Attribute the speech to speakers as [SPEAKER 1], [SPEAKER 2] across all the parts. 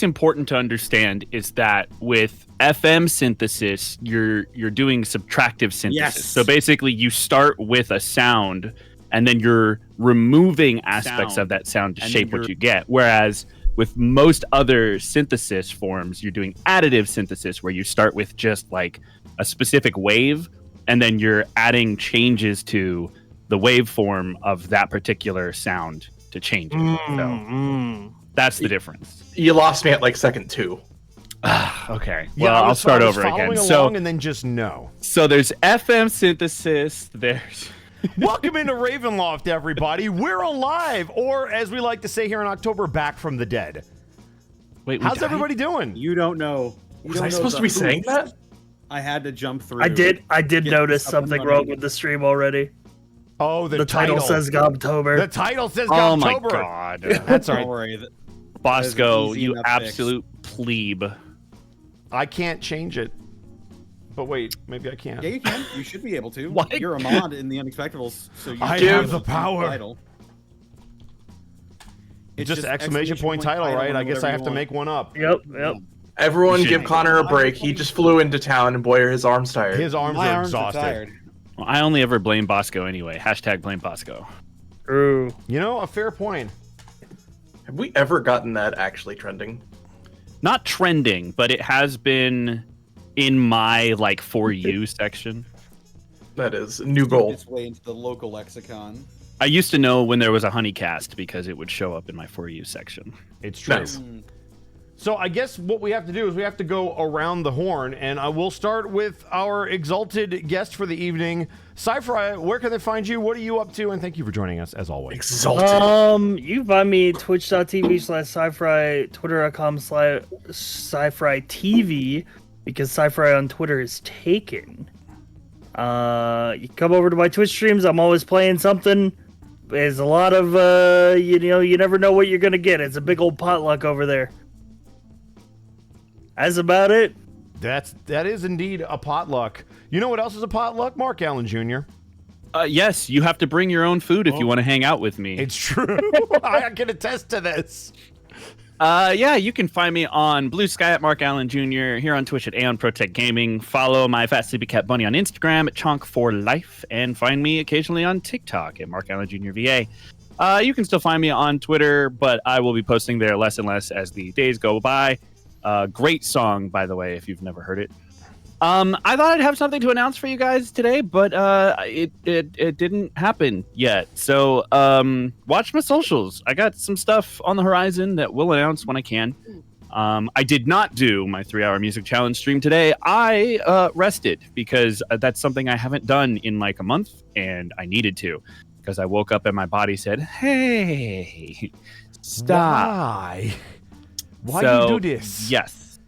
[SPEAKER 1] important to understand is that with FM synthesis, you're doing subtractive synthesis.
[SPEAKER 2] Yes.
[SPEAKER 1] So basically, you start with a sound, and then you're removing aspects of that sound to shape what you get. Whereas with most other synthesis forms, you're doing additive synthesis, where you start with just like a specific wave, and then you're adding changes to the waveform of that particular sound to change it. So that's the difference.
[SPEAKER 3] You lost me at like second 2.
[SPEAKER 1] Okay. Well, I'll start over again.
[SPEAKER 4] So, and then just no.
[SPEAKER 1] So there's FM synthesis. There's.
[SPEAKER 4] Welcome into Ravenloft, everybody. We're alive, or as we like to say here in October, back from the dead.
[SPEAKER 1] Wait,
[SPEAKER 4] how's everybody doing?
[SPEAKER 2] You don't know.
[SPEAKER 3] Was I supposed to be saying that?
[SPEAKER 2] I had to jump through.
[SPEAKER 5] I did notice something wrong with the stream already.
[SPEAKER 4] Oh,
[SPEAKER 5] the title says Gobtober.
[SPEAKER 4] The title says Gobtober.
[SPEAKER 1] Oh my god.
[SPEAKER 4] That's all right.
[SPEAKER 2] Don't worry.
[SPEAKER 1] Bosco, you absolute plebe.
[SPEAKER 4] I can't change it. But wait, maybe I can.
[SPEAKER 2] Yeah, you can. You should be able to.
[SPEAKER 1] What?
[SPEAKER 2] You're a mod in the Unexpectables, so you
[SPEAKER 4] I have the power.
[SPEAKER 2] Title.
[SPEAKER 4] It's just exclamation point title, right? I guess I have to make one up.
[SPEAKER 5] Yep.
[SPEAKER 3] Everyone give Connor a break. He just flew into town, and boy, are his arms tired.
[SPEAKER 4] His arms are exhausted.
[SPEAKER 1] Well, I only ever blame Bosco anyway. # blame Bosco.
[SPEAKER 5] True.
[SPEAKER 4] You know, a fair point.
[SPEAKER 3] Have we ever gotten that actually trending?
[SPEAKER 1] Not trending, but it has been in my like For You section.
[SPEAKER 3] That is new goal.
[SPEAKER 2] Its way into the local lexicon.
[SPEAKER 1] I used to know when there was a honeycast because it would show up in my For You section.
[SPEAKER 4] It's true.
[SPEAKER 3] Nice.
[SPEAKER 4] So I guess what we have to do is we have to go around the horn, and I will start with our exalted guest for the evening. Sci-Fry, where can they find you? What are you up to? And thank you for joining us, as always.
[SPEAKER 3] Exalted.
[SPEAKER 5] You can find me twitch.tv/sci-fri, twitter.com/sci-fri TV, because sci-fri on Twitter is taken. You come over to my Twitch streams. I'm always playing something. There's a lot of, you never know what you're going to get. It's a big old potluck over there. That's about it.
[SPEAKER 4] That is indeed a potluck. You know what else is a potluck? Mark Allen Jr.
[SPEAKER 1] Yes, you have to bring your own food if you want to hang out with me.
[SPEAKER 4] It's true. I can attest to this.
[SPEAKER 1] Yeah, you can find me on Blue Sky at Mark Allen Jr., here on Twitch at Aeon Protect Gaming. Follow my Fat Sleepy Cat Bunny on Instagram at Chonk4Life, and find me occasionally on TikTok at Mark Allen Jr. VA. You can still find me on Twitter, but I will be posting there less and less as the days go by. Great song, by the way, if you've never heard it. I thought I'd have something to announce for you guys today, but it didn't happen yet. So watch my socials. I got some stuff on the horizon that we'll announce when I can. I did not do my 3-hour music challenge stream today. I rested because that's something I haven't done in like a month, and I needed to, because I woke up and my body said, "Hey, stop."
[SPEAKER 4] Why do you do this?
[SPEAKER 1] Yes.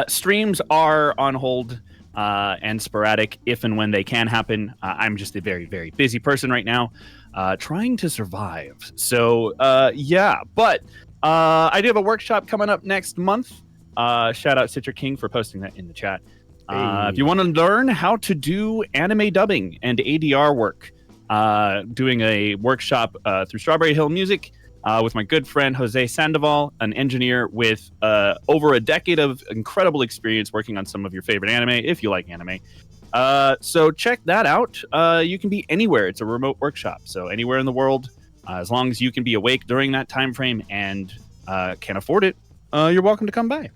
[SPEAKER 1] Streams are on hold and sporadic if and when they can happen. I'm just a very, very busy person right now, trying to survive. So, yeah. But I do have a workshop coming up next month. Shout out Citra King for posting that in the chat. If you want to learn how to do anime dubbing and ADR work, doing a workshop through Strawberry Hill Music, with my good friend Jose Sandoval, an engineer with over a decade of incredible experience working on some of your favorite anime, if you like anime. So check that out. You can be anywhere. It's a remote workshop, so anywhere in the world, as long as you can be awake during that time frame and can afford it, you're welcome to come by.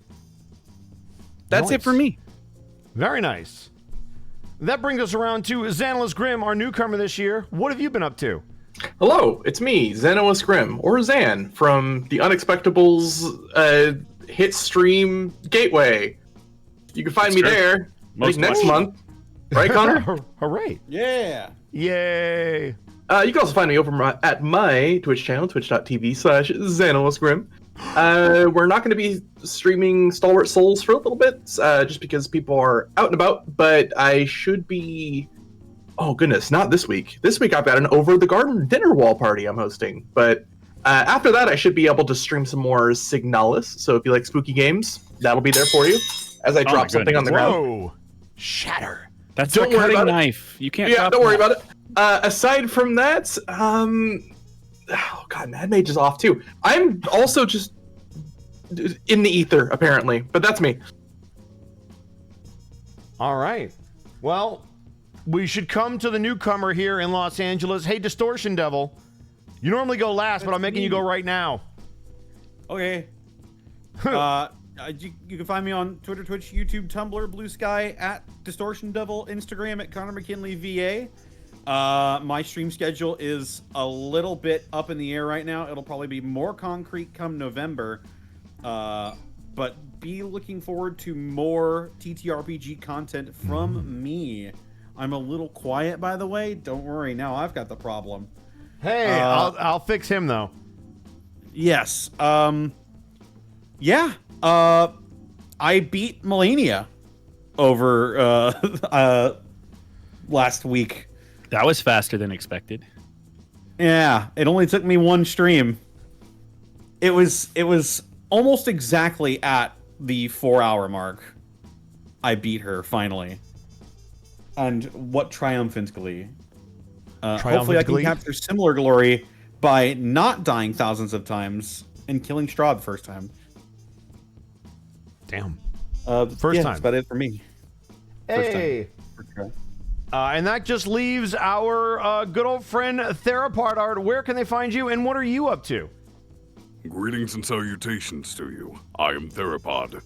[SPEAKER 1] That's it for me.
[SPEAKER 4] Very nice. That brings us around to Xanalis Grimm, our newcomer this year. What have you been up to?
[SPEAKER 3] Hello, it's me, Xanalis Grimm, or Zan, from the Unexpectables hit stream gateway. You can find me there next month. Right, Connor?
[SPEAKER 4] Hooray.
[SPEAKER 2] Yeah.
[SPEAKER 4] Yay.
[SPEAKER 3] You can also find me over at my Twitch channel, twitch.tv/XanalisGrim. We're not going to be streaming Stalwart Souls for a little bit, just because people are out and about, but I should be... Oh, goodness, not this week. This week I've got an Over the Garden dinner wall party I'm hosting. But after that, I should be able to stream some more Signalis. So if you like spooky games, that'll be there for you as I drop something on the ground.
[SPEAKER 4] Whoa. Shatter.
[SPEAKER 1] That's a cutting knife. You can't.
[SPEAKER 3] Yeah, don't worry about it. Aside from that, oh god, Mad Mage is off too. I'm also just in the ether, apparently. But that's me.
[SPEAKER 4] All right. Well, we should come to the newcomer here in Los Angeles. Hey, Distortion Devil. You normally go last, but I'm making you go right now.
[SPEAKER 2] Okay. You can find me on Twitter, Twitch, YouTube, Tumblr, Blue Sky, at Distortion Devil, Instagram at Connor McKinley VA. My stream schedule is a little bit up in the air right now. It'll probably be more concrete come November. But be looking forward to more TTRPG content from me. I'm a little quiet, by the way. Don't worry, now I've got the problem.
[SPEAKER 4] Hey, I'll fix him though.
[SPEAKER 2] Yes. Yeah. I beat Melania over last week.
[SPEAKER 1] That was faster than expected.
[SPEAKER 2] Yeah, it only took me one stream. It was almost exactly at the 4-hour mark. I beat her finally. And what triumphant glee. Hopefully I can capture similar glory by not dying thousands of times and killing Straw the first time.
[SPEAKER 4] Damn.
[SPEAKER 2] First time.
[SPEAKER 4] time.
[SPEAKER 2] That's about it for me.
[SPEAKER 4] Hey. And that just leaves our good old friend Therapod Art. Where can they find you, and what are you up to?
[SPEAKER 6] Greetings and salutations to you. I am Therapod.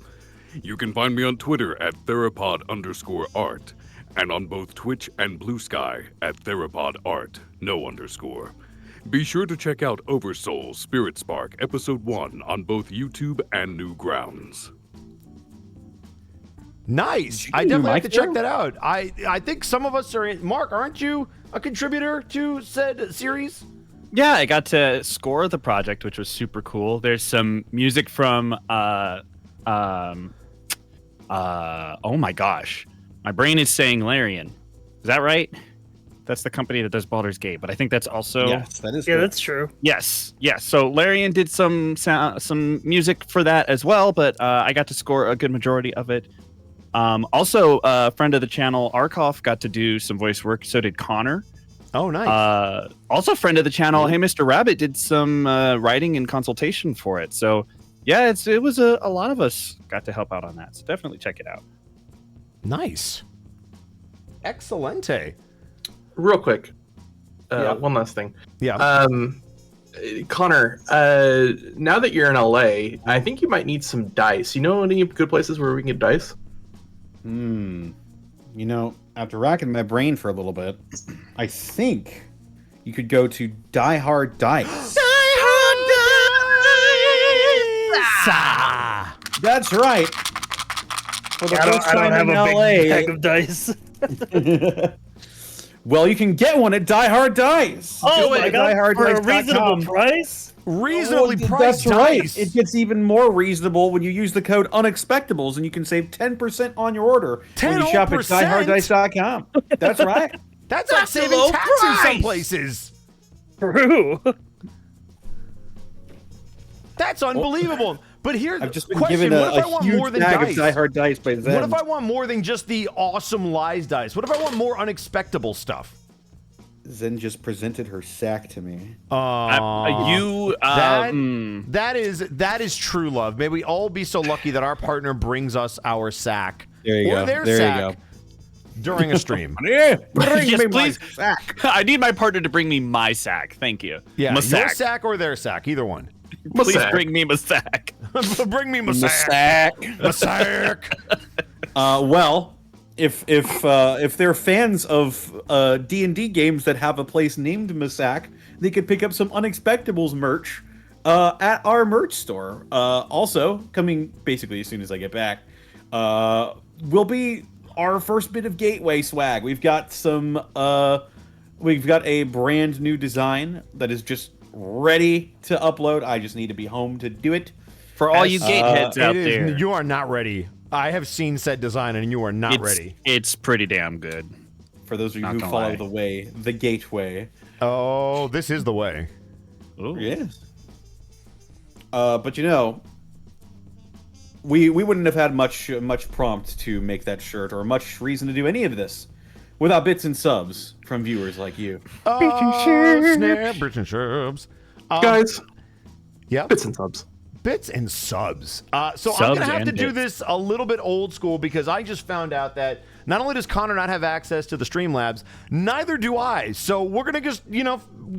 [SPEAKER 6] You can find me on Twitter at Therapod_art, and on both Twitch and Blue Sky at TherapodArt, no underscore. Be sure to check out Oversoul Spirit Spark Episode 1 on both YouTube and Newgrounds.
[SPEAKER 4] Nice. I definitely have to check that out. I think some of us are in. Mark, aren't you a contributor to said series?
[SPEAKER 1] Yeah, I got to score the project, which was super cool. There's some music from oh my gosh. My brain is saying Larian. Is that right? That's the company that does Baldur's Gate, but I think that's also
[SPEAKER 2] Yes, that is
[SPEAKER 5] Yeah,
[SPEAKER 2] good.
[SPEAKER 5] that's true.
[SPEAKER 1] Yes. So Larian did some music for that as well, but I got to score a good majority of it. Also, a friend of the channel, Arkoff, got to do some voice work. So did Connor.
[SPEAKER 4] Oh, nice.
[SPEAKER 1] Also, friend of the channel, Hey Mr. Rabbit, did some writing and consultation for it. So, yeah, it was a lot of us got to help out on that. So definitely check it out.
[SPEAKER 4] Nice. Excelente.
[SPEAKER 3] Real quick,
[SPEAKER 4] Yeah.
[SPEAKER 3] one last thing.
[SPEAKER 4] Yeah.
[SPEAKER 3] Connor, now that you're in LA, I think you might need some dice. You know any good places where we can get dice?
[SPEAKER 2] You know, after racking my brain for a little bit, I think you could go to Die Hard Dice. That's right. For the first
[SPEAKER 5] I don't
[SPEAKER 2] time
[SPEAKER 5] have
[SPEAKER 2] in
[SPEAKER 5] a big
[SPEAKER 2] LA.
[SPEAKER 5] bag of dice.
[SPEAKER 2] Well, you can get one at Die Hard Dice.
[SPEAKER 5] Oh my god, for a
[SPEAKER 2] dieharddice.com.
[SPEAKER 5] reasonable price?
[SPEAKER 4] Reasonably
[SPEAKER 2] Oh,
[SPEAKER 4] priced
[SPEAKER 2] that's right.
[SPEAKER 4] dice.
[SPEAKER 2] It gets even more reasonable when you use the code Unexpectables, and you can save 10% on your order when you shop at
[SPEAKER 4] 10%?
[SPEAKER 2] dieharddice.com. That's right.
[SPEAKER 4] That's like saving
[SPEAKER 5] low
[SPEAKER 4] tax in some
[SPEAKER 5] price.
[SPEAKER 4] places.
[SPEAKER 5] True.
[SPEAKER 4] That's unbelievable. But here's
[SPEAKER 2] I've just been
[SPEAKER 4] question:
[SPEAKER 2] given
[SPEAKER 4] what if I
[SPEAKER 2] a
[SPEAKER 4] want
[SPEAKER 2] huge
[SPEAKER 4] more than
[SPEAKER 2] bag
[SPEAKER 4] dice?
[SPEAKER 2] of Die Hard Dice by Zen.
[SPEAKER 4] What if I want more than just the awesome lies dice? What if I want more unexpectable stuff?
[SPEAKER 2] Zen just presented her sack to me.
[SPEAKER 4] That is true love. May we all be so lucky that our partner brings us our sack
[SPEAKER 2] There you
[SPEAKER 4] or
[SPEAKER 2] go.
[SPEAKER 4] their
[SPEAKER 2] There
[SPEAKER 4] sack
[SPEAKER 2] you go.
[SPEAKER 4] during a stream.
[SPEAKER 2] Bring
[SPEAKER 1] Yes,
[SPEAKER 2] me
[SPEAKER 1] please.
[SPEAKER 2] my sack.
[SPEAKER 1] I need my partner to bring me my sack. Thank you.
[SPEAKER 4] Yeah,
[SPEAKER 1] my
[SPEAKER 4] your
[SPEAKER 1] sack.
[SPEAKER 4] sack or their sack, either one.
[SPEAKER 1] Please
[SPEAKER 3] sack.
[SPEAKER 1] bring me my sack.
[SPEAKER 4] Bring me my
[SPEAKER 2] The
[SPEAKER 4] sack.
[SPEAKER 2] sack.
[SPEAKER 4] My sack.
[SPEAKER 2] Well, if they're fans of D&D games that have a place named Masak, they could pick up some Unexpectables merch at our merch store. Also, coming basically as soon as I get back, will be our first bit of gateway swag. We've got a brand new design that is just ready to upload. I just need to be home to do it.
[SPEAKER 1] For all you gateheads out
[SPEAKER 4] It is-
[SPEAKER 1] there,
[SPEAKER 4] You are not ready. I have seen said design and you are not ready.
[SPEAKER 1] It's pretty damn good.
[SPEAKER 2] For those of you
[SPEAKER 1] Not
[SPEAKER 2] who
[SPEAKER 1] gonna
[SPEAKER 2] follow
[SPEAKER 1] lie.
[SPEAKER 2] the way, the gateway.
[SPEAKER 4] Oh, this is the way.
[SPEAKER 1] Ooh.
[SPEAKER 2] Yes. But you know, we wouldn't have had much prompt to make that shirt or much reason to do any of this without bits and subs from viewers like you.
[SPEAKER 4] Snap, bits and shrubs.
[SPEAKER 3] Guys,
[SPEAKER 4] Yeah.
[SPEAKER 3] bits and subs.
[SPEAKER 4] bits and subs. So I'm
[SPEAKER 1] Subs
[SPEAKER 4] going to have
[SPEAKER 1] and
[SPEAKER 4] to do
[SPEAKER 1] bits.
[SPEAKER 4] this a little bit old school because I just found out that not only does Connor not have access to the Streamlabs, neither do I. So we're going to just,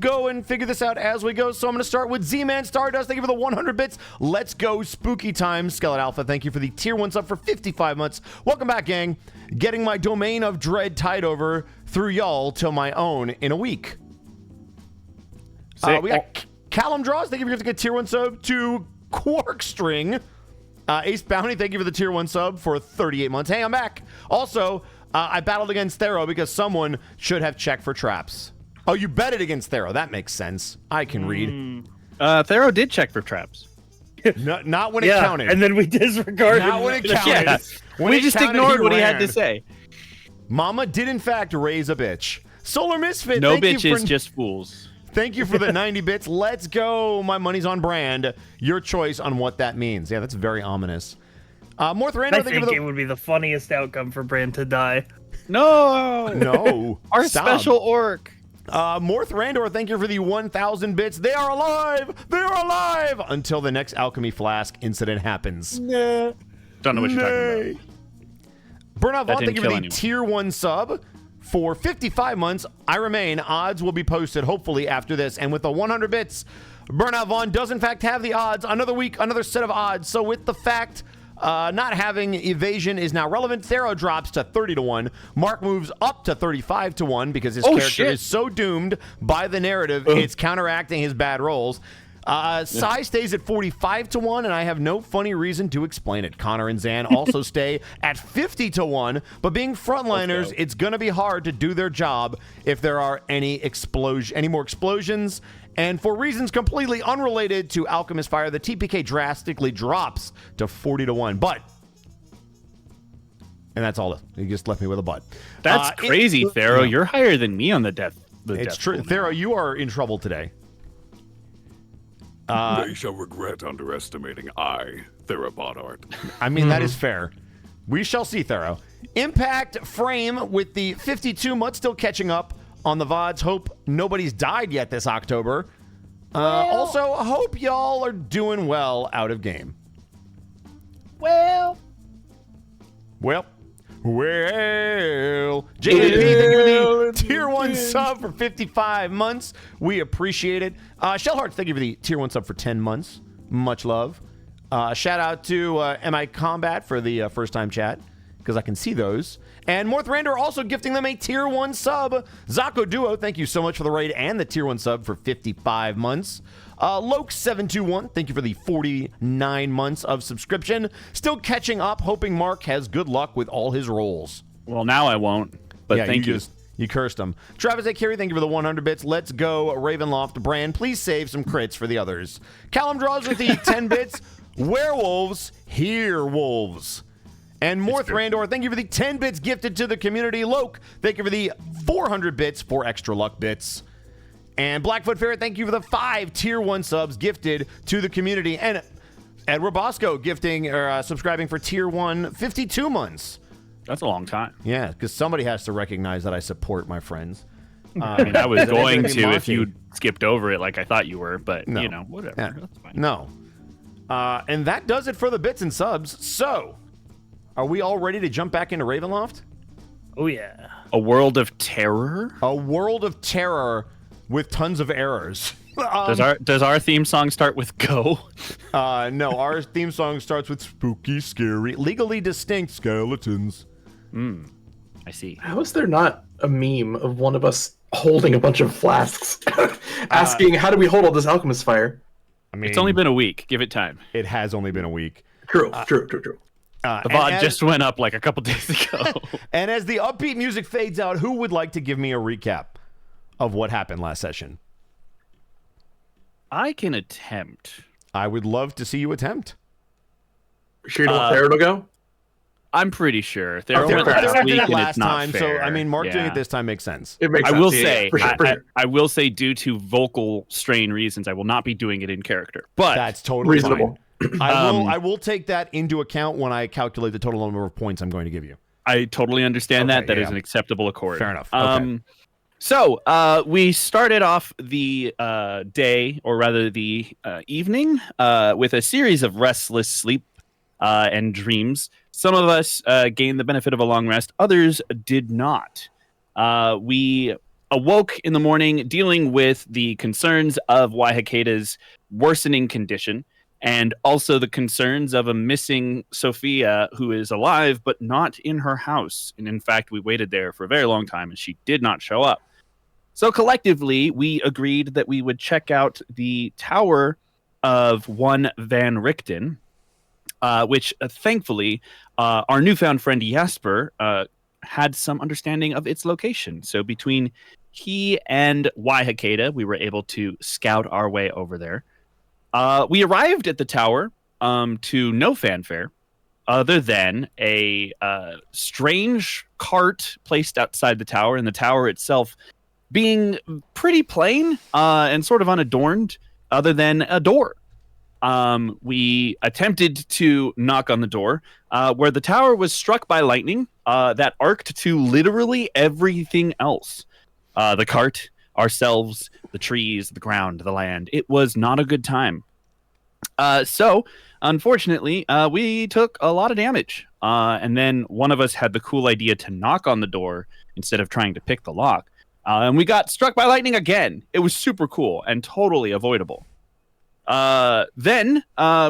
[SPEAKER 4] go and figure this out as we go. So I'm going to start with Z-Man Stardust. Thank you for the 100 bits. Let's go spooky time. Skeleton Alpha, thank you for the tier 1 sub for 55 months. Welcome back, gang. Getting my domain of dread tied over through y'all to my own in a week. We got Callum Draws. Thank you for giving a tier 1 sub to Quarkstring. Ace Bounty, thank you for the tier 1 sub for 38 months. Hey, I'm back. Also, I battled against Thero because someone should have checked for traps. Oh, you betted against Thero. That makes sense. I can read.
[SPEAKER 1] Thero did check for traps.
[SPEAKER 4] Not when it counted.
[SPEAKER 5] And then we disregarded.
[SPEAKER 4] Not when it counted.
[SPEAKER 1] Yeah.
[SPEAKER 4] When
[SPEAKER 1] We
[SPEAKER 4] it
[SPEAKER 1] just
[SPEAKER 4] counted,
[SPEAKER 1] ignored what he had to
[SPEAKER 4] ran.
[SPEAKER 1] say.
[SPEAKER 4] Mama did, in fact, raise a bitch. Solar Misfit,
[SPEAKER 1] No
[SPEAKER 4] thank you
[SPEAKER 1] bitches,
[SPEAKER 4] for...
[SPEAKER 1] just fools.
[SPEAKER 4] Thank you for the 90 bits. Let's go. My money's on brand. Your choice on what that means. Yeah, that's very ominous. Morth Randor,
[SPEAKER 5] I
[SPEAKER 4] thank you
[SPEAKER 5] think
[SPEAKER 4] for
[SPEAKER 5] it
[SPEAKER 4] the...
[SPEAKER 5] would be the funniest outcome for Brand to die.
[SPEAKER 1] No.
[SPEAKER 4] No.
[SPEAKER 1] Our
[SPEAKER 4] Stop.
[SPEAKER 1] special orc.
[SPEAKER 4] Morth Randor, thank you for the 1,000 bits. They are alive! They are alive! Until the next Alchemy Flask incident happens.
[SPEAKER 1] Nah. Don't know what you're talking about.
[SPEAKER 4] Burnout Vaughn,
[SPEAKER 1] That
[SPEAKER 4] thank you
[SPEAKER 1] didn't
[SPEAKER 4] for
[SPEAKER 1] kill
[SPEAKER 4] the
[SPEAKER 1] anyone.
[SPEAKER 4] tier 1 sub. For 55 months, I remain. Odds will be posted, hopefully, after this. And with the 100 bits, Burnout Vaughn does, in fact, have the odds. Another week, another set of odds. So with the fact not having evasion is now relevant, Thero drops to 30-1. Mark moves up to 35-1 because his character is so doomed by the narrative, it's counteracting his bad rolls. Sai stays at 45-1, and I have no funny reason to explain it. Connor and Zan also stay at 50-1, but being frontliners, it's going to be hard to do their job if there are any more explosions. And for reasons completely unrelated to Alchemist Fire, the TPK drastically drops to 40-1. But, and that's all. You just left me with a but.
[SPEAKER 1] That's crazy, Thero. You're higher than me on the death.
[SPEAKER 4] It's true. Thero, you are in trouble today.
[SPEAKER 6] They shall regret underestimating Therapod Art.
[SPEAKER 4] I mean, that is fair. We shall see, Thero. Impact Frame with the 52 months still catching up on the VODs. Hope nobody's died yet this October. Also, hope y'all are doing well out of game. Well. JP, thank you for the tier 1 sub for 55 months. We appreciate it. Shellhearts, thank you for the tier 1 sub for 10 months. Much love. Shout out to MI Combat for the first time chat, because I can see those. And Morth Randor also gifting them a tier 1 sub. Zako Duo, thank you so much for the raid and the tier 1 sub for 55 months. Loke721, thank you for the 49 months of subscription. Still catching up, hoping Mark has good luck with all his rolls.
[SPEAKER 1] Well, now I won't, but
[SPEAKER 4] Yeah,
[SPEAKER 1] thank you.
[SPEAKER 4] You cursed him. Travis A. Carey, thank you for the 100 bits. Let's go, Ravenloft brand. Please save some crits for the others. Callum Draws with the 10 bits. Werewolves, hear wolves. And Morth Randor, thank you for the 10 bits gifted to the community. Loke, thank you for the 400 bits for extra luck bits. And Blackfoot Ferret, thank you for the 5 tier 1 subs gifted to the community. And Edward Bosco gifting or subscribing for tier 1 52 months.
[SPEAKER 1] That's a long time.
[SPEAKER 4] Yeah, because somebody has to recognize that I support my friends.
[SPEAKER 1] I mean, I was going
[SPEAKER 4] That's
[SPEAKER 1] to if
[SPEAKER 4] mocking.
[SPEAKER 1] you skipped over it like I thought you were, but,
[SPEAKER 4] No.
[SPEAKER 1] whatever.
[SPEAKER 4] Yeah.
[SPEAKER 1] That's fine.
[SPEAKER 4] No. And that does it for the bits and subs. So, are we all ready to jump back into Ravenloft?
[SPEAKER 5] Oh, yeah.
[SPEAKER 1] A world of terror?
[SPEAKER 4] A world of terror with tons of errors.
[SPEAKER 1] Does our theme song start with go?
[SPEAKER 4] No, our theme song starts with spooky, scary, legally distinct skeletons.
[SPEAKER 1] I see.
[SPEAKER 3] How is there not a meme of one of us holding a bunch of flasks, asking, how do we hold all this alchemist fire?
[SPEAKER 4] I mean,
[SPEAKER 1] It's only been a week. Give it time.
[SPEAKER 4] It has only been a week.
[SPEAKER 3] True.
[SPEAKER 1] The VOD just went up like a couple days ago.
[SPEAKER 4] And as the upbeat music fades out, who would like to give me a recap of what happened last session?
[SPEAKER 1] I can attempt.
[SPEAKER 4] I would love to see you attempt.
[SPEAKER 3] Sure you don't want Thero to go?
[SPEAKER 1] I'm pretty sure. There
[SPEAKER 3] Okay,
[SPEAKER 1] went
[SPEAKER 3] fair
[SPEAKER 1] last
[SPEAKER 3] enough.
[SPEAKER 1] week, and
[SPEAKER 4] last
[SPEAKER 1] it's not
[SPEAKER 4] time,
[SPEAKER 1] fair.
[SPEAKER 4] so I mean, Mark doing
[SPEAKER 1] Yeah.
[SPEAKER 4] it this time makes sense.
[SPEAKER 3] It makes
[SPEAKER 1] I
[SPEAKER 3] sense.
[SPEAKER 1] will
[SPEAKER 3] Yeah,
[SPEAKER 1] say,
[SPEAKER 3] for sure.
[SPEAKER 1] I will say, due to vocal strain reasons, I will not be doing it in character. But
[SPEAKER 4] That's totally
[SPEAKER 3] Reasonable.
[SPEAKER 4] fine. I will take that into account when I calculate the total number of points I'm going to give you.
[SPEAKER 1] I totally understand
[SPEAKER 4] Okay,
[SPEAKER 1] that. That is
[SPEAKER 4] yeah.
[SPEAKER 1] an acceptable accord.
[SPEAKER 4] Fair enough. Okay.
[SPEAKER 1] So we started off the day, or rather the evening, with a series of restless sleep and dreams. Some of us gained the benefit of a long rest, others did not. We awoke in the morning dealing with the concerns of Waihaketa's worsening condition, and also the concerns of a missing Sophia who is alive but not in her house. And in fact, we waited there for a very long time and she did not show up. So collectively, we agreed that we would check out the tower of one Van Richten, which thankfully our newfound friend Jasper had some understanding of its location. So between he and Waihaketa, we were able to scout our way over there. We arrived at the tower to no fanfare other than a strange cart placed outside the tower, and the tower itself being pretty plain and sort of unadorned other than a door. We attempted to knock on the door where the tower was struck by lightning that arced to literally everything else. The cart, ourselves, the trees, the ground, the land. It was not a good time. So, unfortunately, we took a lot of damage. And then one of us had the cool idea to knock on the door instead of trying to pick the lock. And we got struck by lightning again. It was super cool and totally avoidable. Then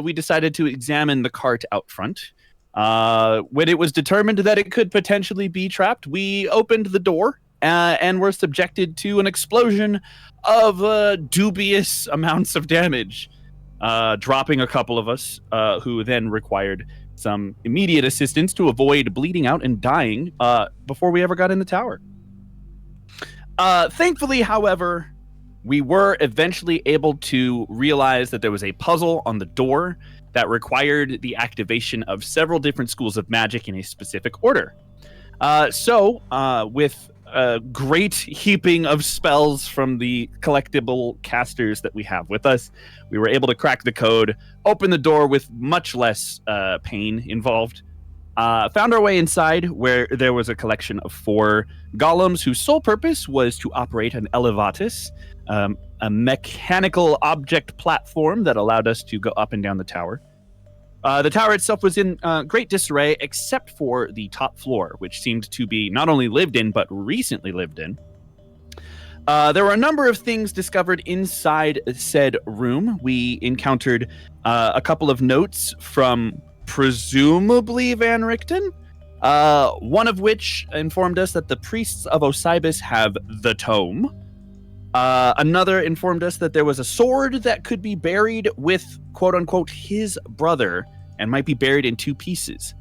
[SPEAKER 1] we decided to examine the cart out front. When it was determined that it could potentially be trapped, we opened the door and were subjected to an explosion of dubious amounts of damage, dropping a couple of us who then required some immediate assistance to avoid bleeding out and dying before we ever got in the tower. Thankfully, however, we were eventually able to realize that there was a puzzle on the door that required the activation of several different schools of magic in a specific order. So, with a great heaping of spells from the collectible casters that we have with us, we were able to crack the code, open the door with much less pain involved. Found our way inside where there was a collection of 4 golems whose sole purpose was to operate an elevatus, a mechanical object platform that allowed us to go up and down the tower. The tower itself was in great disarray except for the top floor, which seemed to be not only lived in, but recently lived in. There were a number of things discovered inside said room. We encountered a couple of notes from presumably Van Richten, one of which informed us that the priests of Osibis have the tome. Another informed us that there was a sword that could be buried with, quote-unquote, his brother, and might be buried in 2 pieces.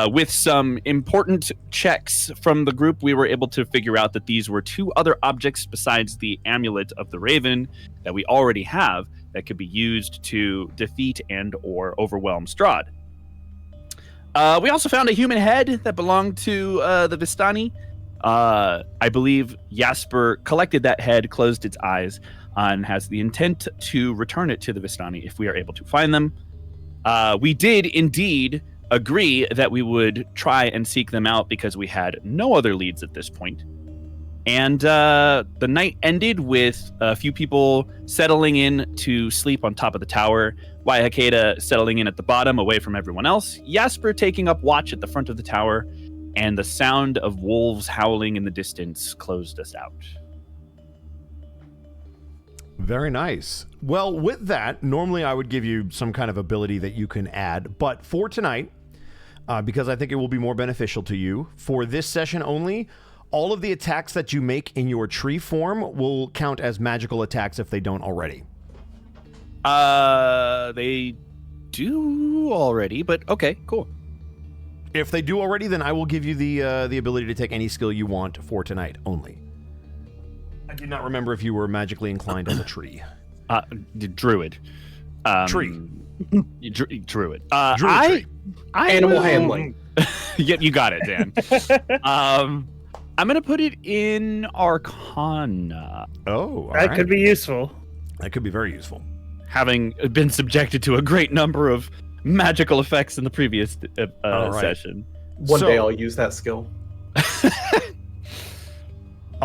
[SPEAKER 1] With some important checks from the group, we were able to figure out that these were 2 other objects besides the amulet of the Raven that we already have that could be used to defeat and or overwhelm Strahd. We also found a human head that belonged to the Vistani. I believe Jasper collected that head, closed its eyes, and has the intent to return it to the Vistani if we are able to find them. We did indeed agree that we would try and seek them out because we had no other leads at this point. And the night ended with a few people settling in to sleep on top of the tower, Waihaketa settling in at the bottom away from everyone else, Jasper taking up watch at the front of the tower, and the sound of wolves howling in the distance closed us out.
[SPEAKER 4] Very nice. Well, with that, normally I would give you some kind of ability that you can add, but for tonight, because I think it will be more beneficial to you, for this session only, all of the attacks that you make in your tree form will count as magical attacks if they don't already.
[SPEAKER 1] They do already, but okay, cool.
[SPEAKER 4] If they do already, then I will give you the ability to take any skill you want for tonight only. I did not remember if you were magically inclined on the tree.
[SPEAKER 1] Druid.
[SPEAKER 4] Tree.
[SPEAKER 1] Druid.
[SPEAKER 4] Druid tree.
[SPEAKER 3] Animal handling.
[SPEAKER 1] Yep, you got it, Dan. I'm going to put it in Arcana.
[SPEAKER 4] Oh, all
[SPEAKER 5] That
[SPEAKER 4] right.
[SPEAKER 5] could be useful.
[SPEAKER 4] That could be very useful.
[SPEAKER 1] Having been subjected to a great number of magical effects in the previous
[SPEAKER 4] All right.
[SPEAKER 1] session.
[SPEAKER 3] One
[SPEAKER 4] So-
[SPEAKER 3] day I'll use that skill.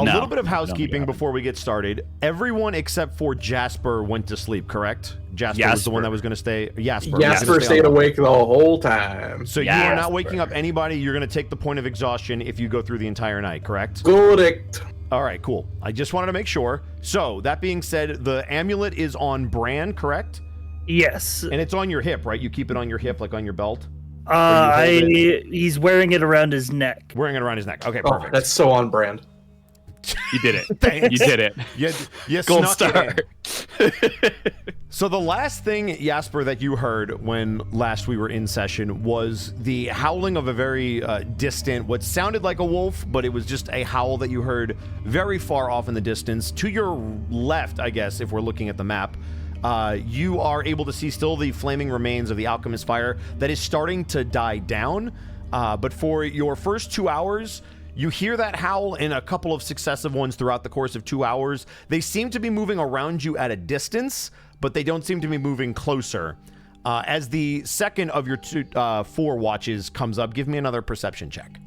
[SPEAKER 4] A
[SPEAKER 1] No,
[SPEAKER 4] little bit of
[SPEAKER 1] I don't think it
[SPEAKER 4] housekeeping
[SPEAKER 1] happened.
[SPEAKER 4] before we get started. Everyone except for Jasper went to sleep, correct? Jasper was the one that was going to stay. Jasper
[SPEAKER 3] Jasper stayed awake the whole time.
[SPEAKER 4] So you are not waking up anybody. You're going to take the point of exhaustion if you go through the entire night, correct?
[SPEAKER 3] Correct.
[SPEAKER 4] All right, cool. I just wanted to make sure. So that being said, the amulet is on Bran, correct?
[SPEAKER 5] Yes.
[SPEAKER 4] And it's on your hip, right? You keep it on your hip, like on your belt?
[SPEAKER 5] He's wearing it around his neck.
[SPEAKER 4] Wearing it around his neck. Okay,
[SPEAKER 3] Oh,
[SPEAKER 4] perfect.
[SPEAKER 3] that's so on brand.
[SPEAKER 1] You did it. You did it.
[SPEAKER 4] You
[SPEAKER 1] Gold
[SPEAKER 4] snuck
[SPEAKER 1] star.
[SPEAKER 4] it in. So the last thing, Jasper, that you heard when last we were in session was the howling of a very distant, what sounded like a wolf, but it was just a howl that you heard very far off in the distance. To your left, I guess, if we're looking at the map, you are able to see still the flaming remains of the alchemist fire that is starting to die down. But for your first 2 hours, you hear that howl in a couple of successive ones throughout the course of 2 hours. They seem to be moving around you at a distance, but they don't seem to be moving closer. As the second of your 4 watches comes up, give me another perception check.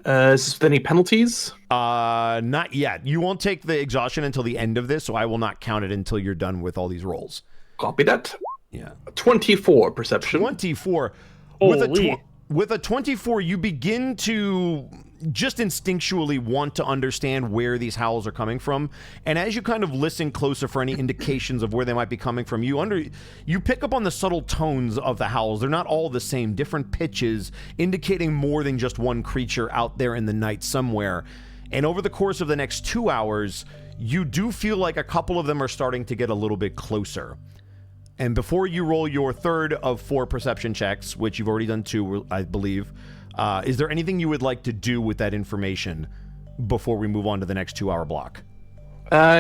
[SPEAKER 3] Is this with any penalties?
[SPEAKER 4] Not yet. You won't take the exhaustion until the end of this, so I will not count it until you're done with all these rolls.
[SPEAKER 3] Copy that.
[SPEAKER 4] Yeah.
[SPEAKER 3] 24 perception.
[SPEAKER 4] 24.
[SPEAKER 5] Holy.
[SPEAKER 4] With a 24, you begin to just instinctually want to understand where these howls are coming from. And as you kind of listen closer for any indications of where they might be coming from, you pick up on the subtle tones of the howls. They're not all the same, different pitches, indicating more than just one creature out there in the night somewhere. And over the course of the next 2 hours, you do feel like a couple of them are starting to get a little bit closer. And before you roll your third of 4 perception checks, which you've already done 2, I believe, is there anything you would like to do with that information before we move on to the next 2-hour block?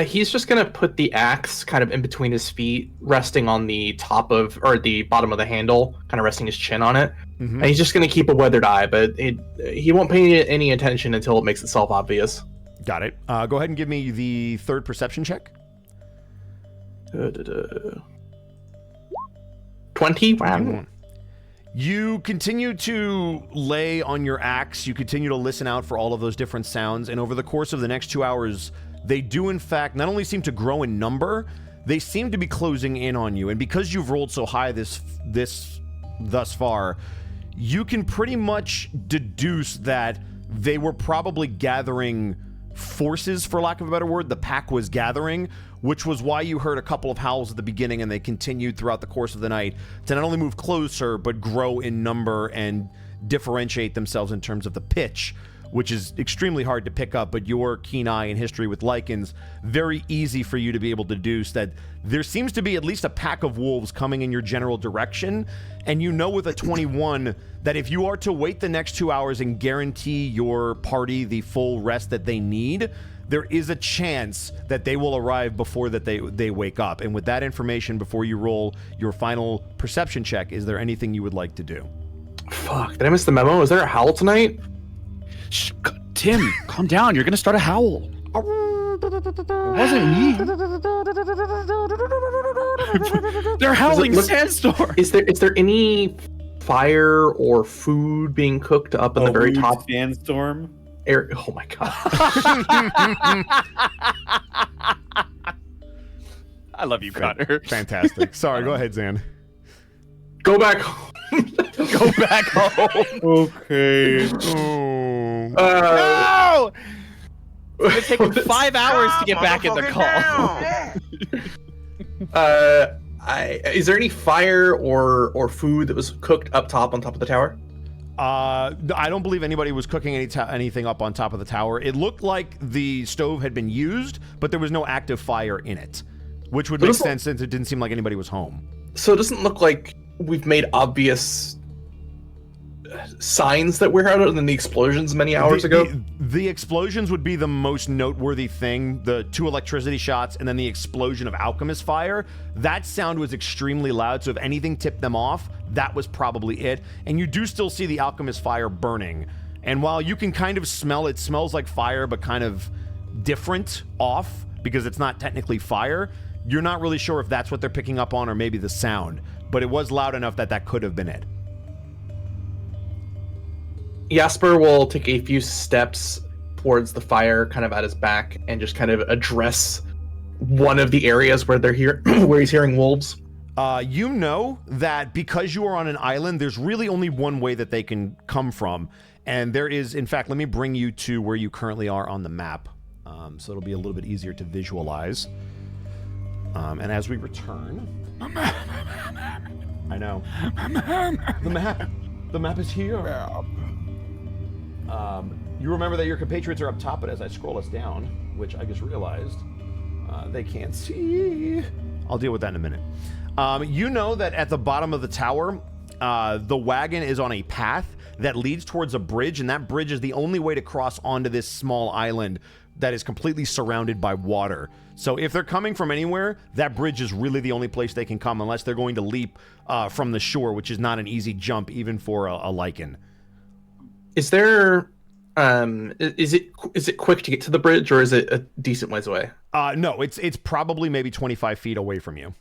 [SPEAKER 3] He's just gonna put the axe kind of in between his feet, resting on the top of, or the bottom of the handle, kind of resting his chin on it.
[SPEAKER 4] Mm-hmm.
[SPEAKER 3] And he's just gonna keep a weathered eye, but he won't pay any attention until it makes itself obvious.
[SPEAKER 4] Got it. Go ahead and give me the third perception check.
[SPEAKER 3] 20? Wow.
[SPEAKER 4] You continue to lay on your axe. You continue to listen out for all of those different sounds. And over the course of the next 2 hours, they do, in fact, not only seem to grow in number, they seem to be closing in on you. And because you've rolled so high this thus far, you can pretty much deduce that they were probably gathering forces, for lack of a better word. The pack was gathering, which was why you heard a couple of howls at the beginning, and they continued throughout the course of the night to not only move closer, but grow in number and differentiate themselves in terms of the pitch, which is extremely hard to pick up, but your keen eye and history with lichens, very easy for you to be able to deduce that there seems to be at least a pack of wolves coming in your general direction, and you know with a 21 that if you are to wait the next 2 hours and guarantee your party the full rest that they need, there is a chance that they will arrive before that they wake up. And with that information, before you roll your final perception check, is there anything you would like to do?
[SPEAKER 3] Fuck, did I miss the memo? Is there a howl tonight?
[SPEAKER 1] Shh, Tim, calm down. You're gonna start a howl. It wasn't me. They're howling sandstorm.
[SPEAKER 3] Is there any fire or food being cooked up in the very top
[SPEAKER 2] sandstorm?
[SPEAKER 3] area? Oh my god.
[SPEAKER 1] I love you, Connor.
[SPEAKER 4] Fantastic. Sorry, go ahead, Zan.
[SPEAKER 3] Go back home.
[SPEAKER 1] Go back home.
[SPEAKER 2] Okay.
[SPEAKER 1] No! It's taking 5 hours to get back in the call.
[SPEAKER 3] Is there any fire or food that was cooked up top on top of the tower?
[SPEAKER 4] I don't believe anybody was cooking anything up on top of the tower. It looked like the stove had been used, but there was no active fire in it, which would make sense since it didn't seem like anybody was home.
[SPEAKER 3] So it doesn't look like we've made obvious signs that we're out other than the explosions many hours ago.
[SPEAKER 4] The explosions would be the most noteworthy thing. The 2 electricity shots and then the explosion of alchemist fire. That sound was extremely loud, so if anything tipped them off, that was probably it. And you do still see the alchemist fire burning. And while you can kind of smell it, smells like fire, but kind of different off because it's not technically fire, you're not really sure if that's what they're picking up on or maybe the sound. But it was loud enough that that could have been it.
[SPEAKER 3] Jasper will take a few steps towards the fire, kind of at his back, and just kind of address one of the areas where where he's hearing wolves.
[SPEAKER 4] You know that because you are on an island, there's really only one way that they can come from. And there is, in fact, let me bring you to where you currently are on the map. So it'll be a little bit easier to visualize. And as we return... I know. The map is here. You remember that your compatriots are up top, but as I scroll us down, which I just realized, they can't see. I'll deal with that in a minute. You know that at the bottom of the tower, the wagon is on a path that leads towards a bridge, and that bridge is the only way to cross onto this small island that is completely surrounded by water. So if they're coming from anywhere, that bridge is really the only place they can come, unless they're going to leap from the shore, which is not an easy jump even for a lichen.
[SPEAKER 3] Is there is it quick to get to the bridge, or is it a decent ways away?
[SPEAKER 4] No, it's probably maybe 25 feet away from you.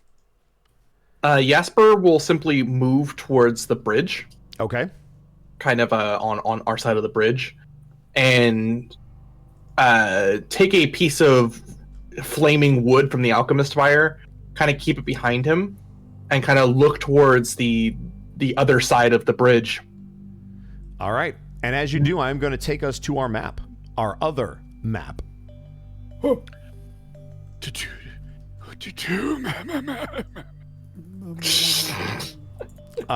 [SPEAKER 3] Jasper will simply move towards the bridge.
[SPEAKER 4] Okay.
[SPEAKER 3] Kind of on our side of the bridge, and take a piece of flaming wood from the alchemist fire, kind of keep it behind him, and kind of look towards the other side of the bridge.
[SPEAKER 4] All right. And as you do, I'm going to take us to our map, our other map.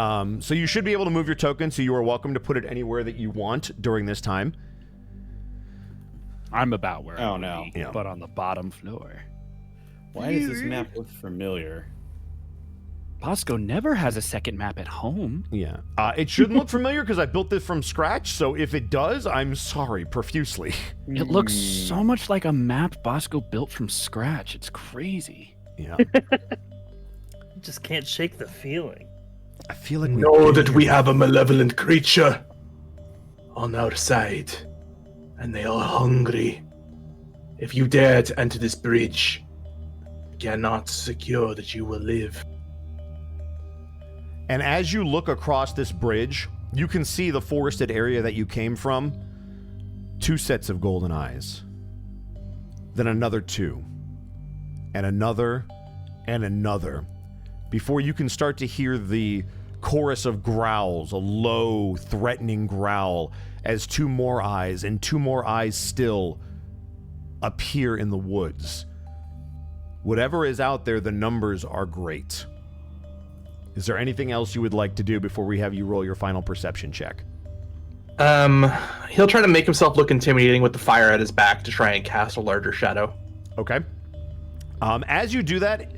[SPEAKER 4] So you should be able to move your token, so you are welcome to put it anywhere that you want during this time.
[SPEAKER 1] I'm about where I
[SPEAKER 2] Oh,
[SPEAKER 1] want
[SPEAKER 2] no.
[SPEAKER 1] to be,
[SPEAKER 4] Yeah.
[SPEAKER 1] but on the bottom floor.
[SPEAKER 2] Why does this map look familiar?
[SPEAKER 1] Bosco never has a second map at home.
[SPEAKER 4] Yeah. It shouldn't look familiar because I built this from scratch, so if it does, I'm sorry profusely.
[SPEAKER 1] It looks so much like a map Bosco built from scratch. It's crazy.
[SPEAKER 4] Yeah.
[SPEAKER 5] Just can't shake the feeling.
[SPEAKER 4] I feel like
[SPEAKER 3] Know that we have a malevolent creature on our side, and they are hungry. If you dare to enter this bridge, we cannot secure that you will live.
[SPEAKER 4] And as you look across this bridge, you can see the forested area that you came from. 2 sets of golden eyes. Then another 2. And another. And another. Before you can start to hear the chorus of growls, a low, threatening growl, as 2 more eyes and 2 more eyes still appear in the woods. Whatever is out there, the numbers are great. Is there anything else you would like to do before we have you roll your final perception check?
[SPEAKER 3] He'll try to make himself look intimidating with the fire at his back to try and cast a larger shadow.
[SPEAKER 4] Okay. As you do that,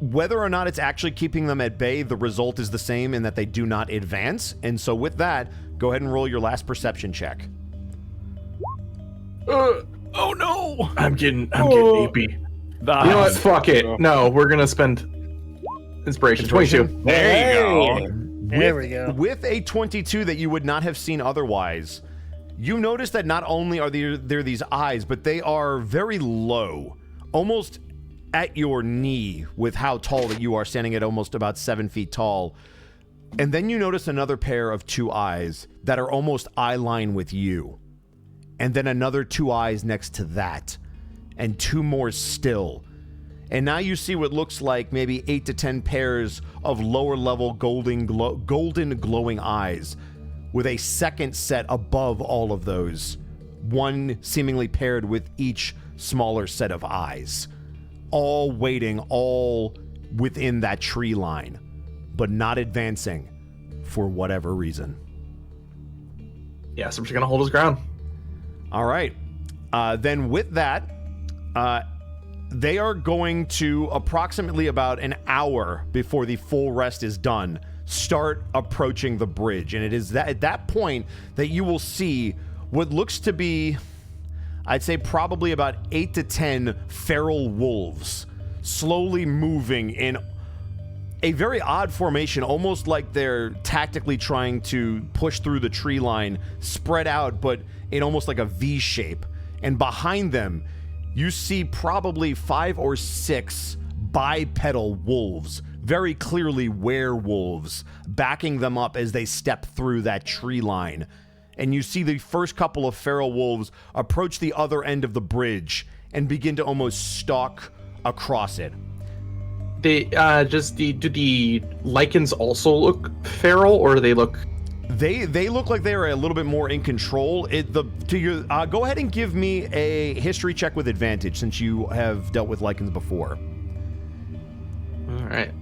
[SPEAKER 4] whether or not it's actually keeping them at bay, the result is the same in that they do not advance. And so with that, go ahead and roll your last perception check.
[SPEAKER 1] Oh no!
[SPEAKER 3] I'm getting AP. You know what? Fuck it. No, we're gonna spend inspiration. 22.
[SPEAKER 1] There you go.
[SPEAKER 5] There we go.
[SPEAKER 4] With a 22 that you would not have seen otherwise, you notice that not only are there these eyes, but they are very low, almost at your knee with how tall that you are, standing at almost about 7 feet tall. And then you notice another pair of 2 eyes that are almost eye line with you. And then another 2 eyes next to that. And 2 more still. And now you see what looks like maybe 8 to 10 pairs of lower level golden glowing eyes, with a second set above all of those, one seemingly paired with each smaller set of eyes, all waiting, all within that tree line, but not advancing for whatever reason.
[SPEAKER 3] Yeah, so we're just gonna hold his ground.
[SPEAKER 4] All right. Then with that, they are going to, approximately about an hour before the full rest is done, start approaching the bridge. And it is at that point that you will see what looks to be, I'd say probably about 8 to 10 feral wolves slowly moving in a very odd formation, almost like they're tactically trying to push through the tree line, spread out, but in almost like a V shape. And behind them, you see probably 5 or 6 bipedal wolves, very clearly werewolves, backing them up as they step through that tree line. and you see the first couple of feral wolves approach the other end of the bridge and begin to almost stalk across it.
[SPEAKER 3] Do the lichens also look feral, or do they look?
[SPEAKER 4] They look like they are a little bit more in control. Go ahead and give me a history check with advantage, since you have dealt with lichens before.
[SPEAKER 3] All right.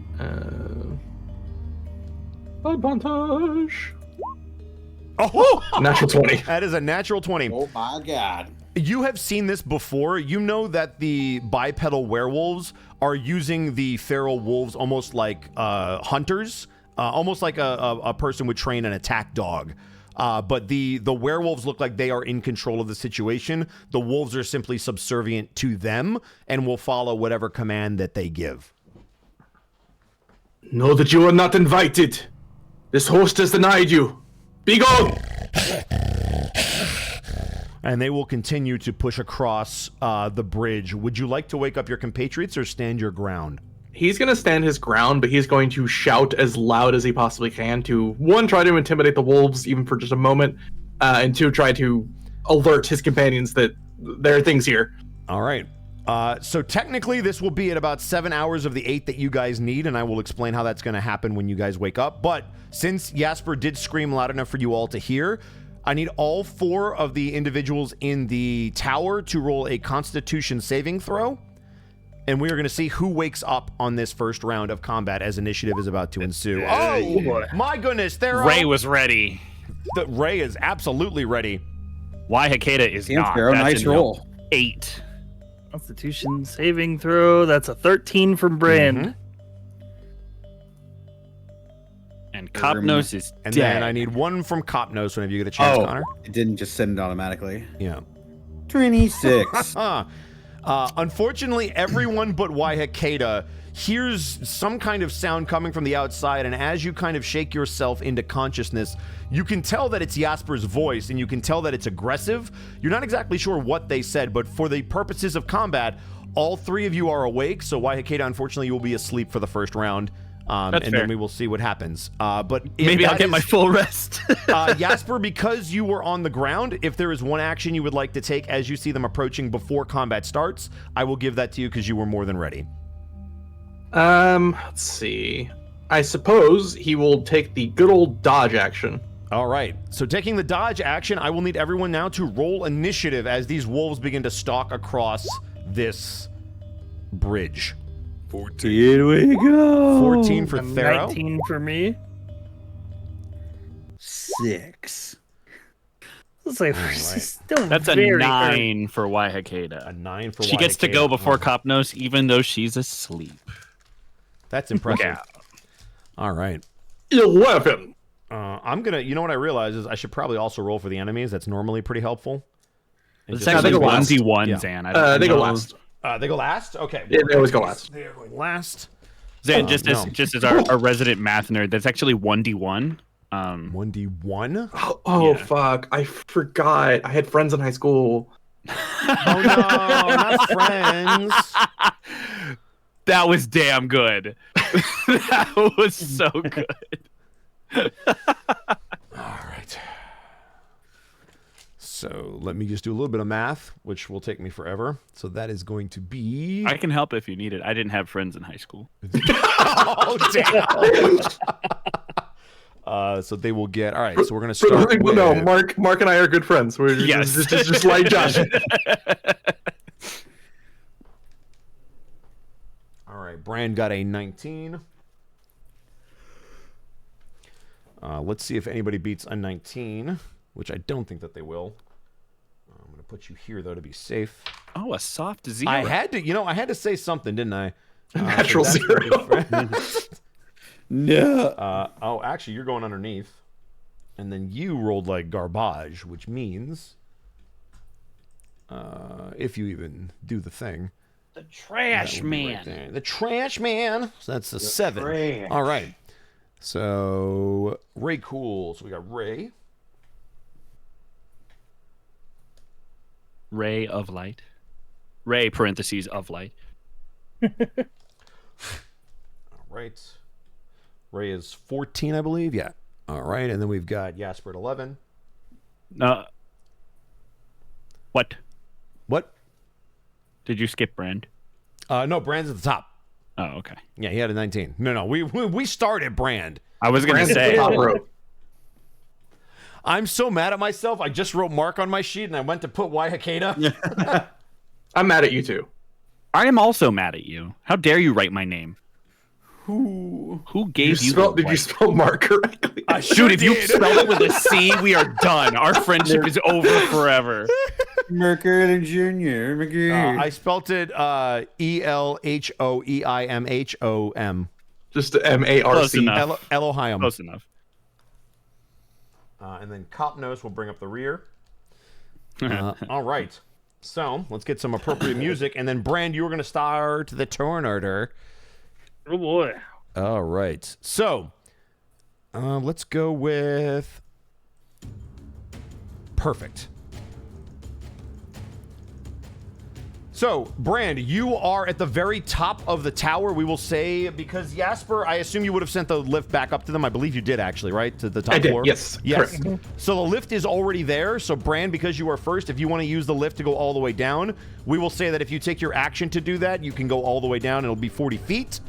[SPEAKER 3] Advantage.
[SPEAKER 4] Oh,
[SPEAKER 3] Natural 20.
[SPEAKER 4] that is a natural 20.
[SPEAKER 2] Oh my god.
[SPEAKER 4] You have seen this before. You know that the bipedal werewolves are using the feral wolves almost like hunters, almost like a person would train an attack dog. But the werewolves look like they are in control of the situation. The wolves are simply subservient to them and will follow whatever command that they give.
[SPEAKER 3] Know that you are not invited. This host has denied you. Be gone!
[SPEAKER 4] And they will continue to push across the bridge. Would you like to wake up your compatriots or stand your ground?
[SPEAKER 3] He's going to stand his ground, but he's going to shout as loud as he possibly can to, one, try to intimidate the wolves even for just a moment, and two, try to alert his companions that there are things here.
[SPEAKER 4] All right. So technically, this will be at about 7 hours of the 8 that you guys need, and I will explain how that's going to happen when you guys wake up. But since Jasper did scream loud enough for you all to hear, I need all 4 of the individuals in the tower to roll a Constitution saving throw, and we are going to see who wakes up on this first round of combat as initiative is about to ensue. Oh, my goodness.
[SPEAKER 1] Ray was ready.
[SPEAKER 4] Ray is absolutely ready.
[SPEAKER 1] Why Hikeda is
[SPEAKER 2] Damn,
[SPEAKER 1] not.
[SPEAKER 2] Sparrow,
[SPEAKER 1] That's
[SPEAKER 2] nice
[SPEAKER 1] a
[SPEAKER 2] roll.
[SPEAKER 1] 8.
[SPEAKER 5] Constitution saving throw. That's a 13 from Brand.
[SPEAKER 4] Mm-hmm.
[SPEAKER 1] And Copnos is
[SPEAKER 4] And
[SPEAKER 1] dead.
[SPEAKER 4] then I need 1 from Copnos whenever you get a chance, Connor.
[SPEAKER 2] It didn't just send it automatically.
[SPEAKER 4] Yeah.
[SPEAKER 2] 26.
[SPEAKER 4] Unfortunately, everyone but Waihakeda hears some kind of sound coming from the outside, and as you kind of shake yourself into consciousness, you can tell that it's Jasper's voice, and you can tell that it's aggressive. You're not exactly sure what they said, but for the purposes of combat, all 3 of you are awake, so Waihakeda, unfortunately, you will be asleep for the first round. And
[SPEAKER 1] fair.
[SPEAKER 4] then we will see what happens. But if
[SPEAKER 1] Maybe I'll
[SPEAKER 4] that
[SPEAKER 1] get my
[SPEAKER 4] is-
[SPEAKER 1] full rest.
[SPEAKER 4] Jasper, because you were on the ground, if there is one action you would like to take as you see them approaching before combat starts, I will give that to you because you were more than ready.
[SPEAKER 3] Let's see. I suppose he will take the good old dodge action.
[SPEAKER 4] All right. So taking the dodge action, I will need everyone now to roll initiative as these wolves begin to stalk across this bridge.
[SPEAKER 6] 14.
[SPEAKER 2] Here we go.
[SPEAKER 4] 14 for
[SPEAKER 5] A
[SPEAKER 4] Thero.
[SPEAKER 5] 19 for me.
[SPEAKER 2] 6.
[SPEAKER 5] Looks like we're
[SPEAKER 4] right.
[SPEAKER 5] still
[SPEAKER 1] That's a
[SPEAKER 5] very
[SPEAKER 1] 9 for Waihakeda.
[SPEAKER 4] A 9 for
[SPEAKER 1] She gets to
[SPEAKER 4] Waihakeda.
[SPEAKER 1] go before
[SPEAKER 4] Oh,
[SPEAKER 1] Copnos, even though she's asleep.
[SPEAKER 4] That's impressive.
[SPEAKER 1] Yeah.
[SPEAKER 4] All right.
[SPEAKER 3] 11.
[SPEAKER 4] I'm going to, you know what I realize is I should probably also roll for the enemies. That's normally pretty helpful. And
[SPEAKER 1] It's
[SPEAKER 4] just-
[SPEAKER 1] actually
[SPEAKER 3] they go last.
[SPEAKER 1] 1d1,
[SPEAKER 4] Yeah.
[SPEAKER 1] Zan. I don't
[SPEAKER 3] They go
[SPEAKER 1] know.
[SPEAKER 3] last.
[SPEAKER 4] They go last? Okay.
[SPEAKER 3] Yeah, they always go last.
[SPEAKER 4] They're going last.
[SPEAKER 1] Zan, just
[SPEAKER 4] no.
[SPEAKER 1] as our resident math nerd, that's actually 1d1.
[SPEAKER 4] 1d1?
[SPEAKER 3] Oh,
[SPEAKER 1] Yeah.
[SPEAKER 3] fuck. I forgot. I had friends in high school.
[SPEAKER 4] Oh no, not friends.
[SPEAKER 1] That was damn good. That was so good.
[SPEAKER 4] All right. So let me just do a little bit of math, which will take me forever. So that is going to be...
[SPEAKER 1] I can help if you need it. I didn't have friends in high school.
[SPEAKER 4] Oh, damn. So they will get... All right, so we're going to start with...
[SPEAKER 3] No, Mark and I are good friends. We're
[SPEAKER 1] Yes.
[SPEAKER 3] just like Josh.
[SPEAKER 4] All right, Brand got a 19. Let's see if anybody beats a 19, which I don't think that they will. I'm going to put you here, though, to be safe.
[SPEAKER 1] Oh, a soft 0.
[SPEAKER 4] I had to say something, didn't I?
[SPEAKER 3] Natural
[SPEAKER 4] so that's
[SPEAKER 3] zero.
[SPEAKER 4] gonna be fair.
[SPEAKER 2] No.
[SPEAKER 4] Oh, actually, you're going underneath. And then you rolled like garbage, which means... if you even do the thing.
[SPEAKER 1] The trash
[SPEAKER 4] That would be right there. The trash man. So that's a 7.
[SPEAKER 2] trash.
[SPEAKER 4] All right. So Ray cool. So we got Ray.
[SPEAKER 1] Ray of light. Ray, parentheses, of light.
[SPEAKER 4] All right. Ray is 14, I believe. Yeah. All right. And then we've got Jasper at 11.
[SPEAKER 1] What?
[SPEAKER 4] What?
[SPEAKER 1] Did you skip Brand?
[SPEAKER 4] No, Brand's at the top.
[SPEAKER 1] Oh, okay.
[SPEAKER 4] Yeah, he had a 19. No, we started Brand.
[SPEAKER 1] I was going to
[SPEAKER 3] Brand's at
[SPEAKER 1] say.
[SPEAKER 3] the top row.
[SPEAKER 4] I'm so mad at myself. I just wrote Mark on my sheet and I went to put Waihakeda.
[SPEAKER 3] I'm mad at you too.
[SPEAKER 1] I am also mad at you. How dare you write my name? Who gave you?
[SPEAKER 3] Did you spell Mark correctly?
[SPEAKER 1] Dude, if you spelled it with a C, we are done. Our friendship is over forever.
[SPEAKER 2] Mercury Jr.
[SPEAKER 4] I spelt it Elhoeimhom.
[SPEAKER 3] Just M-A-R-C.
[SPEAKER 1] Close enough.
[SPEAKER 4] Elohim.
[SPEAKER 1] Close enough.
[SPEAKER 4] And then Copnos will bring up the rear. All right. So let's get some appropriate music. And then, Brand, you were going to start the turn order.
[SPEAKER 5] Oh boy.
[SPEAKER 4] All right. So let's go with perfect. So, Brand, you are at the very top of the tower, we will say, because Jasper, I assume you would have sent the lift back up to them. I believe you did, actually, right? To the top floor?
[SPEAKER 3] Yes.
[SPEAKER 4] Yes.
[SPEAKER 3] Correct.
[SPEAKER 4] So the lift is already there. So, Brand, because you are first, if you want to use the lift to go all the way down, we will say that if you take your action to do that, you can go all the way down. It'll be 40 feet.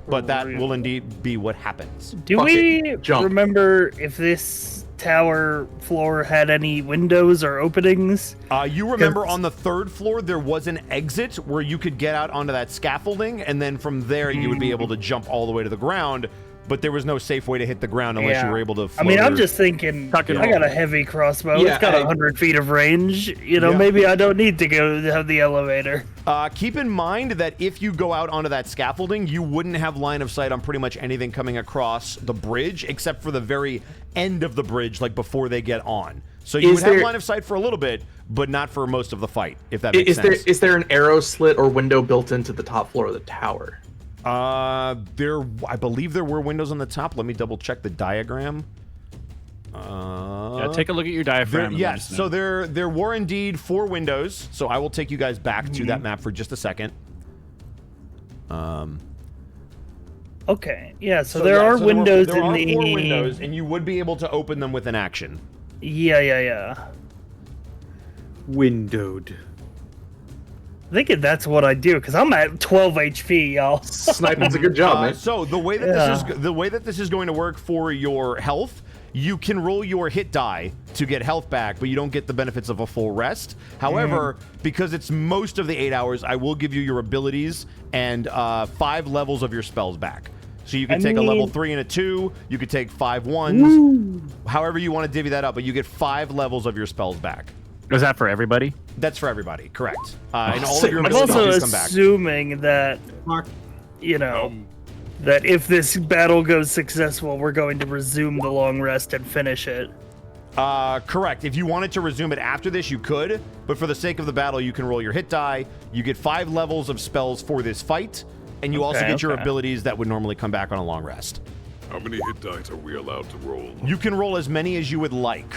[SPEAKER 4] But that will indeed be what happens.
[SPEAKER 5] Do
[SPEAKER 3] Fuck
[SPEAKER 5] we
[SPEAKER 3] it. Jump.
[SPEAKER 5] remember if this tower floor had any windows or openings?
[SPEAKER 4] You remember on the third floor, there was an exit where you could get out onto that scaffolding, and then from there you would be able to jump all the way to the ground, but there was no safe way to hit the ground unless you were able to
[SPEAKER 5] I mean, I'm
[SPEAKER 4] float
[SPEAKER 5] just thinking,
[SPEAKER 1] Tuck and
[SPEAKER 5] I
[SPEAKER 1] roll.
[SPEAKER 5] got a heavy crossbow.
[SPEAKER 3] Yeah,
[SPEAKER 5] It's got 100 feet of range. You know,
[SPEAKER 4] Yeah.
[SPEAKER 5] maybe I don't need to go to have the elevator.
[SPEAKER 4] Keep in mind that if you go out onto that scaffolding, you wouldn't have line of sight on pretty much anything coming across the bridge, except for the very end of the bridge, like before they get on. So you would have line of sight for a little bit, but not for most of the fight, if that makes sense.
[SPEAKER 3] Is there an arrow slit or window built into the top floor of the tower?
[SPEAKER 4] I believe there were windows on the top. Let me double check the diagram.
[SPEAKER 1] Yeah, take a look at your diaphragm.
[SPEAKER 4] Yes, so there were indeed 4 windows. So I will take you guys back to that map for just a second.
[SPEAKER 5] Okay, yeah, so there are windows
[SPEAKER 4] there are
[SPEAKER 5] in the...
[SPEAKER 4] 4 windows, and you would be able to open them with an action.
[SPEAKER 5] Yeah.
[SPEAKER 2] Windowed.
[SPEAKER 5] I think that's what I do, because I'm at 12 HP, y'all.
[SPEAKER 3] Sniping's a good job, man.
[SPEAKER 4] So the way that this is going to work for your health, you can roll your hit die to get health back, but you don't get the benefits of a full rest. However, because it's most of the 8 hours, I will give you your abilities and 5 levels of your spells back. So you can take a level 3 and a 2. You could take 5 ones. However you want to divvy that up, but you get 5 levels of your spells back.
[SPEAKER 1] Was that for everybody?
[SPEAKER 4] That's for everybody, correct. And all
[SPEAKER 3] sick.
[SPEAKER 4] of your
[SPEAKER 5] I'm
[SPEAKER 4] abilities
[SPEAKER 5] also
[SPEAKER 4] come back.
[SPEAKER 5] assuming that,
[SPEAKER 2] Mark.
[SPEAKER 5] you know, that if this battle goes successful, we're going to resume the long rest and finish it.
[SPEAKER 4] Correct. If you wanted to resume it after this, you could. But for the sake of the battle, you can roll your hit die. You get 5 levels of spells for this fight. And you also get your abilities that would normally come back on a long rest.
[SPEAKER 6] How many hit dice are we allowed to roll?
[SPEAKER 4] You can roll as many as you would like.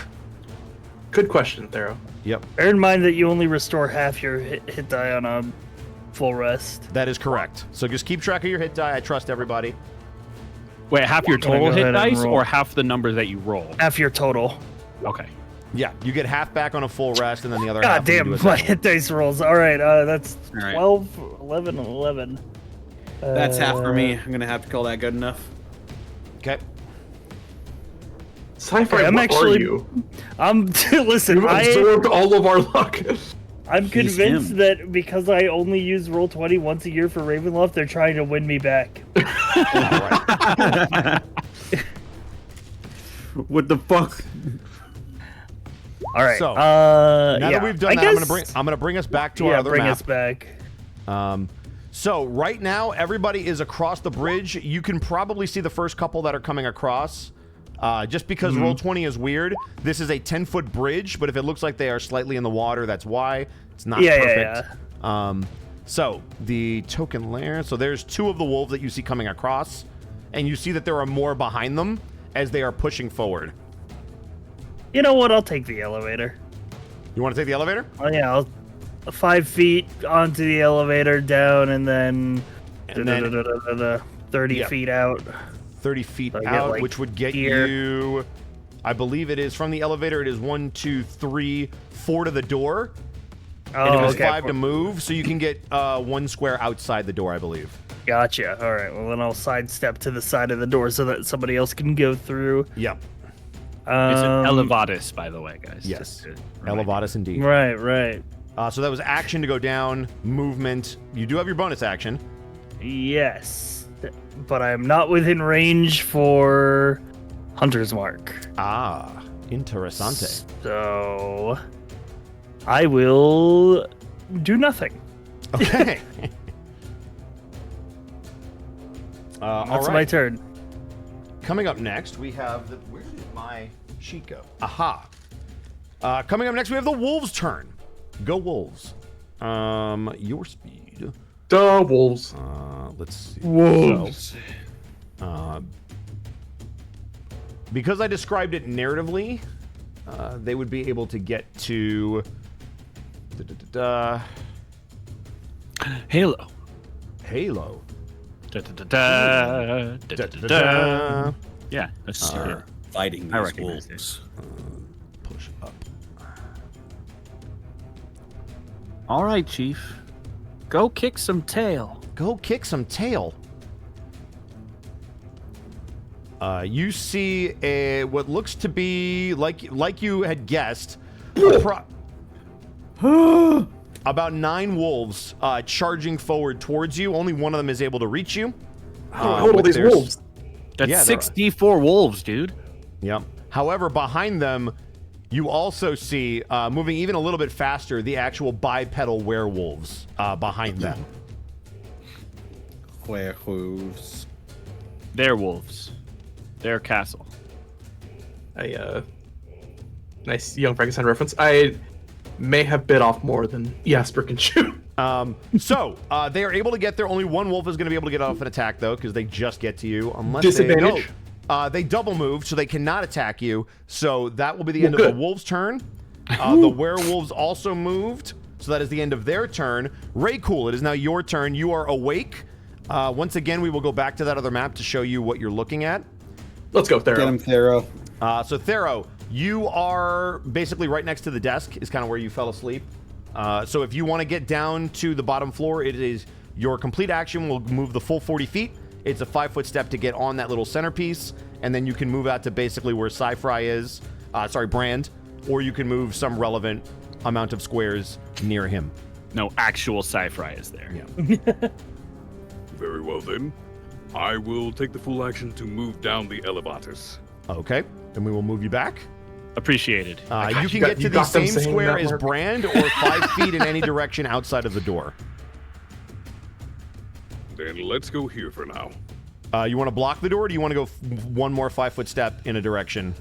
[SPEAKER 3] Good question, Thero.
[SPEAKER 4] Yep.
[SPEAKER 5] Bear in mind that you only restore half your hit die on a full rest.
[SPEAKER 4] That is correct. So just keep track of your hit die. I trust everybody.
[SPEAKER 1] Wait, half your
[SPEAKER 5] I'm gonna
[SPEAKER 1] total
[SPEAKER 5] go
[SPEAKER 1] hit
[SPEAKER 5] ahead and
[SPEAKER 1] dice
[SPEAKER 5] roll.
[SPEAKER 1] or half the number that you roll?
[SPEAKER 5] Half your total.
[SPEAKER 1] Okay.
[SPEAKER 4] Yeah, you get half back on a full rest, and then the other half.
[SPEAKER 5] God damn, my hit dice rolls. All right, that's
[SPEAKER 2] All right.
[SPEAKER 5] 12, 11, 11.
[SPEAKER 2] That's half for me. I'm gonna have to call that good enough.
[SPEAKER 4] Okay.
[SPEAKER 3] Sci-fi,
[SPEAKER 5] I'm
[SPEAKER 3] what
[SPEAKER 5] actually-
[SPEAKER 3] are you?
[SPEAKER 5] Listen,
[SPEAKER 3] You've absorbed all of our luck.
[SPEAKER 5] I'm
[SPEAKER 1] He's
[SPEAKER 5] convinced
[SPEAKER 1] him.
[SPEAKER 5] that because I only use Roll20 once a year for Ravenloft, they're trying to win me back.
[SPEAKER 2] What the fuck?
[SPEAKER 5] All right.
[SPEAKER 4] So,
[SPEAKER 5] now
[SPEAKER 4] Now that we've done that, I'm gonna bring us back to our other
[SPEAKER 5] bring
[SPEAKER 4] map.
[SPEAKER 5] us back.
[SPEAKER 4] So right now, everybody is across the bridge. You can probably see the first couple that are coming across. Just because Roll20 is weird, this is a 10-foot bridge, but if it looks like they are slightly in the water, that's why. It's not perfect. So the token lair. So there's 2 of the wolves that you see coming across, and you see that there are more behind them as they are pushing forward.
[SPEAKER 5] You know what? I'll take the elevator.
[SPEAKER 4] You want to take the elevator?
[SPEAKER 5] Oh yeah, I'll 5 feet onto the elevator, down, and then, 30
[SPEAKER 4] Yep.
[SPEAKER 5] feet out.
[SPEAKER 4] 30 feet
[SPEAKER 5] So I get,
[SPEAKER 4] out,
[SPEAKER 5] like,
[SPEAKER 4] which would get
[SPEAKER 5] here.
[SPEAKER 4] you I believe it is from the elevator. It is 1, 2, 3, 4 to the door.
[SPEAKER 5] Oh,
[SPEAKER 4] And it was
[SPEAKER 5] okay.
[SPEAKER 4] 5 to move, so you can get 1 square outside the door, I believe.
[SPEAKER 5] Gotcha. All right. Well, then I'll sidestep to the side of the door so that somebody else can go through.
[SPEAKER 4] Yep.
[SPEAKER 1] It's an elevatus, by the way, guys.
[SPEAKER 4] Yes.
[SPEAKER 1] Just to remind
[SPEAKER 4] Elevatus indeed.
[SPEAKER 5] Right.
[SPEAKER 4] So that was action to go down, movement. You do have your bonus action.
[SPEAKER 5] Yes. But I am not within range for Hunter's Mark.
[SPEAKER 4] Ah, interessante.
[SPEAKER 5] So I will do nothing.
[SPEAKER 4] Okay.
[SPEAKER 5] That's my turn.
[SPEAKER 4] Coming up next, we have the. Where did my sheet go? Aha. Coming up next, we have the Wolves' turn. Go Wolves. Your speed.
[SPEAKER 3] Duh, wolves.
[SPEAKER 4] Let's see.
[SPEAKER 5] Wolves.
[SPEAKER 4] So, because I described it narratively, they would be able to get to.
[SPEAKER 1] Halo.
[SPEAKER 4] Halo.
[SPEAKER 1] Yeah, that's
[SPEAKER 7] Fighting
[SPEAKER 1] I
[SPEAKER 7] these
[SPEAKER 1] recognize
[SPEAKER 7] wolves.
[SPEAKER 4] Push up.
[SPEAKER 1] all right, Chief. Go kick some tail.
[SPEAKER 4] Go kick some tail. You see what looks to be like you had guessed. About 9 wolves charging forward towards you. Only one of them is able to reach you.
[SPEAKER 3] Hold all
[SPEAKER 4] with
[SPEAKER 3] these
[SPEAKER 4] their-
[SPEAKER 3] wolves.
[SPEAKER 1] That's
[SPEAKER 4] Yeah,
[SPEAKER 1] 64 wolves, dude.
[SPEAKER 4] Yep. However, behind them, you also see, moving even a little bit faster, the actual bipedal werewolves behind them.
[SPEAKER 7] Werewolves.
[SPEAKER 1] They're wolves. Their castle.
[SPEAKER 3] Nice young Frankenstein reference. I may have bit off more than Jasper can chew.
[SPEAKER 4] So they are able to get there. Only one wolf is going to be able to get off an attack, though, because they just get to you. Unless
[SPEAKER 3] Disadvantage?
[SPEAKER 4] They double moved, so they cannot attack you. So that will be the end
[SPEAKER 3] Well,
[SPEAKER 4] of
[SPEAKER 3] good.
[SPEAKER 4] the wolf's turn. The werewolves also moved, so that is the end of their turn. Raycool, it is now your turn. You are awake. Once again, we will go back to that other map to show you what you're looking at.
[SPEAKER 3] Let's go, Thero.
[SPEAKER 7] Get him, Thero.
[SPEAKER 4] So Thero, you are basically right next to the desk, is kind of where you fell asleep. So if you want to get down to the bottom floor, it is your complete action will move the full 40 feet. It's a 5-foot step to get on that little centerpiece, and then you can move out to basically where Sci-Fry is, Brand, or you can move some relevant amount of squares near him.
[SPEAKER 1] No, actual sci-fi is there.
[SPEAKER 4] Yeah.
[SPEAKER 6] Very well then. I will take the full action to move down the elevatus.
[SPEAKER 4] Okay, then we will move you back.
[SPEAKER 1] Appreciated.
[SPEAKER 4] You can
[SPEAKER 3] got-
[SPEAKER 4] get to
[SPEAKER 3] you
[SPEAKER 4] the
[SPEAKER 3] got them
[SPEAKER 4] same
[SPEAKER 3] saying
[SPEAKER 4] square
[SPEAKER 3] that,
[SPEAKER 4] as
[SPEAKER 3] Mark.
[SPEAKER 4] Brand, or 5 feet in any direction outside of the door.
[SPEAKER 6] Then let's go here for now.
[SPEAKER 4] You want to block the door, or do you want to go one more 5-foot step in a direction?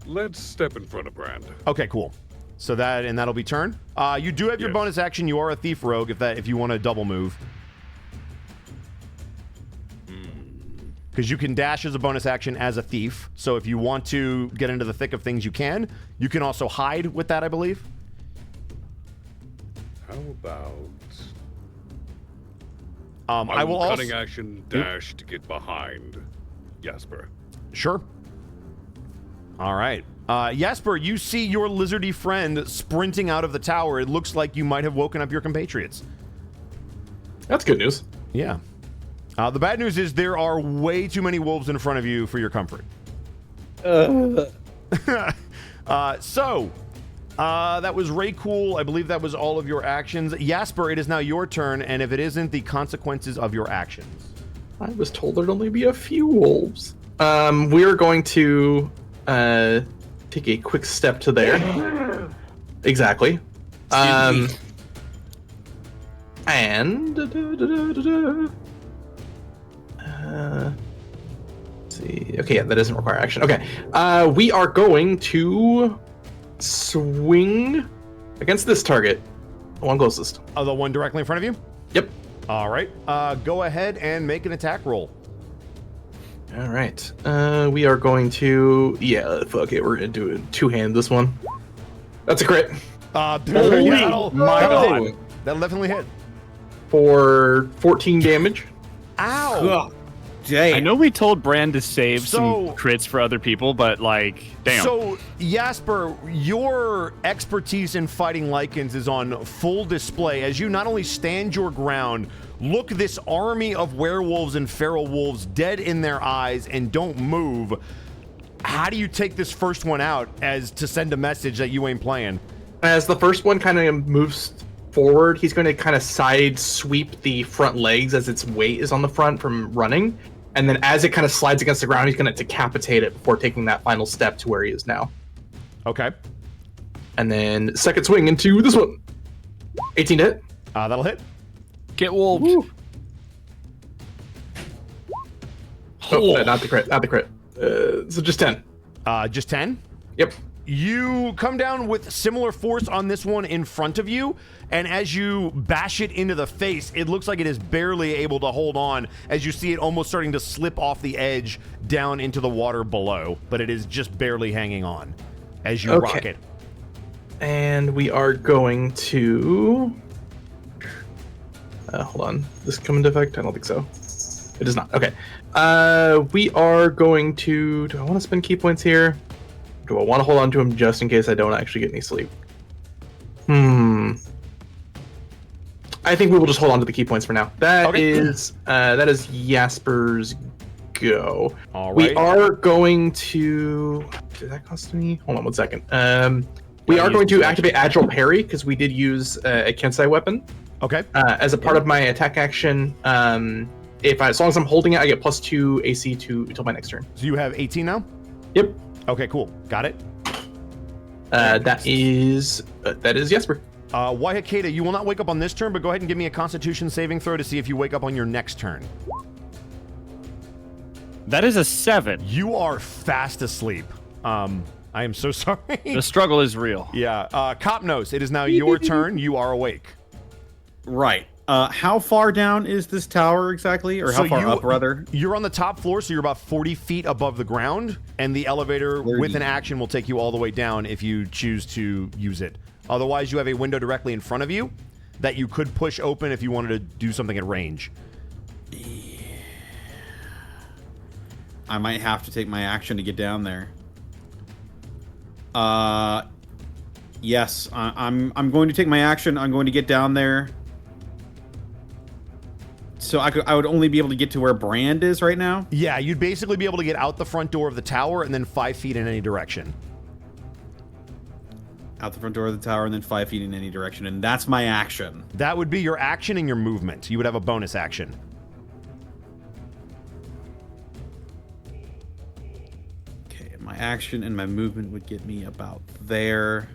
[SPEAKER 6] Let's step in front of Brand.
[SPEAKER 4] Okay, cool. So that'll be turn. You do have your
[SPEAKER 6] Yes.
[SPEAKER 4] bonus action. You are a thief rogue if you want to double move. Because you can dash as a bonus action as a thief. So if you want to get into the thick of things, you can. You can also hide with that, I believe.
[SPEAKER 6] How about
[SPEAKER 4] I will
[SPEAKER 6] cutting
[SPEAKER 4] also
[SPEAKER 6] action dash to get behind Jasper.
[SPEAKER 4] Sure. All right. Jasper, you see your lizardy friend sprinting out of the tower. It looks like you might have woken up your compatriots.
[SPEAKER 3] That's good news.
[SPEAKER 4] Yeah. The bad news is there are way too many wolves in front of you for your comfort. That was Raycool. I believe that was all of your actions. Jasper, it is now your turn, and if it isn't, the consequences of your actions.
[SPEAKER 3] I was told there'd only be a few wolves. We are going to take a quick step to there. Exactly. And let's see. Okay, yeah, that doesn't require action. Okay, we are going to swing against this target. The one closest.
[SPEAKER 4] Oh, the one directly in front of you?
[SPEAKER 3] Yep.
[SPEAKER 4] All right. Go ahead and make an attack roll.
[SPEAKER 3] All right. We are going to. Yeah, fuck it. We're gonna do it two-hand this one. That's a crit
[SPEAKER 4] That'll
[SPEAKER 3] God.
[SPEAKER 4] definitely hit.
[SPEAKER 3] for 14 damage.
[SPEAKER 4] Ow!
[SPEAKER 2] damn.
[SPEAKER 1] I know we told Brand to save
[SPEAKER 4] So-
[SPEAKER 1] some crits for other people, but like, damn.
[SPEAKER 4] So, Jasper, your expertise in fighting lichens is on full display as you not only stand your ground, look this army of werewolves and feral wolves dead in their eyes and don't move. How do you take this first one out as to send a message that you ain't playing?
[SPEAKER 3] As the first one kind of moves forward, he's going to kind of side sweep the front legs as its weight is on the front from running. And then as it kind of slides against the ground, he's going to decapitate it before taking that final step to where he is now.
[SPEAKER 4] Okay.
[SPEAKER 3] And then second swing into this one. 18 to hit.
[SPEAKER 4] That'll hit.
[SPEAKER 1] Get wolved.
[SPEAKER 3] Woo. Oh, not the crit. Not the crit. So just 10.
[SPEAKER 4] Just 10?
[SPEAKER 3] Yep.
[SPEAKER 4] You come down with similar force on this one in front of you, and as you bash it into the face, it looks like it is barely able to hold on as you see it almost starting to slip off the edge down into the water below, but it is just barely hanging on as you rock it.
[SPEAKER 3] And we are going to... hold on. Does this come into effect? I don't think so. It does not. Okay. We are going to... Do I want to spend key points here? Do I want to hold on to him just in case I don't actually get any sleep? I think we will just hold on to the key points for now. That is Jasper's go.
[SPEAKER 4] All right.
[SPEAKER 3] We are going to... Did that cost me? Hold on 1 second. We are going to activate Agile Parry because we did use a Kensei weapon.
[SPEAKER 4] Okay.
[SPEAKER 3] As a part of my attack action, as long as I'm holding it, I get +2 AC until my next turn.
[SPEAKER 4] So you have 18 now?
[SPEAKER 3] Yep.
[SPEAKER 4] Okay, cool. Got it.
[SPEAKER 3] That is Jesper.
[SPEAKER 4] Waihakeda, you will not wake up on this turn, but go ahead and give me a Constitution saving throw to see if you wake up on your next turn.
[SPEAKER 1] That is a 7.
[SPEAKER 4] You are fast asleep. I am so sorry.
[SPEAKER 1] The struggle is real.
[SPEAKER 4] Yeah. Copnos, it is now your turn. You are awake.
[SPEAKER 2] Right. How far down is this tower exactly? Or how far up, rather?
[SPEAKER 4] You're on the top floor, so you're about 40 feet above the ground, and the elevator with an action will take you all the way down if you choose to use it. Otherwise, you have a window directly in front of you that you could push open if you wanted to do something at range.
[SPEAKER 2] I might have to take my action to get down there. Yes, I'm going to take my action. I'm going to get down there. So I would only be able to get to where Brand is right now?
[SPEAKER 4] Yeah, you'd basically be able to get out the front door of the tower and then 5 feet in any direction.
[SPEAKER 2] Out the front door of the tower and then 5 feet in any direction, and that's my action.
[SPEAKER 4] That would be your action and your movement. You would have a bonus action.
[SPEAKER 2] Okay, my action and my movement would get me about there.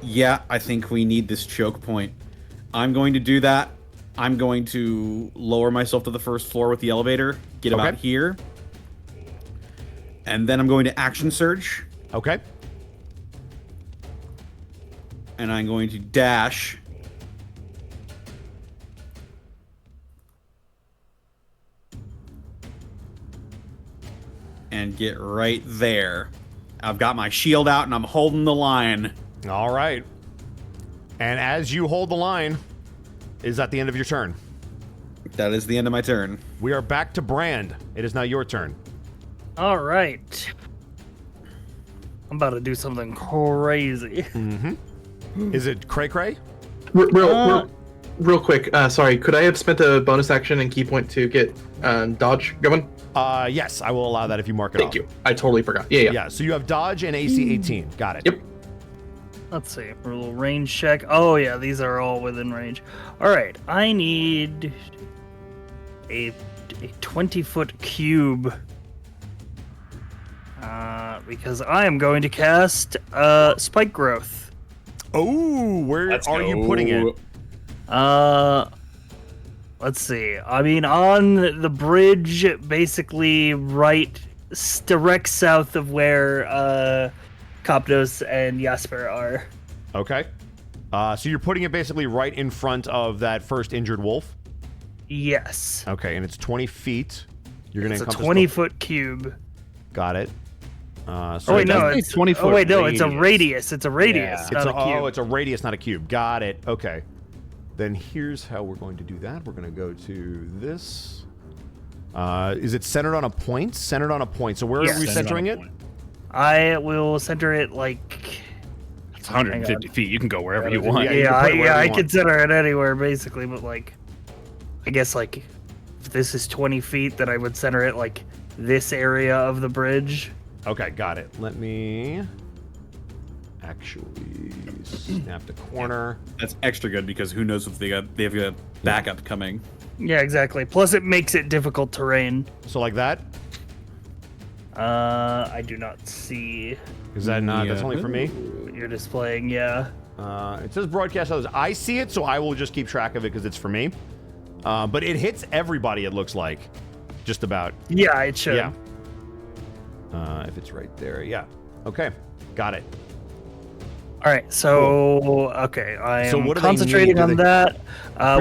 [SPEAKER 2] Yeah, I think we need this choke point. I'm going to do that. I'm going to lower myself to the first floor with the elevator, get about here. And then I'm going to action surge.
[SPEAKER 4] Okay.
[SPEAKER 2] And I'm going to dash. And get right there. I've got my shield out and I'm holding the line.
[SPEAKER 4] All right. And as you hold the line, is that the end of your turn?
[SPEAKER 2] That is the end of my turn.
[SPEAKER 4] We are back to Brand. It is now your turn.
[SPEAKER 5] All right. I'm about to do something crazy.
[SPEAKER 4] Is it cray cray?
[SPEAKER 3] Real quick, sorry, could I have spent a bonus action and key point to get dodge going?
[SPEAKER 4] Yes, I will allow that if you mark it off.
[SPEAKER 3] Thank you. I totally forgot. Yeah.
[SPEAKER 4] So you have dodge and AC 18. Got it.
[SPEAKER 3] Yep.
[SPEAKER 5] Let's see. A little range check. Oh, yeah, these are all within range. All right. I need a 20-foot cube. Because I am going to cast Spike Growth.
[SPEAKER 4] Oh, where are you putting it?
[SPEAKER 5] Let's see. I mean, on the bridge, basically direct south of where Kopdos and Jasper are.
[SPEAKER 4] Okay. So you're putting it basically right in front of that first injured wolf?
[SPEAKER 5] Yes.
[SPEAKER 4] Okay, and it's 20 feet. You're going to
[SPEAKER 5] It's a 20-foot cube.
[SPEAKER 4] Got it. So
[SPEAKER 5] wait, no,
[SPEAKER 1] It's
[SPEAKER 5] it's
[SPEAKER 1] 20
[SPEAKER 5] Oh
[SPEAKER 1] foot
[SPEAKER 5] wait, no, it's a
[SPEAKER 1] radius.
[SPEAKER 5] radius. It's a radius,
[SPEAKER 1] Yeah.
[SPEAKER 5] not a cube.
[SPEAKER 4] Oh, it's a radius, not a cube. Got it. Okay. Then here's how we're going to do that. We're going to go to this. Is it centered on a point? Centered on a point. So where
[SPEAKER 5] Yes.
[SPEAKER 4] are we
[SPEAKER 1] Centered on
[SPEAKER 4] centering
[SPEAKER 1] a
[SPEAKER 4] it?
[SPEAKER 1] point.
[SPEAKER 5] I will center it like.
[SPEAKER 1] It's 150 feet. You can go wherever you
[SPEAKER 4] Yeah,
[SPEAKER 1] want.
[SPEAKER 4] you can
[SPEAKER 5] Yeah,
[SPEAKER 4] put it wherever
[SPEAKER 5] I
[SPEAKER 4] you want.
[SPEAKER 5] could center it anywhere basically, but like, I guess like, if this is 20 feet, then I would center it like this area of the bridge.
[SPEAKER 4] Okay, got it. Let me actually snap the corner.
[SPEAKER 2] That's extra good because who knows if they have a backup coming.
[SPEAKER 5] Yeah, exactly. Plus, it makes it difficult terrain.
[SPEAKER 4] So like that?
[SPEAKER 5] I do not see
[SPEAKER 4] Is that not? That's
[SPEAKER 2] Yeah.
[SPEAKER 4] only for me.
[SPEAKER 5] what you're displaying. Yeah.
[SPEAKER 4] It says broadcast others. I see it, so I will just keep track of it because it's for me. But it hits everybody, it looks like. Just about.
[SPEAKER 5] Yeah, it should.
[SPEAKER 4] Yeah. If it's right there. Yeah. Okay. Got it.
[SPEAKER 5] All right. So, okay, I
[SPEAKER 4] So
[SPEAKER 5] am
[SPEAKER 4] what do they
[SPEAKER 5] concentrating
[SPEAKER 4] need? Do
[SPEAKER 5] on
[SPEAKER 4] they-
[SPEAKER 5] that.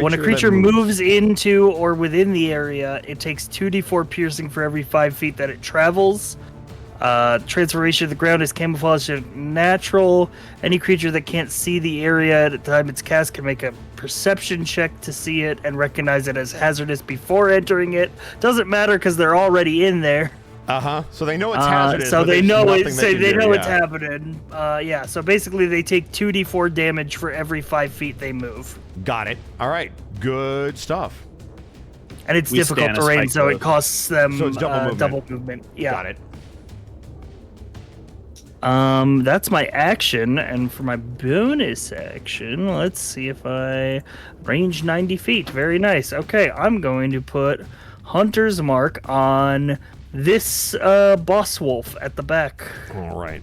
[SPEAKER 5] When a
[SPEAKER 4] creature that
[SPEAKER 5] creature
[SPEAKER 4] moves.
[SPEAKER 5] moves into or within the area, it takes 2d4 piercing for every 5 feet that it travels. Transformation of the ground is camouflage and natural. Any creature that can't see the area at the time it's cast can make a perception check to see it and recognize it as hazardous before entering it. Doesn't matter because they're already in there.
[SPEAKER 4] So they know it's hazardous.
[SPEAKER 5] So
[SPEAKER 4] but
[SPEAKER 5] they
[SPEAKER 4] there's
[SPEAKER 5] know
[SPEAKER 4] nothing
[SPEAKER 5] it's
[SPEAKER 4] they can
[SPEAKER 5] they
[SPEAKER 4] do,
[SPEAKER 5] know it's
[SPEAKER 4] yeah.
[SPEAKER 5] happening. Yeah. So basically, they take 2d4 damage for every 5 feet they move,
[SPEAKER 4] Got it. All right. Good stuff.
[SPEAKER 5] and it's
[SPEAKER 1] We
[SPEAKER 5] difficult
[SPEAKER 1] stand a
[SPEAKER 5] terrain,
[SPEAKER 1] spike
[SPEAKER 5] so it
[SPEAKER 1] growth.
[SPEAKER 5] costs them
[SPEAKER 4] So it's double movement.
[SPEAKER 5] Yeah.
[SPEAKER 4] Got it.
[SPEAKER 5] That's my action, and for my bonus action, let's see if I range 90 feet. Very nice. Okay, I'm going to put Hunter's Mark on this boss wolf at the back.
[SPEAKER 4] All right.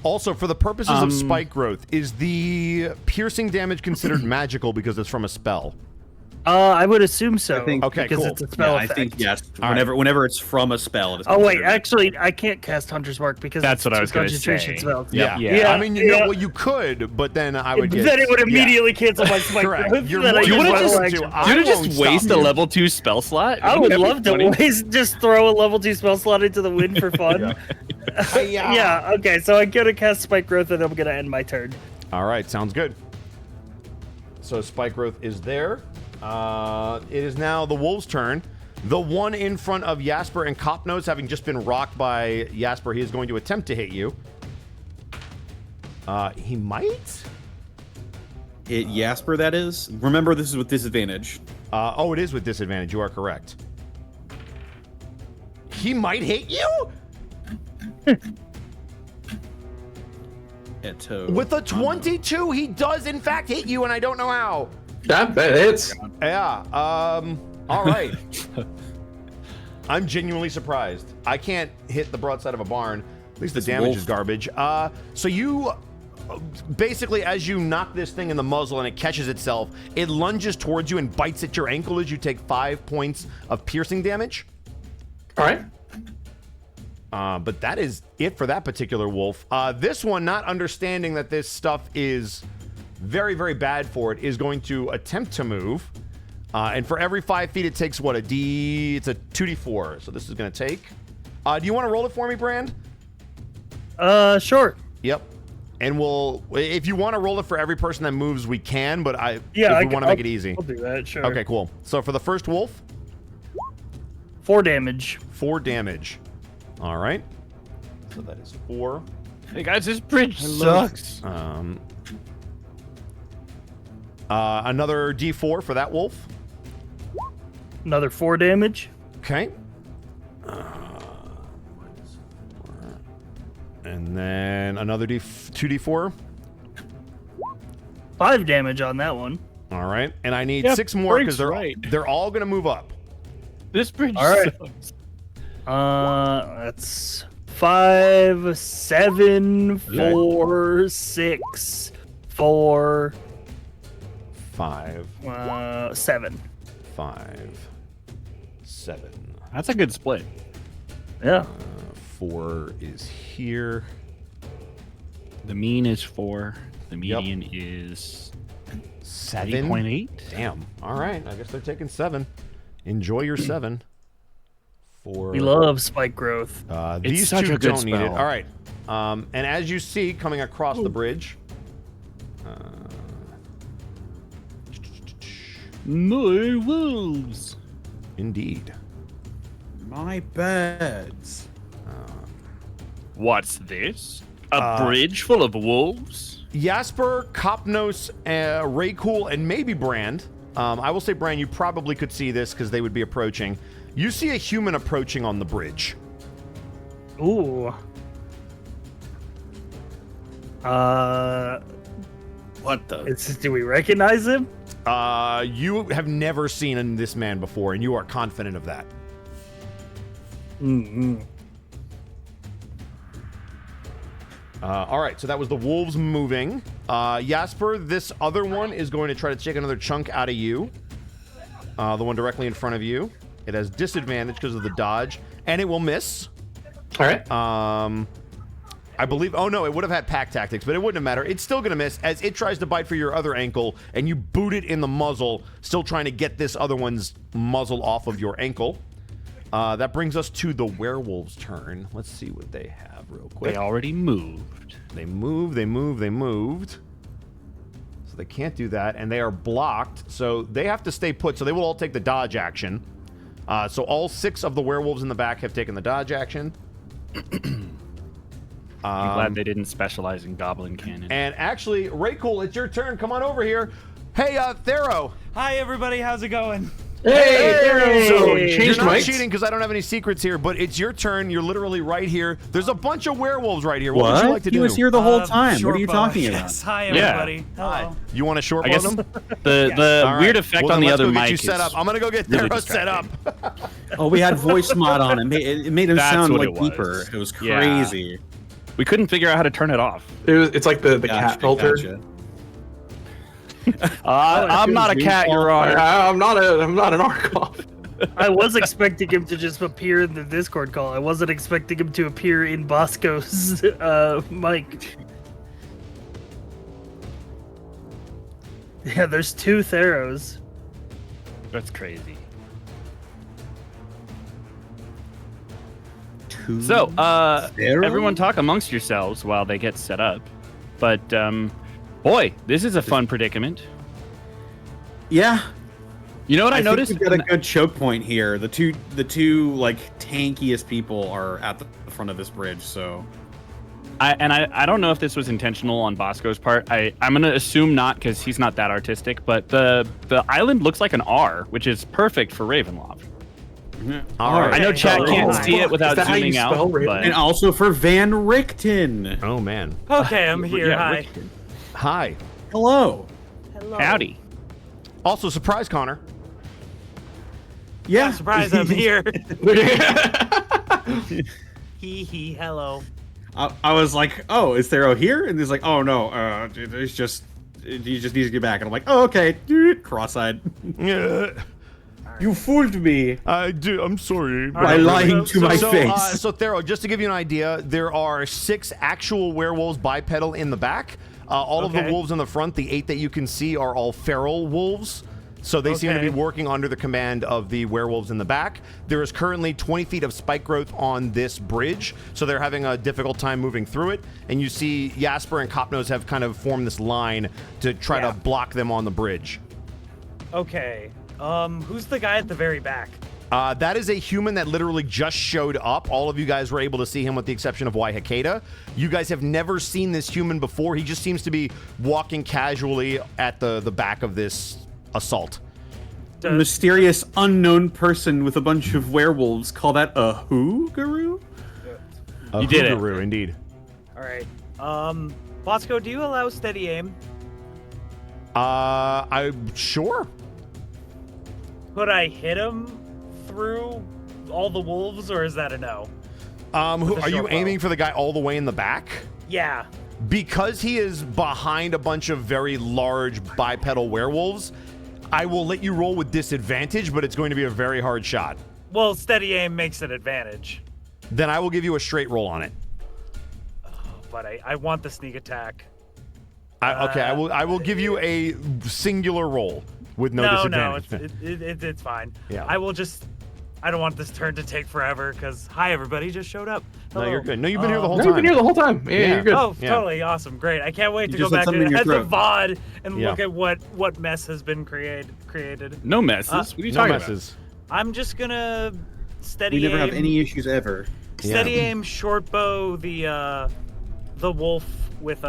[SPEAKER 4] Also, for the purposes of spike growth, is the piercing damage considered magical because it's from a spell?
[SPEAKER 5] I would assume so.
[SPEAKER 2] I think-
[SPEAKER 4] Okay,
[SPEAKER 5] because
[SPEAKER 4] cool.
[SPEAKER 5] it's a spell
[SPEAKER 2] I
[SPEAKER 5] effect.
[SPEAKER 2] think yes.
[SPEAKER 4] All right.
[SPEAKER 2] Whenever it's from a spell. It is
[SPEAKER 5] Oh wait,
[SPEAKER 2] considered-
[SPEAKER 5] actually, I can't cast Hunter's Mark because
[SPEAKER 1] That's
[SPEAKER 5] it's
[SPEAKER 1] what I was
[SPEAKER 5] two
[SPEAKER 1] gonna
[SPEAKER 5] concentration
[SPEAKER 1] say.
[SPEAKER 5] spells.
[SPEAKER 4] Yeah.
[SPEAKER 1] Yeah.
[SPEAKER 4] I mean, you know, well, you could, but then I would get.
[SPEAKER 5] Then it would
[SPEAKER 4] yeah.
[SPEAKER 5] immediately cancel my spike
[SPEAKER 4] Correct.
[SPEAKER 5] growth.
[SPEAKER 4] You're
[SPEAKER 5] Then
[SPEAKER 4] more
[SPEAKER 5] I
[SPEAKER 4] than
[SPEAKER 5] use my
[SPEAKER 4] welcome
[SPEAKER 5] whole
[SPEAKER 4] to.
[SPEAKER 5] action.
[SPEAKER 4] I
[SPEAKER 1] Dude,
[SPEAKER 4] won't
[SPEAKER 1] just
[SPEAKER 4] stop
[SPEAKER 1] waste a
[SPEAKER 4] you.
[SPEAKER 1] level 2 spell slot.
[SPEAKER 5] I would
[SPEAKER 1] That'd be
[SPEAKER 5] love to
[SPEAKER 1] funny.
[SPEAKER 5] just throw a level 2 spell slot into the wind for fun. Yeah, okay, so I'm gonna cast Spike Growth and I'm gonna end my turn.
[SPEAKER 4] All right, sounds good. So spike growth is there. It is now the wolf's turn. The one in front of Jasper and Copnose, having just been rocked by Jasper, he is going to attempt to hit you. He might?
[SPEAKER 2] Hit Jasper, that is. Remember, this is with disadvantage.
[SPEAKER 4] Oh, it is with disadvantage. You are correct. He might hit you? With a 22, he does in fact hit you, and I don't know how.
[SPEAKER 3] That hits.
[SPEAKER 4] Yeah. All right. I'm genuinely surprised. I can't hit the broadside of a barn. At least the damage is garbage. So you basically, as you knock this thing in the muzzle and it catches itself, it lunges towards you and bites at your ankle as you take 5 points of piercing damage.
[SPEAKER 3] All right.
[SPEAKER 4] But that is it for that particular wolf. This one, not understanding that this stuff is very, very bad for it, is going to attempt to move. And for every 5 feet, it takes what? It's a 2d4. So this is going to take. Do you want to roll it for me, Brand?
[SPEAKER 5] Sure.
[SPEAKER 4] Yep. And we'll, if you want to roll it for every person that moves, we can. But if we want to make it easy.
[SPEAKER 5] I'll do that, sure.
[SPEAKER 4] Okay, cool. So for the first wolf,
[SPEAKER 5] 4 damage.
[SPEAKER 4] 4 damage. All right. So that is 4.
[SPEAKER 1] Hey guys, this bridge sucks.
[SPEAKER 4] Another d4 for that wolf.
[SPEAKER 5] Another 4 damage.
[SPEAKER 4] Okay. And then another 2d4.
[SPEAKER 5] 5 damage on that one.
[SPEAKER 4] All right. And I need
[SPEAKER 1] Yeah,
[SPEAKER 4] 6 more because
[SPEAKER 1] Briggs right.
[SPEAKER 4] they're all going to move up.
[SPEAKER 1] This bridge
[SPEAKER 5] All right.
[SPEAKER 1] sucks.
[SPEAKER 5] That's 5, 7, 4, 6, 4,
[SPEAKER 4] 5,
[SPEAKER 5] 7.
[SPEAKER 4] 5, 7.
[SPEAKER 1] That's a good split.
[SPEAKER 5] Yeah.
[SPEAKER 4] 4 is here.
[SPEAKER 1] The mean is 4. The median is
[SPEAKER 4] 7.
[SPEAKER 1] 8.8.
[SPEAKER 4] Damn. All right. I guess they're taking 7. Enjoy your 7. 4.
[SPEAKER 5] We love spike growth.
[SPEAKER 4] These
[SPEAKER 1] such
[SPEAKER 4] two
[SPEAKER 1] a good
[SPEAKER 4] don't need it.
[SPEAKER 1] spell.
[SPEAKER 4] All right. And as you see, coming across the bridge.
[SPEAKER 1] No wolves.
[SPEAKER 4] Indeed.
[SPEAKER 2] My beds.
[SPEAKER 1] What's this? A bridge full of wolves?
[SPEAKER 4] Jasper, Kopnos, Raycool, and maybe Brand. I will say, Brand, you probably could see this because they would be approaching. You see a human approaching on the bridge.
[SPEAKER 5] Ooh.
[SPEAKER 7] What the?
[SPEAKER 5] Do we recognize him?
[SPEAKER 4] You have never seen this man before, and you are confident of that.
[SPEAKER 5] Mm-hmm.
[SPEAKER 4] All right, so that was the wolves moving. Jasper, this other one is going to try to take another chunk out of you. The one directly in front of you. It has disadvantage because of the dodge, and it will miss.
[SPEAKER 3] All right.
[SPEAKER 4] I believe. Oh no, it would have had pack tactics, but it wouldn't have mattered. It's still going to miss as it tries to bite for your other ankle, and you boot it in the muzzle, still trying to get this other one's muzzle off of your ankle. That brings us to the werewolves' turn. Let's see what they have real quick.
[SPEAKER 1] They already moved.
[SPEAKER 4] They moved. So they can't do that, and they are blocked, so they have to stay put, so they will all take the dodge action. So all 6 of the werewolves in the back have taken the dodge action.
[SPEAKER 1] I'm glad they didn't specialize in goblin cannon.
[SPEAKER 4] And actually, Raycool, it's your turn. Come on over here. Hey, Thero.
[SPEAKER 8] Hi, everybody. How's it going?
[SPEAKER 3] Hey! So you
[SPEAKER 4] You're
[SPEAKER 3] changed
[SPEAKER 4] not
[SPEAKER 3] mics?
[SPEAKER 4] cheating because I don't have any secrets here, but it's your turn. You're literally right here. There's a bunch of werewolves right here. What would you like to
[SPEAKER 2] He
[SPEAKER 4] do?
[SPEAKER 2] was here the whole time. What
[SPEAKER 8] Short
[SPEAKER 2] are you
[SPEAKER 8] bow.
[SPEAKER 2] talking
[SPEAKER 8] Yes.
[SPEAKER 2] about?
[SPEAKER 8] Hi,
[SPEAKER 1] Yeah.
[SPEAKER 8] everybody. Hello.
[SPEAKER 4] You want to short
[SPEAKER 1] I
[SPEAKER 4] bow
[SPEAKER 1] guess
[SPEAKER 4] them?
[SPEAKER 1] the
[SPEAKER 4] All right.
[SPEAKER 1] weird effect
[SPEAKER 4] Well,
[SPEAKER 1] on
[SPEAKER 4] then
[SPEAKER 1] the
[SPEAKER 4] let's
[SPEAKER 1] other
[SPEAKER 4] go get
[SPEAKER 1] mic
[SPEAKER 4] you
[SPEAKER 1] is
[SPEAKER 4] set up. I'm gonna go get
[SPEAKER 1] really
[SPEAKER 4] Thero set up.
[SPEAKER 2] Oh, we had voice mod on him. It made him
[SPEAKER 1] That's
[SPEAKER 2] sound
[SPEAKER 1] what
[SPEAKER 2] like
[SPEAKER 1] it was.
[SPEAKER 2] Peeper. It was
[SPEAKER 1] Yeah.
[SPEAKER 2] crazy.
[SPEAKER 1] We couldn't figure out how to turn it off.
[SPEAKER 3] It's like the cat
[SPEAKER 2] Gotcha,
[SPEAKER 3] filter.
[SPEAKER 2] gotcha.
[SPEAKER 1] I'm not a cat, Your Honor.
[SPEAKER 3] I'm not an Archon.
[SPEAKER 5] I was expecting him to just appear in the Discord call. I wasn't expecting him to appear in Bosco's mic. Yeah, there's 2 Theros.
[SPEAKER 1] That's crazy.
[SPEAKER 2] Two
[SPEAKER 1] So,
[SPEAKER 2] Pharaoh?
[SPEAKER 1] everyone talk amongst yourselves while they get set up. But, boy, this is a fun predicament.
[SPEAKER 2] Yeah.
[SPEAKER 1] You know what I
[SPEAKER 2] think
[SPEAKER 1] noticed?
[SPEAKER 2] we've got a good choke point here. The two like tankiest people are at the front of this bridge. So
[SPEAKER 1] I don't know if this was intentional on Bosco's part. I'm gonna assume not because he's not that artistic. But the island looks like an R, which is perfect for Ravenloft.
[SPEAKER 4] All right.
[SPEAKER 1] I know chat can't
[SPEAKER 5] Oh,
[SPEAKER 1] see it without
[SPEAKER 3] is that how you
[SPEAKER 1] zooming out.
[SPEAKER 3] spell Raven?
[SPEAKER 1] But
[SPEAKER 2] and also for Van Richten.
[SPEAKER 4] Oh man.
[SPEAKER 8] Okay, I'm here.
[SPEAKER 1] yeah,
[SPEAKER 8] Hi.
[SPEAKER 1] Richten.
[SPEAKER 4] Hi.
[SPEAKER 2] Hello.
[SPEAKER 8] Hello.
[SPEAKER 1] Howdy.
[SPEAKER 4] Also, surprise, Connor.
[SPEAKER 2] Yeah.
[SPEAKER 8] I'm surprised I'm here. Hee. Hello.
[SPEAKER 2] I was like, oh, is Thero here? And he's like, oh no, he just needs to get back. And I'm like, oh okay, cross-eyed. You fooled me
[SPEAKER 4] I'm sorry.
[SPEAKER 2] by lying to my face.
[SPEAKER 4] So Thero, just to give you an idea, there are 6 actual werewolves bipedal in the back. All of the
[SPEAKER 8] Okay.
[SPEAKER 4] wolves in the front, the 8 that you can see, are all feral wolves. So they seem to be
[SPEAKER 8] Okay.
[SPEAKER 4] working under the command of the werewolves in the back. There is currently 20 feet of spike growth on this bridge, so they're having a difficult time moving through it. And you see Jasper and Kopnos have kind of formed this line to try to block them on the bridge.
[SPEAKER 8] Okay. Who's the guy at the very back?
[SPEAKER 4] That is a human that literally just showed up. All of you guys were able to see him with the exception of Waihakeda. You guys have never seen this human before. He just seems to be walking casually at the back of this assault.
[SPEAKER 2] A mysterious unknown person with a bunch of werewolves. Call that a who, Guru?
[SPEAKER 4] A
[SPEAKER 1] You did it.
[SPEAKER 4] hooroo, indeed.
[SPEAKER 8] All right. Bosco, do you allow steady aim?
[SPEAKER 4] I'm sure.
[SPEAKER 8] Could I hit him through all the wolves, or is that a no?
[SPEAKER 4] Are you
[SPEAKER 8] short bow.
[SPEAKER 4] aiming for the guy all the way in the back?
[SPEAKER 8] Yeah.
[SPEAKER 4] Because he is behind a bunch of very large bipedal werewolves, I will let you roll with disadvantage, but it's going to be a very hard shot.
[SPEAKER 8] Well, steady aim makes an advantage,
[SPEAKER 4] Then I will give you a straight roll on it.
[SPEAKER 8] but I want the sneak attack.
[SPEAKER 4] Okay, I will give you a singular roll with no
[SPEAKER 8] No,
[SPEAKER 4] disadvantage.
[SPEAKER 8] it's fine.
[SPEAKER 4] Yeah.
[SPEAKER 8] I will just I don't want this turn to take forever because hi everybody just showed up. Hello.
[SPEAKER 4] No, you're good. No, you've been here the whole
[SPEAKER 3] No,
[SPEAKER 4] time.
[SPEAKER 3] you've been here the whole time. Yeah, you're good.
[SPEAKER 8] Oh,
[SPEAKER 4] Yeah.
[SPEAKER 8] totally awesome, great! I can't wait to
[SPEAKER 2] You
[SPEAKER 8] go
[SPEAKER 2] just had
[SPEAKER 8] back
[SPEAKER 2] something in your
[SPEAKER 8] at the
[SPEAKER 2] throat.
[SPEAKER 8] VOD and
[SPEAKER 4] Yeah.
[SPEAKER 8] look at what mess has been created.
[SPEAKER 1] No messes. What are you
[SPEAKER 4] No
[SPEAKER 1] talking
[SPEAKER 4] messes.
[SPEAKER 8] I'm just gonna steady
[SPEAKER 2] We never
[SPEAKER 8] aim,
[SPEAKER 2] have any issues ever.
[SPEAKER 8] steady
[SPEAKER 4] Yeah.
[SPEAKER 8] aim short bow the wolf with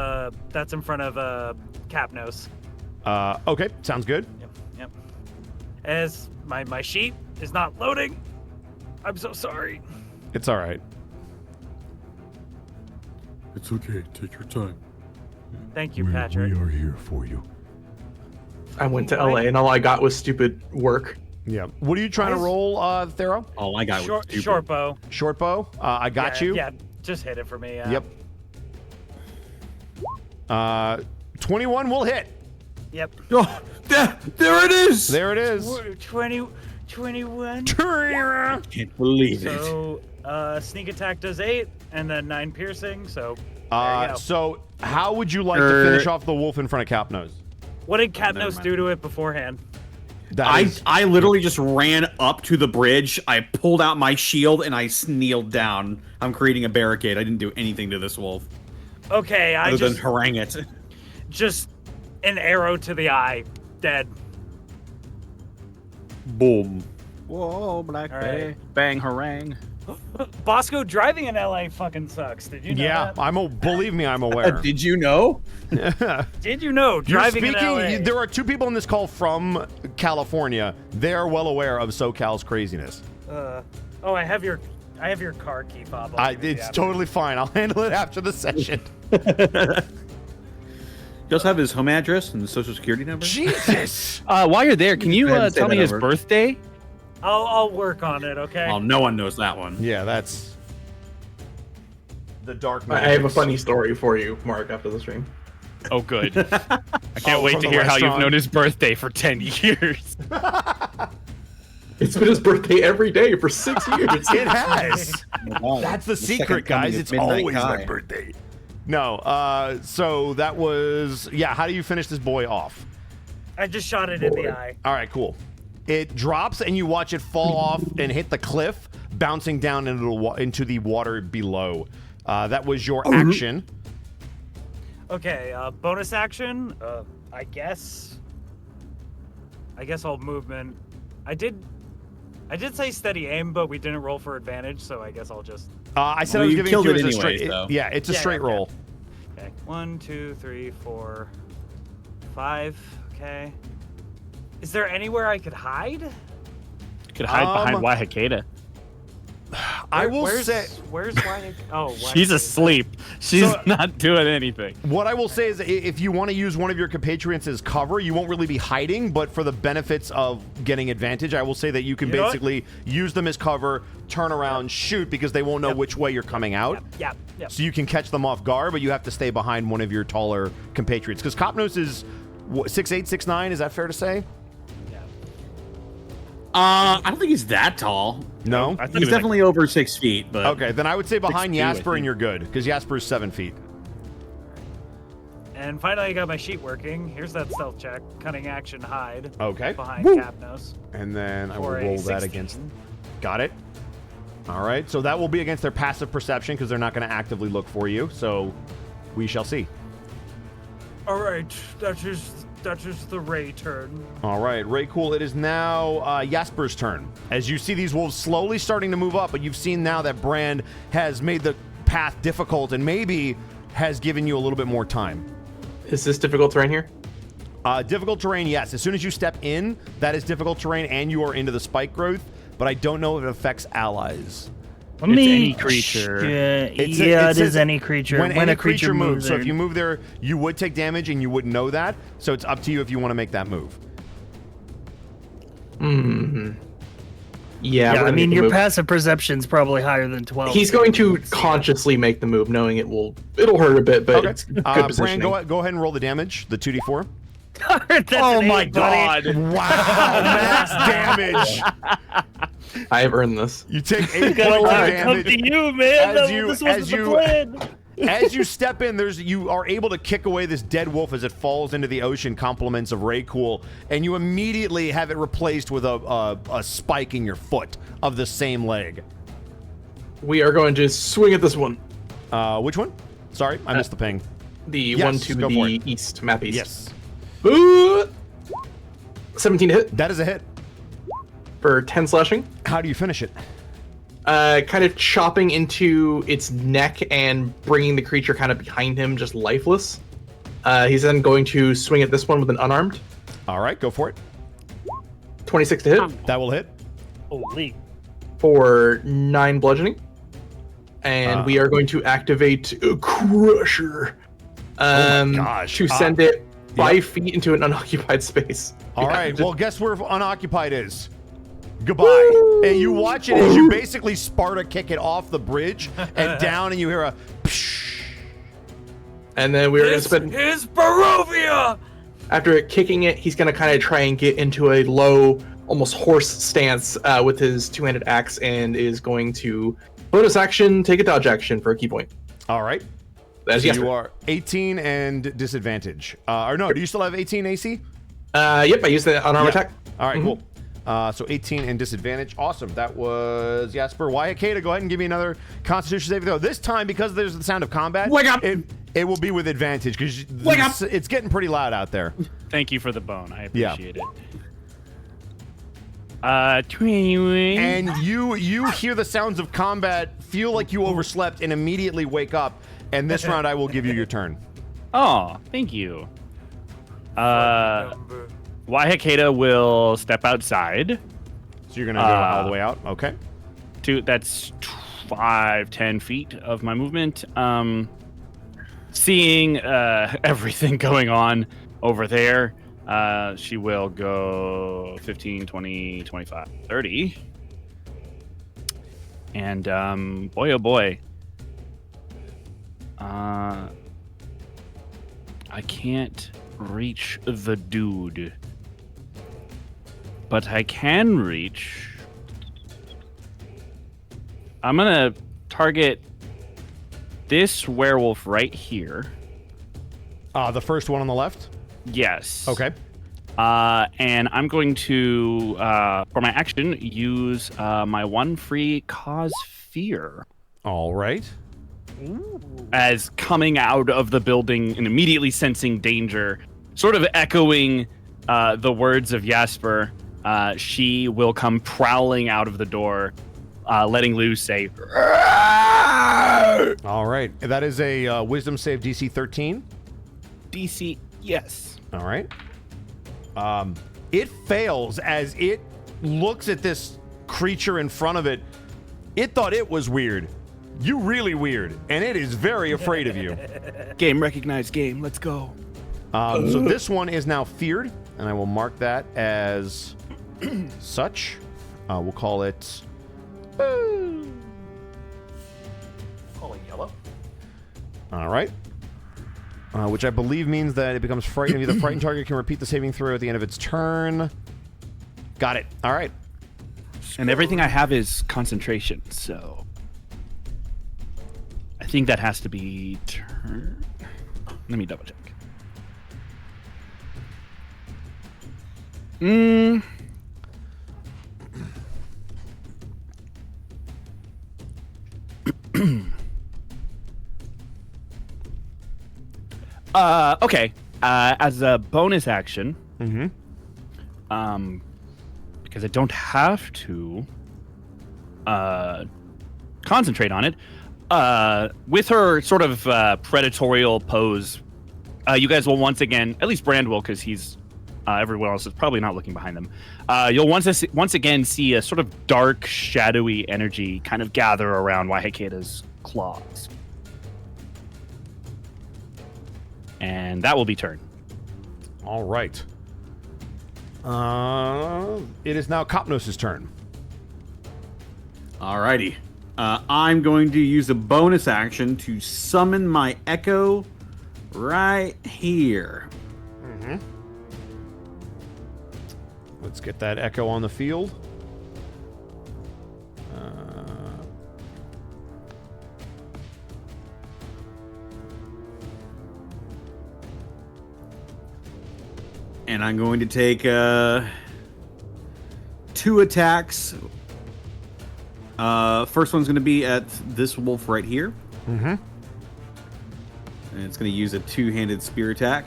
[SPEAKER 8] that's in front of Capnos.
[SPEAKER 4] Okay, sounds good.
[SPEAKER 8] Yep. As my sheet is not loading. I'm so sorry.
[SPEAKER 4] It's all right.
[SPEAKER 6] It's okay. Take your time.
[SPEAKER 8] Thank you, Patrick.
[SPEAKER 6] We are here for you.
[SPEAKER 3] I went to LA and all I got was stupid work.
[SPEAKER 4] Yeah. What are you trying to
[SPEAKER 8] Nice.
[SPEAKER 4] roll, Thero?
[SPEAKER 2] All I got was
[SPEAKER 8] Short,
[SPEAKER 2] stupid.
[SPEAKER 8] short bow.
[SPEAKER 4] Short bow. I got
[SPEAKER 8] Yeah,
[SPEAKER 4] you.
[SPEAKER 8] Yeah, just hit it for me.
[SPEAKER 4] Yep. 21 will hit.
[SPEAKER 8] Yep.
[SPEAKER 2] Oh, there it is!
[SPEAKER 4] There it is.
[SPEAKER 8] 21.
[SPEAKER 2] Can't believe it.
[SPEAKER 8] So, sneak attack does 8, and then 9 piercing. So, there you go.
[SPEAKER 4] So, how would you like to finish off the wolf in front of Capnose?
[SPEAKER 8] What did Capnos do to it beforehand?
[SPEAKER 2] I literally just ran up to the bridge. I pulled out my shield and I kneeled down. I'm creating a barricade. I didn't do anything to this wolf
[SPEAKER 8] Okay, I
[SPEAKER 2] other than
[SPEAKER 8] just
[SPEAKER 2] harangue it.
[SPEAKER 8] just an arrow to the eye, dead.
[SPEAKER 2] Boom.
[SPEAKER 1] Whoa, black
[SPEAKER 8] All right.
[SPEAKER 1] bang, harangue.
[SPEAKER 8] Bosco, driving in LA fucking sucks. Did you know
[SPEAKER 4] Yeah,
[SPEAKER 8] that?
[SPEAKER 4] believe me, I'm aware.
[SPEAKER 2] Did you know?
[SPEAKER 8] Did you know
[SPEAKER 4] You're
[SPEAKER 8] driving in
[SPEAKER 4] speaking.
[SPEAKER 8] LA?
[SPEAKER 4] There are 2 people in this call from California. They're well aware of SoCal's craziness.
[SPEAKER 8] Oh, I have your car key fob. I'll give you the
[SPEAKER 4] It's
[SPEAKER 8] app.
[SPEAKER 4] totally fine. I'll handle it after the session.
[SPEAKER 2] He does have his home address and the social security number.
[SPEAKER 4] Jesus.
[SPEAKER 1] While you're there, can you
[SPEAKER 2] Go ahead and say
[SPEAKER 1] tell me
[SPEAKER 2] that
[SPEAKER 1] his
[SPEAKER 2] over.
[SPEAKER 1] birthday?
[SPEAKER 8] I'll work on it. Okay.
[SPEAKER 2] Oh, no one knows that one.
[SPEAKER 4] Yeah, that's the dark.
[SPEAKER 3] I have a
[SPEAKER 4] magics.
[SPEAKER 3] funny story for you, Mark, after the stream.
[SPEAKER 1] Oh, good. I can't wait
[SPEAKER 4] from
[SPEAKER 1] to
[SPEAKER 4] the
[SPEAKER 1] hear how you've
[SPEAKER 4] restaurant.
[SPEAKER 1] known his birthday for 10 years.
[SPEAKER 3] It's been his birthday every day for 6 years.
[SPEAKER 4] It has.
[SPEAKER 2] Oh,
[SPEAKER 4] That's the
[SPEAKER 2] second
[SPEAKER 4] secret,
[SPEAKER 2] coming
[SPEAKER 4] guys.
[SPEAKER 2] of
[SPEAKER 4] It's
[SPEAKER 2] Midnight
[SPEAKER 4] always
[SPEAKER 2] Kai.
[SPEAKER 4] my birthday. No. So that was How do you finish this boy off?
[SPEAKER 8] I just shot it in the eye.
[SPEAKER 4] All right, cool. It drops and you watch it fall off and hit the cliff, bouncing down into the water below. That was your action.
[SPEAKER 8] Okay. Bonus action. I guess all movement. I did say steady aim, but we didn't roll for advantage, so I guess I'll just.
[SPEAKER 4] I said
[SPEAKER 2] Well,
[SPEAKER 4] I was
[SPEAKER 2] you
[SPEAKER 4] giving
[SPEAKER 2] killed
[SPEAKER 4] it to
[SPEAKER 2] it
[SPEAKER 4] you as a
[SPEAKER 2] anyways,
[SPEAKER 4] straight.
[SPEAKER 2] though.
[SPEAKER 4] Yeah, it's a
[SPEAKER 8] Yeah,
[SPEAKER 4] straight
[SPEAKER 8] yeah,
[SPEAKER 4] roll.
[SPEAKER 8] Okay. 1, 2, 3, 4, 5. Okay. Is there anywhere I could hide?
[SPEAKER 1] Could hide behind Wahakeda.
[SPEAKER 4] I will
[SPEAKER 8] where's,
[SPEAKER 4] say.
[SPEAKER 8] Where's Wyatt? Oh,
[SPEAKER 1] She's
[SPEAKER 8] Wyatt.
[SPEAKER 1] asleep. She's
[SPEAKER 4] So-
[SPEAKER 1] not doing anything.
[SPEAKER 4] What I will say is, if you want to use one of your compatriots as cover, you won't really be hiding, but for the benefits of getting advantage, I will say that you can
[SPEAKER 8] You know what?
[SPEAKER 4] basically use them as cover, turn around, shoot, because they won't know which way you're coming out.
[SPEAKER 8] Yep.
[SPEAKER 4] So you can catch them off guard, but you have to stay behind one of your taller compatriots. Because Kopnos is 6'8", 6'9", is that fair to say?
[SPEAKER 2] I don't think he's that tall.
[SPEAKER 4] No?
[SPEAKER 1] I thought he
[SPEAKER 2] He's
[SPEAKER 1] was
[SPEAKER 2] definitely over 6 feet, but
[SPEAKER 4] Okay, then I would say behind
[SPEAKER 2] 6'2", I
[SPEAKER 4] Jasper and
[SPEAKER 2] think.
[SPEAKER 4] you're good, because Jasper is 7 feet.
[SPEAKER 8] And finally, I got my sheet working. Here's that stealth check. Cunning action hide.
[SPEAKER 4] Okay.
[SPEAKER 8] Behind Capnos.
[SPEAKER 4] And then I will
[SPEAKER 8] For a
[SPEAKER 4] roll that
[SPEAKER 8] 16.
[SPEAKER 4] against... Got it. All right, so that will be against their passive perception, because they're not going to actively look for you, so we shall see.
[SPEAKER 8] All right, that's just the Ray turn.
[SPEAKER 4] All right, Ray, cool. It is now Jasper's turn. As you see these wolves slowly starting to move up, but you've seen now that Brand has made the path difficult and maybe has given you a little bit more time.
[SPEAKER 3] Is this difficult terrain here?
[SPEAKER 4] Difficult terrain, yes. As soon as you step in, that is difficult terrain, and you are into the spike growth, but I don't know if it affects allies.
[SPEAKER 5] Let me
[SPEAKER 1] any creature.
[SPEAKER 4] It
[SPEAKER 5] it
[SPEAKER 4] says
[SPEAKER 5] is any creature.
[SPEAKER 4] When any
[SPEAKER 5] a creature moves.
[SPEAKER 4] So if you move there, you would take damage, and you wouldn't know that. So it's up to you if you want to make that move.
[SPEAKER 3] Yeah,
[SPEAKER 5] yeah,
[SPEAKER 3] we're
[SPEAKER 5] I
[SPEAKER 3] gonna
[SPEAKER 5] mean,
[SPEAKER 3] make the
[SPEAKER 5] your
[SPEAKER 3] move.
[SPEAKER 5] passive perception's probably higher than 12.
[SPEAKER 3] He's going to consciously make the move, knowing it'll hurt a bit, but it's good
[SPEAKER 4] Brand,
[SPEAKER 3] positioning.
[SPEAKER 4] go ahead and roll the damage, the 2d4.
[SPEAKER 5] That's
[SPEAKER 1] Oh
[SPEAKER 5] an
[SPEAKER 1] my
[SPEAKER 5] 8, buddy.
[SPEAKER 1] god.
[SPEAKER 4] Wow, max damage.
[SPEAKER 3] I have earned this.
[SPEAKER 4] You take 8
[SPEAKER 5] Gotta
[SPEAKER 4] points of
[SPEAKER 5] let it come
[SPEAKER 4] damage.
[SPEAKER 5] to you, man.
[SPEAKER 4] As you-
[SPEAKER 5] This
[SPEAKER 4] as
[SPEAKER 5] wasn't the
[SPEAKER 4] you-
[SPEAKER 5] plan.
[SPEAKER 4] As you step in, you are able to kick away this dead wolf as it falls into the ocean, compliments of Raycool, and you immediately have it replaced with a spike in your foot of the same leg.
[SPEAKER 3] We are going to swing at this one.
[SPEAKER 4] Which one? Sorry, I missed the ping.
[SPEAKER 3] The one to the east, map east.
[SPEAKER 4] Yes.
[SPEAKER 3] Ooh! 17 to hit.
[SPEAKER 4] That is a hit.
[SPEAKER 3] For 10 slashing.
[SPEAKER 4] How do you finish it?
[SPEAKER 3] Kind of chopping into its neck and bringing the creature kind of behind him, just lifeless. He's then going to swing at this one with an unarmed.
[SPEAKER 4] All right, go for it.
[SPEAKER 3] 26 to hit.
[SPEAKER 4] That will hit.
[SPEAKER 5] Holy.
[SPEAKER 3] For 9 bludgeoning. And we are going to activate Crusher.
[SPEAKER 4] Oh my gosh.
[SPEAKER 3] To send it 5 feet into an unoccupied space.
[SPEAKER 4] All right, well, guess where unoccupied is? Goodbye.
[SPEAKER 3] Woo!
[SPEAKER 4] And you watch it as you basically Sparta kick it off the bridge and down, and you hear a psh.
[SPEAKER 3] And then we're going to spend...
[SPEAKER 8] Is Barovia!
[SPEAKER 3] After kicking it, he's going to kind of try and get into a low, almost horse stance with his two-handed axe, and is going to bonus action, take a dodge action for a key point.
[SPEAKER 4] All right.
[SPEAKER 3] That's
[SPEAKER 4] so you are 18 and disadvantage. Or no, do you still have 18 AC?
[SPEAKER 3] Yep, I used the unarmed attack.
[SPEAKER 4] All right, cool. So 18 and disadvantage. Awesome. That was Jasper. Waiakeda, go ahead and give me another Constitution saving throw. This time, because there's the sound of combat,
[SPEAKER 3] Wake up!
[SPEAKER 4] It will be with advantage because it's getting pretty loud out there.
[SPEAKER 1] Thank you for the bone. I appreciate it. 20.
[SPEAKER 4] And you hear the sounds of combat, feel like you overslept, and immediately wake up. And this round, I will give you your turn.
[SPEAKER 1] Oh, thank you. Waiakeda will step outside.
[SPEAKER 4] So you're gonna go all the way out, okay?
[SPEAKER 1] That's 5-10 feet of my movement. Seeing everything going on over there, she will go 15, 20, 25, 30. And boy, oh boy. I can't reach the dude. But I can reach... I'm gonna target this werewolf right here.
[SPEAKER 4] The first one on the left?
[SPEAKER 1] Yes.
[SPEAKER 4] Okay.
[SPEAKER 1] And I'm going to, for my action, use my one free cause fear.
[SPEAKER 4] All right.
[SPEAKER 1] As coming out of the building and immediately sensing danger, sort of echoing the words of Jasper, she will come prowling out of the door, letting loose say,
[SPEAKER 4] all right. That is a wisdom save DC 13.
[SPEAKER 1] DC, yes.
[SPEAKER 4] All right. It fails as it looks at this creature in front of it. It thought it was weird. You really weird, and it is very afraid of you.
[SPEAKER 1] Game recognized game. Let's go.
[SPEAKER 4] So this one is now feared, and I will mark that as such. We'll call it...
[SPEAKER 3] Call it yellow.
[SPEAKER 4] All right. Which I believe means that it becomes frightened of you. The frightened target can repeat the saving throw at the end of its turn. Got it. All right.
[SPEAKER 1] And everything I have is concentration, so... I think that has to be turn... Let me double check. Okay. As a bonus action, because I don't have to concentrate on it, with her sort of predatorial pose, you guys will once again, at least Brand will, because he's everyone else is probably not looking behind them. You'll once again see a sort of dark, shadowy energy kind of gather around Waihakeda's claws. And that will be turn.
[SPEAKER 4] All right. It is now Kopnos' turn.
[SPEAKER 2] Alrighty. I'm going to use a bonus action to summon my Echo right here.
[SPEAKER 4] Let's get that Echo on the field.
[SPEAKER 2] And I'm going to take 2 attacks. First one's going to be at this wolf right here.
[SPEAKER 4] Mm-hmm.
[SPEAKER 2] And it's going to use a 2-handed spear attack.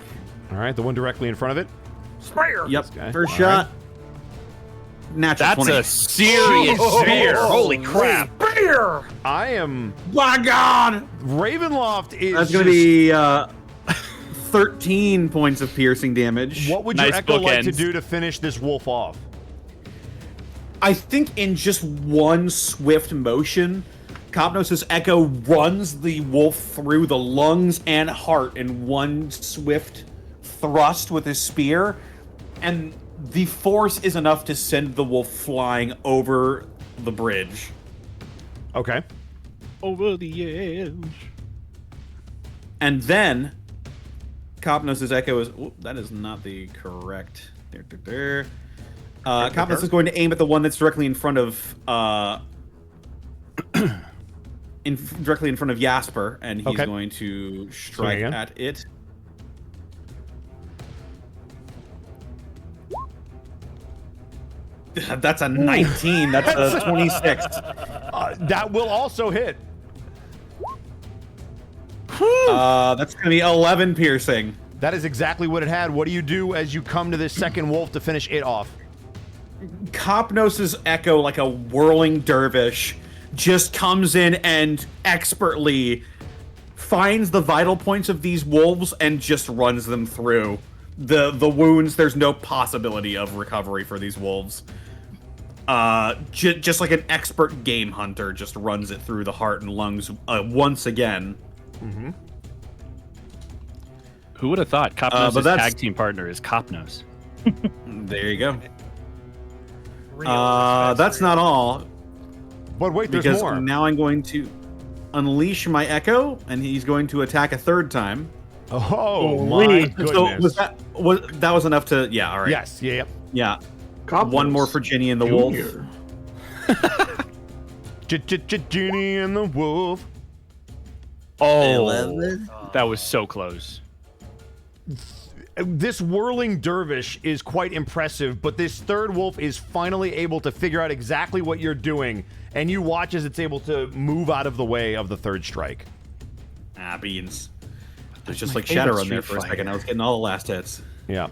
[SPEAKER 4] All right, the one directly in front of it.
[SPEAKER 8] Spear.
[SPEAKER 2] Yep,
[SPEAKER 4] guy.
[SPEAKER 2] first
[SPEAKER 4] All
[SPEAKER 2] shot. Natural
[SPEAKER 1] That's
[SPEAKER 2] 20.
[SPEAKER 1] a serious spear. Holy crap.
[SPEAKER 8] Spear.
[SPEAKER 4] I am.
[SPEAKER 2] My God!
[SPEAKER 4] Ravenloft is.
[SPEAKER 2] That's going to be 13 points of piercing damage.
[SPEAKER 4] What would
[SPEAKER 1] Nice
[SPEAKER 4] your Echo like to
[SPEAKER 1] bookends.
[SPEAKER 4] do to finish this wolf off?
[SPEAKER 2] I think in just one swift motion, Copnos' Echo runs the wolf through the lungs and heart in one swift thrust with his spear, and the force is enough to send the wolf flying over the bridge.
[SPEAKER 4] Okay.
[SPEAKER 1] Over the edge.
[SPEAKER 2] And then Copnos' Echo is... Oop, that is not the correct... Copnos is going to aim at the one that's directly in front of... directly in front of Jasper, and he's
[SPEAKER 4] Okay.
[SPEAKER 2] going to strike
[SPEAKER 4] again.
[SPEAKER 2] at it. That's a 19. That's a 26.
[SPEAKER 4] That will also hit.
[SPEAKER 2] That's going to be 11 piercing.
[SPEAKER 4] That is exactly what it had. What do you do as you come to this second wolf to finish it off?
[SPEAKER 2] Copnos' Echo, like a whirling dervish, just comes in and expertly finds the vital points of these wolves and just runs them through. The wounds, there's no possibility of recovery for these wolves. Just like an expert game hunter, just runs it through the heart and lungs once again.
[SPEAKER 4] Mm-hmm.
[SPEAKER 1] Who would have thought Copnos'
[SPEAKER 2] but that's-
[SPEAKER 1] tag team partner is Copnos?
[SPEAKER 2] There you go.
[SPEAKER 8] Real
[SPEAKER 2] That's not all.
[SPEAKER 4] But wait, there's
[SPEAKER 2] Because
[SPEAKER 4] more.
[SPEAKER 2] now I'm going to unleash my Echo, and he's going to attack a third time.
[SPEAKER 4] Oh my goodness.
[SPEAKER 2] So that was enough to... Yeah, all right.
[SPEAKER 4] Yes, yeah,
[SPEAKER 2] Yeah.
[SPEAKER 3] Copnos
[SPEAKER 2] One more for Ginny and the wolf.
[SPEAKER 3] Jr.
[SPEAKER 4] Ginny and the wolf.
[SPEAKER 1] Oh, that was so close.
[SPEAKER 4] This whirling dervish is quite impressive, but this third wolf is finally able to figure out exactly what you're doing, and you watch as it's able to move out of the way of the third strike.
[SPEAKER 2] Ah, beans. There's just
[SPEAKER 1] my
[SPEAKER 2] like
[SPEAKER 1] favorite
[SPEAKER 2] Shadowrun there
[SPEAKER 1] Street
[SPEAKER 2] for a second. I was getting all the last hits.
[SPEAKER 4] Yeah.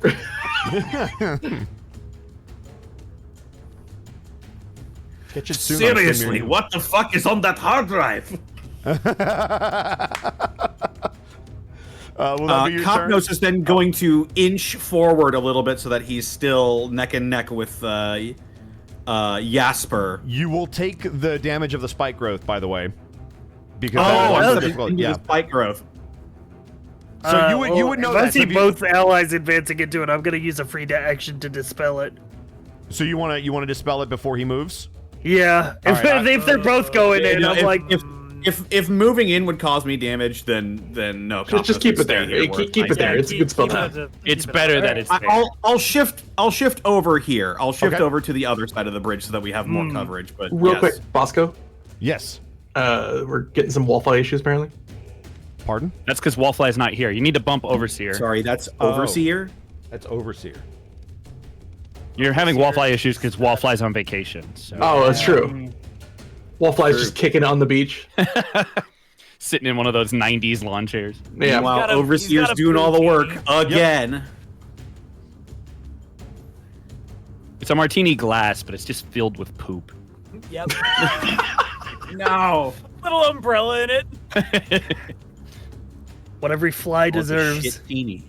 [SPEAKER 2] Seriously, what the fuck is on that hard drive?
[SPEAKER 4] Will that be your turn?
[SPEAKER 2] Copnos is then going to inch forward a little bit so that he's still neck and neck with Jasper.
[SPEAKER 4] You will take the damage of the spike growth, by the way. Because
[SPEAKER 2] Oh,
[SPEAKER 4] that
[SPEAKER 2] I
[SPEAKER 4] is
[SPEAKER 2] thought
[SPEAKER 4] difficult.
[SPEAKER 2] into
[SPEAKER 4] Yeah.
[SPEAKER 2] the spike growth.
[SPEAKER 4] So you would know
[SPEAKER 5] if I
[SPEAKER 4] that.
[SPEAKER 5] see
[SPEAKER 4] So, if you-
[SPEAKER 5] both allies advancing into it, I'm gonna use a free action to dispel it.
[SPEAKER 4] so you want to dispel it before he moves?
[SPEAKER 5] Yeah, if,
[SPEAKER 4] right,
[SPEAKER 5] if they're both going in,
[SPEAKER 2] No,
[SPEAKER 5] I'm like,
[SPEAKER 2] if moving in would cause me damage, then no.
[SPEAKER 3] Just
[SPEAKER 2] Copnos
[SPEAKER 3] keep
[SPEAKER 2] would
[SPEAKER 3] it there.
[SPEAKER 2] stay here
[SPEAKER 3] Keep
[SPEAKER 2] where
[SPEAKER 3] it there.
[SPEAKER 2] I
[SPEAKER 3] It's a good spell.
[SPEAKER 1] It's better that it's there.
[SPEAKER 2] I'll shift over here. I'll shift
[SPEAKER 4] Okay.
[SPEAKER 2] over to the other side of the bridge so that we have more coverage. But
[SPEAKER 3] Real
[SPEAKER 2] yes.
[SPEAKER 3] quick, Bosco.
[SPEAKER 4] Yes.
[SPEAKER 3] We're getting some wallfly issues apparently.
[SPEAKER 4] Pardon?
[SPEAKER 1] That's because Wallfly's not here. You need to bump Overseer.
[SPEAKER 2] Sorry, that's
[SPEAKER 4] Oh.
[SPEAKER 2] Overseer.
[SPEAKER 4] That's Overseer.
[SPEAKER 1] You're having Wallfly issues because Wallfly's on vacation. So.
[SPEAKER 3] Oh, that's true. Wallfly's just kicking it on the beach.
[SPEAKER 1] Sitting in one of those 90s lawn chairs.
[SPEAKER 3] Yeah.
[SPEAKER 2] Meanwhile,
[SPEAKER 8] got a- he's
[SPEAKER 2] Overseer's
[SPEAKER 8] got a
[SPEAKER 2] doing all the work
[SPEAKER 8] booty.
[SPEAKER 2] again.
[SPEAKER 1] It's a martini glass, but it's just filled with poop.
[SPEAKER 8] Yep.
[SPEAKER 2] No.
[SPEAKER 8] Little umbrella in it.
[SPEAKER 5] what every fly deserves.
[SPEAKER 1] Shitini.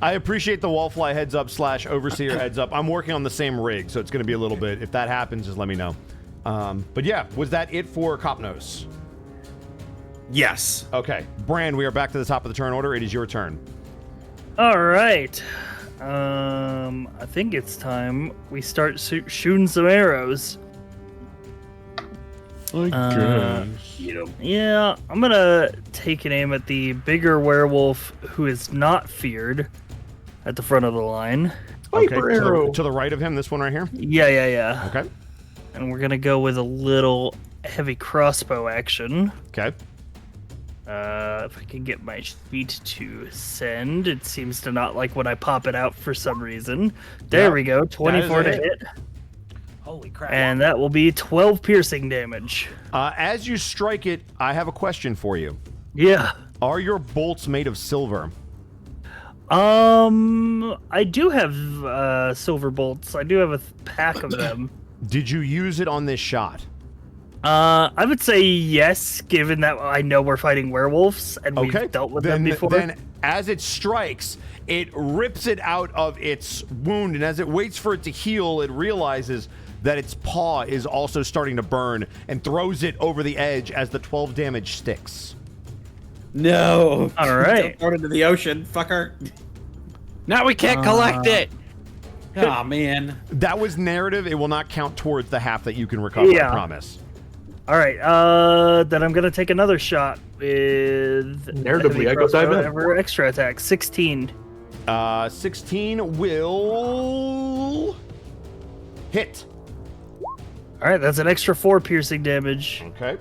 [SPEAKER 4] I appreciate the wallfly heads up / overseer heads up. I'm working on the same rig, so it's going to be a little bit. If that happens, just let me know. But yeah, was that it for Copnos?
[SPEAKER 2] Yes.
[SPEAKER 4] Okay, Brand, we are back to the top of the turn order. It is your turn.
[SPEAKER 5] All right. I think it's time we start shooting some arrows. Yeah, I'm gonna take an aim at the bigger werewolf who is not feared at the front of the line.
[SPEAKER 3] Sniper arrow.
[SPEAKER 4] To the right of him, this one right here.
[SPEAKER 5] Yeah.
[SPEAKER 4] Okay.
[SPEAKER 5] And we're gonna go with a little heavy crossbow action.
[SPEAKER 4] Okay.
[SPEAKER 5] If I can get my sheet to send, it seems to not like when I pop it out for some reason. There we go, 24 to hit.
[SPEAKER 8] Holy crap.
[SPEAKER 5] And that will be 12 piercing damage.
[SPEAKER 4] As you strike it, I have a question for you.
[SPEAKER 5] Yeah.
[SPEAKER 4] Are your bolts made of silver?
[SPEAKER 5] I do have silver bolts. I do have a pack of them.
[SPEAKER 4] Did you use it on this shot?
[SPEAKER 5] I would say yes, given that I know we're fighting werewolves and we've dealt with them before.
[SPEAKER 4] Then, as it strikes, it rips it out of its wound, and as it waits for it to heal, it realizes that its paw is also starting to burn and throws it over the edge as the 12 damage sticks.
[SPEAKER 2] No.
[SPEAKER 5] All right.
[SPEAKER 2] Throw it into the ocean, fucker.
[SPEAKER 1] Now we can't collect it.
[SPEAKER 2] Oh, man.
[SPEAKER 4] That was narrative. It will not count towards the half that you can recover, I promise.
[SPEAKER 5] All right, then I'm gonna take another shot with
[SPEAKER 3] Narratively, I go dive in.
[SPEAKER 5] whatever extra attack. 16.
[SPEAKER 4] 16 will hit.
[SPEAKER 5] All right, that's an extra 4 piercing damage.
[SPEAKER 4] Okay.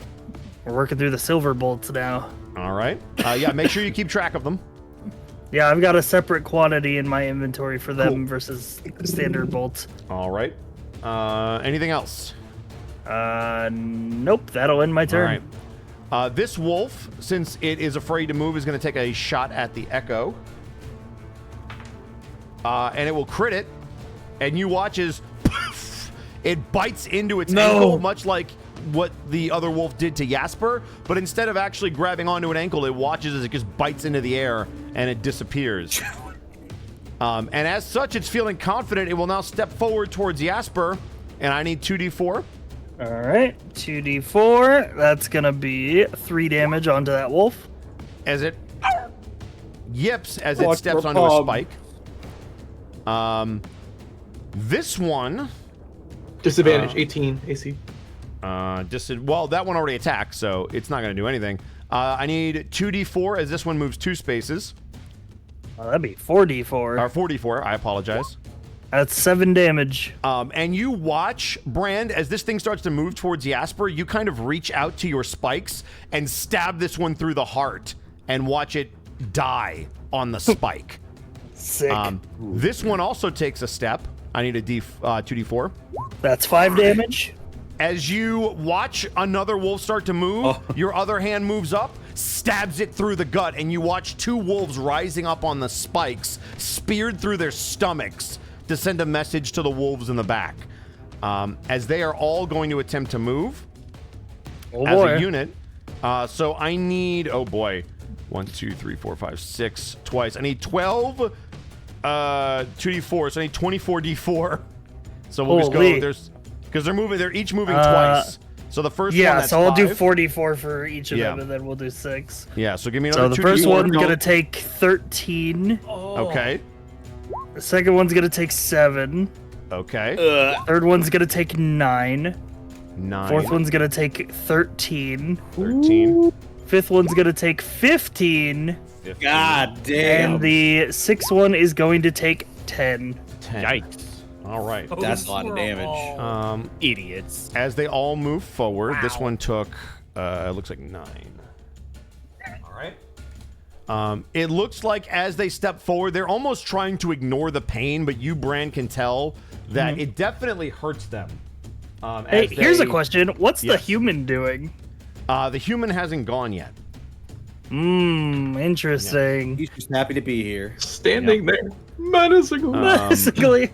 [SPEAKER 5] We're working through the silver bolts now.
[SPEAKER 4] All right. Yeah, make sure you keep track of them.
[SPEAKER 5] Yeah, I've got a separate quantity in my inventory for them versus standard bolts.
[SPEAKER 4] All right. Anything else?
[SPEAKER 5] Nope, that'll end my turn.
[SPEAKER 4] All right. This wolf, since it is afraid to move, is going to take a shot at the echo. And it will crit it. And you watch as it bites into its ankle, much like what the other wolf did to Jasper. But instead of actually grabbing onto an ankle, it watches as it just bites into the air and it disappears. And as such, it's feeling confident. It will now step forward towards Jasper. And I need 2d4.
[SPEAKER 5] All right, 2d4. That's going to be 3 damage onto that wolf.
[SPEAKER 4] As it yips as it steps onto a spike. This one...
[SPEAKER 3] Disadvantage, 18 AC.
[SPEAKER 4] Well, that one already attacked, so it's not going to do anything. I need 2d4 as this one moves 2 spaces.
[SPEAKER 5] That'd be 4d4.
[SPEAKER 4] Or 4d4, I apologize.
[SPEAKER 5] That's 7 damage.
[SPEAKER 4] And you watch, Brand, as this thing starts to move towards Jasper, you kind of reach out to your spikes and stab this one through the heart and watch it die on the spike.
[SPEAKER 5] Sick.
[SPEAKER 4] This one also takes a step. I need a 2d4.
[SPEAKER 5] That's 5 damage.
[SPEAKER 4] As you watch another wolf start to move, your other hand moves up, stabs it through the gut, and you watch 2 wolves rising up on the spikes, speared through their stomachs, to send a message to the wolves in the back. As they are all going to attempt to move as a unit. So I need, 1, 2, 3, 4, 5, 6, twice. I need 12 2d4, so I need 24 d4. So we'll just go, because they're each moving twice. So the first one, that's
[SPEAKER 5] so I'll do
[SPEAKER 4] 5.
[SPEAKER 5] 44 for each of them, and then we'll do 6.
[SPEAKER 4] Yeah, so give me another 2d4.
[SPEAKER 5] So the first one's going to take 13.
[SPEAKER 4] Okay.
[SPEAKER 5] The second one's going to take 7.
[SPEAKER 4] Okay.
[SPEAKER 5] Third one's going to take 9.
[SPEAKER 4] 9.
[SPEAKER 5] Fourth one's going to take 13.
[SPEAKER 4] 13.
[SPEAKER 5] Fifth one's going to take 15.
[SPEAKER 4] 15.
[SPEAKER 2] God damn.
[SPEAKER 5] And the sixth one is going to take 10.
[SPEAKER 4] 10.
[SPEAKER 1] Yikes.
[SPEAKER 4] All right.
[SPEAKER 2] That's a lot of damage.
[SPEAKER 1] Idiots.
[SPEAKER 4] As they all move forward, this one took, looks like 9. All right. It looks like as they step forward, they're almost trying to ignore the pain, but you, Bran, can tell that it definitely hurts them.
[SPEAKER 5] Hey, here's a question. What's the human doing?
[SPEAKER 4] The human hasn't gone yet.
[SPEAKER 5] Interesting.
[SPEAKER 2] He's just happy to be here.
[SPEAKER 3] Standing there, menacingly.
[SPEAKER 5] Basically.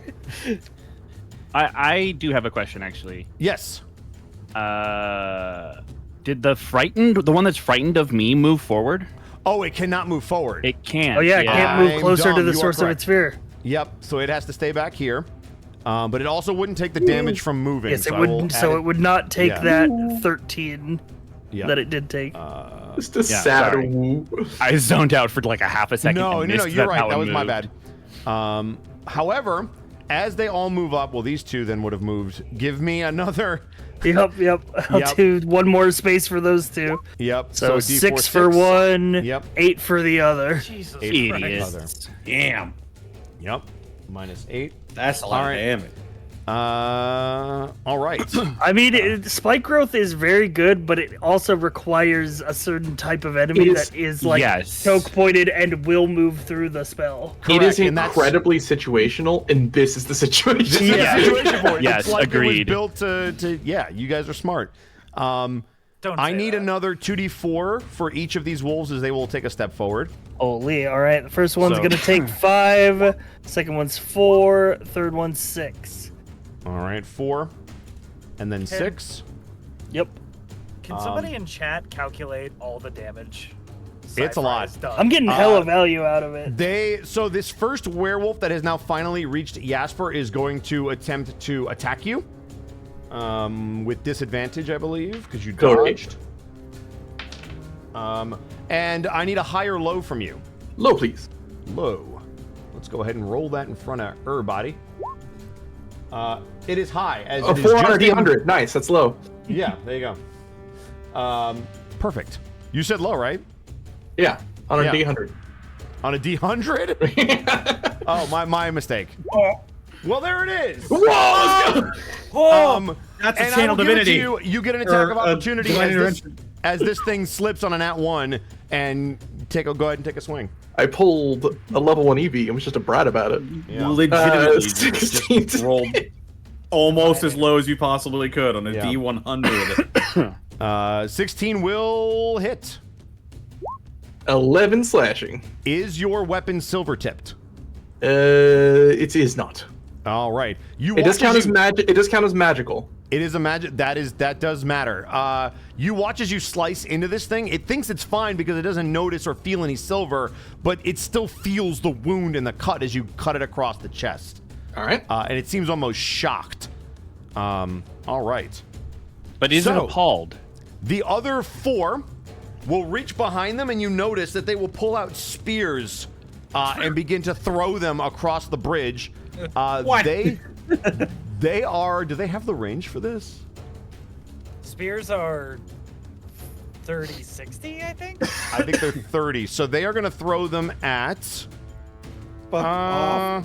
[SPEAKER 1] I do have a question, actually.
[SPEAKER 4] Yes.
[SPEAKER 1] Did the one that's frightened of me move forward?
[SPEAKER 4] Oh, it cannot move forward.
[SPEAKER 1] It can't.
[SPEAKER 5] Oh, yeah, it can't move closer to the
[SPEAKER 4] You are
[SPEAKER 5] source of
[SPEAKER 4] correct.
[SPEAKER 5] its fear.
[SPEAKER 4] Yep, so it has to stay back here. But it also wouldn't take the damage from moving.
[SPEAKER 5] Yes, it
[SPEAKER 4] I will
[SPEAKER 5] would.
[SPEAKER 4] add
[SPEAKER 5] So it would not take
[SPEAKER 4] Yeah.
[SPEAKER 5] that 13
[SPEAKER 4] Yeah.
[SPEAKER 5] that it did take.
[SPEAKER 3] Just a sad
[SPEAKER 1] sorry.
[SPEAKER 3] woo.
[SPEAKER 1] I zoned out for like a half a second.
[SPEAKER 4] No,
[SPEAKER 1] and
[SPEAKER 4] no,
[SPEAKER 1] missed
[SPEAKER 4] you're right.
[SPEAKER 1] how it
[SPEAKER 4] That was my
[SPEAKER 1] moved.
[SPEAKER 4] bad. However, as they all move up, well, these two then would have moved. Give me another.
[SPEAKER 5] Yep. I'll
[SPEAKER 4] Yep.
[SPEAKER 5] do one more space for those two.
[SPEAKER 4] Yep.
[SPEAKER 5] So
[SPEAKER 4] D4,
[SPEAKER 5] 6 for one,
[SPEAKER 4] Yep.
[SPEAKER 5] 8 for the other.
[SPEAKER 8] Jesus
[SPEAKER 4] 8 for the
[SPEAKER 1] Idiots.
[SPEAKER 4] other.
[SPEAKER 2] Damn.
[SPEAKER 4] Yep. -8.
[SPEAKER 2] That's a lot
[SPEAKER 4] All right.
[SPEAKER 2] of damage.
[SPEAKER 4] All right.
[SPEAKER 5] I mean, spike growth is very good, but it also requires a certain type of enemy that is like choke pointed and will move through the spell.
[SPEAKER 3] It is incredibly situational, and this is the situation.
[SPEAKER 4] Yes,
[SPEAKER 1] like agreed.
[SPEAKER 4] It was built to you guys are smart. I need another 2d4 for each of these wolves as they will take a step forward.
[SPEAKER 5] Holy, all right. The first one's going to take 5, second one's 4, third one's 6.
[SPEAKER 4] All right, 4, and then 6.
[SPEAKER 5] Yep.
[SPEAKER 8] Can somebody in chat calculate all the damage?
[SPEAKER 4] It's a lot.
[SPEAKER 5] I'm getting hella value out of it.
[SPEAKER 4] So this first werewolf that has now finally reached Jasper is going to attempt to attack you. With disadvantage, I believe, because you dodged. And I need a high or low from you.
[SPEAKER 3] Low, please.
[SPEAKER 4] Low. Let's go ahead and roll that in front of her body. It is high. As it is
[SPEAKER 3] 400 D100. Nice, that's low.
[SPEAKER 4] Yeah, there you go. Perfect. You said low, right?
[SPEAKER 3] Yeah, on a D100.
[SPEAKER 4] On a D100? Oh, my mistake. Well, there it is.
[SPEAKER 3] Whoa, let's go.
[SPEAKER 2] That's a channel divinity.
[SPEAKER 4] You get an attack of opportunity as this thing slips on an @1, and go ahead and take a swing.
[SPEAKER 3] I pulled a level 1 EV and was just a brat about it.
[SPEAKER 4] Yeah.
[SPEAKER 2] Legitimately just rolled almost as low as you possibly could on a D100.
[SPEAKER 4] 16 will hit.
[SPEAKER 3] 11 slashing.
[SPEAKER 4] Is your weapon silver tipped?
[SPEAKER 3] It is not.
[SPEAKER 4] All right.
[SPEAKER 3] It does count as magic. It does count as magical.
[SPEAKER 4] It is a magic. That does matter. You watch as you slice into this thing. It thinks it's fine because it doesn't notice or feel any silver, but it still feels the wound and the cut as you cut it across the chest.
[SPEAKER 3] All right.
[SPEAKER 4] And it seems almost shocked. All right.
[SPEAKER 1] But isn't appalled.
[SPEAKER 4] The other 4 will reach behind them, and you notice that they will pull out spears and begin to throw them across the bridge.
[SPEAKER 2] What?
[SPEAKER 4] They are. Do they have the range for this?
[SPEAKER 8] Spears are 30, 60, I think.
[SPEAKER 4] I think they're 30. So they are going to throw them at. They are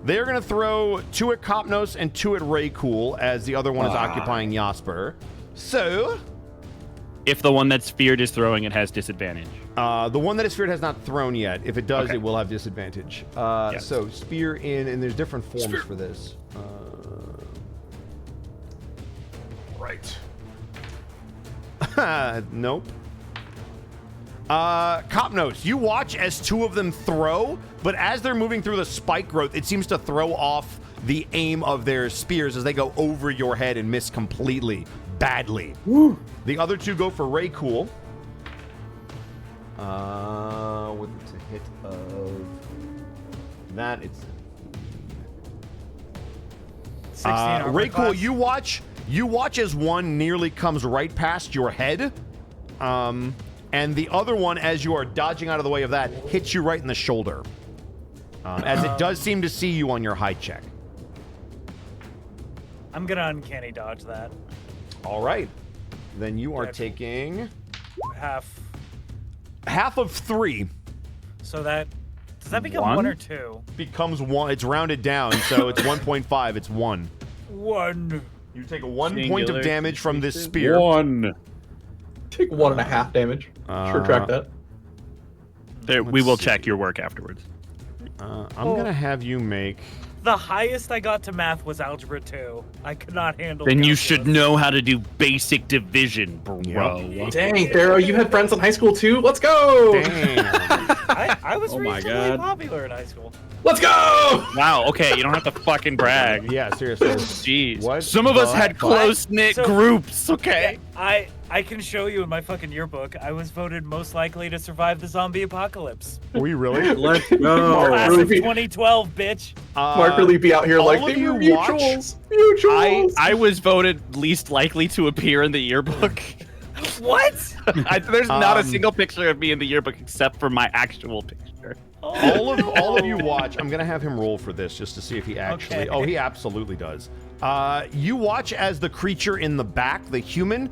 [SPEAKER 4] going to throw 2 at Kopnos and 2 at Raycool as the other one is occupying Jasper. So,
[SPEAKER 1] if the one that's feared is throwing, it has disadvantage.
[SPEAKER 4] The one that is feared has not thrown yet. If it does, it will have disadvantage.
[SPEAKER 1] Yes.
[SPEAKER 4] So spear in, and there's different forms for this. Right. Nope. Kopnos, you watch as 2 of them throw, but as they're moving through the spike growth, it seems to throw off the aim of their spears as they go over your head and miss completely, badly.
[SPEAKER 2] Woo.
[SPEAKER 4] The other 2 go for Raycool. With a hit of that, it's
[SPEAKER 8] 16 armor
[SPEAKER 4] Raycool,
[SPEAKER 8] class.
[SPEAKER 4] you watch as one nearly comes right past your head, and the other one, as you are dodging out of the way of that, hits you right in the shoulder, as it does seem to see you on your high check.
[SPEAKER 8] I'm gonna uncanny dodge that.
[SPEAKER 4] All right, then you are
[SPEAKER 8] Okay.
[SPEAKER 4] taking
[SPEAKER 8] half
[SPEAKER 4] of 3.
[SPEAKER 8] So that does that become
[SPEAKER 1] 1?
[SPEAKER 8] 1 or 2?
[SPEAKER 4] Becomes 1. It's rounded down, so it's 1.5. It's 1.
[SPEAKER 8] 1.
[SPEAKER 4] You take 1 point
[SPEAKER 1] Singular
[SPEAKER 4] of damage from this spear.
[SPEAKER 1] 1.
[SPEAKER 3] Take 1.5 damage. Sure, track that.
[SPEAKER 1] There, we will check your work afterwards.
[SPEAKER 4] I'm gonna have you make.
[SPEAKER 8] The highest I got to math was algebra 2. I could not handle.
[SPEAKER 1] Then you
[SPEAKER 8] calculus.
[SPEAKER 1] should know how to do basic division, bro.
[SPEAKER 3] Dang, Pharaoh, you had friends in high school too? Let's go!
[SPEAKER 4] Damn.
[SPEAKER 8] I was
[SPEAKER 2] Oh my
[SPEAKER 8] reasonably
[SPEAKER 2] God.
[SPEAKER 8] popular in high school.
[SPEAKER 3] Let's go!
[SPEAKER 1] Wow, okay, you don't have to fucking brag.
[SPEAKER 4] Yeah, seriously.
[SPEAKER 1] Jeez.
[SPEAKER 4] What
[SPEAKER 1] Some of us
[SPEAKER 4] the
[SPEAKER 1] had
[SPEAKER 4] fuck?
[SPEAKER 1] close-knit
[SPEAKER 8] So-
[SPEAKER 1] groups, okay?
[SPEAKER 8] I can show you in my fucking yearbook. I was voted most likely to survive the zombie apocalypse.
[SPEAKER 4] Were you really?
[SPEAKER 2] Let's
[SPEAKER 3] Oh,
[SPEAKER 2] go.
[SPEAKER 8] Class
[SPEAKER 3] really
[SPEAKER 8] of
[SPEAKER 3] be-
[SPEAKER 8] 2012, bitch.
[SPEAKER 3] Mark really be out here
[SPEAKER 4] all
[SPEAKER 3] like,
[SPEAKER 4] of
[SPEAKER 3] they
[SPEAKER 4] you
[SPEAKER 3] were mutuals! Mutuals!
[SPEAKER 1] I was voted least likely to appear in the yearbook.
[SPEAKER 8] What?
[SPEAKER 1] There's not a
[SPEAKER 4] Um,
[SPEAKER 1] single picture of me in the yearbook except for my actual picture.
[SPEAKER 4] All of you watch. I'm gonna have him roll for this just to see if he actually.
[SPEAKER 8] Okay.
[SPEAKER 4] Oh, he absolutely does. You watch as the creature in the back, the human,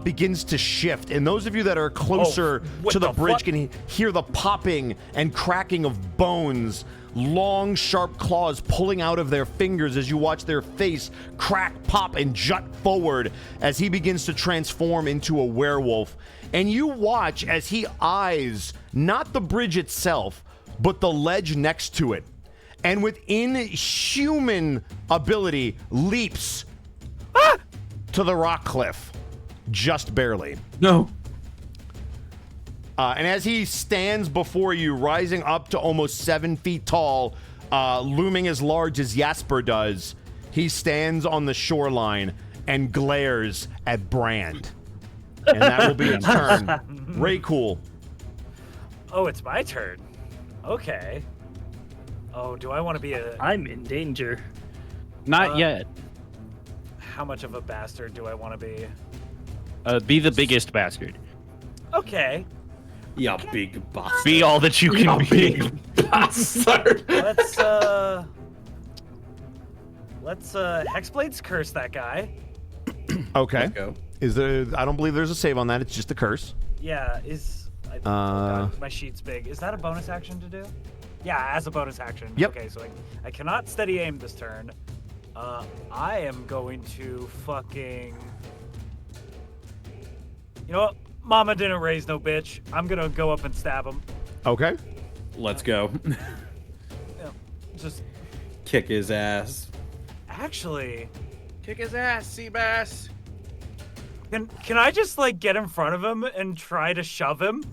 [SPEAKER 4] begins to shift, and those of you that are closer
[SPEAKER 8] what
[SPEAKER 4] to the
[SPEAKER 8] the
[SPEAKER 4] bridge
[SPEAKER 8] fuck?
[SPEAKER 4] can hear the popping and cracking of bones. Long, sharp claws pulling out of their fingers as you watch their face crack, pop, and jut forward as he begins to transform into a werewolf. And you watch as he eyes not the bridge itself, but the ledge next to it. And with inhuman ability, leaps to the rock cliff. Just barely.
[SPEAKER 7] No.
[SPEAKER 4] And as he stands before you, rising up to almost 7 feet tall, looming as large as Jasper does, he stands on the shoreline and glares at Brand. And that will be its turn. Ray Cool.
[SPEAKER 8] Oh, it's my turn. Okay. Oh, do I want to be a...
[SPEAKER 5] I'm in danger.
[SPEAKER 1] Not yet.
[SPEAKER 8] How much of a bastard do I want to be?
[SPEAKER 1] Be the biggest bastard.
[SPEAKER 8] Okay.
[SPEAKER 7] Yeah, big boss.
[SPEAKER 1] Be all that you can be.
[SPEAKER 3] Bastard.
[SPEAKER 8] Let's Hexblades curse that guy.
[SPEAKER 4] Okay.
[SPEAKER 7] Go.
[SPEAKER 4] Is there? I don't believe there's a save on that. It's just a curse.
[SPEAKER 8] Yeah, oh God, my sheet's big. Is that a bonus action to do? Yeah, as a bonus action.
[SPEAKER 4] Yep.
[SPEAKER 8] Okay, so I cannot steady aim this turn. I am going to fucking... You know what? Mama didn't raise no bitch. I'm gonna go up and stab him.
[SPEAKER 4] Okay.
[SPEAKER 7] Let's go.
[SPEAKER 8] Yeah, just...
[SPEAKER 7] Kick his ass.
[SPEAKER 8] Actually...
[SPEAKER 1] Kick his ass, Seabass.
[SPEAKER 8] Can I just, like, get in front of him and try to shove him?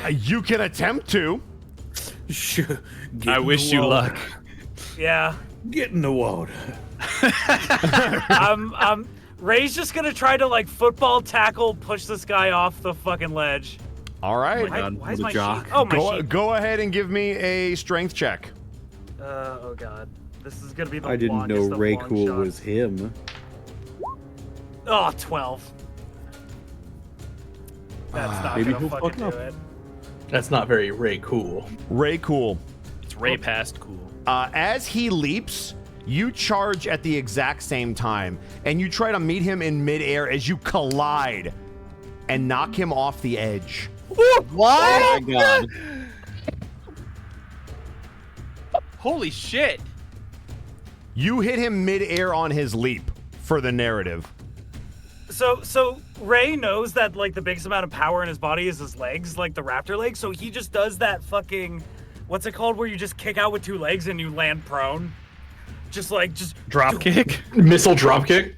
[SPEAKER 4] You can attempt to.
[SPEAKER 1] I wish you luck.
[SPEAKER 8] Yeah.
[SPEAKER 7] Get in the water.
[SPEAKER 8] Ray's just gonna try to, like, football tackle, push this guy off the fucking ledge.
[SPEAKER 4] All right.
[SPEAKER 8] Why is
[SPEAKER 7] with a
[SPEAKER 8] my
[SPEAKER 7] jock.
[SPEAKER 8] sheet? Oh, my sheet.
[SPEAKER 4] Go ahead and give me a strength check.
[SPEAKER 8] Oh, God. This is gonna be the
[SPEAKER 7] I didn't know
[SPEAKER 8] longest of
[SPEAKER 7] Ray
[SPEAKER 8] long
[SPEAKER 7] Cool
[SPEAKER 8] shots.
[SPEAKER 7] was him.
[SPEAKER 8] Oh, 12. That's not
[SPEAKER 7] maybe
[SPEAKER 8] gonna
[SPEAKER 7] he'll
[SPEAKER 8] fucking
[SPEAKER 7] fuck
[SPEAKER 8] do
[SPEAKER 7] up.
[SPEAKER 8] it.
[SPEAKER 3] That's not very Ray Cool.
[SPEAKER 4] Ray Cool.
[SPEAKER 1] It's Ray past cool.
[SPEAKER 4] As he leaps, you charge at the exact same time, and you try to meet him in midair as you collide and knock him off the edge.
[SPEAKER 1] What?
[SPEAKER 7] Oh my god.
[SPEAKER 1] Holy shit.
[SPEAKER 4] You hit him midair on his leap for the narrative.
[SPEAKER 8] So Ray knows that, like, the biggest amount of power in his body is his legs, like the raptor legs, so he just does that fucking, what's it called, where you just kick out with 2 legs and you land prone? Just
[SPEAKER 1] Drop kick.
[SPEAKER 3] Missile dropkick.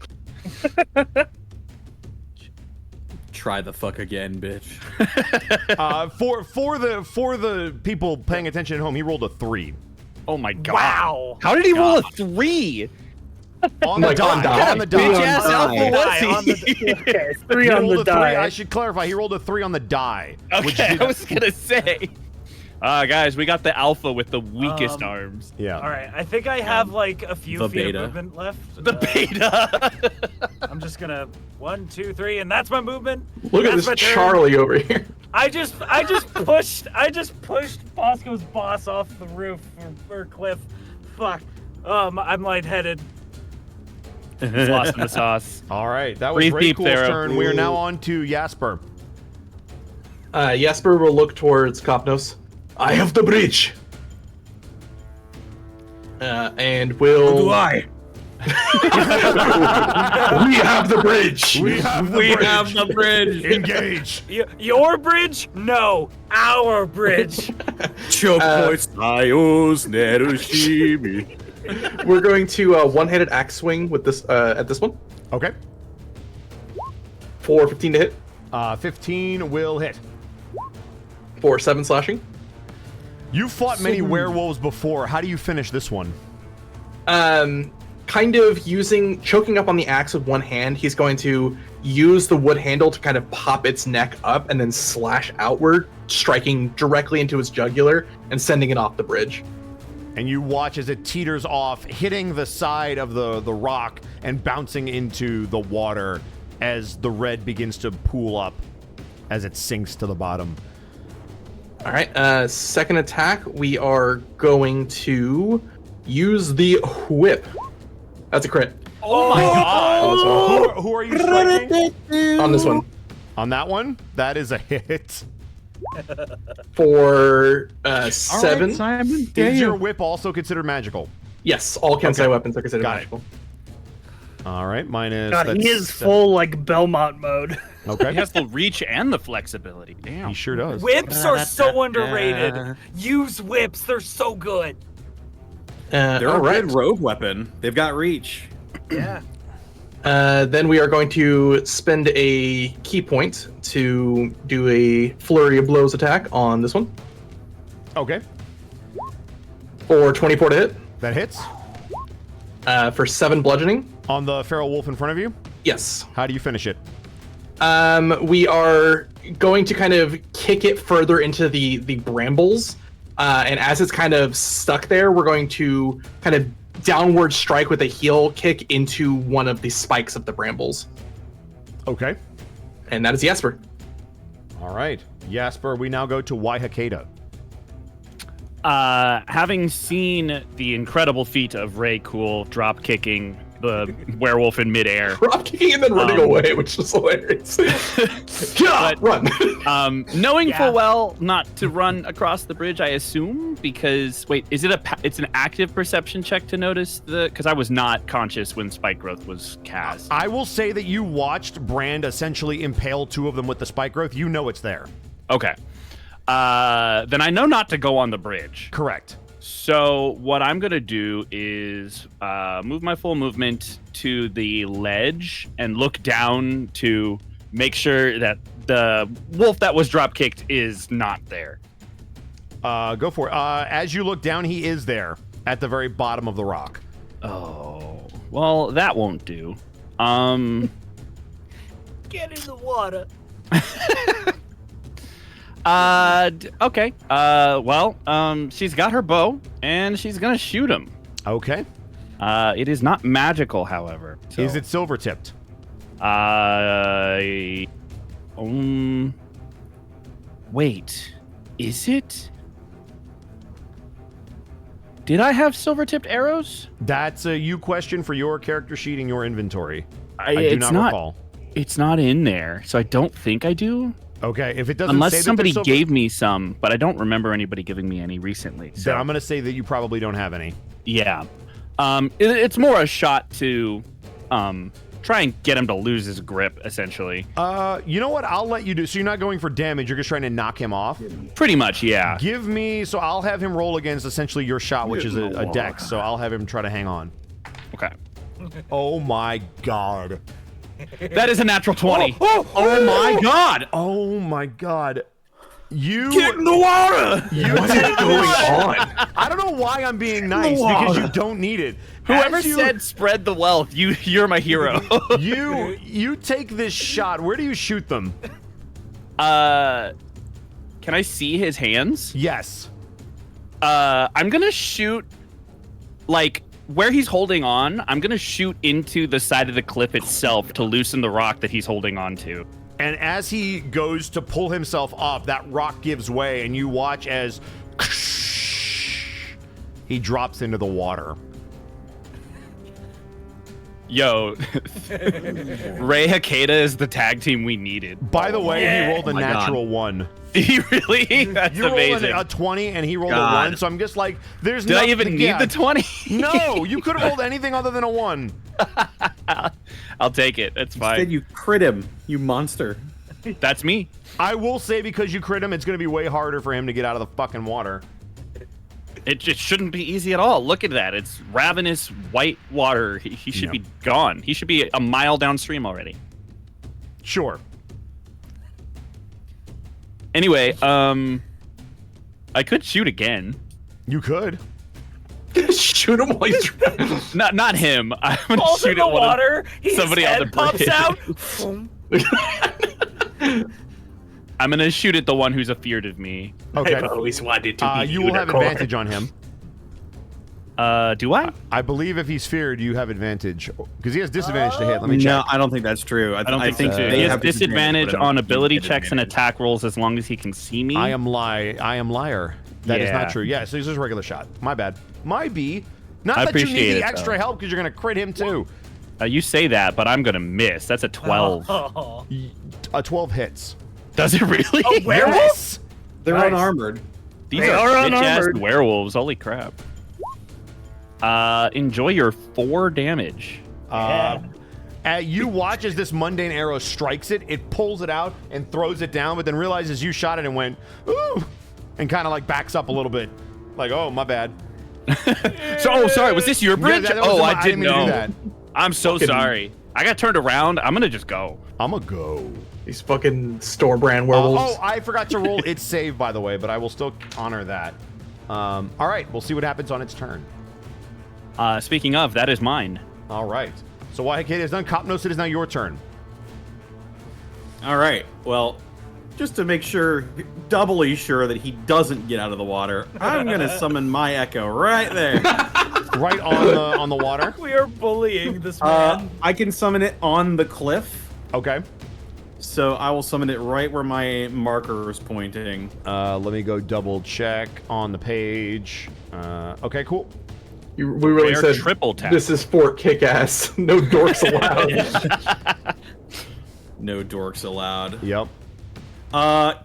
[SPEAKER 7] Try the fuck again, bitch.
[SPEAKER 4] For the people paying attention at home, he rolled a 3.
[SPEAKER 1] Oh my god.
[SPEAKER 8] Wow.
[SPEAKER 1] How did he roll a 3?
[SPEAKER 4] On the
[SPEAKER 3] Like on
[SPEAKER 4] die.
[SPEAKER 3] die?
[SPEAKER 4] On the
[SPEAKER 1] Bitch
[SPEAKER 4] die.
[SPEAKER 1] ass
[SPEAKER 7] die.
[SPEAKER 1] alpha
[SPEAKER 8] Die
[SPEAKER 1] was he?
[SPEAKER 5] Okay,
[SPEAKER 4] He
[SPEAKER 5] 3 on
[SPEAKER 4] rolled
[SPEAKER 5] the
[SPEAKER 4] a 3.
[SPEAKER 5] die.
[SPEAKER 4] I should clarify. He rolled a 3 on the die. which
[SPEAKER 1] Okay,
[SPEAKER 4] did-
[SPEAKER 1] I was gonna say. Guys, we got the alpha with the weakest arms.
[SPEAKER 4] Yeah.
[SPEAKER 8] All right, I think I have, like, a few
[SPEAKER 7] the
[SPEAKER 8] feet
[SPEAKER 7] beta.
[SPEAKER 8] of movement left.
[SPEAKER 1] The beta.
[SPEAKER 8] I'm just gonna 1, 2, 3, and that's my movement.
[SPEAKER 3] Look at
[SPEAKER 8] That's
[SPEAKER 3] this
[SPEAKER 8] my turn.
[SPEAKER 3] Charlie over here.
[SPEAKER 8] I just pushed Bosco's boss off the roof or cliff. Fuck. I'm lightheaded.
[SPEAKER 1] He's lost in the sauce.
[SPEAKER 4] All right. That was
[SPEAKER 1] Breathe
[SPEAKER 4] Ray
[SPEAKER 1] deep,
[SPEAKER 4] Cool's
[SPEAKER 1] Thera.
[SPEAKER 4] turn. We are now on to Jasper.
[SPEAKER 3] Jesper will look towards Kopnos. I have the bridge. And will.
[SPEAKER 7] Do I?
[SPEAKER 3] We have the bridge.
[SPEAKER 4] We have
[SPEAKER 7] the bridge.
[SPEAKER 4] Engage.
[SPEAKER 8] Your bridge? No, our bridge.
[SPEAKER 7] Choke points. Ayos Nerushimi.
[SPEAKER 3] We're going to one-handed axe swing with this at this one
[SPEAKER 4] Okay.
[SPEAKER 3] for 15 to hit,
[SPEAKER 4] 15 will hit.
[SPEAKER 3] for 7 slashing.
[SPEAKER 4] You fought many werewolves before. How do you finish this one?
[SPEAKER 3] Kind of choking up on the axe with one hand. He's going to use the wood handle to kind of pop its neck up and then slash outward, striking directly into its jugular and sending it off the bridge.
[SPEAKER 4] And you watch as it teeters off, hitting the side of the rock and bouncing into the water as the red begins to pool up as it sinks to the bottom.
[SPEAKER 3] All right. Second attack, we are going to use the whip. That's a crit.
[SPEAKER 8] Oh my god!
[SPEAKER 4] Who are you striking?
[SPEAKER 3] On this one.
[SPEAKER 4] On that one? That is a hit.
[SPEAKER 3] For 7.
[SPEAKER 7] Simon.
[SPEAKER 4] Is your whip also considered magical?
[SPEAKER 3] Yes, all Kensei weapons are considered
[SPEAKER 4] Got it.
[SPEAKER 3] magical.
[SPEAKER 4] All right, minus.
[SPEAKER 5] God, he is full like Belmont mode.
[SPEAKER 4] Okay.
[SPEAKER 1] He has the reach and the flexibility. Damn.
[SPEAKER 4] He sure does.
[SPEAKER 8] Whips are so underrated. Use whips; they're so good.
[SPEAKER 7] They're
[SPEAKER 3] all
[SPEAKER 7] a
[SPEAKER 3] right.
[SPEAKER 7] good rogue weapon. They've got reach.
[SPEAKER 8] Yeah.
[SPEAKER 3] Then we are going to spend a key point to do a flurry of blows attack on this one
[SPEAKER 4] Okay.
[SPEAKER 3] for 24 to hit.
[SPEAKER 4] That hits.
[SPEAKER 3] For 7 bludgeoning.
[SPEAKER 4] On the feral wolf in front of you?
[SPEAKER 3] Yes.
[SPEAKER 4] How do you finish it?
[SPEAKER 3] We are going to kind of kick it further into the brambles, and as it's kind of stuck there, we're going to kind of downward strike with a heel kick into one of the spikes of the brambles,
[SPEAKER 4] Okay.
[SPEAKER 3] and that is Jesper.
[SPEAKER 4] All right. Jasper, we now go to Waihakeda.
[SPEAKER 1] Having seen the incredible feat of Ray Cool drop kicking the werewolf in midair,
[SPEAKER 3] Drop kicking and then running away, which is hilarious. Yeah,
[SPEAKER 1] But-
[SPEAKER 3] run.
[SPEAKER 1] knowing
[SPEAKER 8] Yeah.
[SPEAKER 1] full well not to run across the bridge, I assume, because wait, is it it's an active perception check to notice because I was not conscious when spike growth was cast.
[SPEAKER 4] I will say that you watched Brand essentially impale 2 of them with the spike growth. You know it's there.
[SPEAKER 1] Okay. Then I know not to go on the bridge.
[SPEAKER 4] Correct.
[SPEAKER 1] So what I'm gonna do is move my full movement to the ledge and look down to make sure that the wolf that was drop kicked is not there.
[SPEAKER 4] Go for it. As you look down, he is there at the very bottom of the rock.
[SPEAKER 1] Oh, well, that won't do.
[SPEAKER 8] Get in the water.
[SPEAKER 1] Okay. She's got her bow and she's gonna shoot him.
[SPEAKER 4] Okay.
[SPEAKER 1] It is not magical, however. So,
[SPEAKER 4] Is it silver tipped?
[SPEAKER 1] Wait, is it? Did I have silver tipped arrows?
[SPEAKER 4] That's a you question for your character sheet in your inventory. I do
[SPEAKER 1] it's
[SPEAKER 4] not recall.
[SPEAKER 1] It's not in there, so I don't think I do.
[SPEAKER 4] Okay, if it doesn't say
[SPEAKER 1] Unless
[SPEAKER 4] that
[SPEAKER 1] somebody
[SPEAKER 4] there's silver,
[SPEAKER 1] gave me some, but I don't remember anybody giving me any recently. So
[SPEAKER 4] then I'm going to say that you probably don't have any.
[SPEAKER 1] yeah, it's more a shot to try and get him to lose his grip, essentially.
[SPEAKER 4] You know what? I'll let you do. So you're not going for damage. You're just trying to knock him off.
[SPEAKER 1] Pretty much, yeah.
[SPEAKER 4] Give me. So I'll have him roll against essentially your shot, which is a dex. So I'll have him try to hang on.
[SPEAKER 1] Okay.
[SPEAKER 4] Oh my god.
[SPEAKER 1] That is a natural 20.
[SPEAKER 7] Oh my god!
[SPEAKER 4] Oh my god. You
[SPEAKER 7] Get in the water!
[SPEAKER 3] What is going on?
[SPEAKER 4] I don't know why I'm being nice because you don't need it.
[SPEAKER 1] Whoever
[SPEAKER 4] As you-
[SPEAKER 1] said spread the wealth, you're my hero.
[SPEAKER 4] you take this shot. Where do you shoot them?
[SPEAKER 1] Can I see his hands?
[SPEAKER 4] Yes.
[SPEAKER 1] I'm gonna shoot like where he's holding on. I'm gonna shoot into the side of the cliff itself to loosen the rock that he's holding on to.
[SPEAKER 4] And as he goes to pull himself up, that rock gives way, and you watch as he drops into the water.
[SPEAKER 1] Yo, Ray Hakeda is the tag team we needed.
[SPEAKER 4] By the way, he rolled a
[SPEAKER 7] my God.
[SPEAKER 4] natural 1.
[SPEAKER 1] He really? That's
[SPEAKER 4] You rolled
[SPEAKER 1] amazing.
[SPEAKER 4] a 20, and he rolled
[SPEAKER 7] God.
[SPEAKER 4] a 1. So I'm just like, there's
[SPEAKER 1] Did I
[SPEAKER 4] nothing
[SPEAKER 1] even
[SPEAKER 4] to
[SPEAKER 1] need
[SPEAKER 4] get.
[SPEAKER 1] the 20?
[SPEAKER 4] No, you could have rolled anything other than a 1.
[SPEAKER 1] I'll take it. That's
[SPEAKER 7] Instead,
[SPEAKER 1] fine.
[SPEAKER 7] you crit him, you monster.
[SPEAKER 1] That's me.
[SPEAKER 4] I will say, because you crit him, it's going to be way harder for him to get out of the fucking water.
[SPEAKER 1] It just shouldn't be easy at all. Look at that. It's ravenous white water. He should be gone. He should be a mile downstream already.
[SPEAKER 4] Sure.
[SPEAKER 1] Anyway, I could shoot again.
[SPEAKER 4] You could.
[SPEAKER 3] Shoot him while he's drowning.
[SPEAKER 1] Not him. I'm gonna
[SPEAKER 8] Falls
[SPEAKER 1] shoot
[SPEAKER 8] in the
[SPEAKER 1] at one of-
[SPEAKER 8] water.
[SPEAKER 1] somebody on the
[SPEAKER 8] pops
[SPEAKER 1] bridge.
[SPEAKER 8] out.
[SPEAKER 1] I'm gonna shoot at the one who's afeared of me.
[SPEAKER 4] Okay.
[SPEAKER 3] I've always wanted to be
[SPEAKER 4] You will have
[SPEAKER 3] unicorn.
[SPEAKER 4] advantage on him.
[SPEAKER 1] Do I?
[SPEAKER 4] I believe if he's feared, you have advantage because he has disadvantage to hit. Let me
[SPEAKER 2] No,
[SPEAKER 4] check.
[SPEAKER 2] I don't think that's true.
[SPEAKER 1] I don't
[SPEAKER 2] I
[SPEAKER 1] think so.
[SPEAKER 2] they
[SPEAKER 1] He has
[SPEAKER 2] have
[SPEAKER 1] disadvantage
[SPEAKER 2] but I don't
[SPEAKER 1] on
[SPEAKER 2] think you
[SPEAKER 1] ability
[SPEAKER 2] get
[SPEAKER 1] checks and
[SPEAKER 2] advantage.
[SPEAKER 1] attack rolls as long as he can see me.
[SPEAKER 4] I am liar. That is
[SPEAKER 1] Yeah.
[SPEAKER 4] not true. Yeah, so he's just a regular shot. My bad. My B. Not
[SPEAKER 1] I
[SPEAKER 4] that you need
[SPEAKER 1] appreciate
[SPEAKER 4] the
[SPEAKER 1] it,
[SPEAKER 4] extra
[SPEAKER 1] though.
[SPEAKER 4] help because you're gonna crit him too.
[SPEAKER 1] You say that, but I'm gonna miss. That's a 12.
[SPEAKER 8] Oh.
[SPEAKER 4] A 12 hits.
[SPEAKER 1] Does it really?
[SPEAKER 8] Oh, werewolf?
[SPEAKER 4] Yes!
[SPEAKER 2] They're
[SPEAKER 5] Nice.
[SPEAKER 2] unarmored.
[SPEAKER 1] These
[SPEAKER 5] They
[SPEAKER 1] are
[SPEAKER 5] are
[SPEAKER 1] bitch-ass
[SPEAKER 5] unarmored.
[SPEAKER 1] werewolves. Holy crap. Enjoy your 4 damage.
[SPEAKER 4] You watch as this mundane arrow strikes it. It pulls it out and throws it down, but then realizes you shot it and went, ooh, and kind of like backs up a little bit. Like, oh, my bad.
[SPEAKER 1] So, sorry, was this your
[SPEAKER 4] Yeah,
[SPEAKER 1] bridge?
[SPEAKER 4] that was
[SPEAKER 1] I
[SPEAKER 4] didn't
[SPEAKER 1] didn't
[SPEAKER 4] mean to do
[SPEAKER 1] know.
[SPEAKER 4] that.
[SPEAKER 1] I'm so sorry. I got turned around. I'm gonna just go.
[SPEAKER 4] I'm a go.
[SPEAKER 3] These fucking store brand werewolves.
[SPEAKER 4] Oh, I forgot to roll its save, by the way, but I will still honor that. All right, we'll see what happens on its turn.
[SPEAKER 1] Speaking of, that is mine.
[SPEAKER 4] All right. So while Kate is done, Copnos, it is now your turn.
[SPEAKER 2] All right. Well, just to make sure, doubly sure that he doesn't get out of the water, I'm gonna summon my echo right there.
[SPEAKER 4] Right on the water.
[SPEAKER 8] We are bullying this man.
[SPEAKER 2] I can summon it on the cliff,
[SPEAKER 4] Okay.
[SPEAKER 2] so I will summon it right where my marker is pointing.
[SPEAKER 4] Let me go double check on the page. Okay, cool.
[SPEAKER 3] We really
[SPEAKER 1] Rare
[SPEAKER 3] said
[SPEAKER 1] triple tap.
[SPEAKER 3] this is Fort Kick-Ass. No dorks allowed.
[SPEAKER 2] No dorks allowed.
[SPEAKER 4] Yep.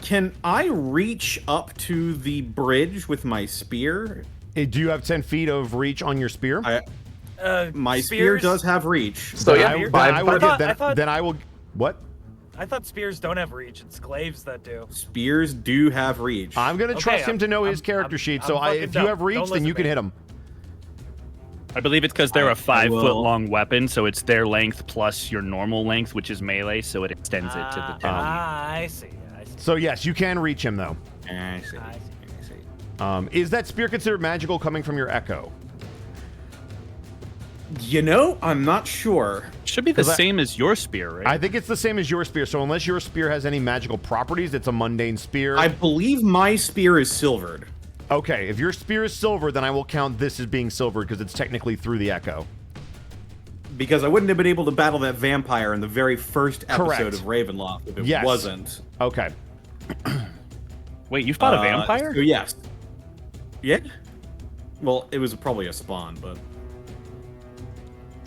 [SPEAKER 2] Can I reach up to the bridge with my spear?
[SPEAKER 4] Hey, do you have 10 feet of reach on your spear?
[SPEAKER 2] My spear
[SPEAKER 8] spears?
[SPEAKER 2] does have reach.
[SPEAKER 3] So yeah,
[SPEAKER 4] Then I will. What?
[SPEAKER 8] I thought spears don't have reach. It's glaives that do.
[SPEAKER 2] Spears do have reach.
[SPEAKER 4] I'm gonna
[SPEAKER 8] Okay,
[SPEAKER 4] trust him
[SPEAKER 8] I'm-
[SPEAKER 4] to know his
[SPEAKER 8] I'm-
[SPEAKER 4] character
[SPEAKER 8] I'm-
[SPEAKER 4] sheet.
[SPEAKER 8] I'm
[SPEAKER 4] So
[SPEAKER 8] fucking
[SPEAKER 4] if you
[SPEAKER 8] dumb.
[SPEAKER 4] have reach,
[SPEAKER 8] Don't
[SPEAKER 4] then
[SPEAKER 8] listen
[SPEAKER 4] you
[SPEAKER 8] to
[SPEAKER 4] can
[SPEAKER 8] me.
[SPEAKER 4] hit him.
[SPEAKER 1] I believe it's because they're
[SPEAKER 2] I
[SPEAKER 1] a 5
[SPEAKER 2] will-
[SPEAKER 1] foot long weapon, so it's their length plus your normal length, which is melee, so it extends it to the town.
[SPEAKER 8] I see. I see.
[SPEAKER 4] So yes, you can reach him though.
[SPEAKER 2] I see.
[SPEAKER 8] I see.
[SPEAKER 4] Is that spear considered magical coming from your echo?
[SPEAKER 2] You know, I'm not sure.
[SPEAKER 1] Should be the
[SPEAKER 4] 'Cause I-
[SPEAKER 1] same as your spear, right?
[SPEAKER 4] I think it's the same as your spear. So unless your spear has any magical properties, it's a mundane spear.
[SPEAKER 2] I believe my spear is silvered.
[SPEAKER 4] Okay, if your spear is silver, then I will count this as being silvered because it's technically through the echo.
[SPEAKER 2] Because I wouldn't have been able to battle that vampire in the very first episode
[SPEAKER 4] Correct.
[SPEAKER 2] of Ravenloft if it
[SPEAKER 4] Yes.
[SPEAKER 2] wasn't.
[SPEAKER 4] Okay.
[SPEAKER 1] Wait, you fought a vampire?
[SPEAKER 2] So yes. Yeah? Well, it was probably a spawn, but...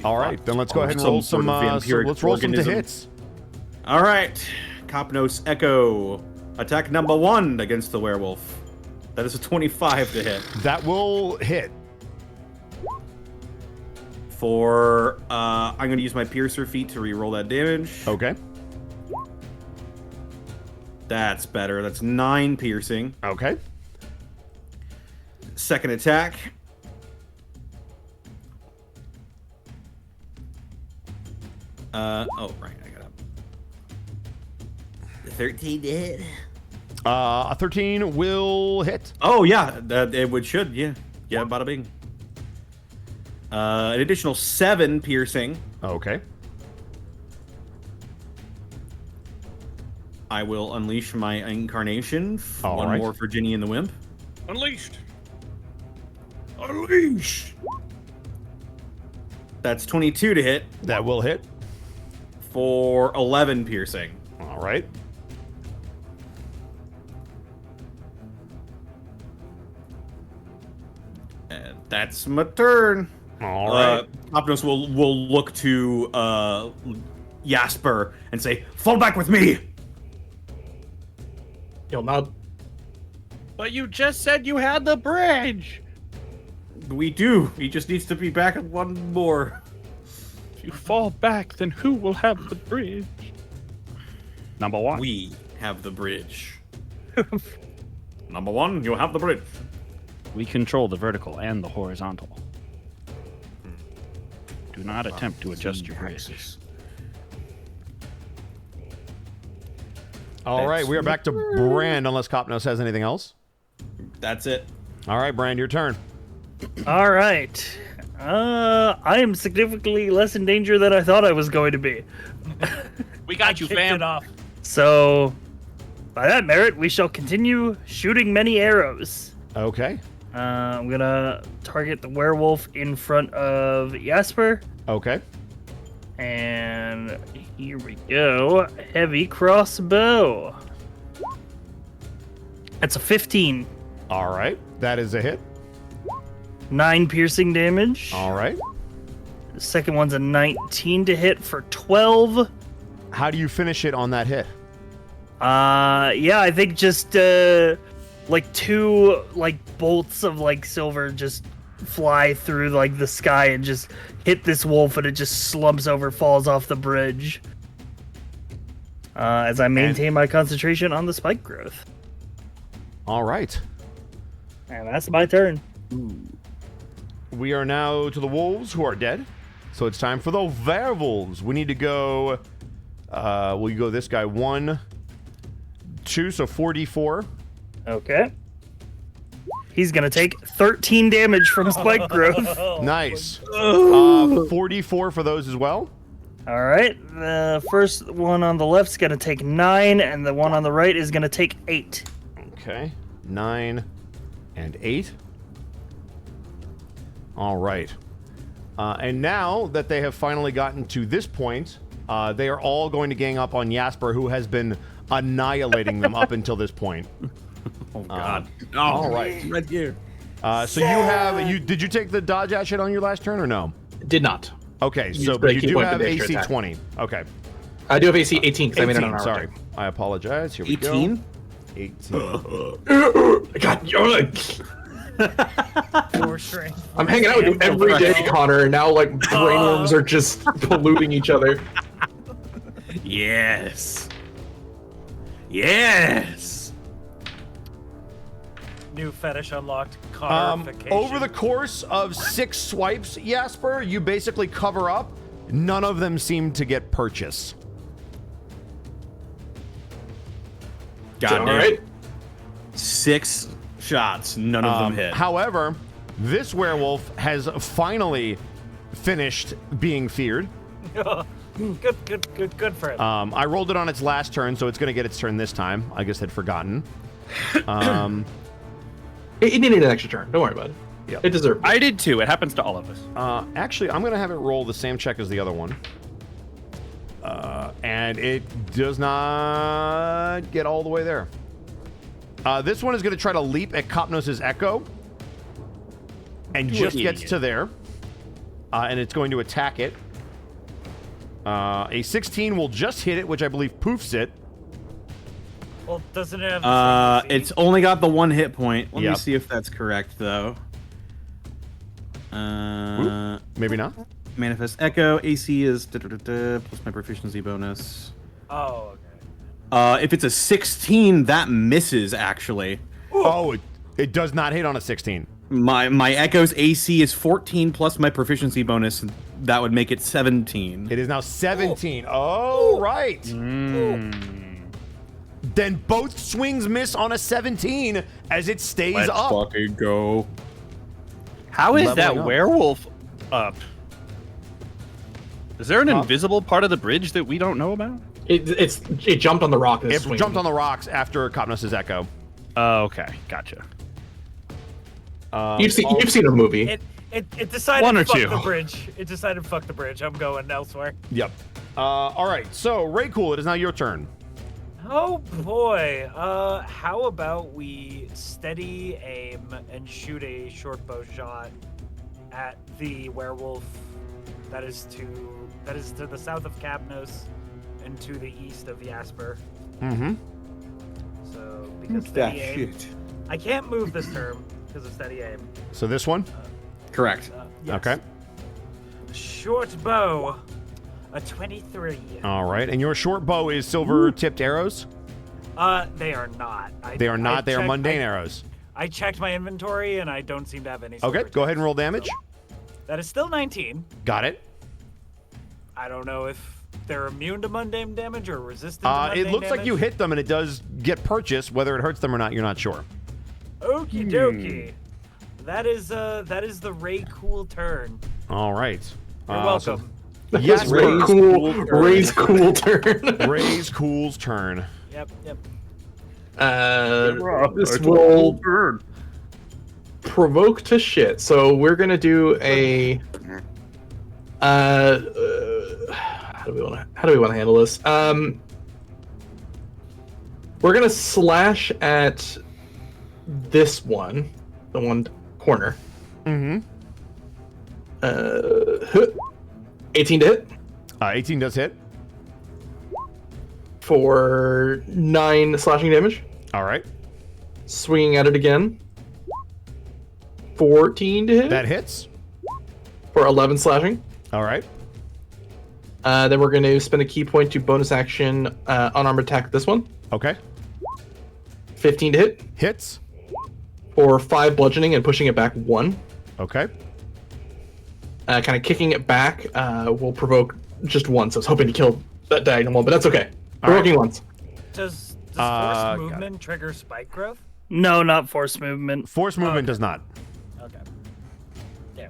[SPEAKER 4] All right, then let's go
[SPEAKER 2] Or
[SPEAKER 4] ahead and
[SPEAKER 2] some
[SPEAKER 4] roll
[SPEAKER 2] sort
[SPEAKER 4] some.
[SPEAKER 2] of vampiric
[SPEAKER 4] Let's roll some to
[SPEAKER 2] organism.
[SPEAKER 4] hits.
[SPEAKER 2] All right. Copnos Echo. Attack number 1 against the werewolf. That is a 25 to hit.
[SPEAKER 4] That will hit.
[SPEAKER 2] For, I'm going to use my Piercer feat to re-roll that damage.
[SPEAKER 4] Okay.
[SPEAKER 2] That's better. That's 9 piercing.
[SPEAKER 4] Okay.
[SPEAKER 2] Second attack. Oh, right. I got up. 13 to hit.
[SPEAKER 4] A 13 will hit.
[SPEAKER 2] Oh, yeah. Should. Yeah. Yeah, bada bing. An additional 7 piercing.
[SPEAKER 4] Okay.
[SPEAKER 2] I will unleash my incarnation.
[SPEAKER 4] All
[SPEAKER 2] One
[SPEAKER 4] right.
[SPEAKER 2] more for Ginny and the Wimp.
[SPEAKER 1] Unleashed.
[SPEAKER 2] Unleash! That's 22 to hit
[SPEAKER 4] That will hit.
[SPEAKER 2] for 11 piercing.
[SPEAKER 4] All right.
[SPEAKER 2] And that's my turn.
[SPEAKER 4] All right.
[SPEAKER 2] Optimus will look to Jasper and say, "Fall back with me."
[SPEAKER 3] He'll nod.
[SPEAKER 1] But you just said you had the bridge.
[SPEAKER 2] We do. He just needs to be back at one more.
[SPEAKER 1] If you fall back, then who will have the bridge? Number 1.
[SPEAKER 2] We have the bridge. Number 1, you have the bridge.
[SPEAKER 1] We control the vertical and the horizontal. Do not attempt to adjust your bridge.
[SPEAKER 4] All right. We are back to Brand, unless Copnos has anything else.
[SPEAKER 2] That's it.
[SPEAKER 4] All right, Brand, your turn.
[SPEAKER 5] All right. I am significantly less in danger than I thought I was going to be.
[SPEAKER 1] We got you,
[SPEAKER 8] Kicked
[SPEAKER 1] fam.
[SPEAKER 8] it off.
[SPEAKER 5] So, by that merit, we shall continue shooting many arrows.
[SPEAKER 4] Okay.
[SPEAKER 5] I'm gonna target the werewolf in front of Jasper.
[SPEAKER 4] Okay.
[SPEAKER 5] And here we go. Heavy crossbow. That's a 15.
[SPEAKER 4] All right. That is a hit.
[SPEAKER 5] 9 piercing damage.
[SPEAKER 4] All right.
[SPEAKER 5] The second one's a 19 to hit for 12.
[SPEAKER 4] How do you finish it on that hit?
[SPEAKER 5] Yeah, I think just like 2 like bolts of like silver just fly through like the sky and just hit this wolf, and it just slumps over, falls off the bridge. As I maintain my concentration on the spike growth.
[SPEAKER 4] All right.
[SPEAKER 5] And that's my turn.
[SPEAKER 4] We are now to the wolves who are dead. So it's time for the werewolves. We need to go. We'll go this guy 1, 2, so 4d4.
[SPEAKER 5] Okay. He's gonna take 13 damage from spike growth.
[SPEAKER 4] Nice. 44 for those as well.
[SPEAKER 5] All right. The first one on the left's gonna take 9, and the one on the right is gonna take 8.
[SPEAKER 4] Okay. 9 and 8. All right. And now that they have finally gotten to this point, they are all going to gang up on Jasper, who has been annihilating them up until this point.
[SPEAKER 7] Oh God!
[SPEAKER 4] All right.
[SPEAKER 7] Right here.
[SPEAKER 4] So you have did you take the dodge action on your last turn or no?
[SPEAKER 3] Did not.
[SPEAKER 4] Okay, so
[SPEAKER 3] But
[SPEAKER 4] but
[SPEAKER 3] I
[SPEAKER 4] you
[SPEAKER 3] keep
[SPEAKER 4] do
[SPEAKER 3] going for
[SPEAKER 4] have
[SPEAKER 3] the extra
[SPEAKER 4] AC
[SPEAKER 3] attack.
[SPEAKER 4] 20. Okay.
[SPEAKER 3] I do have AC 18 because I made it on
[SPEAKER 4] 18,
[SPEAKER 3] our
[SPEAKER 4] sorry. I apologize. Here we
[SPEAKER 7] 18?
[SPEAKER 4] go. 18.
[SPEAKER 3] God,
[SPEAKER 8] Four strength.
[SPEAKER 3] I'm hanging out with you every day, Connor, and now like brainworms are just polluting each other.
[SPEAKER 7] Yes. Yes.
[SPEAKER 8] New fetish unlocked. Conification.
[SPEAKER 4] Over the course of 6 swipes, Jasper, you basically cover up. None of them seem to get purchase.
[SPEAKER 7] God
[SPEAKER 3] All
[SPEAKER 7] damn.
[SPEAKER 3] right.
[SPEAKER 7] 6 shots, none of them hit.
[SPEAKER 4] However, this werewolf has finally finished being feared.
[SPEAKER 8] Good for him.
[SPEAKER 4] I rolled it on its last turn, so it's going to get its turn this time. I guess I'd forgotten.
[SPEAKER 3] It needed an extra turn. Don't worry about it.
[SPEAKER 4] Yep.
[SPEAKER 3] It deserved it.
[SPEAKER 1] I did too. It happens to all of us.
[SPEAKER 4] Actually, I'm going to have it roll the same check as the other one. And it does not get all the way there. This one is going to try to leap at Kopnos' Echo. And just gets to there. And it's going to attack it. A 16 will just hit it, which I believe poofs it.
[SPEAKER 8] Well, doesn't it have the same AC?
[SPEAKER 7] It's only got the 1 hit point. Let
[SPEAKER 4] Yep.
[SPEAKER 7] me see if that's correct, though.
[SPEAKER 4] Oop, maybe not.
[SPEAKER 7] Manifest Echo. AC is plus my proficiency bonus.
[SPEAKER 8] Oh, okay.
[SPEAKER 7] If it's a 16, that misses, actually.
[SPEAKER 4] Oh, it does not hit on a 16.
[SPEAKER 7] My Echo's AC is 14 plus my proficiency bonus. That would make it 17.
[SPEAKER 4] It is now 17. Oh, right. Then both swings miss on a 17 as it stays up.
[SPEAKER 7] fucking go.
[SPEAKER 1] How is that
[SPEAKER 4] Leveling up.
[SPEAKER 1] werewolf up? Is there an invisible part of the bridge that we don't know about?
[SPEAKER 3] It jumped on the rock.
[SPEAKER 4] It jumped on the rocks after Kopnos' Echo.
[SPEAKER 1] Oh, okay. Gotcha.
[SPEAKER 3] You've seen a movie.
[SPEAKER 8] It decided
[SPEAKER 1] One or
[SPEAKER 8] fuck
[SPEAKER 1] two.
[SPEAKER 8] the bridge. It decided fuck the bridge. I'm going elsewhere.
[SPEAKER 4] Yep. All right. So, Raycool, it is now your turn.
[SPEAKER 8] Oh boy. How about we steady aim and shoot a short bow shot at the werewolf that is to the south of Kapnos and to the east of Jasper.
[SPEAKER 4] Mm-hmm.
[SPEAKER 8] So because steady aim, I can't move this term because of steady aim.
[SPEAKER 4] So this one?
[SPEAKER 7] Correct.
[SPEAKER 8] Yes.
[SPEAKER 4] Okay.
[SPEAKER 8] Short bow, a 23.
[SPEAKER 4] All right. And your short bow is silver-tipped arrows?
[SPEAKER 8] They are not.
[SPEAKER 4] They are not. They are mundane
[SPEAKER 8] arrows.
[SPEAKER 4] arrows.
[SPEAKER 8] I checked my inventory and I don't seem to have any.
[SPEAKER 4] Okay.
[SPEAKER 8] silver
[SPEAKER 4] Go ahead and
[SPEAKER 8] tips,
[SPEAKER 4] roll damage.
[SPEAKER 8] so that is still 19.
[SPEAKER 4] Got it.
[SPEAKER 8] I don't know if they're immune to mundane damage or resistant to mundane
[SPEAKER 4] It looks like you
[SPEAKER 8] damage.
[SPEAKER 4] hit them and it does get purchased. Whether it hurts them or not, you're not sure.
[SPEAKER 8] Okie dokie. That is the Ray Cool turn.
[SPEAKER 4] All right.
[SPEAKER 8] You're welcome.
[SPEAKER 4] Yes,
[SPEAKER 3] Ray's cool turn.
[SPEAKER 4] Ray's Cool's turn.
[SPEAKER 8] Yep.
[SPEAKER 3] This will provoke to shit. So we're gonna do a. How do we want to handle this? We're gonna slash at this one, the one corner.
[SPEAKER 4] Mm-hmm.
[SPEAKER 3] 18 to hit.
[SPEAKER 4] 18 does hit.
[SPEAKER 3] For 9 slashing damage.
[SPEAKER 4] All right.
[SPEAKER 3] Swinging at it again. 14 to hit.
[SPEAKER 4] That hits.
[SPEAKER 3] For 11 slashing.
[SPEAKER 4] All right.
[SPEAKER 3] Then we're going to spend a key point to bonus action unarmed attack this one.
[SPEAKER 4] Okay.
[SPEAKER 3] 15 to hit.
[SPEAKER 4] Hits.
[SPEAKER 3] For 5 bludgeoning and pushing it back 1.
[SPEAKER 4] Okay.
[SPEAKER 3] Kind of kicking it back will provoke just 1, so I was hoping to kill that diagonal one, but that's okay. Provoking once.
[SPEAKER 8] Does force movement trigger spike growth?
[SPEAKER 5] No, not force movement.
[SPEAKER 4] Force movement does not.
[SPEAKER 8] Okay. Yeah.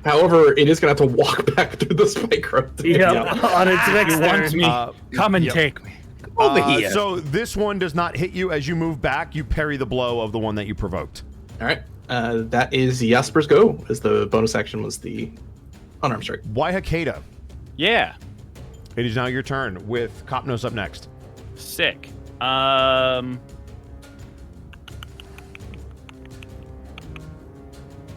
[SPEAKER 3] However, it is going to have to walk back through the spike growth.
[SPEAKER 5] Yeah, on its next
[SPEAKER 1] Want me? Come and take me. Over here.
[SPEAKER 4] So this one does not hit you. As you move back, you parry the blow of the one that you provoked.
[SPEAKER 3] All right. That is Jasper's go, as the bonus action was the unarmed strike.
[SPEAKER 4] Why Hakeda?
[SPEAKER 1] Yeah.
[SPEAKER 4] It is now your turn with Kopnos up next.
[SPEAKER 1] Sick.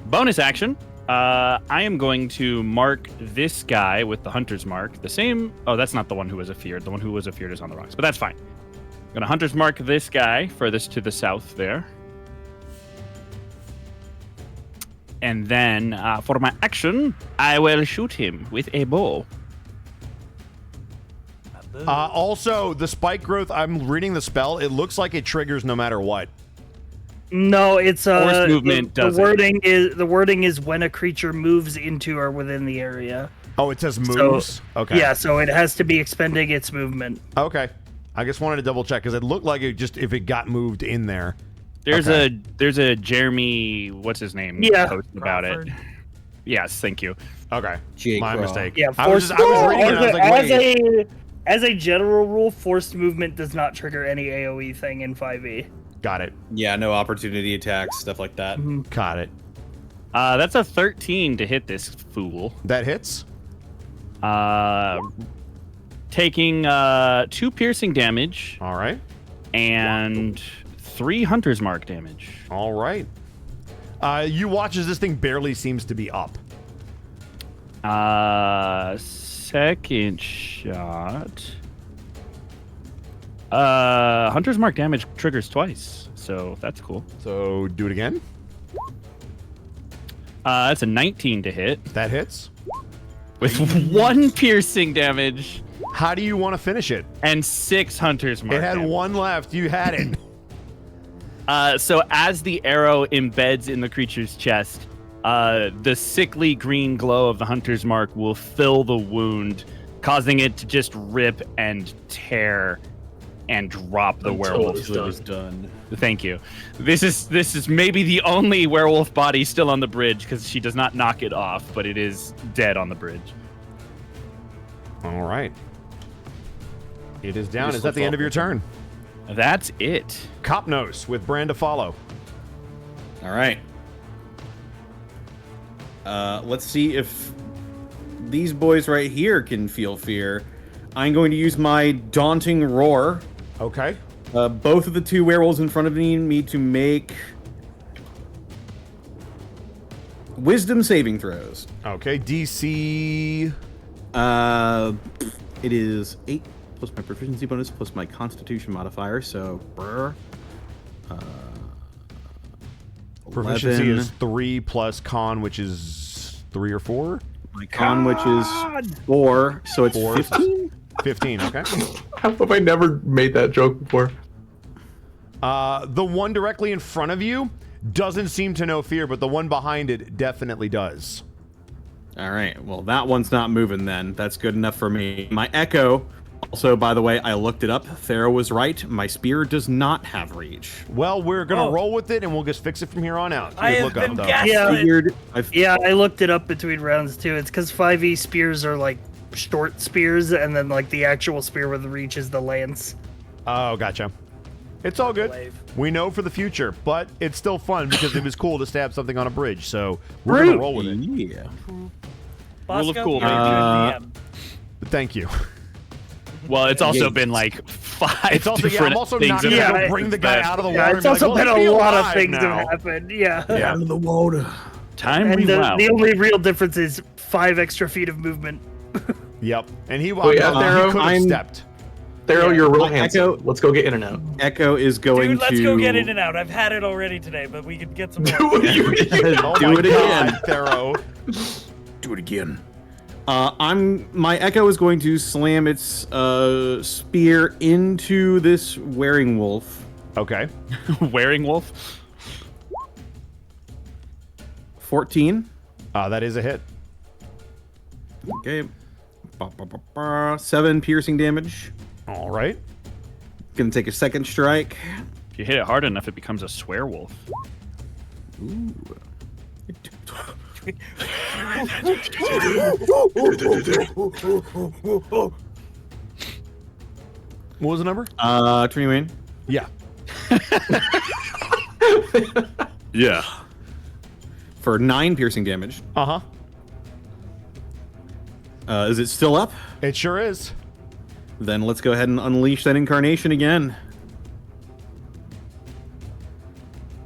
[SPEAKER 1] Bonus action. I am going to mark this guy with the hunter's mark. The same. Oh, that's not the one who was afeared. The one who was afeared is on the rocks, but that's fine. I'm gonna hunter's mark this guy furthest to the south there. And then for my action, I will shoot him with a bow.
[SPEAKER 4] Also, the spike growth, I'm reading the spell. It looks like it triggers no matter what.
[SPEAKER 5] No, it's
[SPEAKER 1] Force movement
[SPEAKER 5] the
[SPEAKER 1] doesn't.
[SPEAKER 5] wording is when a creature moves into or within the area.
[SPEAKER 4] Oh, it says moves?
[SPEAKER 5] So,
[SPEAKER 4] Okay.
[SPEAKER 5] Yeah, so it has to be expending its movement.
[SPEAKER 4] Okay. I just wanted to double check because it looked like it just if it got moved in there.
[SPEAKER 1] There's a Jeremy, what's his name?
[SPEAKER 5] Yeah.
[SPEAKER 1] Post about it. Yes, thank you.
[SPEAKER 4] Okay.
[SPEAKER 7] Jake
[SPEAKER 4] My
[SPEAKER 7] Raw.
[SPEAKER 4] mistake.
[SPEAKER 5] Yeah,
[SPEAKER 4] I was reading it. I was like, wait.
[SPEAKER 5] as a general rule, forced movement does not trigger any AoE thing in 5e.
[SPEAKER 4] Got it.
[SPEAKER 7] Yeah, no opportunity attacks, stuff like that.
[SPEAKER 4] Got it.
[SPEAKER 1] That's a 13 to hit this fool.
[SPEAKER 4] That hits.
[SPEAKER 1] Taking 2 piercing damage
[SPEAKER 4] All right.
[SPEAKER 1] and 3 hunter's mark damage.
[SPEAKER 4] All right. You watch as this thing barely seems to be up.
[SPEAKER 1] Second shot. Hunter's mark damage triggers twice, so that's cool.
[SPEAKER 4] So do it again.
[SPEAKER 1] That's a 19 to hit
[SPEAKER 4] That hits.
[SPEAKER 1] with 1 piercing damage
[SPEAKER 4] How do you want to finish it?
[SPEAKER 1] and 6 hunter's mark.
[SPEAKER 4] It had
[SPEAKER 1] damage.
[SPEAKER 4] 1 left. You had it.
[SPEAKER 1] So as the arrow embeds in the creature's chest, the sickly green glow of the hunter's mark will fill the wound, causing it to just rip and tear and drop the werewolf.
[SPEAKER 7] Until it was done.
[SPEAKER 1] Thank you. This is maybe the only werewolf body still on the bridge because she does not knock it off, but it is dead on the bridge.
[SPEAKER 4] All right. It is down.
[SPEAKER 7] Just
[SPEAKER 4] Is that the end of your turn?
[SPEAKER 1] That's it.
[SPEAKER 4] Kopnos with Brand to follow.
[SPEAKER 7] All right. Let's see if these boys right here can feel fear. I'm going to use my daunting roar.
[SPEAKER 4] Okay.
[SPEAKER 7] Both of the 2 werewolves in front of me need to make wisdom saving throws.
[SPEAKER 4] Okay. DC.
[SPEAKER 7] It is 8 plus my proficiency bonus plus my constitution modifier, so
[SPEAKER 4] Proficiency
[SPEAKER 7] 11.
[SPEAKER 4] is 3 plus con, which is 3 or 4.
[SPEAKER 7] My con, which is 4, so it's
[SPEAKER 4] 4.
[SPEAKER 7] 15.
[SPEAKER 4] 15. Okay.
[SPEAKER 3] How have I never made that joke before?
[SPEAKER 4] The one directly in front of you doesn't seem to know fear, but the one behind it definitely does.
[SPEAKER 7] All right, well, that one's not moving then. That's good enough for me. My echo, also, by the way, I looked it up. Thera was right. My spear does not have reach.
[SPEAKER 4] Well, we're going to roll with it, and we'll just fix it from here on out.
[SPEAKER 8] I
[SPEAKER 4] Good
[SPEAKER 8] have
[SPEAKER 4] look up,
[SPEAKER 8] been
[SPEAKER 4] though.
[SPEAKER 8] gaslit.
[SPEAKER 7] Figured
[SPEAKER 5] Yeah, I looked it up between rounds too. It's because 5e spears are like short spears, and then like the actual spear with reach is the lance.
[SPEAKER 4] Oh, gotcha. It's all good.
[SPEAKER 8] Wave.
[SPEAKER 4] We know for the future, but it's still fun because it was cool to stab something on a bridge. So we're gonna roll with it.
[SPEAKER 7] Yeah.
[SPEAKER 8] Bosco,
[SPEAKER 1] of cool,
[SPEAKER 8] you're a good DM.
[SPEAKER 4] Thank you.
[SPEAKER 1] Well, it's also
[SPEAKER 7] Yates.
[SPEAKER 1] been like 5
[SPEAKER 4] It's also
[SPEAKER 1] different
[SPEAKER 4] I'm also
[SPEAKER 1] things
[SPEAKER 4] not
[SPEAKER 1] that
[SPEAKER 4] gonna
[SPEAKER 1] have
[SPEAKER 4] go
[SPEAKER 5] Yeah,
[SPEAKER 4] bring the guy out of the water.
[SPEAKER 5] Yeah,
[SPEAKER 4] and
[SPEAKER 5] it's
[SPEAKER 4] be
[SPEAKER 5] also
[SPEAKER 4] like,
[SPEAKER 5] been
[SPEAKER 4] "Let's be
[SPEAKER 5] a lot of
[SPEAKER 4] alive
[SPEAKER 5] things
[SPEAKER 4] now."
[SPEAKER 5] have happened. Yeah.
[SPEAKER 4] Yeah.
[SPEAKER 7] Out of the water.
[SPEAKER 1] time
[SPEAKER 5] And
[SPEAKER 1] we wow.
[SPEAKER 5] the only real difference is 5 extra feet of movement.
[SPEAKER 4] Yep. And he,
[SPEAKER 3] Well, yeah,
[SPEAKER 4] he
[SPEAKER 3] Thero,
[SPEAKER 4] could have
[SPEAKER 7] I'm-
[SPEAKER 4] stepped.
[SPEAKER 3] Thero, you're real
[SPEAKER 7] My
[SPEAKER 3] handsome.
[SPEAKER 7] Echo-
[SPEAKER 3] Let's go get in and out.
[SPEAKER 7] Echo is going
[SPEAKER 8] Dude, let's
[SPEAKER 7] to
[SPEAKER 8] go get in and out. I've had it already today, but we could get some more.
[SPEAKER 4] Oh
[SPEAKER 7] do
[SPEAKER 4] my
[SPEAKER 7] it
[SPEAKER 4] God,
[SPEAKER 7] again.
[SPEAKER 4] Thero.
[SPEAKER 7] Do it again. My Echo is going to slam its spear into this wearing wolf.
[SPEAKER 4] Okay.
[SPEAKER 1] Wearing wolf.
[SPEAKER 7] 14.
[SPEAKER 4] That is a hit.
[SPEAKER 7] Okay. 7 piercing damage.
[SPEAKER 4] All right.
[SPEAKER 7] Gonna take a second strike.
[SPEAKER 1] If you hit it hard enough, it becomes a swear wolf.
[SPEAKER 4] What was the number?
[SPEAKER 7] Trini Wayne.
[SPEAKER 4] Yeah.
[SPEAKER 1] Yeah.
[SPEAKER 7] For 9 piercing damage.
[SPEAKER 4] Uh-huh.
[SPEAKER 7] Is it still up?
[SPEAKER 4] It sure is.
[SPEAKER 7] Then let's go ahead and unleash that incarnation again.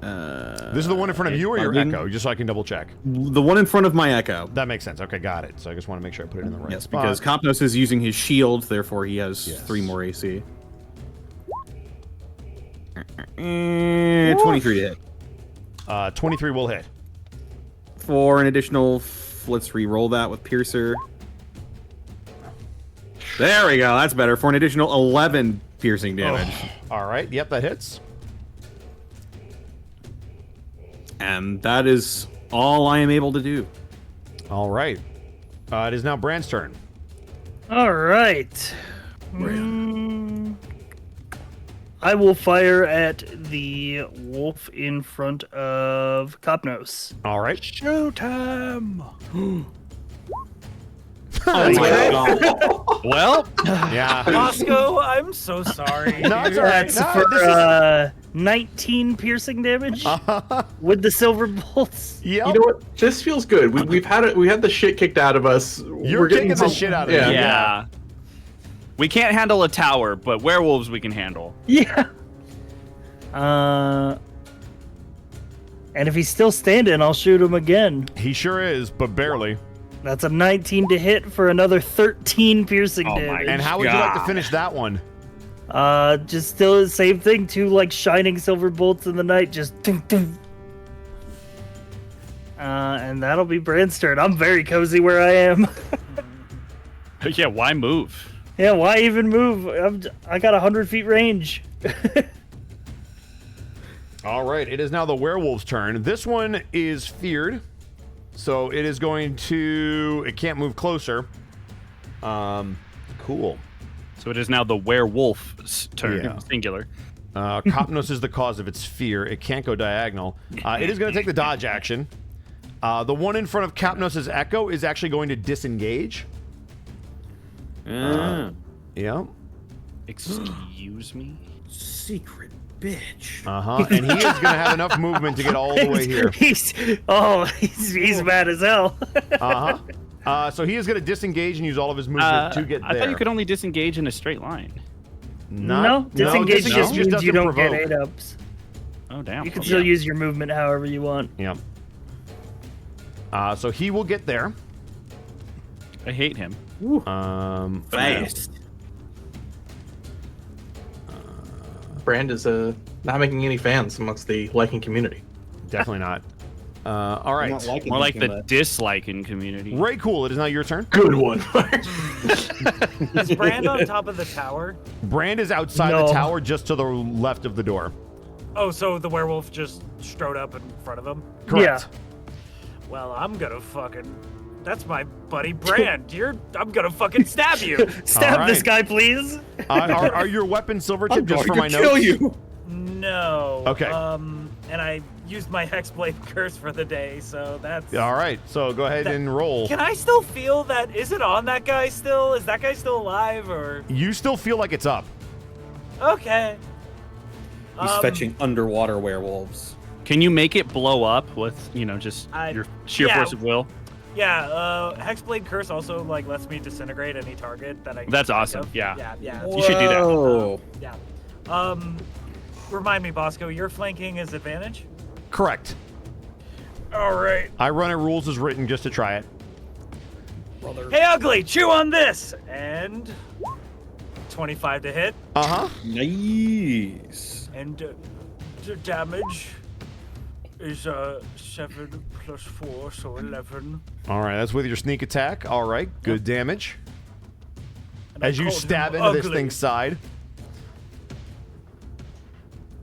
[SPEAKER 4] This is the one in front of you or your
[SPEAKER 7] bugging.
[SPEAKER 4] Echo, just so I can double check.
[SPEAKER 7] The one in front of my Echo.
[SPEAKER 4] That makes sense. Okay, got it. So I just want to make sure I put it in the right
[SPEAKER 7] Yes,
[SPEAKER 4] spot.
[SPEAKER 7] because Kopnos is using his shield, therefore he has
[SPEAKER 4] Yes.
[SPEAKER 7] 3 more AC. 23 to hit.
[SPEAKER 4] 23 will hit.
[SPEAKER 7] For an additional, let's re-roll that with Piercer. There we go, that's better. For an additional 11 piercing damage.
[SPEAKER 4] All right. Yep, that hits.
[SPEAKER 7] And that is all I am able to do.
[SPEAKER 4] All right. It is now Brand's turn.
[SPEAKER 5] All right. I will fire at the wolf in front of Kopnos.
[SPEAKER 4] All right.
[SPEAKER 1] Showtime.
[SPEAKER 7] Oh my god.
[SPEAKER 1] Well,
[SPEAKER 4] Yeah.
[SPEAKER 8] Bosco, I'm so sorry.
[SPEAKER 4] No, it's all right.
[SPEAKER 5] That's
[SPEAKER 4] No,
[SPEAKER 5] for
[SPEAKER 4] this is...
[SPEAKER 5] 19 piercing damage with the silver bolts.
[SPEAKER 4] Yep.
[SPEAKER 3] You know what? This feels good. We had the shit kicked out of us.
[SPEAKER 4] You're kicking the shit out of
[SPEAKER 3] yeah.
[SPEAKER 4] me.
[SPEAKER 1] yeah. We can't handle a tower, but werewolves we can handle.
[SPEAKER 5] Yeah. And if he's still standing, I'll shoot him again.
[SPEAKER 4] He sure is, but barely.
[SPEAKER 5] That's a 19 to hit for another 13 piercing
[SPEAKER 1] Oh my
[SPEAKER 5] damage.
[SPEAKER 4] And how would you like to
[SPEAKER 1] God.
[SPEAKER 4] finish that one?
[SPEAKER 5] Just still the same thing. 2 like shining silver bolts in the night. Just ding, ding. And that'll be Brand's turn. I'm very cozy where I am.
[SPEAKER 1] Yeah, why move?
[SPEAKER 5] Yeah, why even move? I got 100 feet range.
[SPEAKER 4] All right. It is now the werewolf's turn. This one is feared. So it is going to... It can't move closer. Cool.
[SPEAKER 1] So it is now the werewolf's turn,
[SPEAKER 4] Yeah.
[SPEAKER 1] singular.
[SPEAKER 4] Kopnos is the cause of its fear. It can't go diagonal. It is going to take the dodge action. The one in front of Kopnos' Echo is actually going to disengage. Yeah.
[SPEAKER 1] Excuse me?
[SPEAKER 7] Secret bitch.
[SPEAKER 4] And he is going to have enough movement to get all the way here.
[SPEAKER 5] he's mad as hell.
[SPEAKER 4] So he is going to disengage and use all of his movement to get there.
[SPEAKER 1] I thought you could only disengage in a straight line.
[SPEAKER 5] No, disengage just means
[SPEAKER 4] doesn't
[SPEAKER 5] you don't
[SPEAKER 4] provoke.
[SPEAKER 5] get 8-ups.
[SPEAKER 1] Oh, damn.
[SPEAKER 5] You can
[SPEAKER 1] Okay.
[SPEAKER 5] still use your movement however you want.
[SPEAKER 4] Yep. So he will get there.
[SPEAKER 1] I hate him.
[SPEAKER 7] Fast.
[SPEAKER 3] Brand is not making any fans amongst the liking community.
[SPEAKER 4] Definitely not. All right.
[SPEAKER 1] More like the disliking community.
[SPEAKER 4] Ray Cool, it is now your turn.
[SPEAKER 3] Good one.
[SPEAKER 8] Is Brand on top of the tower?
[SPEAKER 4] Brand is outside
[SPEAKER 5] No.
[SPEAKER 4] the tower just to the left of the door.
[SPEAKER 8] Oh, so the werewolf just strode up in front of him?
[SPEAKER 4] Correct.
[SPEAKER 8] Well, I'm gonna fucking... That's my buddy Brand. I'm gonna fucking stab you.
[SPEAKER 5] Stab
[SPEAKER 4] All
[SPEAKER 5] this
[SPEAKER 4] right.
[SPEAKER 5] guy, please.
[SPEAKER 4] Are your weapons Silvertip just for my notes?
[SPEAKER 8] No.
[SPEAKER 4] Okay.
[SPEAKER 8] And I used my Hexblade curse for the day, so that's...
[SPEAKER 4] All right. So go ahead and roll.
[SPEAKER 8] Can I still feel that? Is it on that guy still? Is that guy still alive, or...
[SPEAKER 4] You still feel like it's up.
[SPEAKER 8] Okay.
[SPEAKER 9] He's fetching underwater werewolves.
[SPEAKER 1] Can you make it blow up with, just your sheer force of will?
[SPEAKER 8] Yeah, Hexblade Curse also like lets me disintegrate any target that I.
[SPEAKER 1] That's
[SPEAKER 8] think
[SPEAKER 1] awesome.
[SPEAKER 8] of.
[SPEAKER 1] Yeah.
[SPEAKER 8] Yeah.
[SPEAKER 1] You should do that.
[SPEAKER 9] Oh.
[SPEAKER 8] Yeah. Remind me, Bosco, your flanking is advantage.
[SPEAKER 4] Correct.
[SPEAKER 8] All right.
[SPEAKER 4] I run it rules as written just to try it.
[SPEAKER 9] Brother.
[SPEAKER 8] Hey, ugly, chew on this. And 25 to hit.
[SPEAKER 9] Nice.
[SPEAKER 8] And the damage is 7 plus 4, so 11.
[SPEAKER 4] All right, that's with your sneak attack. All right, good damage.
[SPEAKER 8] And I
[SPEAKER 4] As you
[SPEAKER 8] called
[SPEAKER 4] stab
[SPEAKER 8] him
[SPEAKER 4] into this
[SPEAKER 8] ugly.
[SPEAKER 4] thing's side.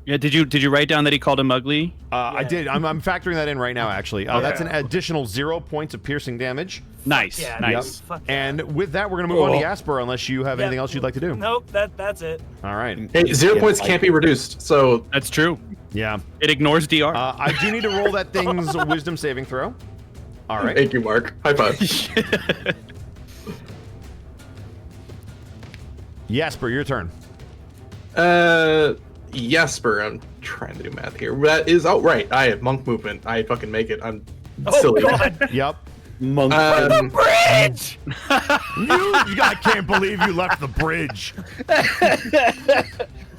[SPEAKER 1] Yeah, did you write down that he called him ugly?
[SPEAKER 4] I did. I'm factoring that in right now, actually. That's an additional 0 points of piercing damage.
[SPEAKER 1] Nice.
[SPEAKER 8] Yeah,
[SPEAKER 1] nice.
[SPEAKER 8] Fuck yeah.
[SPEAKER 4] And with that, we're going to move on to Jasper, unless you have anything else you'd like to do.
[SPEAKER 8] Nope, that's it.
[SPEAKER 4] All right.
[SPEAKER 3] Hey, 0 points can't be reduced, so
[SPEAKER 1] That's true.
[SPEAKER 4] Yeah.
[SPEAKER 1] It ignores DR.
[SPEAKER 4] I do need to roll that thing's wisdom saving throw. All right.
[SPEAKER 3] thank you, Mark. High five.
[SPEAKER 4] Jasper, your turn.
[SPEAKER 3] Jesper, I'm trying to do math here. That is outright. I have monk movement. I fucking make it. I'm
[SPEAKER 8] Oh,
[SPEAKER 3] silly.
[SPEAKER 8] God.
[SPEAKER 4] Yep.
[SPEAKER 9] Monk.
[SPEAKER 8] Bridge!
[SPEAKER 4] I can't believe you left the bridge.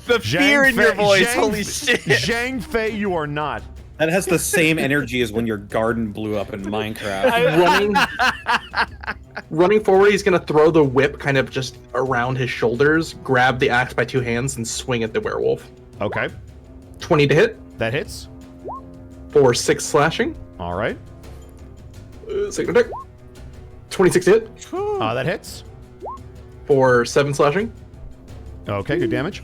[SPEAKER 1] The fear in your voice.
[SPEAKER 4] Zhang,
[SPEAKER 1] Holy shit.
[SPEAKER 4] Zhang Fei, you are not.
[SPEAKER 9] That has the same energy as when your garden blew up in Minecraft.
[SPEAKER 3] Running forward, he's gonna throw the whip kind of just around his shoulders, grab the axe by 2 hands, and swing at the werewolf.
[SPEAKER 4] Okay.
[SPEAKER 3] 20 to hit
[SPEAKER 4] That hits.
[SPEAKER 3] for 6 slashing.
[SPEAKER 4] All right.
[SPEAKER 3] Second attack. 26 to hit
[SPEAKER 4] That hits.
[SPEAKER 3] for 7 slashing.
[SPEAKER 4] Okay, good damage.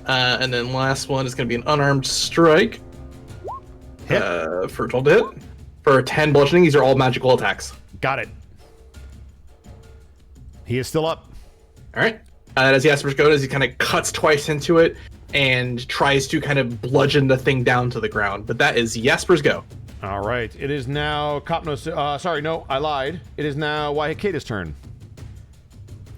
[SPEAKER 3] And then last one is gonna be an unarmed strike.
[SPEAKER 4] Hit.
[SPEAKER 3] For 12 to hit. For 10 bludgeoning, these are all magical attacks.
[SPEAKER 4] Got it. He is still up.
[SPEAKER 3] All right. As Jasper's goes, he kind of cuts twice into it and tries to kind of bludgeon the thing down to the ground. But that is Jasper's go.
[SPEAKER 4] All right. It is now Kopnos. Sorry, no, I lied. It is now Waikate's turn.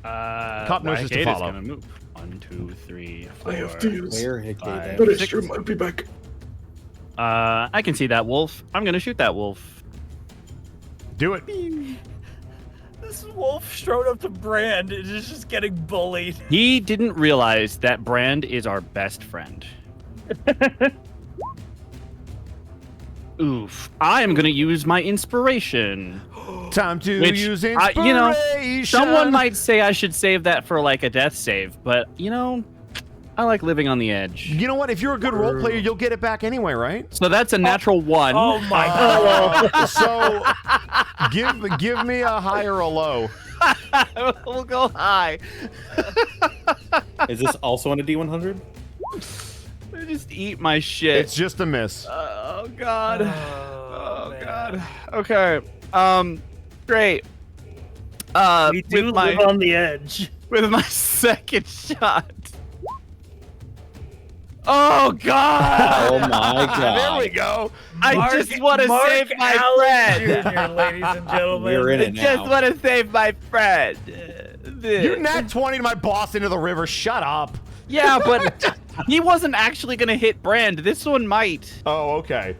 [SPEAKER 4] Kopnos is to follow.
[SPEAKER 1] Gonna move. 1, 2, 3, 4.
[SPEAKER 3] I have to use.
[SPEAKER 9] Where Hikade?
[SPEAKER 1] Five.
[SPEAKER 3] But it's true, might be back.
[SPEAKER 1] I can see that wolf. I'm gonna shoot that wolf.
[SPEAKER 4] Do it.
[SPEAKER 8] This wolf strode up to Brand and is just getting bullied.
[SPEAKER 1] He didn't realize that Brand is our best friend. Oof. I am gonna use my inspiration.
[SPEAKER 4] Time to
[SPEAKER 1] Which,
[SPEAKER 4] use inspiration.
[SPEAKER 1] Someone might say I should save that for like a death save, but I like living on the edge.
[SPEAKER 4] You know what? If you're a good role player, you'll get it back anyway, right?
[SPEAKER 1] So that's a natural 1.
[SPEAKER 8] Oh my god.
[SPEAKER 4] So give me a high or a low.
[SPEAKER 1] We'll go high.
[SPEAKER 9] Is this also on a D100?
[SPEAKER 1] Just eat my shit.
[SPEAKER 4] It's just a miss.
[SPEAKER 1] Oh god.
[SPEAKER 8] Oh, man.
[SPEAKER 1] God. Okay. Great.
[SPEAKER 5] We do live on the edge.
[SPEAKER 1] With my second shot. Oh god.
[SPEAKER 9] Oh my god.
[SPEAKER 4] There we go.
[SPEAKER 1] I just want to
[SPEAKER 8] Mark
[SPEAKER 1] save my
[SPEAKER 8] Allen
[SPEAKER 1] friend.
[SPEAKER 8] Jr., ladies and gentlemen.
[SPEAKER 9] We're in
[SPEAKER 1] I
[SPEAKER 9] it
[SPEAKER 1] just
[SPEAKER 9] now.
[SPEAKER 1] want to save my friend.
[SPEAKER 4] You nat 20 my boss into the river. Shut up.
[SPEAKER 1] Yeah, but he wasn't actually gonna hit Brand. This one might.
[SPEAKER 4] Oh, okay.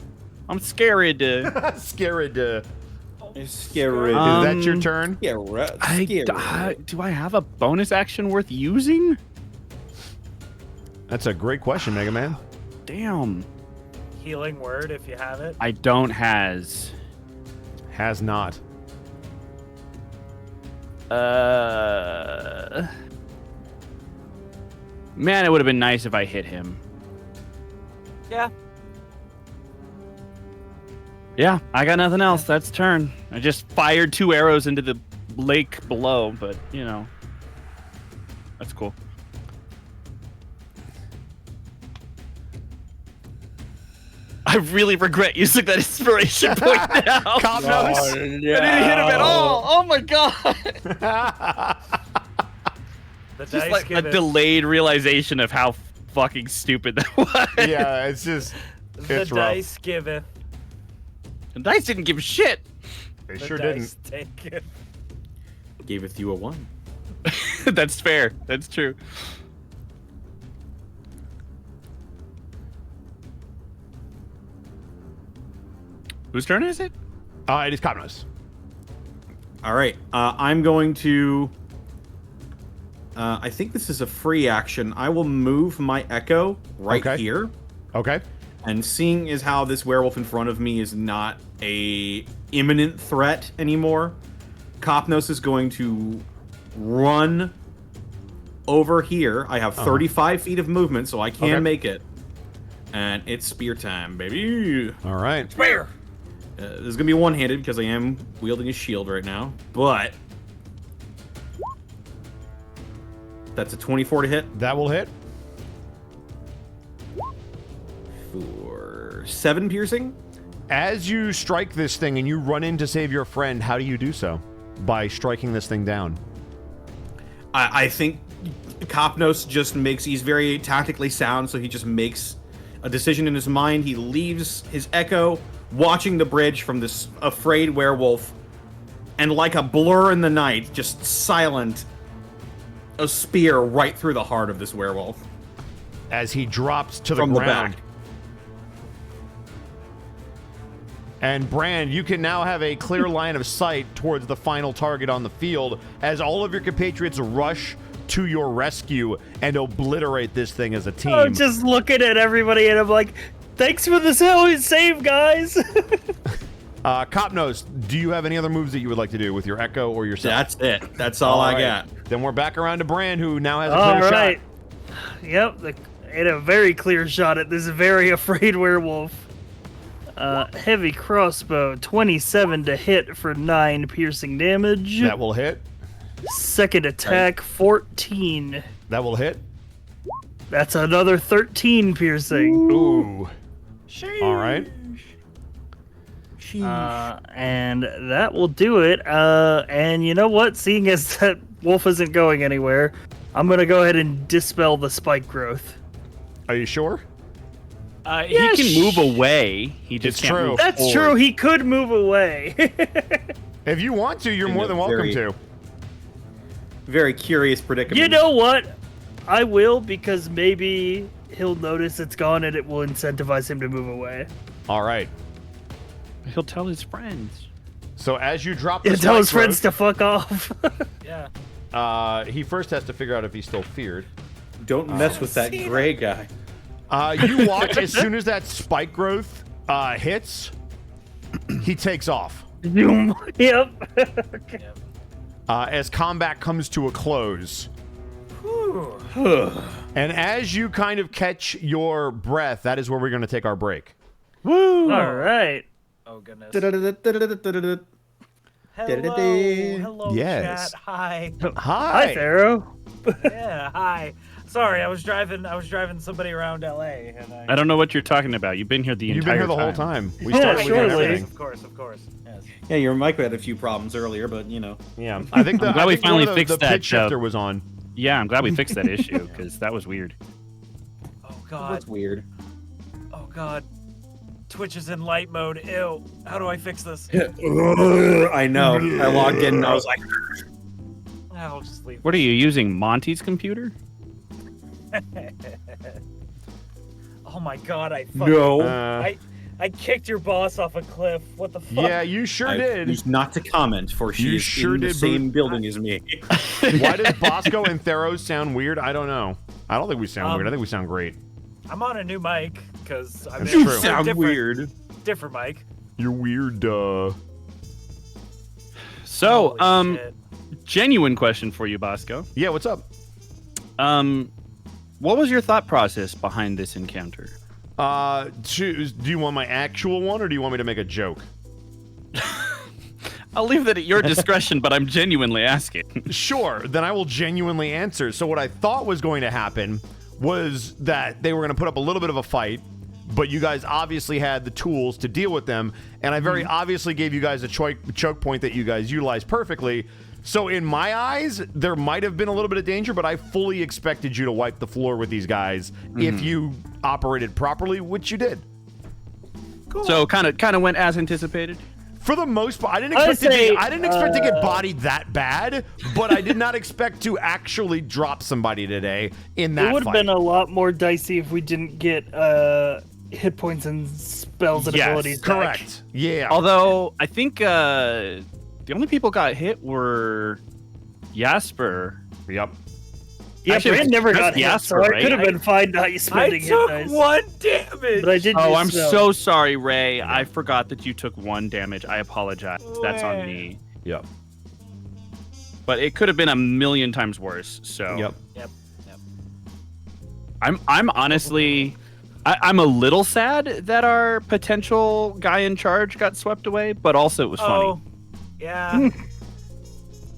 [SPEAKER 1] I'm scared.
[SPEAKER 4] Scared. Is
[SPEAKER 9] Scary.
[SPEAKER 4] that your turn?
[SPEAKER 1] Do I have a bonus action worth using?
[SPEAKER 4] That's a great question, Mega Man.
[SPEAKER 1] Damn.
[SPEAKER 8] Healing word if you have it.
[SPEAKER 1] I don't has.
[SPEAKER 4] Has not.
[SPEAKER 1] Man, it would have been nice if I hit him.
[SPEAKER 8] Yeah.
[SPEAKER 1] Yeah, I got nothing else. That's turn. I just fired 2 arrows into the lake below, but that's cool. I really regret using that inspiration point now.
[SPEAKER 4] Cop knows.
[SPEAKER 1] I didn't hit him at all. Oh my god.
[SPEAKER 8] The
[SPEAKER 1] Just
[SPEAKER 8] dice
[SPEAKER 1] like a
[SPEAKER 8] give it.
[SPEAKER 1] delayed realization of how fucking stupid that was.
[SPEAKER 4] Yeah, it's just.
[SPEAKER 8] The
[SPEAKER 4] It's rough.
[SPEAKER 8] dice giveth.
[SPEAKER 1] The dice didn't give a shit.
[SPEAKER 4] They
[SPEAKER 8] The
[SPEAKER 4] sure
[SPEAKER 8] dice
[SPEAKER 4] didn't.
[SPEAKER 8] taketh.
[SPEAKER 9] Gaveth you a 1.
[SPEAKER 1] That's fair. That's true. Whose turn is it?
[SPEAKER 4] It is Copnos.
[SPEAKER 7] All right. I'm going to. I think this is a free action. I will move my Echo right here.
[SPEAKER 4] Okay.
[SPEAKER 7] And seeing as how this werewolf in front of me is not a imminent threat anymore, Copnos is going to run over here. I have 35 feet of movement, so I can make it. And it's spear time, baby.
[SPEAKER 4] All right.
[SPEAKER 8] Spear!
[SPEAKER 7] This is going to be one-handed because I am wielding a shield right now, but that's a 24 to hit.
[SPEAKER 4] That will hit.
[SPEAKER 7] For 7 piercing.
[SPEAKER 4] As you strike this thing and you run in to save your friend, how do you do so? By striking this thing down.
[SPEAKER 7] I think Copnos just makes, he's very tactically sound, so he just makes a decision in his mind. He leaves his Echo watching the bridge from this afraid werewolf, and like a blur in the night, just silent, a spear right through the heart of this werewolf.
[SPEAKER 4] As he drops to the
[SPEAKER 7] From
[SPEAKER 4] ground.
[SPEAKER 7] the back.
[SPEAKER 4] And Brand, you can now have a clear line of sight towards the final target on the field as all of your compatriots rush to your rescue and obliterate this thing as a team.
[SPEAKER 5] I'm just looking at everybody and I'm like, thanks for the save, guys.
[SPEAKER 4] Copnos, do you have any other moves that you would like to do with your Echo or yourself?
[SPEAKER 7] That's it. That's all I got.
[SPEAKER 4] Then we're back around to Brand, who now has a
[SPEAKER 5] All
[SPEAKER 4] clear
[SPEAKER 5] right.
[SPEAKER 4] shot.
[SPEAKER 5] Yep, and a very clear shot at this very afraid werewolf. Heavy crossbow, 27 to hit for 9 piercing damage.
[SPEAKER 4] That will hit.
[SPEAKER 5] Second attack, 14.
[SPEAKER 4] That will hit.
[SPEAKER 5] That's another 13 piercing.
[SPEAKER 4] Ooh. All right.
[SPEAKER 5] And that will do it. And you know what? Seeing as that wolf isn't going anywhere, I'm going to go ahead and dispel the spike growth.
[SPEAKER 4] Are you sure?
[SPEAKER 1] He can move away. He just
[SPEAKER 4] It's
[SPEAKER 1] can't
[SPEAKER 4] true.
[SPEAKER 1] move
[SPEAKER 5] That's
[SPEAKER 1] forward.
[SPEAKER 5] true. He could move away.
[SPEAKER 4] If you want to, you're
[SPEAKER 7] In
[SPEAKER 4] more
[SPEAKER 7] a
[SPEAKER 4] than welcome
[SPEAKER 7] very-
[SPEAKER 4] to.
[SPEAKER 7] Very curious predicament.
[SPEAKER 5] You know what? I will, because maybe he'll notice it's gone and it will incentivize him to move away.
[SPEAKER 4] All right.
[SPEAKER 1] He'll tell his friends.
[SPEAKER 4] So as you drop the
[SPEAKER 5] Yeah, tell his
[SPEAKER 4] spike
[SPEAKER 5] friends to fuck off.
[SPEAKER 8] Yeah.
[SPEAKER 4] he first has to figure out if he's still feared.
[SPEAKER 7] Don't mess with that gray guy.
[SPEAKER 4] You watch as soon as that spike growth hits, he takes off.
[SPEAKER 5] Yep.
[SPEAKER 4] As combat comes to a close. And as you kind of catch your breath, that is where we're going to take our break.
[SPEAKER 5] All right.
[SPEAKER 8] Oh goodness.
[SPEAKER 7] Hello.
[SPEAKER 8] Hello,
[SPEAKER 4] Yes.
[SPEAKER 8] chat. Hi.
[SPEAKER 5] Hi, Pharaoh.
[SPEAKER 8] Yeah, hi. Sorry, I was driving somebody around LA, and
[SPEAKER 1] I don't know what you're talking about. You've been here the
[SPEAKER 4] You've
[SPEAKER 1] entire
[SPEAKER 4] been here the whole
[SPEAKER 1] time.
[SPEAKER 4] time. We
[SPEAKER 5] Yeah,
[SPEAKER 4] started with
[SPEAKER 5] surely.
[SPEAKER 4] everything.
[SPEAKER 8] of course. Yes.
[SPEAKER 7] Yeah, your mic had a few problems earlier, but you know.
[SPEAKER 4] Yeah, I think
[SPEAKER 1] I'm glad we finally fixed
[SPEAKER 4] the
[SPEAKER 1] that,
[SPEAKER 4] pitch shifter was on.
[SPEAKER 1] Yeah, I'm glad we fixed that issue because that was weird.
[SPEAKER 8] Oh god.
[SPEAKER 7] That's weird.
[SPEAKER 8] Oh god. Twitch is in light mode. Ew. How do I fix this?
[SPEAKER 7] I know. I logged in and I was like,
[SPEAKER 8] I'll just leave.
[SPEAKER 1] What are you using, Monty's computer?
[SPEAKER 8] Oh my god, I fucking,
[SPEAKER 7] no.
[SPEAKER 8] I kicked your boss off a cliff. What the fuck?
[SPEAKER 4] Yeah, you sure
[SPEAKER 7] I
[SPEAKER 4] did.
[SPEAKER 7] choose not to comment, for she
[SPEAKER 4] You
[SPEAKER 7] is
[SPEAKER 4] sure
[SPEAKER 7] in the
[SPEAKER 4] did,
[SPEAKER 7] same building as me.
[SPEAKER 4] Why does Bosco and Theros sound weird? I don't know. I don't think we sound weird. I think we sound great.
[SPEAKER 8] I'm on a new mic because I'm
[SPEAKER 4] That's
[SPEAKER 8] in
[SPEAKER 4] true.
[SPEAKER 8] a
[SPEAKER 7] Sound
[SPEAKER 8] different,
[SPEAKER 7] weird.
[SPEAKER 8] Different mic.
[SPEAKER 4] You're weird,
[SPEAKER 1] So,
[SPEAKER 8] Holy shit.
[SPEAKER 1] genuine question for you, Bosco.
[SPEAKER 4] Yeah, what's up?
[SPEAKER 1] What was your thought process behind this encounter?
[SPEAKER 4] Do you want my actual one, or do you want me to make a joke?
[SPEAKER 1] I'll leave that at your discretion, but I'm genuinely asking.
[SPEAKER 4] Sure, then I will genuinely answer. So what I thought was going to happen was that they were going to put up a little bit of a fight, but you guys obviously had the tools to deal with them, and I very obviously gave you guys a choke point that you guys utilized perfectly. So in my eyes, there might have been a little bit of danger, but I fully expected you to wipe the floor with these guys if you operated properly, which you did.
[SPEAKER 8] Cool.
[SPEAKER 1] So kind of went as anticipated.
[SPEAKER 4] For the most part, I didn't expect to get bodied that bad, but I did not expect to actually drop somebody today in that
[SPEAKER 5] It would have
[SPEAKER 4] fight.
[SPEAKER 5] been a lot more dicey if we didn't get hit points and spells and
[SPEAKER 1] Yes,
[SPEAKER 5] abilities back.
[SPEAKER 4] Correct. Yeah.
[SPEAKER 1] Although I think the only people got hit were Jasper.
[SPEAKER 4] Yep.
[SPEAKER 5] Yeah,
[SPEAKER 1] Actually,
[SPEAKER 5] Brand
[SPEAKER 1] it was
[SPEAKER 5] never
[SPEAKER 1] just
[SPEAKER 5] got hit,
[SPEAKER 1] Jasper,
[SPEAKER 5] so I
[SPEAKER 1] right?
[SPEAKER 5] could have been fine not
[SPEAKER 8] I
[SPEAKER 5] spending hit
[SPEAKER 8] took
[SPEAKER 5] dice.
[SPEAKER 8] 1 damage.
[SPEAKER 5] But I did
[SPEAKER 1] Oh,
[SPEAKER 5] use
[SPEAKER 1] I'm
[SPEAKER 5] spell.
[SPEAKER 1] so sorry, Ray. I forgot that you took 1 damage. I apologize. That's on me.
[SPEAKER 4] Yep.
[SPEAKER 1] But it could have been a million times worse. So
[SPEAKER 4] Yep.
[SPEAKER 1] I'm honestly, I'm a little sad that our potential guy in charge got swept away, but also it was funny.
[SPEAKER 8] Yeah.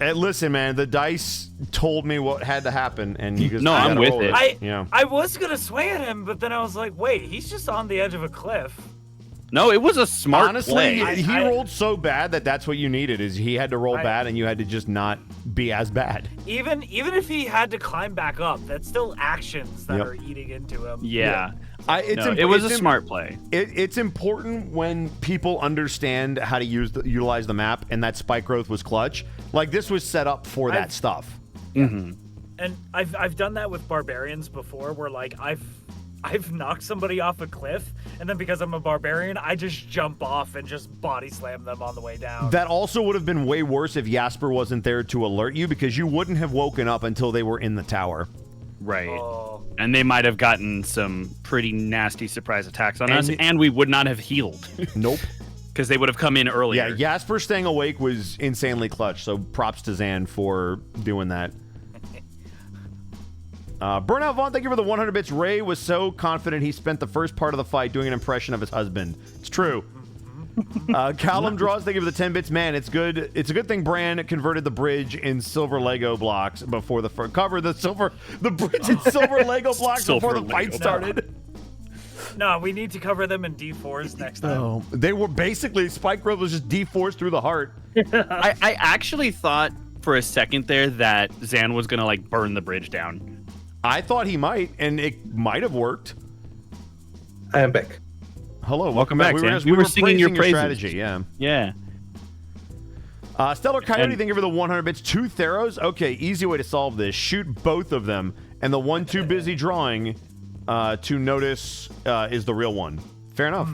[SPEAKER 4] And listen, man, the dice told me what had to happen, and you just
[SPEAKER 1] No,
[SPEAKER 4] I
[SPEAKER 1] I'm
[SPEAKER 4] gotta
[SPEAKER 1] with
[SPEAKER 4] roll
[SPEAKER 1] it.
[SPEAKER 4] Yeah.
[SPEAKER 8] I was gonna swing at him, but then I was like, wait, he's just on the edge of a cliff.
[SPEAKER 1] No, it was a smart
[SPEAKER 4] Honestly,
[SPEAKER 1] play.
[SPEAKER 4] he
[SPEAKER 8] I-
[SPEAKER 4] rolled so bad that that's what you needed. Is he had to roll bad, and you had to just not be as bad.
[SPEAKER 8] Even if he had to climb back up, that's still actions that
[SPEAKER 4] Yep.
[SPEAKER 8] are eating into him.
[SPEAKER 1] Yeah.
[SPEAKER 4] It's
[SPEAKER 1] It was
[SPEAKER 4] it's
[SPEAKER 1] a smart play.
[SPEAKER 4] It's important when people understand how to utilize the map, and that spike growth was clutch. Like this was set up for that stuff.
[SPEAKER 1] Mm-hmm.
[SPEAKER 8] And I've done that with barbarians before, where like I've knocked somebody off a cliff, and then because I'm a barbarian, I just jump off and just body slam them on the way down.
[SPEAKER 4] That also would have been way worse if Jasper wasn't there to alert you, because you wouldn't have woken up until they were in the tower.
[SPEAKER 1] Right.
[SPEAKER 8] Oh.
[SPEAKER 1] And they might have gotten some pretty nasty surprise attacks on us,
[SPEAKER 4] And-
[SPEAKER 1] and we would not have healed.
[SPEAKER 4] Nope.
[SPEAKER 1] Because they would have come in earlier.
[SPEAKER 4] Yeah, Jasper staying awake was insanely clutch, so props to Zan for doing that. Burnout Vaughn, thank you for the 100 bits. Ray was so confident he spent the first part of the fight doing an impression of his husband. It's true. Callum Draws, thank you for the 10 bits. Man, it's good. It's a good thing Bran converted the bridge in silver Lego blocks before the cover the bridge in silver Lego blocks before the fight started.
[SPEAKER 8] No, we need to cover them in D4s next time.
[SPEAKER 4] Oh, they were basically spike growth was just D4s through the heart.
[SPEAKER 1] I actually thought for a second there that Zan was gonna like burn the bridge down.
[SPEAKER 4] I thought he might, and it might have worked.
[SPEAKER 3] I am back.
[SPEAKER 4] Hello,
[SPEAKER 1] Welcome back,
[SPEAKER 4] We
[SPEAKER 1] Zan.
[SPEAKER 4] we were
[SPEAKER 1] singing your
[SPEAKER 4] praising
[SPEAKER 1] praises.
[SPEAKER 4] strategy, yeah.
[SPEAKER 1] Yeah.
[SPEAKER 4] Stellar Coyote,
[SPEAKER 1] And-
[SPEAKER 4] thank you for the 100 bits. 2 Theros? Okay, easy way to solve this. Shoot both of them, and the one too busy drawing to notice is the real one. Fair enough.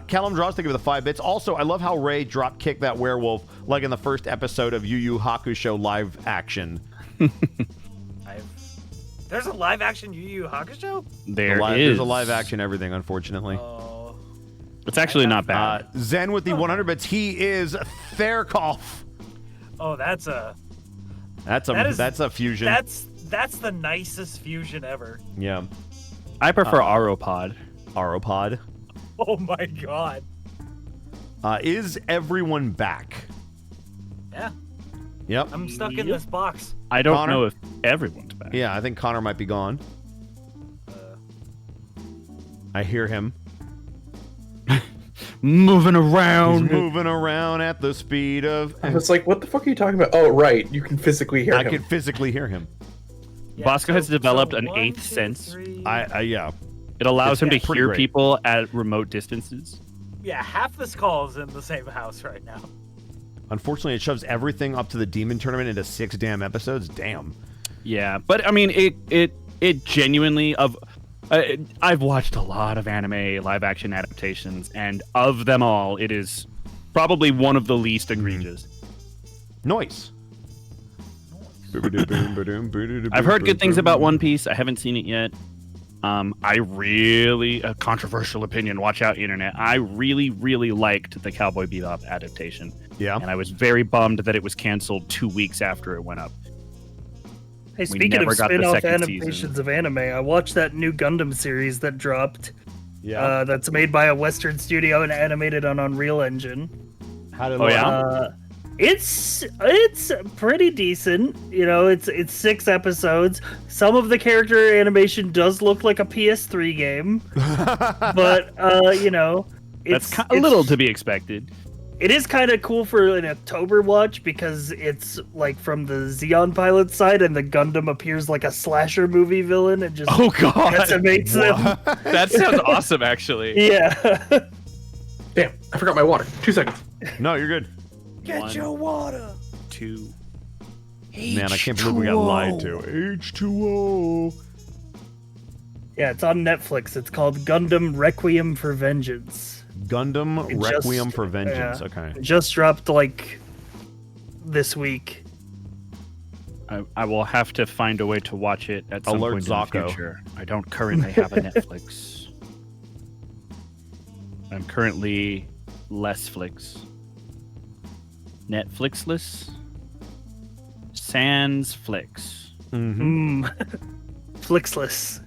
[SPEAKER 4] Callum Draws, thank you for the 5 bits. Also, I love how Ray drop kicked that werewolf like in the first episode of Yu Yu Hakusho live action.
[SPEAKER 8] There's a live action Yu Yu Hakusho?
[SPEAKER 4] There's a live action everything, unfortunately.
[SPEAKER 8] Oh.
[SPEAKER 1] It's actually not bad.
[SPEAKER 4] Zen with the 100 bits. He is Therkoff.
[SPEAKER 8] Oh, that's a
[SPEAKER 4] That's a fusion.
[SPEAKER 8] that's the nicest fusion ever.
[SPEAKER 4] Yeah.
[SPEAKER 1] I prefer Auropod.
[SPEAKER 4] Auropod.
[SPEAKER 8] Oh my god.
[SPEAKER 4] Is everyone back?
[SPEAKER 8] Yeah,
[SPEAKER 4] Yep.
[SPEAKER 8] I'm stuck in this box.
[SPEAKER 1] I don't
[SPEAKER 4] Connor?
[SPEAKER 1] know if everyone's back.
[SPEAKER 4] Yeah, I think Connor might be gone. I hear him.
[SPEAKER 1] Moving
[SPEAKER 4] He's
[SPEAKER 1] around.
[SPEAKER 4] moving around at the speed of.
[SPEAKER 3] I was like, what the fuck are you talking about? Oh, right. You can physically hear
[SPEAKER 4] I
[SPEAKER 3] him.
[SPEAKER 4] can physically hear him.
[SPEAKER 8] Yeah,
[SPEAKER 1] Bosco has developed an
[SPEAKER 8] 1,
[SPEAKER 1] eighth
[SPEAKER 8] 2,
[SPEAKER 1] sense.
[SPEAKER 8] 3.
[SPEAKER 4] Yeah.
[SPEAKER 1] It allows
[SPEAKER 4] It's
[SPEAKER 1] him to
[SPEAKER 4] pretty
[SPEAKER 1] hear
[SPEAKER 4] great.
[SPEAKER 1] people at remote distances.
[SPEAKER 8] Yeah, half this call is in the same house right now.
[SPEAKER 4] Unfortunately, it shoves everything up to the demon tournament into 6 damn episodes. Damn.
[SPEAKER 1] Yeah, but I mean, it genuinely I've watched a lot of anime live action adaptations, and of them all, it is probably one of the least egregious.
[SPEAKER 4] Noise.
[SPEAKER 1] I've heard good things about One Piece. I haven't seen it yet. I really, a controversial opinion, watch out, internet. I really, really liked the Cowboy Bebop adaptation.
[SPEAKER 4] Yeah.
[SPEAKER 1] And I was very bummed that it was canceled 2 weeks after it went up.
[SPEAKER 5] Hey, speaking
[SPEAKER 1] never
[SPEAKER 5] of
[SPEAKER 1] got the
[SPEAKER 5] spin-off
[SPEAKER 1] second
[SPEAKER 5] adaptations
[SPEAKER 1] season.
[SPEAKER 5] of anime, I watched that new Gundam series that dropped.
[SPEAKER 4] Yeah.
[SPEAKER 5] That's made by a Western studio and animated on Unreal Engine.
[SPEAKER 4] How did
[SPEAKER 1] Oh, yeah?
[SPEAKER 5] It's pretty decent. You know, it's 6 episodes. Some of the character animation does look like a PS3 game, but you know,
[SPEAKER 1] That's a little to be expected.
[SPEAKER 5] It is kind of cool for an October watch because it's like from the Xeon Pilot side, and the Gundam appears like a slasher movie villain and just
[SPEAKER 1] Oh god,
[SPEAKER 5] decimates them.
[SPEAKER 1] that sounds awesome. Actually,
[SPEAKER 5] Yeah.
[SPEAKER 3] Damn, I forgot my water. 2 seconds.
[SPEAKER 4] No, you're good.
[SPEAKER 8] Get your water.
[SPEAKER 1] 2.
[SPEAKER 4] Man, I can't believe we got lied to. H2O.
[SPEAKER 5] Yeah, it's on Netflix. It's called Gundam Requiem for Vengeance.
[SPEAKER 4] Gundam
[SPEAKER 5] It
[SPEAKER 4] Requiem
[SPEAKER 5] just-
[SPEAKER 4] for Vengeance.
[SPEAKER 5] yeah.
[SPEAKER 4] Okay.
[SPEAKER 5] It just dropped like this week.
[SPEAKER 1] I will have to find a way to watch it at some
[SPEAKER 4] Alert
[SPEAKER 1] point
[SPEAKER 4] Zocco.
[SPEAKER 1] in the future. I don't currently have a Netflix. I'm currently less flicks. Netflixless? Sans flicks.
[SPEAKER 4] Mm-hmm.
[SPEAKER 5] Flixless.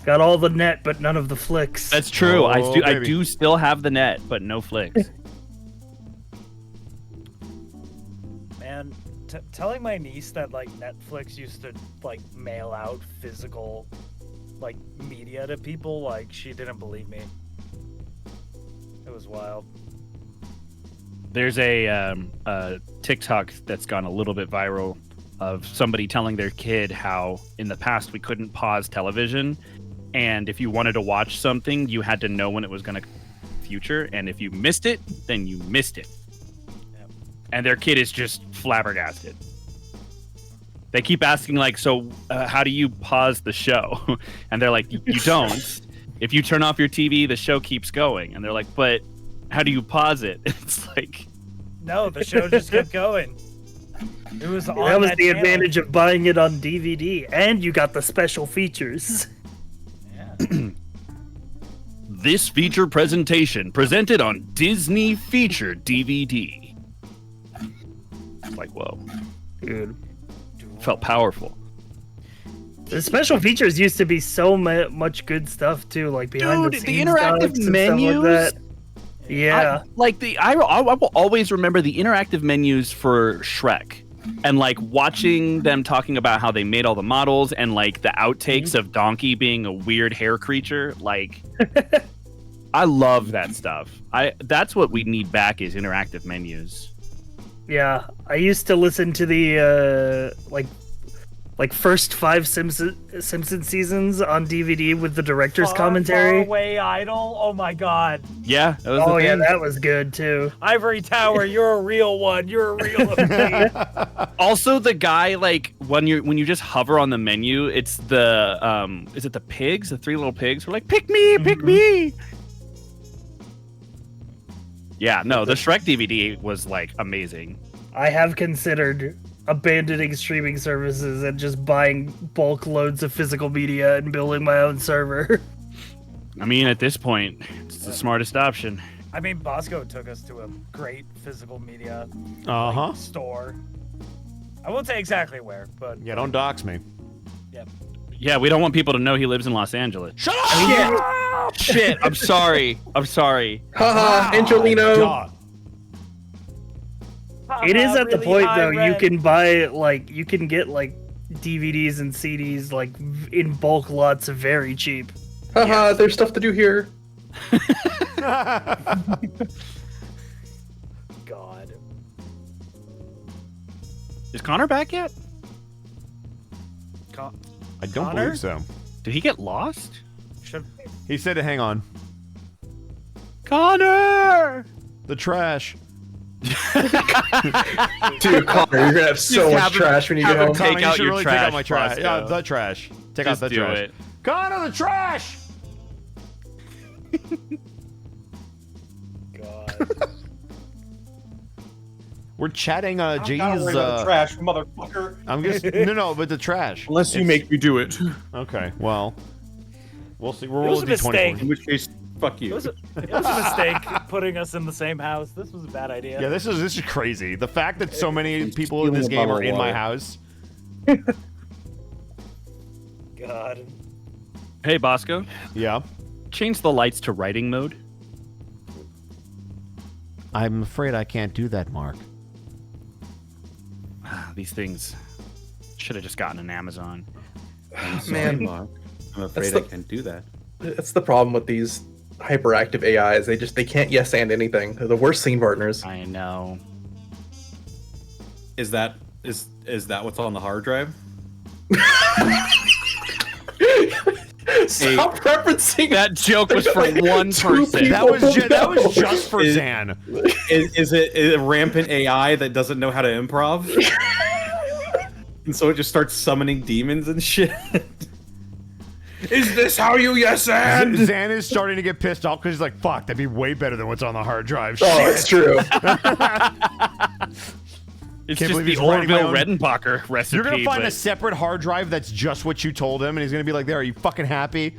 [SPEAKER 5] Got all the net, but none of the flicks.
[SPEAKER 1] That's true. I
[SPEAKER 4] Oh,
[SPEAKER 1] I
[SPEAKER 4] baby.
[SPEAKER 1] do still have the net, but no flicks.
[SPEAKER 8] Man, telling my niece that like Netflix used to like mail out physical like media to people, like she didn't believe me. It was wild.
[SPEAKER 1] There's a TikTok that's gone a little bit viral of somebody telling their kid how in the past we couldn't pause television, and if you wanted to watch something, you had to know when it was going to future, and if you missed it, then you missed it.
[SPEAKER 8] Yep.
[SPEAKER 1] And their kid is just flabbergasted. They keep asking like, so how do you pause the show? And they're like, you don't. If you turn off your TV, the show keeps going. And they're like, but how do you pause it? It's like,
[SPEAKER 8] No, the show just kept going. It was on
[SPEAKER 5] That was the
[SPEAKER 8] channel.
[SPEAKER 5] advantage of buying it on DVD, and you got the special features.
[SPEAKER 8] Yeah.
[SPEAKER 1] this feature presentation presented on Disney Feature DVD. It's like, whoa.
[SPEAKER 5] Dude.
[SPEAKER 1] Felt powerful.
[SPEAKER 5] The special features used to be so much good stuff too, like behind
[SPEAKER 1] Dude,
[SPEAKER 5] the
[SPEAKER 1] the
[SPEAKER 5] scenes
[SPEAKER 1] interactive
[SPEAKER 5] docs and stuff
[SPEAKER 1] menus?
[SPEAKER 5] like that. Yeah.
[SPEAKER 1] I will always remember the interactive menus for Shrek, and like watching them talking about how they made all the models and like the outtakes of Donkey being a weird hair creature. Like, I love that stuff. That's what we need back is interactive menus.
[SPEAKER 5] Yeah, I used to listen to the like first 5 Simpson seasons on DVD with the director's commentary.
[SPEAKER 8] Faraway Idol. Oh my God.
[SPEAKER 1] Yeah. That was
[SPEAKER 5] Oh
[SPEAKER 1] the
[SPEAKER 5] yeah,
[SPEAKER 1] thing.
[SPEAKER 5] that was good too.
[SPEAKER 8] Ivory Tower, you're a real one. You're a real OG.
[SPEAKER 1] Also, the guy like when you just hover on the menu, it's the is it the pigs? The 3 little pigs who are like, pick me, pick me. Yeah, no, the Shrek DVD was like amazing.
[SPEAKER 5] I have considered abandoning streaming services and just buying bulk loads of physical media and building my own server.
[SPEAKER 1] I mean, at this point, it's the smartest option.
[SPEAKER 8] I mean, Bosco took us to a great physical media
[SPEAKER 4] Uh-huh.
[SPEAKER 8] store. I won't say exactly where, but
[SPEAKER 4] Yeah, don't dox me.
[SPEAKER 1] Yeah, we don't want people to know he lives in Los Angeles.
[SPEAKER 4] Shut up!
[SPEAKER 1] Shit, I'm sorry. I'm sorry.
[SPEAKER 3] Haha, Angelino.
[SPEAKER 4] Duh.
[SPEAKER 5] It is at the
[SPEAKER 8] Really
[SPEAKER 5] point
[SPEAKER 8] high
[SPEAKER 5] though, you
[SPEAKER 8] rent.
[SPEAKER 5] can buy like you can get like DVDs and CDs like in bulk lots very cheap.
[SPEAKER 3] Haha, there's stuff to do here.
[SPEAKER 8] God.
[SPEAKER 1] Is Connor back yet?
[SPEAKER 4] I don't
[SPEAKER 8] Connor?
[SPEAKER 4] believe so.
[SPEAKER 1] Did he get lost?
[SPEAKER 8] Should
[SPEAKER 4] He said to hang on.
[SPEAKER 1] Connor!
[SPEAKER 4] The trash.
[SPEAKER 3] Dude, Connor, you're gonna have so
[SPEAKER 1] Just
[SPEAKER 3] much
[SPEAKER 1] have him-
[SPEAKER 3] trash when you
[SPEAKER 1] have
[SPEAKER 3] get
[SPEAKER 1] him
[SPEAKER 3] home.
[SPEAKER 1] take
[SPEAKER 4] Connor, you
[SPEAKER 1] out
[SPEAKER 4] should
[SPEAKER 1] your
[SPEAKER 4] really take
[SPEAKER 1] trash,
[SPEAKER 4] out my trash.
[SPEAKER 1] Bosco.
[SPEAKER 4] Yeah, the trash. Take out
[SPEAKER 1] Just
[SPEAKER 4] the
[SPEAKER 1] do
[SPEAKER 4] trash.
[SPEAKER 1] it.
[SPEAKER 4] Connor, the trash!
[SPEAKER 8] God.
[SPEAKER 4] We're chatting, Jay's,
[SPEAKER 7] trash, motherfucker.
[SPEAKER 4] I'm just, no, but the trash.
[SPEAKER 7] Unless you
[SPEAKER 4] It's-
[SPEAKER 7] make me do it.
[SPEAKER 4] Okay, well, we'll see. We're
[SPEAKER 8] It was
[SPEAKER 4] rolling
[SPEAKER 8] a mistake.
[SPEAKER 4] D20.
[SPEAKER 7] In which case, fuck
[SPEAKER 8] It
[SPEAKER 7] you.
[SPEAKER 8] was a mistake putting us in the same house. This was a bad idea.
[SPEAKER 4] Yeah, this is crazy. The fact that so many
[SPEAKER 7] I'm
[SPEAKER 4] people in this
[SPEAKER 7] stealing a
[SPEAKER 4] game are
[SPEAKER 7] bottle of
[SPEAKER 4] in my
[SPEAKER 7] water.
[SPEAKER 4] house.
[SPEAKER 8] God.
[SPEAKER 1] Hey, Bosco.
[SPEAKER 4] Yeah.
[SPEAKER 1] Change the lights to writing mode.
[SPEAKER 4] I'm afraid I can't do that, Mark.
[SPEAKER 1] These things should have just gotten an Amazon.
[SPEAKER 7] I'm sorry,
[SPEAKER 3] Man.
[SPEAKER 7] Mark. I'm afraid
[SPEAKER 3] the-
[SPEAKER 7] I can't do that.
[SPEAKER 3] That's the problem with these hyperactive AIs. They can't yes and anything. They're the worst scene partners.
[SPEAKER 1] I know.
[SPEAKER 7] Is that what's on the hard drive?
[SPEAKER 3] Stop referencing
[SPEAKER 1] That joke was for one
[SPEAKER 3] Two
[SPEAKER 1] person.
[SPEAKER 3] people.
[SPEAKER 4] That was
[SPEAKER 3] No.
[SPEAKER 4] just for
[SPEAKER 7] Is-
[SPEAKER 4] Zan.
[SPEAKER 7] Is it a rampant AI that doesn't know how to improv? And so it just starts summoning demons and shit. Is this how you yes and?
[SPEAKER 4] Zan is starting to get pissed off because he's like, fuck, that'd be way better than what's on the hard drive.
[SPEAKER 3] Oh,
[SPEAKER 4] Shit.
[SPEAKER 3] it's true.
[SPEAKER 1] It's
[SPEAKER 4] Can't
[SPEAKER 1] just
[SPEAKER 4] believe
[SPEAKER 1] the
[SPEAKER 4] he's writing my
[SPEAKER 1] Orville
[SPEAKER 4] own-
[SPEAKER 1] Redenbacher recipe.
[SPEAKER 4] You're going to find
[SPEAKER 1] but
[SPEAKER 4] a separate hard drive that's just what you told him, and he's going to be like, there, are you fucking happy?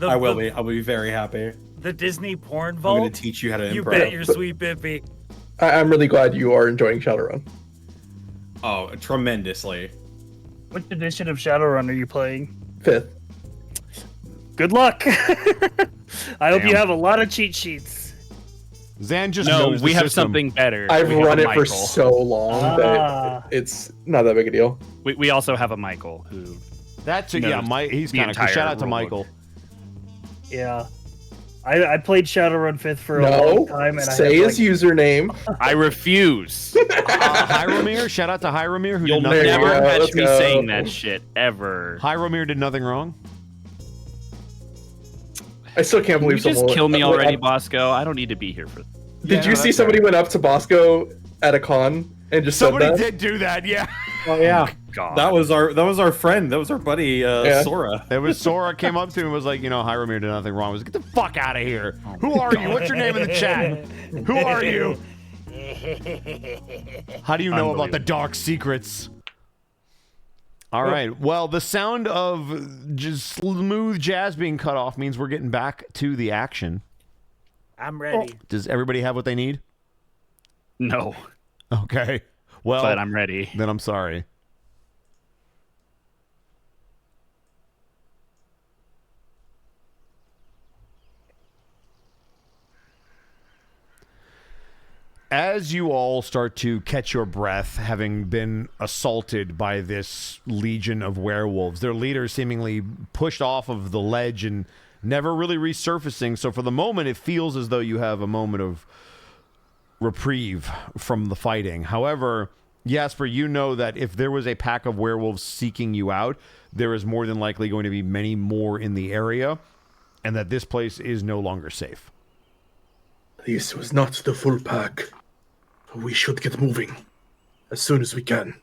[SPEAKER 7] I will be. I will be very happy.
[SPEAKER 8] The Disney porn
[SPEAKER 7] I'm
[SPEAKER 8] vault.
[SPEAKER 7] going to teach you how to
[SPEAKER 8] You
[SPEAKER 7] improv.
[SPEAKER 8] bet your sweet bippy.
[SPEAKER 3] I'm really glad you are enjoying Shadowrun.
[SPEAKER 7] Oh, tremendously.
[SPEAKER 5] Which edition of Shadowrun are you playing?
[SPEAKER 3] 5th.
[SPEAKER 5] Good luck. I hope you
[SPEAKER 1] Damn.
[SPEAKER 5] have a lot of cheat sheets.
[SPEAKER 4] Zan just
[SPEAKER 1] no,
[SPEAKER 4] knows
[SPEAKER 1] we
[SPEAKER 4] the
[SPEAKER 1] have
[SPEAKER 4] system.
[SPEAKER 1] something better.
[SPEAKER 3] I've
[SPEAKER 1] We have
[SPEAKER 3] run
[SPEAKER 1] a
[SPEAKER 3] it for
[SPEAKER 1] Michael.
[SPEAKER 3] so long that it's not that big a deal.
[SPEAKER 1] We also have a Michael who.
[SPEAKER 4] That's
[SPEAKER 1] knows
[SPEAKER 4] yeah, Mike. He's
[SPEAKER 1] the
[SPEAKER 4] kind of
[SPEAKER 1] entire
[SPEAKER 4] shout out to
[SPEAKER 1] rulebook.
[SPEAKER 4] Michael.
[SPEAKER 5] Yeah. I played Shadowrun 5th for a
[SPEAKER 3] No,
[SPEAKER 5] long time, and
[SPEAKER 3] say
[SPEAKER 5] I
[SPEAKER 3] his username.
[SPEAKER 1] I refuse.
[SPEAKER 4] Hyromir, shout out to Hyromir who
[SPEAKER 1] You'll
[SPEAKER 4] did nothing
[SPEAKER 1] never
[SPEAKER 3] go,
[SPEAKER 4] wrong.
[SPEAKER 1] catch
[SPEAKER 3] let's
[SPEAKER 1] me
[SPEAKER 3] go.
[SPEAKER 1] saying that shit ever.
[SPEAKER 4] Hyromir did nothing wrong.
[SPEAKER 3] I still can't
[SPEAKER 1] Can you
[SPEAKER 3] believe
[SPEAKER 1] just
[SPEAKER 3] someone
[SPEAKER 1] kill me
[SPEAKER 3] went
[SPEAKER 1] already,
[SPEAKER 3] up-
[SPEAKER 1] Bosco? I don't need to be here for.
[SPEAKER 3] Did you see somebody went up to Bosco at a con and just
[SPEAKER 4] Somebody
[SPEAKER 3] said that?
[SPEAKER 4] did do that, yeah.
[SPEAKER 7] Oh yeah.
[SPEAKER 1] God.
[SPEAKER 7] That was our friend. That was our buddy Sora.
[SPEAKER 4] It was Sora came up to him and was like, Hyromir did nothing wrong. I was like, get the fuck out of here. Who are you? What's your name in the chat? Who are you? How do you know about the dark secrets? All right. Well, the sound of just smooth jazz being cut off means we're getting back to the action.
[SPEAKER 8] I'm ready.
[SPEAKER 4] Does everybody have what they need?
[SPEAKER 1] No,
[SPEAKER 4] Okay. Well,
[SPEAKER 1] but I'm ready.
[SPEAKER 4] then I'm sorry. As you all start to catch your breath, having been assaulted by this legion of werewolves, their leader seemingly pushed off of the ledge and never really resurfacing. So for the moment, it feels as though you have a moment of reprieve from the fighting. However, Jasper, you know that if there was a pack of werewolves seeking you out, there is more than likely going to be many more in the area, and that this place is no longer safe.
[SPEAKER 3] This was not the full pack. We should get moving as soon as we can.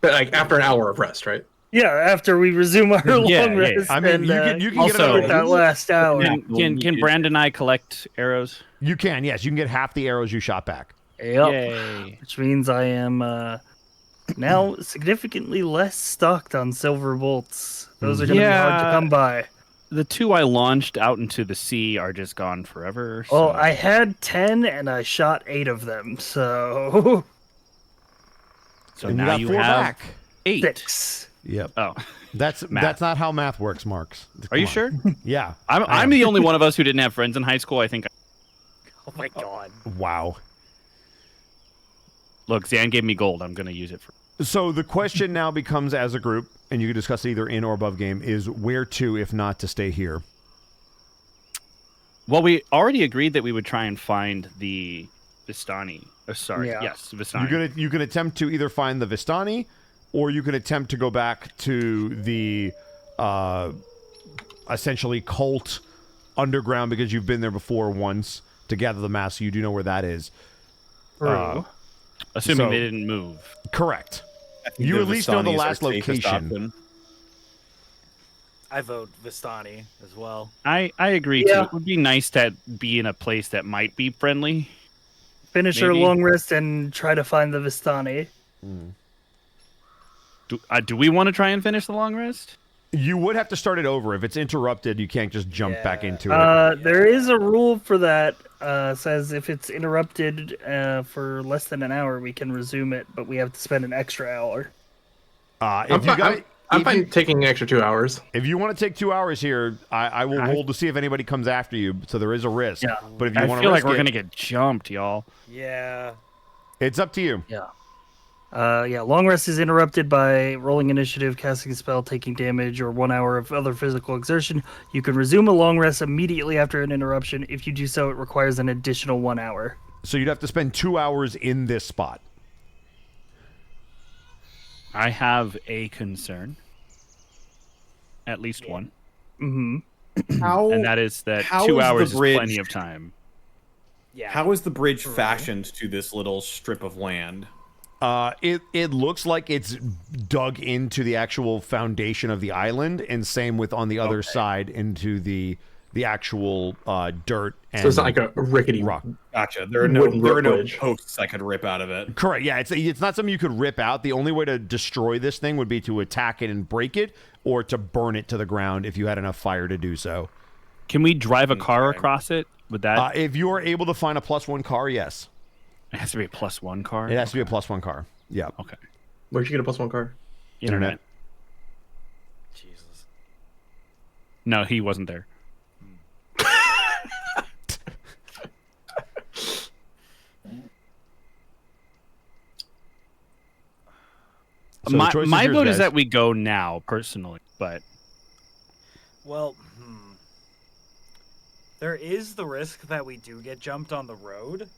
[SPEAKER 3] But, like after an hour of rest, right?
[SPEAKER 5] Yeah, after we resume our long
[SPEAKER 1] Yeah.
[SPEAKER 5] rest.
[SPEAKER 4] I mean,
[SPEAKER 5] and,
[SPEAKER 4] you can
[SPEAKER 1] also-
[SPEAKER 4] get another.
[SPEAKER 5] that last hour.
[SPEAKER 1] Can Brandon and I collect arrows?
[SPEAKER 4] You can, yes. You can get half the arrows you shot back.
[SPEAKER 5] Yep.
[SPEAKER 1] Yay.
[SPEAKER 5] Which means I am now significantly less stocked on silver bolts. Those are going to be hard to
[SPEAKER 1] Yeah.
[SPEAKER 5] come by.
[SPEAKER 1] The 2 I launched out into the sea are just gone forever.
[SPEAKER 5] Oh,
[SPEAKER 1] so-
[SPEAKER 5] I had 10 and I shot 8 of them, so
[SPEAKER 1] So
[SPEAKER 4] And you
[SPEAKER 1] now
[SPEAKER 4] got
[SPEAKER 1] you
[SPEAKER 4] 4
[SPEAKER 1] have
[SPEAKER 4] back.
[SPEAKER 1] 8.
[SPEAKER 5] 6.
[SPEAKER 4] Yep.
[SPEAKER 1] Oh,
[SPEAKER 4] That's
[SPEAKER 1] Math.
[SPEAKER 4] not how math works, Marks.
[SPEAKER 1] are you
[SPEAKER 4] Come on.
[SPEAKER 1] sure?
[SPEAKER 4] Yeah.
[SPEAKER 1] I'm the only one of us who didn't have friends in high school. I think.
[SPEAKER 8] Oh my god.
[SPEAKER 4] Wow.
[SPEAKER 1] Look, Zan gave me gold. I'm gonna use it for.
[SPEAKER 4] So the question now becomes, as a group, and you can discuss it either in or above game, is where to, if not to stay here.
[SPEAKER 1] Well, we already agreed that we would try and find the Vistani. Oh, sorry.
[SPEAKER 5] Yeah.
[SPEAKER 1] Yes, Vistani.
[SPEAKER 4] You can attempt to either find the Vistani, or you can attempt to go back to the essentially cult underground, because you've been there before once to gather the mass, so you do know where that is.
[SPEAKER 1] Assuming
[SPEAKER 4] so-
[SPEAKER 1] they didn't move.
[SPEAKER 4] Correct. You at least know the last location.
[SPEAKER 7] Option.
[SPEAKER 8] I vote Vistani as well.
[SPEAKER 1] I agree
[SPEAKER 5] Yeah.
[SPEAKER 1] too. It would be nice to be in a place that might be friendly.
[SPEAKER 5] Finish our
[SPEAKER 1] Maybe.
[SPEAKER 5] long rest and try to find the Vistani.
[SPEAKER 1] Do we want to try and finish the long rest?
[SPEAKER 4] You would have to start it over. If it's interrupted, you can't just jump back into it.
[SPEAKER 5] There is a rule for that. Says if it's interrupted for less than an hour, we can resume it, but we have to spend an extra hour.
[SPEAKER 4] If you got
[SPEAKER 3] I'm fine taking an extra 2 hours.
[SPEAKER 4] If you want to take 2 hours here, I will hold to see if anybody comes after you. So there is a risk.
[SPEAKER 5] Yeah.
[SPEAKER 4] But if you
[SPEAKER 1] I
[SPEAKER 4] want to
[SPEAKER 1] feel
[SPEAKER 4] risk
[SPEAKER 1] like we're
[SPEAKER 4] it,
[SPEAKER 1] gonna get jumped, y'all.
[SPEAKER 8] Yeah.
[SPEAKER 4] it's up to you.
[SPEAKER 5] Long rest is interrupted by rolling initiative, casting a spell, taking damage, or 1 hour of other physical exertion. You can resume a long rest immediately after an interruption. If you do so, it requires an additional 1 hour.
[SPEAKER 4] So you'd have to spend 2 hours in this spot.
[SPEAKER 1] I have a concern. At least one.
[SPEAKER 7] How
[SPEAKER 1] And that is that
[SPEAKER 7] how
[SPEAKER 1] 2
[SPEAKER 7] is the
[SPEAKER 1] hours is
[SPEAKER 7] bridge-
[SPEAKER 1] plenty of time.
[SPEAKER 8] Yeah.
[SPEAKER 7] How is the bridge fashioned to this little strip of land?
[SPEAKER 4] It looks like it's dug into the actual foundation of the island, and same with on the other side into the actual dirt. And
[SPEAKER 3] So it's not like a rickety
[SPEAKER 4] rock.
[SPEAKER 7] Gotcha. There are no
[SPEAKER 3] footage.
[SPEAKER 7] posts I could rip out of it.
[SPEAKER 4] Correct. Yeah, it's not something you could rip out. The only way to destroy this thing would be to attack it and break it, or to burn it to the ground if you had enough fire to do so.
[SPEAKER 1] Can we drive a car across it? Would that?
[SPEAKER 4] If you are able to find a +1 car, yes.
[SPEAKER 1] It has to be a +1 car.
[SPEAKER 4] It has to be a +1 car. Yeah.
[SPEAKER 1] Okay.
[SPEAKER 3] Where'd you get a +1 car?
[SPEAKER 4] Internet.
[SPEAKER 8] Jesus.
[SPEAKER 1] No, he wasn't there.
[SPEAKER 4] So the choice is
[SPEAKER 1] my
[SPEAKER 4] yours,
[SPEAKER 1] vote
[SPEAKER 4] guys.
[SPEAKER 1] is that we go now, personally, but
[SPEAKER 8] Well, there is the risk that we do get jumped on the road.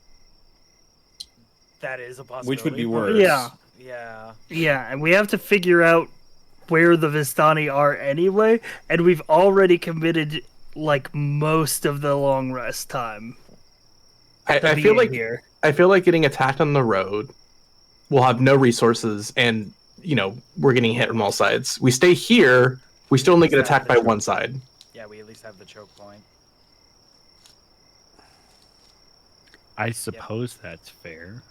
[SPEAKER 8] That is a possibility.
[SPEAKER 7] Which would be
[SPEAKER 8] but-
[SPEAKER 7] worse.
[SPEAKER 5] Yeah.
[SPEAKER 8] Yeah.
[SPEAKER 5] Yeah, and we have to figure out where the Vistani are anyway, and we've already committed like most of the long rest time.
[SPEAKER 3] I
[SPEAKER 5] to
[SPEAKER 3] feel
[SPEAKER 5] being
[SPEAKER 3] like
[SPEAKER 5] here.
[SPEAKER 3] I feel like getting attacked on the road. We'll have no resources, and we're getting hit from all sides. We stay here. We still only get attacked by one side.
[SPEAKER 8] Yeah, we at least have the choke point.
[SPEAKER 1] I suppose that's fair.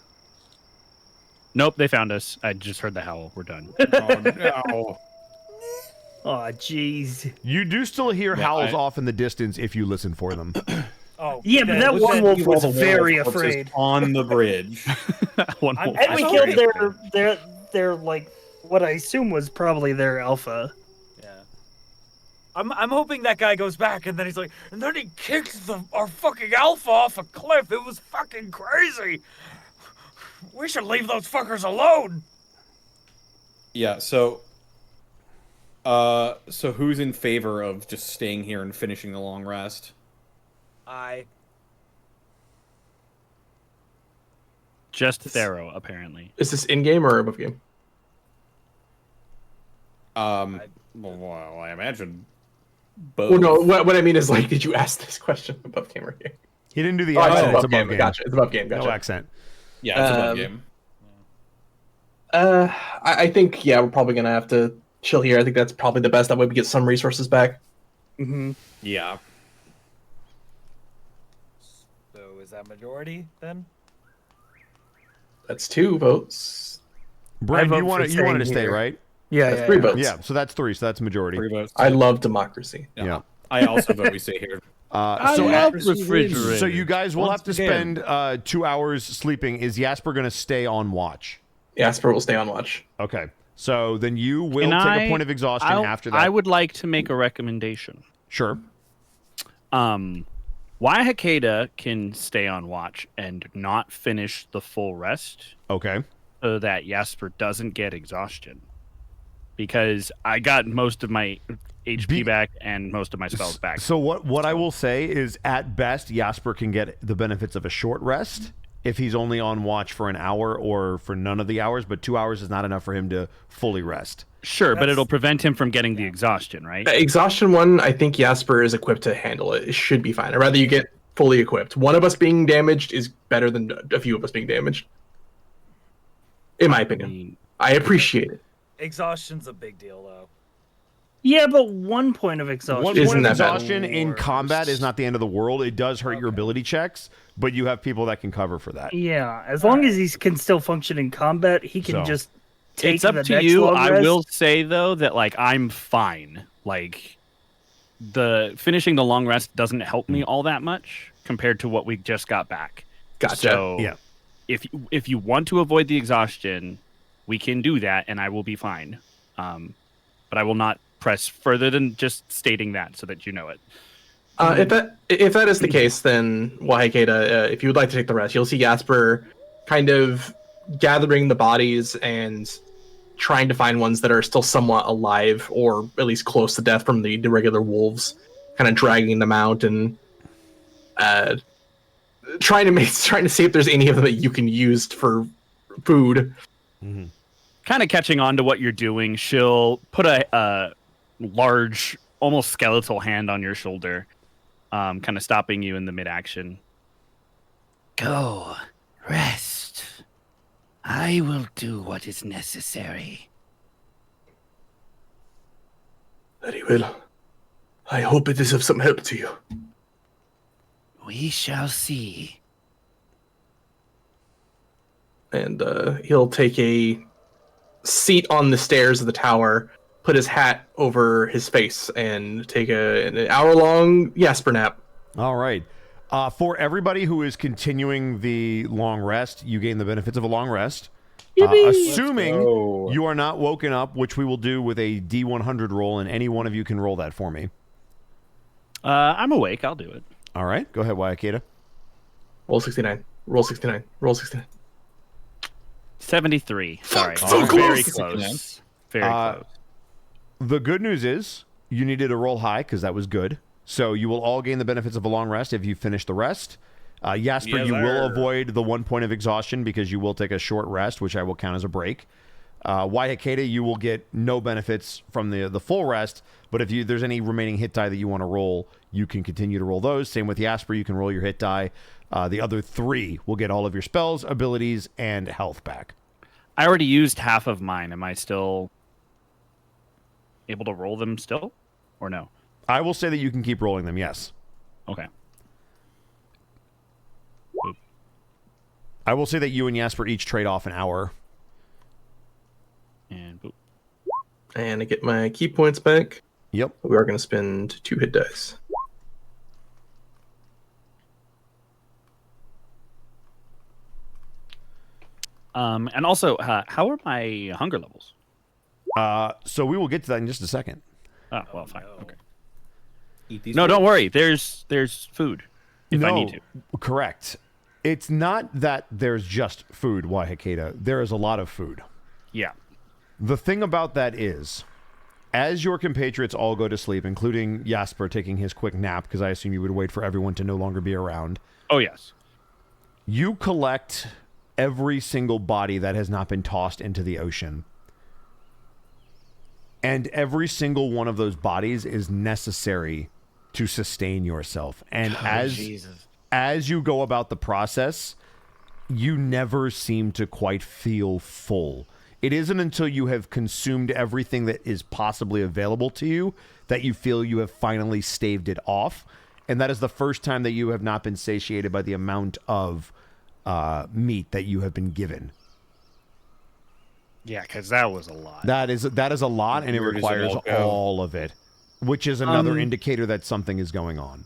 [SPEAKER 1] Nope, they found us. I just heard the howl. We're done.
[SPEAKER 7] Oh no.
[SPEAKER 5] Oh, jeez.
[SPEAKER 4] You do still hear howls
[SPEAKER 7] I-
[SPEAKER 4] off in the distance if you listen for them.
[SPEAKER 8] Oh,
[SPEAKER 5] Yeah, but that
[SPEAKER 8] was
[SPEAKER 5] one wolf
[SPEAKER 7] All
[SPEAKER 5] was
[SPEAKER 7] the
[SPEAKER 5] very
[SPEAKER 7] wolves are just
[SPEAKER 5] afraid.
[SPEAKER 7] on the bridge.
[SPEAKER 1] One
[SPEAKER 8] I'm-
[SPEAKER 1] wolf.
[SPEAKER 5] And we
[SPEAKER 8] I'm
[SPEAKER 5] killed
[SPEAKER 8] sorry.
[SPEAKER 5] their like what I assume was probably their alpha.
[SPEAKER 8] Yeah. I'm hoping that guy goes back and then he's like, and then he kicked our fucking alpha off a cliff. It was fucking crazy. We should leave those fuckers alone.
[SPEAKER 7] Yeah, so who's in favor of just staying here and finishing the long rest?
[SPEAKER 1] Just Thero, apparently.
[SPEAKER 3] Is this in game or above game?
[SPEAKER 7] Well, I imagine both.
[SPEAKER 3] Well, no. What I mean is, like, did you ask this question above game or game?
[SPEAKER 4] He didn't do the
[SPEAKER 3] Oh,
[SPEAKER 4] accent.
[SPEAKER 3] it's
[SPEAKER 4] It's
[SPEAKER 3] above
[SPEAKER 4] above
[SPEAKER 3] game. Gotcha. It's above game. Gotcha.
[SPEAKER 4] No accent.
[SPEAKER 7] Yeah, it's above game.
[SPEAKER 3] I think we're probably gonna have to chill here. I think that's probably the best. That way we get some resources back.
[SPEAKER 5] Mm-hmm.
[SPEAKER 7] Yeah.
[SPEAKER 8] So is that majority then?
[SPEAKER 3] That's 2 votes.
[SPEAKER 4] Brent,
[SPEAKER 5] I
[SPEAKER 4] you
[SPEAKER 5] vote
[SPEAKER 4] wanted
[SPEAKER 5] for
[SPEAKER 4] you wanted to
[SPEAKER 5] staying
[SPEAKER 4] stay,
[SPEAKER 5] here.
[SPEAKER 4] right?
[SPEAKER 5] Yeah,
[SPEAKER 3] That's
[SPEAKER 5] yeah,
[SPEAKER 3] 3
[SPEAKER 5] yeah.
[SPEAKER 3] votes.
[SPEAKER 4] Yeah, so that's 3, so that's majority.
[SPEAKER 7] 3 votes.
[SPEAKER 3] I love democracy.
[SPEAKER 4] Yeah.
[SPEAKER 7] I also vote we stay here.
[SPEAKER 4] So
[SPEAKER 1] refrigerators.
[SPEAKER 4] So you guys will have to
[SPEAKER 7] Once again.
[SPEAKER 4] spend 2 hours sleeping. Is Jasper going to stay on watch?
[SPEAKER 3] Jasper will stay on watch.
[SPEAKER 4] Okay. So then you will
[SPEAKER 1] Can
[SPEAKER 4] take
[SPEAKER 1] I-
[SPEAKER 4] a point of exhaustion after that.
[SPEAKER 1] I would like to make a recommendation.
[SPEAKER 4] Sure.
[SPEAKER 1] Waihakeda can stay on watch and not finish the full rest
[SPEAKER 4] Okay.
[SPEAKER 1] so that Jasper doesn't get exhaustion. Because I got most of my HP back and most of my spells back.
[SPEAKER 4] So what I will say is, at best, Jasper can get the benefits of a short rest if he's only on watch for an hour or for none of the hours, but 2 hours is not enough for him to fully rest.
[SPEAKER 1] Sure, but
[SPEAKER 8] That's-
[SPEAKER 1] it'll prevent him from getting the exhaustion, right?
[SPEAKER 3] Exhaustion 1, I think Jasper is equipped to handle it. It should be fine. I'd rather you get fully equipped. One of us being damaged is better than a few of us being damaged. In my
[SPEAKER 1] I
[SPEAKER 3] opinion.
[SPEAKER 1] mean,
[SPEAKER 3] I appreciate it.
[SPEAKER 8] Exhaustion's a big deal though.
[SPEAKER 5] Yeah, but 1 point of exhaustion.
[SPEAKER 4] One
[SPEAKER 3] Isn't
[SPEAKER 4] point of
[SPEAKER 3] that bad?
[SPEAKER 4] exhaustion in combat is not the end of the world. It does hurt your ability checks, but you have people that can cover for that.
[SPEAKER 5] Yeah, as long as he can still function in combat, he can
[SPEAKER 4] So,
[SPEAKER 5] just take
[SPEAKER 1] it's up
[SPEAKER 5] the
[SPEAKER 1] to
[SPEAKER 5] next
[SPEAKER 1] you.
[SPEAKER 5] long
[SPEAKER 1] I
[SPEAKER 5] rest.
[SPEAKER 1] will say though that like I'm fine. Like the finishing the long rest doesn't help me all that much compared to what we just got back.
[SPEAKER 3] Gotcha.
[SPEAKER 1] So
[SPEAKER 4] Yeah.
[SPEAKER 1] if you want to avoid the exhaustion, we can do that, and I will be fine. But I will not press further than just stating that so that you know it.
[SPEAKER 3] If that is the case, then Waihakeda, if you would like to take the rest, you'll see Jasper kind of gathering the bodies and trying to find ones that are still somewhat alive or at least close to death from the regular wolves, kind of dragging them out and trying to see if there's any of them that you can use for food.
[SPEAKER 1] Kind of catching on to what you're doing, she'll put a large, almost skeletal hand on your shoulder, kind of stopping you in the mid-action. Go, rest. I will do what is necessary.
[SPEAKER 3] Very well. I hope it is of some help to you.
[SPEAKER 1] We shall see.
[SPEAKER 3] And he'll take a seat on the stairs of the tower, put his hat over his face, and take an hour-long Jasper nap.
[SPEAKER 4] All right. For everybody who is continuing the long rest, you gain the benefits of a long rest. Assuming you are not woken up, which we will do with a D100 roll, and any one of you can roll that for me.
[SPEAKER 1] I'm awake. I'll do it.
[SPEAKER 4] All right. Go ahead, Waiakeda.
[SPEAKER 3] Roll 69. Roll 69. Roll 69.
[SPEAKER 1] 73. Sorry.
[SPEAKER 3] So
[SPEAKER 1] Very
[SPEAKER 3] close.
[SPEAKER 1] close. Very close.
[SPEAKER 4] The good news is you needed to roll high because that was good. So you will all gain the benefits of a long rest if you finish the rest. Jasper,
[SPEAKER 2] Yes,
[SPEAKER 4] you will
[SPEAKER 2] sir.
[SPEAKER 4] avoid the 1 point of exhaustion because you will take a short rest, which I will count as a break. Waiakeda, you will get no benefits from the full rest, but if there's any remaining hit die that you want to roll, you can continue to roll those. Same with Jasper, you can roll your hit die. The other 3 will get all of your spells, abilities, and health back.
[SPEAKER 1] I already used half of mine. Am I still able to roll them still? Or no?
[SPEAKER 4] I will say that you can keep rolling them, yes.
[SPEAKER 1] Okay.
[SPEAKER 4] I will say that you and Jasper each trade off an hour.
[SPEAKER 1] And boop.
[SPEAKER 3] And I get my key points back.
[SPEAKER 4] Yep.
[SPEAKER 3] We are going to spend 2 hit dice.
[SPEAKER 1] And also, how are my hunger levels?
[SPEAKER 4] So we will get to that in just a second.
[SPEAKER 1] Oh, well, fine. Okay.
[SPEAKER 9] Eat these
[SPEAKER 1] No,
[SPEAKER 9] things.
[SPEAKER 1] don't worry. There's food if I need to.
[SPEAKER 4] Correct. It's not that there's just food, Waiakeda. There is a lot of food.
[SPEAKER 1] Yeah.
[SPEAKER 4] The thing about that is, as your compatriots all go to sleep, including Jasper taking his quick nap, because I assume you would wait for everyone to no longer be around,
[SPEAKER 1] Oh, yes.
[SPEAKER 4] you collect every single body that has not been tossed into the ocean. And every single one of those bodies is necessary to sustain yourself. And as you go about the process, you never seem to quite feel full. It isn't until you have consumed everything that is possibly available to you that you feel you have finally staved it off. And that is the first time that you have not been satiated by the amount of meat that you have been given.
[SPEAKER 1] Yeah, because that was a lot.
[SPEAKER 4] That is a lot, and it
[SPEAKER 9] Where does it
[SPEAKER 4] requires
[SPEAKER 9] all go?
[SPEAKER 4] all of it, which is another indicator that something is going on.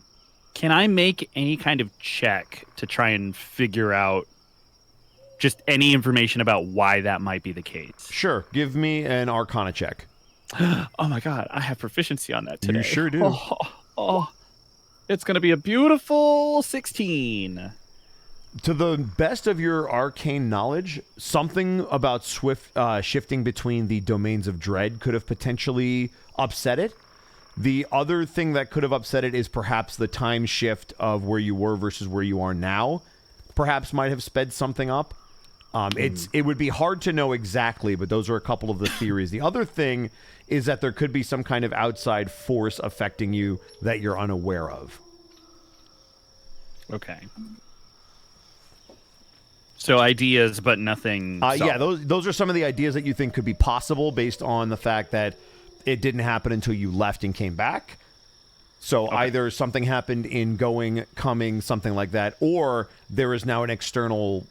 [SPEAKER 1] Can I make any kind of check to try and figure out just any information about why that might be the case?
[SPEAKER 4] Sure, give me an Arcana check.
[SPEAKER 1] Oh my god, I have proficiency on that today.
[SPEAKER 4] You sure do.
[SPEAKER 1] Oh, it's going to be a beautiful 16.
[SPEAKER 4] To the best of your arcane knowledge, something about shifting between the domains of dread could have potentially upset it. The other thing that could have upset it is perhaps the time shift of where you were versus where you are now. Perhaps might have sped something up. It would be hard to know exactly, but those are a couple of the theories. The other thing is that there could be some kind of outside force affecting you that you're unaware of.
[SPEAKER 1] Okay. So ideas, but nothing.
[SPEAKER 4] Yeah, those are some of the ideas that you think could be possible based on the fact that it didn't happen until you left and came back. So either something happened in going, coming, something like that, or there is now an external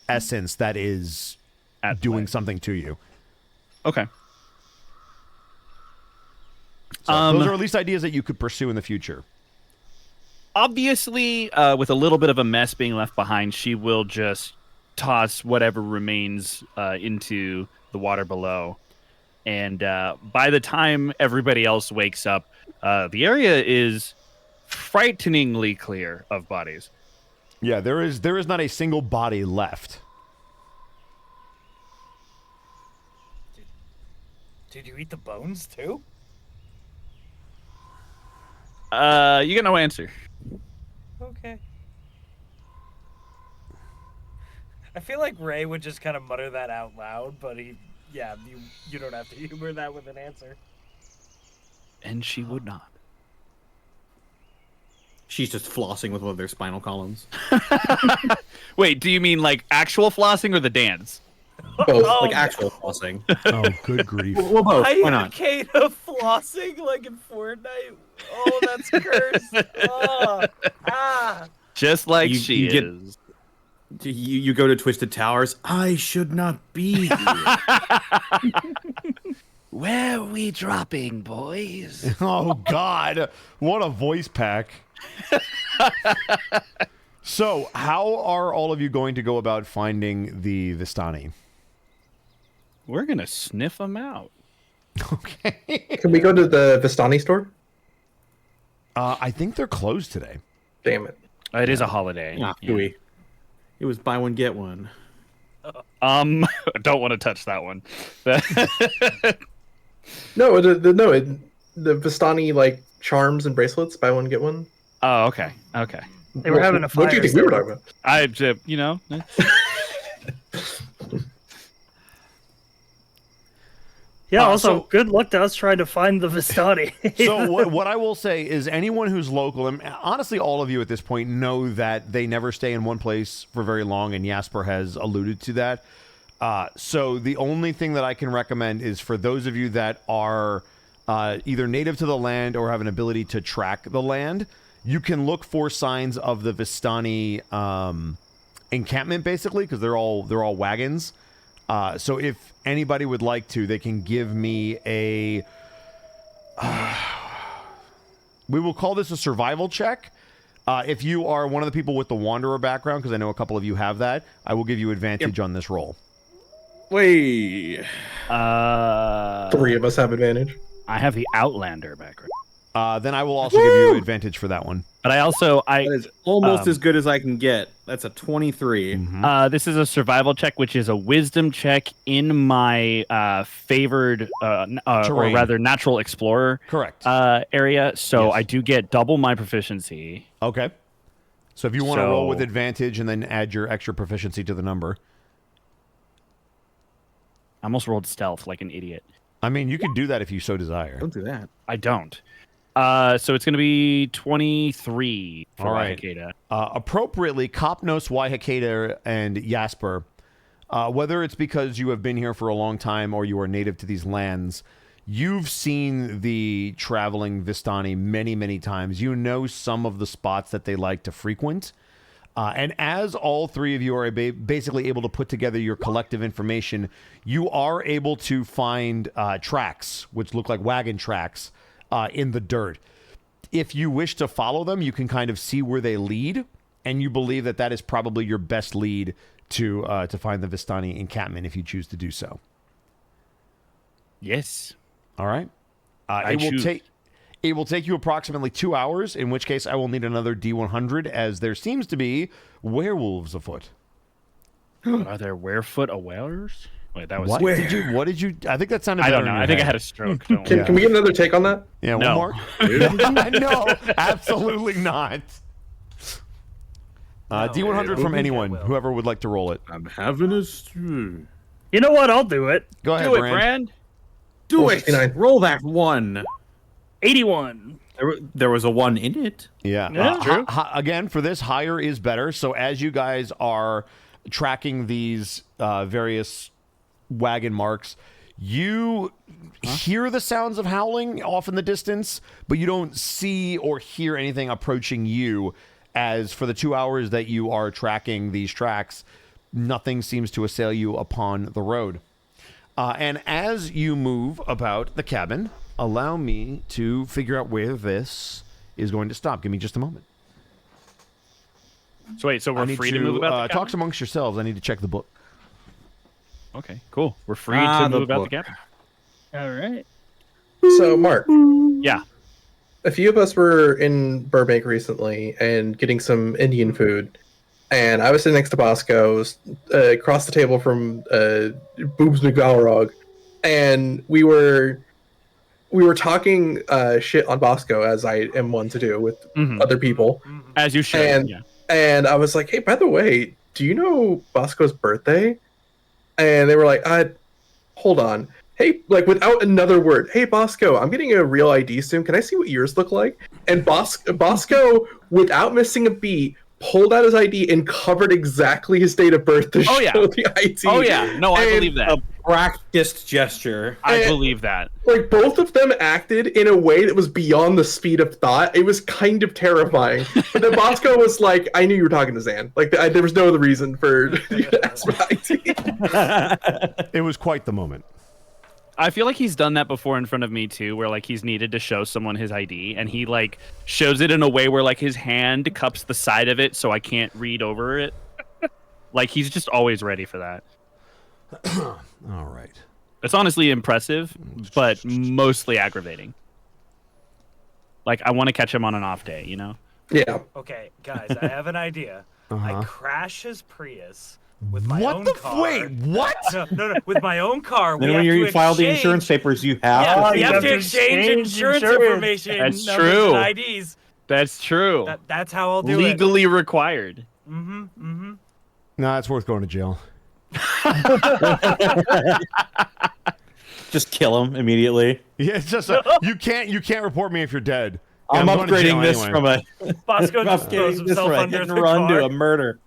[SPEAKER 4] essence that is doing something to you.
[SPEAKER 1] Okay.
[SPEAKER 4] So those are at least ideas that you could pursue in the future.
[SPEAKER 1] Obviously, with a little bit of a mess being left behind, she will just toss whatever remains into the water below. And by the time everybody else wakes up, the area is frighteningly clear of bodies.
[SPEAKER 4] Yeah, there is not a single body left.
[SPEAKER 8] Did you eat the bones too?
[SPEAKER 1] You get no answer.
[SPEAKER 8] Okay. I feel like Ray would just kind of mutter that out loud, but you don't have to humor that with an answer.
[SPEAKER 1] And she would not.
[SPEAKER 7] She's just flossing with one of their spinal columns.
[SPEAKER 1] Wait, do you mean like actual flossing or the dance?
[SPEAKER 7] Both,
[SPEAKER 8] Oh,
[SPEAKER 7] like actual flossing.
[SPEAKER 4] Oh, good grief.
[SPEAKER 7] Well, both. Why not?
[SPEAKER 8] Hurricane of flossing like in Fortnite. Oh, that's cursed. Oh,
[SPEAKER 1] Just like
[SPEAKER 7] You-
[SPEAKER 1] she
[SPEAKER 7] you get-
[SPEAKER 1] is.
[SPEAKER 7] You go to Twisted Towers. I should not be here.
[SPEAKER 1] Where are we dropping, boys?
[SPEAKER 4] Oh, God. What a voice pack. So, how are all of you going to go about finding the Vistani?
[SPEAKER 1] We're gonna sniff them out.
[SPEAKER 4] Okay.
[SPEAKER 3] Can we go to the Vistani store?
[SPEAKER 4] I think they're closed today.
[SPEAKER 3] Damn it.
[SPEAKER 1] It is a holiday.
[SPEAKER 7] Nah, hooey. It was buy one get one.
[SPEAKER 1] I don't want to touch that one.
[SPEAKER 3] No, the Vistani like charms and bracelets, buy one get one.
[SPEAKER 1] Oh, okay. Okay.
[SPEAKER 5] They were having a fire.
[SPEAKER 3] What do you think we were talking about?
[SPEAKER 1] I, you know.
[SPEAKER 5] Yeah. Also,
[SPEAKER 4] so-
[SPEAKER 5] good luck to us trying to find the Vistani.
[SPEAKER 4] So what I will say is anyone who's local, and honestly all of you at this point know that they never stay in one place for very long, and Jasper has alluded to that. So the only thing that I can recommend is for those of you that are either native to the land or have an ability to track the land, you can look for signs of the Vistani encampment, basically, because they're all wagons. So if anybody would like to, they can give me a... we will call this a survival check. If you are one of the people with the Wanderer background, because I know a couple of you have that, I will give you advantage on this roll.
[SPEAKER 7] Wait.
[SPEAKER 3] 3 of us have advantage.
[SPEAKER 1] I have the Outlander background,
[SPEAKER 4] Then I will also give you advantage for that one.
[SPEAKER 1] but I also
[SPEAKER 7] That is almost as good as I can get. That's a 23.
[SPEAKER 1] this is a survival check, which is a wisdom check in my favored, or
[SPEAKER 4] Terrain.
[SPEAKER 1] rather, natural explorer
[SPEAKER 4] Correct.
[SPEAKER 1] area. So
[SPEAKER 4] Yes.
[SPEAKER 1] I do get double my proficiency.
[SPEAKER 4] Okay. So if you want to roll with
[SPEAKER 1] So-
[SPEAKER 4] advantage and then add your extra proficiency to the number.
[SPEAKER 1] I almost rolled stealth like an idiot.
[SPEAKER 4] I mean, you could do that if you so desire.
[SPEAKER 7] Don't do that.
[SPEAKER 1] I don't. So it's going to be 23 for
[SPEAKER 4] All right.
[SPEAKER 1] Waikeda.
[SPEAKER 4] Appropriately, Kopnos, Waihakeda, and Jasper, whether it's because you have been here for a long time or you are native to these lands, you've seen the traveling Vistani many, many times. You know some of the spots that they like to frequent. And as all three of you are basically able to put together your collective information, you are able to find tracks, which look like wagon tracks, in the dirt. If you wish to follow them, you can kind of see where they lead, and you believe that that is probably your best lead to find the Vistani encampment if you choose to do so.
[SPEAKER 1] Yes.
[SPEAKER 4] All right.
[SPEAKER 1] I choose.
[SPEAKER 4] It will take you approximately 2 hours, in which case I will need another D100, as there seems to be werewolves afoot.
[SPEAKER 1] Are there werefoot awearers? Wait, that was...
[SPEAKER 4] What did you? I think that sounded
[SPEAKER 1] I
[SPEAKER 4] better
[SPEAKER 1] don't know.
[SPEAKER 4] in your
[SPEAKER 1] I think I
[SPEAKER 4] head.
[SPEAKER 1] had a stroke. Don't
[SPEAKER 3] Can,
[SPEAKER 1] worry.
[SPEAKER 3] can we get another take on that?
[SPEAKER 4] Yeah,
[SPEAKER 1] No.
[SPEAKER 4] one more? No, absolutely not. D100 from anyone, whoever would like to roll it.
[SPEAKER 7] I'm having a stew.
[SPEAKER 5] You know what? I'll do it.
[SPEAKER 4] Go ahead,
[SPEAKER 1] Do it,
[SPEAKER 4] Brand.
[SPEAKER 1] Brand.
[SPEAKER 7] Do
[SPEAKER 3] Roll
[SPEAKER 7] it.
[SPEAKER 3] 69.
[SPEAKER 7] Roll that one.
[SPEAKER 5] 81.
[SPEAKER 7] There was a 1 in it.
[SPEAKER 4] Yeah.
[SPEAKER 5] Yeah,
[SPEAKER 1] true.
[SPEAKER 4] Again, for this, higher is better. So as you guys are tracking these various wagon marks, you hear the sounds of howling off in the distance, but you don't see or hear anything approaching you. As for the 2 hours that you are tracking these tracks, nothing seems to assail you upon the road. And as you move about the cabin, allow me to figure out where this is going to stop. Give me just a moment.
[SPEAKER 1] So wait, so
[SPEAKER 4] I
[SPEAKER 1] we're
[SPEAKER 4] need
[SPEAKER 1] free to move about the
[SPEAKER 4] talk
[SPEAKER 1] cabin?
[SPEAKER 4] amongst yourselves. I need to check the book.
[SPEAKER 1] Okay, cool. We're free
[SPEAKER 7] Ah,
[SPEAKER 1] to
[SPEAKER 7] the
[SPEAKER 1] move about
[SPEAKER 7] book.
[SPEAKER 1] the cabin.
[SPEAKER 5] All right.
[SPEAKER 3] So, Mark,
[SPEAKER 1] Yeah.
[SPEAKER 3] a few of us were in Burbank recently and getting some Indian food. And I was sitting next to Bosco, across the table from Boobs McGalrog, and we were talking shit on Bosco, as I am one to do with
[SPEAKER 1] Mhm.
[SPEAKER 3] other people.
[SPEAKER 1] As you should.
[SPEAKER 3] And
[SPEAKER 1] yeah.
[SPEAKER 3] and I was like, hey, by the way, do you know Bosco's birthday? And they were like, hold on. hey, like without another word, hey Bosco, I'm getting a real ID soon. Can I see what yours look like? And Bosco, without missing a beat, pulled out his ID and covered exactly his date of birth to show the ID.
[SPEAKER 1] Oh yeah, no, I believe that.
[SPEAKER 7] A practiced gesture.
[SPEAKER 1] I believe that.
[SPEAKER 3] Like both of them acted in a way that was beyond the speed of thought. It was kind of terrifying. But then Bosco was like, "I knew you were talking to Zan. Like there was no other reason for you to ask for ID."
[SPEAKER 4] It was quite the moment.
[SPEAKER 1] I feel like he's done that before in front of me too, where like he's needed to show someone his ID, and he like shows it in a way where like his hand cups the side of it so I can't read over it. Like he's just always ready for that.
[SPEAKER 4] All right.
[SPEAKER 1] It's honestly impressive, but mostly aggravating. Like I want to catch him on an off day, you know?
[SPEAKER 3] Yeah.
[SPEAKER 8] Okay, guys, I have an idea. I crash his Prius with my
[SPEAKER 4] What
[SPEAKER 8] own
[SPEAKER 4] the
[SPEAKER 8] car.
[SPEAKER 4] wait? What?
[SPEAKER 8] No, with my own car.
[SPEAKER 7] Then
[SPEAKER 8] we
[SPEAKER 7] when
[SPEAKER 8] have
[SPEAKER 7] you
[SPEAKER 8] to
[SPEAKER 7] file the
[SPEAKER 8] exchange-
[SPEAKER 7] insurance papers, you have
[SPEAKER 8] Yeah,
[SPEAKER 7] to.
[SPEAKER 8] we have to exchange insurance information.
[SPEAKER 1] That's
[SPEAKER 8] numbers
[SPEAKER 1] true.
[SPEAKER 8] and IDs.
[SPEAKER 1] That's true.
[SPEAKER 8] That's how I'll do
[SPEAKER 1] Legally required.
[SPEAKER 8] it.
[SPEAKER 4] Nah, it's worth going to jail.
[SPEAKER 7] Just kill him immediately.
[SPEAKER 4] Yeah, it's just you can't report me if you're dead.
[SPEAKER 7] I'm
[SPEAKER 4] going to jail
[SPEAKER 7] upgrading this
[SPEAKER 4] anyway.
[SPEAKER 7] from a
[SPEAKER 8] Bosco
[SPEAKER 7] I'm
[SPEAKER 8] just throws
[SPEAKER 7] upgrading this
[SPEAKER 8] himself
[SPEAKER 7] from a
[SPEAKER 8] under
[SPEAKER 7] hit
[SPEAKER 8] the
[SPEAKER 7] and run
[SPEAKER 8] car.
[SPEAKER 7] to a murder.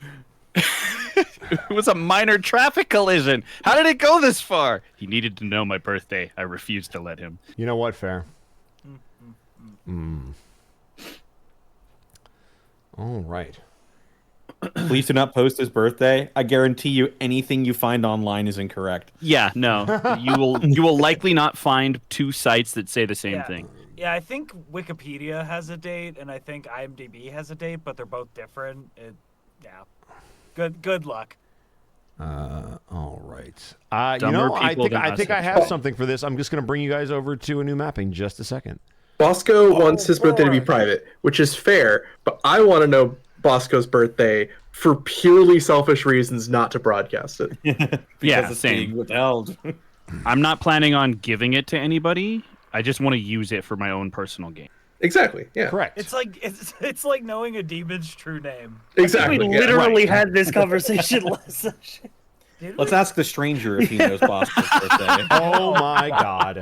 [SPEAKER 1] It was a minor traffic collision. How did it go this far? He needed to know my birthday. I refused to let him.
[SPEAKER 4] You know what? Fair. All right.
[SPEAKER 7] Please do not post his birthday. I guarantee you anything you find online is incorrect.
[SPEAKER 1] Yeah, no. You will likely not find two sites that say the same thing.
[SPEAKER 8] Yeah, I think Wikipedia has a date, and I think IMDb has a date, but they're both different. Yeah. Good luck.
[SPEAKER 4] All right. You
[SPEAKER 1] Dumber
[SPEAKER 4] know, I
[SPEAKER 1] people than
[SPEAKER 4] think
[SPEAKER 1] us.
[SPEAKER 4] I have something for this. I'm just going to bring you guys over to a new mapping just a second.
[SPEAKER 3] Bosco wants his birthday to be private, which is fair, but I want to know Bosco's birthday for purely selfish reasons, not to broadcast it.
[SPEAKER 1] Yeah,
[SPEAKER 7] It's
[SPEAKER 1] same.
[SPEAKER 7] being withheld.
[SPEAKER 1] I'm not planning on giving it to anybody. I just want to use it for my own personal gain.
[SPEAKER 3] Exactly. Yeah.
[SPEAKER 4] Correct.
[SPEAKER 8] It's like knowing a demon's true name.
[SPEAKER 3] Exactly.
[SPEAKER 5] We
[SPEAKER 3] yeah.
[SPEAKER 5] literally had this conversation last session.
[SPEAKER 7] Let's ask the stranger if he knows Bosco's birthday.
[SPEAKER 4] Oh my God.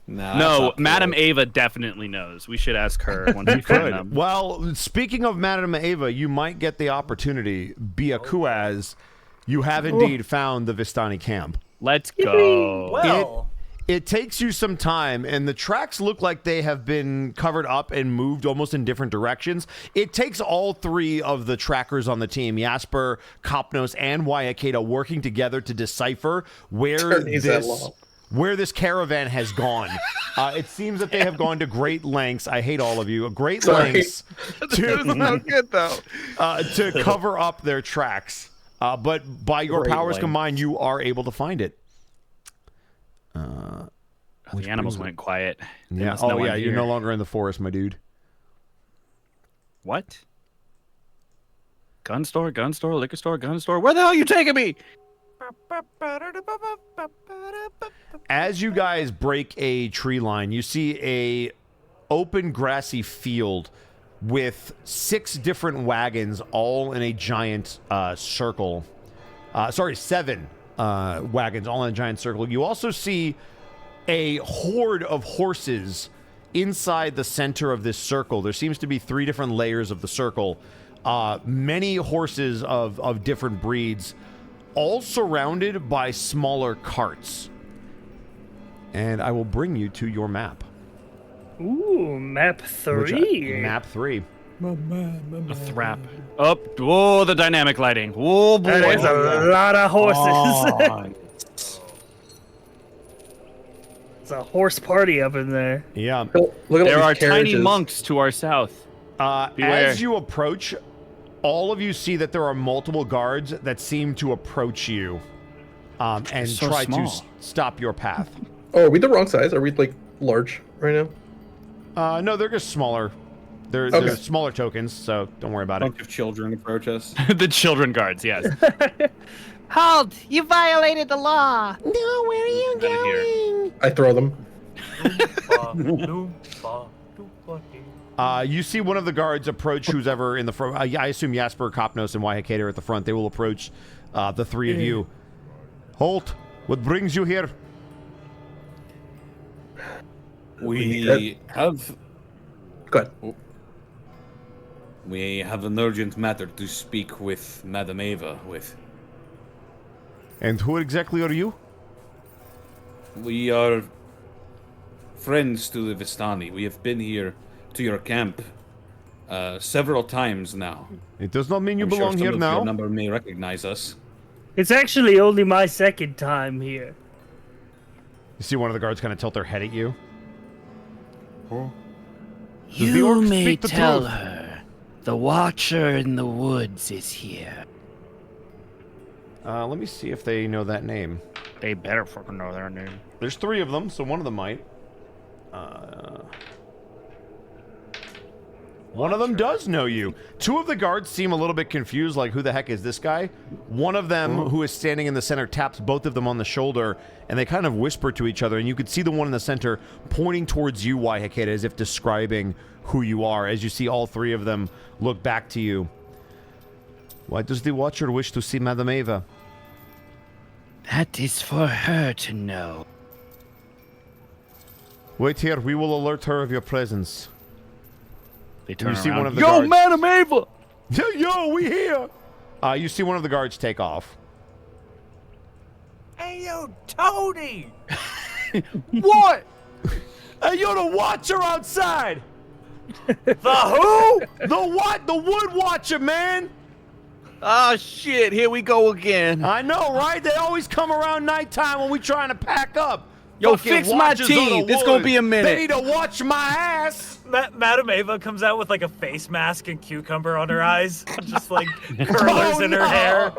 [SPEAKER 1] No, Madam Ava definitely knows. We should ask her when we find them.
[SPEAKER 4] Well, speaking of Madame Ava, you might get the opportunity, Biakuaz. You have indeed found the Vistani camp.
[SPEAKER 1] Let's go.
[SPEAKER 8] Well,
[SPEAKER 4] It takes you some time, and the tracks look like they have been covered up and moved almost in different directions. It takes all three of the trackers on the team, Jasper, Kopnos, and Wayakeda, working together to decipher where this caravan has gone. It seems that they have gone to great lengths. I hate all of you. Great lengths to cover up their tracks. But by your powers combined, you are able to find it.
[SPEAKER 1] The animals went quiet. They
[SPEAKER 4] Yeah.
[SPEAKER 1] must know
[SPEAKER 4] Oh, yeah.
[SPEAKER 1] I'm
[SPEAKER 4] You're
[SPEAKER 1] here.
[SPEAKER 4] no longer in the forest, my dude.
[SPEAKER 1] What? Gun store, liquor store, gun store. Where the hell are you taking me?
[SPEAKER 4] As you guys break a tree line, you see a open grassy field with 6 different wagons all in a giant circle. 7 wagons all in a giant circle. You also see a horde of horses inside the center of this circle. There seems to be 3 different layers of the circle. Many horses of different breeds, all surrounded by smaller carts. And I will bring you to your map.
[SPEAKER 5] Ooh, map 3.
[SPEAKER 4] Map 3.
[SPEAKER 1] A thrap. Oh, the dynamic lighting. Oh, boy.
[SPEAKER 5] That is a lot of horses. It's a horse party up in there.
[SPEAKER 4] Yeah.
[SPEAKER 3] Look at all
[SPEAKER 1] There are
[SPEAKER 3] these
[SPEAKER 1] tiny
[SPEAKER 3] carriages.
[SPEAKER 1] monks to our south. Beware.
[SPEAKER 4] As you approach, all of you see that there are multiple guards that seem to approach you and
[SPEAKER 1] so
[SPEAKER 4] try
[SPEAKER 1] small.
[SPEAKER 4] to stop your path.
[SPEAKER 3] Oh, are we the wrong size? Are we like large right now?
[SPEAKER 4] No, they're just smaller. They're
[SPEAKER 3] Okay.
[SPEAKER 4] smaller tokens, so don't worry about it.
[SPEAKER 7] Bunch of children approach us.
[SPEAKER 1] The children guards, yes.
[SPEAKER 10] Halt! You violated the law!
[SPEAKER 4] No, where are you
[SPEAKER 1] Out of here.
[SPEAKER 3] I throw them.
[SPEAKER 4] You see one of the guards approach who's ever in the front. I assume Jasper, Kopnos, and Wayakeda are at the front. They will approach the 3 of you. Halt! What brings you here?
[SPEAKER 7] We have.
[SPEAKER 3] Go ahead.
[SPEAKER 7] We have an urgent matter to speak with Madame Ava with.
[SPEAKER 4] And who exactly are you?
[SPEAKER 7] We are friends to the Vistani. We have been here to your camp several times now.
[SPEAKER 4] It does not mean you
[SPEAKER 7] I'm
[SPEAKER 4] belong
[SPEAKER 7] sure
[SPEAKER 4] here
[SPEAKER 7] some of
[SPEAKER 4] now.
[SPEAKER 7] your number may recognize us.
[SPEAKER 5] It's actually only my second time here.
[SPEAKER 4] You see one of the guards kind of tilt their head at you.
[SPEAKER 10] You may tell her the Watcher in the Woods is here.
[SPEAKER 4] Let me see if they know that name.
[SPEAKER 1] They better fucking know their name.
[SPEAKER 4] There's 3 of them, so one of them might. One of them does know you. 2 of the guards seem a little bit confused, like, who the heck is this guy? One of them, who is standing in the center, taps both of them on the shoulder, and they kind of whisper to each other, and you could see the one in the center pointing towards you, Waihakeda, as if describing who you are, as you see all 3 of them look back to you. Why does the Watcher wish to see Madame Ava?
[SPEAKER 10] That is for her to know.
[SPEAKER 4] Wait here, we will alert her of your presence.
[SPEAKER 1] They turn
[SPEAKER 4] You see
[SPEAKER 1] around.
[SPEAKER 4] one of the
[SPEAKER 1] Yo,
[SPEAKER 4] guards.
[SPEAKER 1] Madame Ava!
[SPEAKER 4] Yo, we here! You see one of the guards take off.
[SPEAKER 8] Hey, yo, Tony!
[SPEAKER 4] What? Hey, you're the Watcher outside!
[SPEAKER 8] The who?
[SPEAKER 4] The what? The Wood Watcher, man!
[SPEAKER 1] Oh, shit. Here we go again.
[SPEAKER 4] I know, right? They always come around nighttime when we trying to pack up.
[SPEAKER 1] Yo,
[SPEAKER 4] Fucking
[SPEAKER 1] fix my
[SPEAKER 4] Watchers of
[SPEAKER 1] team.
[SPEAKER 4] the
[SPEAKER 1] This gonna
[SPEAKER 4] Wood.
[SPEAKER 1] be a minute.
[SPEAKER 4] They need to watch my ass.
[SPEAKER 8] Madame Ava comes out with like a face mask and cucumber on her eyes, just like curlers in her hair.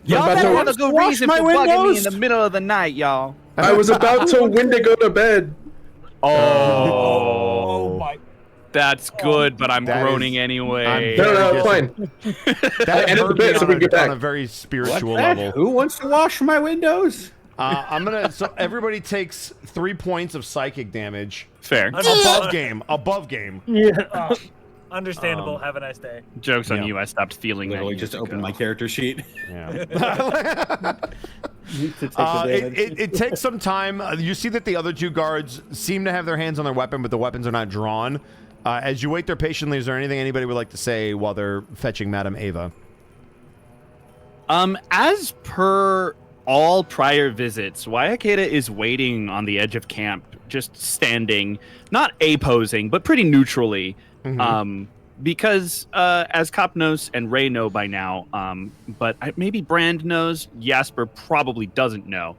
[SPEAKER 1] Y'all
[SPEAKER 3] about
[SPEAKER 1] better
[SPEAKER 3] to
[SPEAKER 1] have a good
[SPEAKER 3] wash
[SPEAKER 1] reason
[SPEAKER 3] my
[SPEAKER 1] for bugging me in
[SPEAKER 3] windows.
[SPEAKER 1] the middle of the night, y'all.
[SPEAKER 3] I was about to Wendigo to bed.
[SPEAKER 8] Oh my!
[SPEAKER 1] That's good, but I'm
[SPEAKER 4] That
[SPEAKER 1] groaning
[SPEAKER 4] is-
[SPEAKER 1] anyway.
[SPEAKER 3] No, it's fine.
[SPEAKER 4] That
[SPEAKER 3] End of the
[SPEAKER 4] hurt
[SPEAKER 3] bit
[SPEAKER 4] me
[SPEAKER 3] so we can get
[SPEAKER 4] on
[SPEAKER 3] back.
[SPEAKER 4] a very spiritual
[SPEAKER 2] What the heck?
[SPEAKER 4] level.
[SPEAKER 2] Who wants to wash my windows?
[SPEAKER 4] I'm gonna. So everybody takes 3 points of psychic damage.
[SPEAKER 1] Fair.
[SPEAKER 4] Above game. Above game.
[SPEAKER 5] Yeah.
[SPEAKER 8] Understandable. Have a nice day.
[SPEAKER 1] Joke's on
[SPEAKER 4] Yeah.
[SPEAKER 1] you. I stopped feeling
[SPEAKER 7] Literally
[SPEAKER 1] that.
[SPEAKER 7] just
[SPEAKER 1] years
[SPEAKER 7] opened
[SPEAKER 1] ago.
[SPEAKER 7] my character sheet.
[SPEAKER 4] Yeah.
[SPEAKER 9] To take advantage.
[SPEAKER 4] It takes some time. You see that the other 2 guards seem to have their hands on their weapon, but the weapons are not drawn. As you wait there patiently, is there anything anybody would like to say while they're fetching Madame Ava?
[SPEAKER 1] As per all prior visits, Waihakeda is waiting on the edge of camp, just standing, not A-posing, but pretty neutrally. Because as Kopnos and Ray know by now, but maybe Brand knows, Jasper probably doesn't know.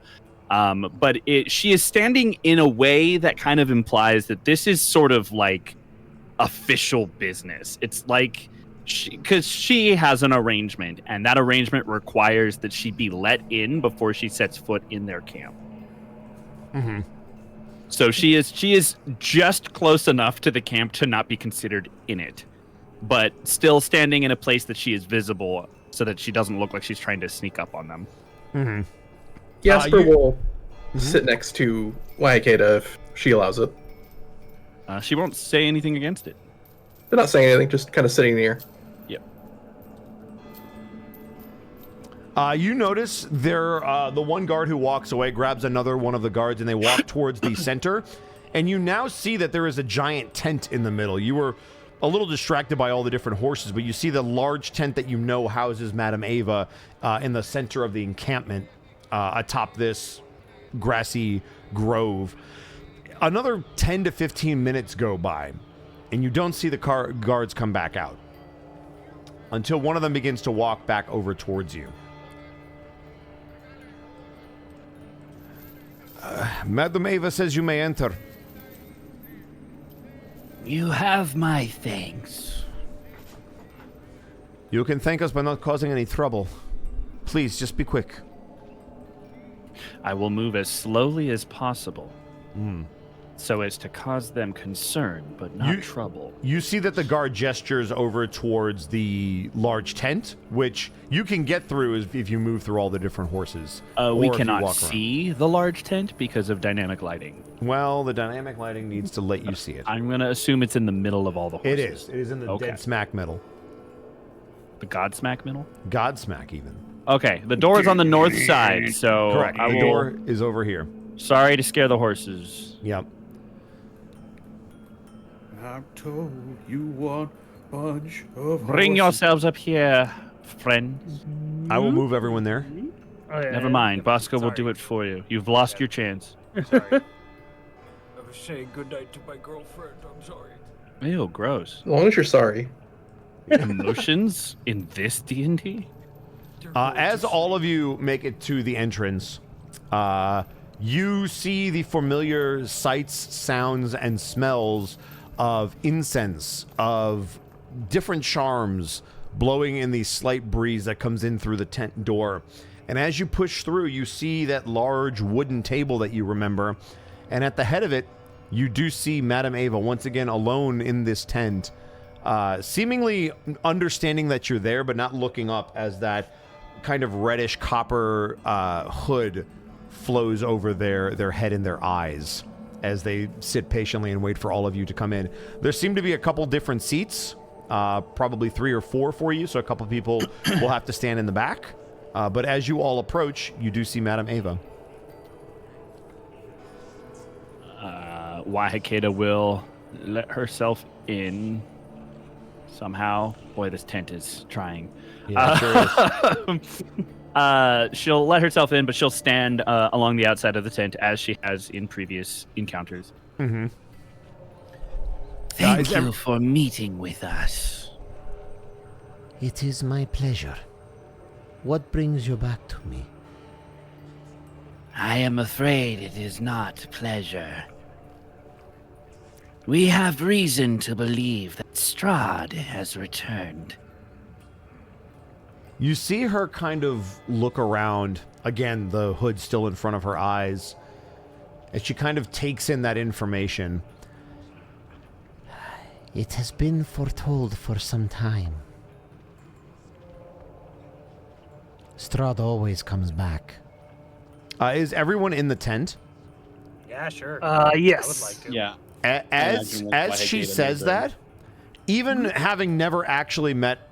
[SPEAKER 1] But she is standing in a way that kind of implies that this is sort of like official business. It's like because she has an arrangement, and that arrangement requires that she be let in before she sets foot in their camp. So she is just close enough to the camp to not be considered in it, but still standing in a place that she is visible so that she doesn't look like she's trying to sneak up on them.
[SPEAKER 3] Jasper will sit next to Waihakeda if she allows it.
[SPEAKER 1] She won't say anything against it.
[SPEAKER 3] They're not saying anything, just kind of sitting near.
[SPEAKER 1] Yep.
[SPEAKER 4] You notice the one guard who walks away grabs another one of the guards, and they walk towards the center. And you now see that there is a giant tent in the middle. You were a little distracted by all the different horses, but you see the large tent that you know houses Madame Ava in the center of the encampment atop this grassy grove. Another 10 to 15 minutes go by, and you don't see the guards come back out until one of them begins to walk back over towards you. Madame Ava says you may enter.
[SPEAKER 10] You have my thanks.
[SPEAKER 4] You can thank us by not causing any trouble. Please, just be quick.
[SPEAKER 1] I will move as slowly as possible, so as to cause them concern, but not trouble.
[SPEAKER 4] You see that the guard gestures over towards the large tent, which you can get through if you move through all the different horses.
[SPEAKER 1] We
[SPEAKER 4] or if you
[SPEAKER 1] cannot
[SPEAKER 4] walk around.
[SPEAKER 1] see the large tent because of dynamic lighting.
[SPEAKER 4] Well, the dynamic lighting needs to let you see it.
[SPEAKER 1] I'm going to assume it's in the middle of all the horses.
[SPEAKER 4] It is. It is in the dead smack middle.
[SPEAKER 1] The Godsmack middle?
[SPEAKER 4] Godsmack, even.
[SPEAKER 1] Okay, the door is on the north side, so
[SPEAKER 4] Correct.
[SPEAKER 1] I
[SPEAKER 4] The
[SPEAKER 1] will...
[SPEAKER 4] door is over here.
[SPEAKER 1] Sorry to scare the horses.
[SPEAKER 4] Yep.
[SPEAKER 7] I told you one bunch of
[SPEAKER 1] Bring
[SPEAKER 7] horses.
[SPEAKER 1] yourselves up here, friends.
[SPEAKER 4] I will move everyone there.
[SPEAKER 5] Oh, yeah,
[SPEAKER 1] Never mind. Bosco will do
[SPEAKER 8] Sorry.
[SPEAKER 1] it for you. You've lost your chance.
[SPEAKER 8] Sorry. I was saying goodnight to my girlfriend. I'm sorry.
[SPEAKER 1] Ew, gross.
[SPEAKER 3] As long as you're sorry.
[SPEAKER 1] Emotions in this D&D?
[SPEAKER 4] As all of you make it to the entrance, you see the familiar sights, sounds, and smells of incense, of different charms blowing in the slight breeze that comes in through the tent door. And as you push through, you see that large wooden table that you remember. And at the head of it, you do see Madame Ava once again alone in this tent, seemingly understanding that you're there, but not looking up as that kind of reddish copper hood flows over their head and their eyes as they sit patiently and wait for all of you to come in. There seem to be a couple different seats, probably 3 or 4 for you, so a couple people will have to stand in the back. But as you all approach, you do see Madame Ava.
[SPEAKER 1] Wahikeda will let herself in somehow. Boy, this tent is trying.
[SPEAKER 4] Yeah, sure is.
[SPEAKER 1] She'll let herself in, but she'll stand along the outside of the tent as she has in previous encounters.
[SPEAKER 4] Mm-hmm.
[SPEAKER 10] Thank you for meeting with us. It is my pleasure. What brings you back to me? I am afraid it is not pleasure. We have reason to believe that Strahd has returned.
[SPEAKER 4] You see her kind of look around, again, the hood still in front of her eyes, as she kind of takes in that information.
[SPEAKER 10] It has been foretold for some time. Strahd always comes back.
[SPEAKER 4] Is everyone in the tent?
[SPEAKER 8] Yeah, sure.
[SPEAKER 5] Yes.
[SPEAKER 8] I would like to.
[SPEAKER 9] Yeah.
[SPEAKER 4] As she says that, even having never actually met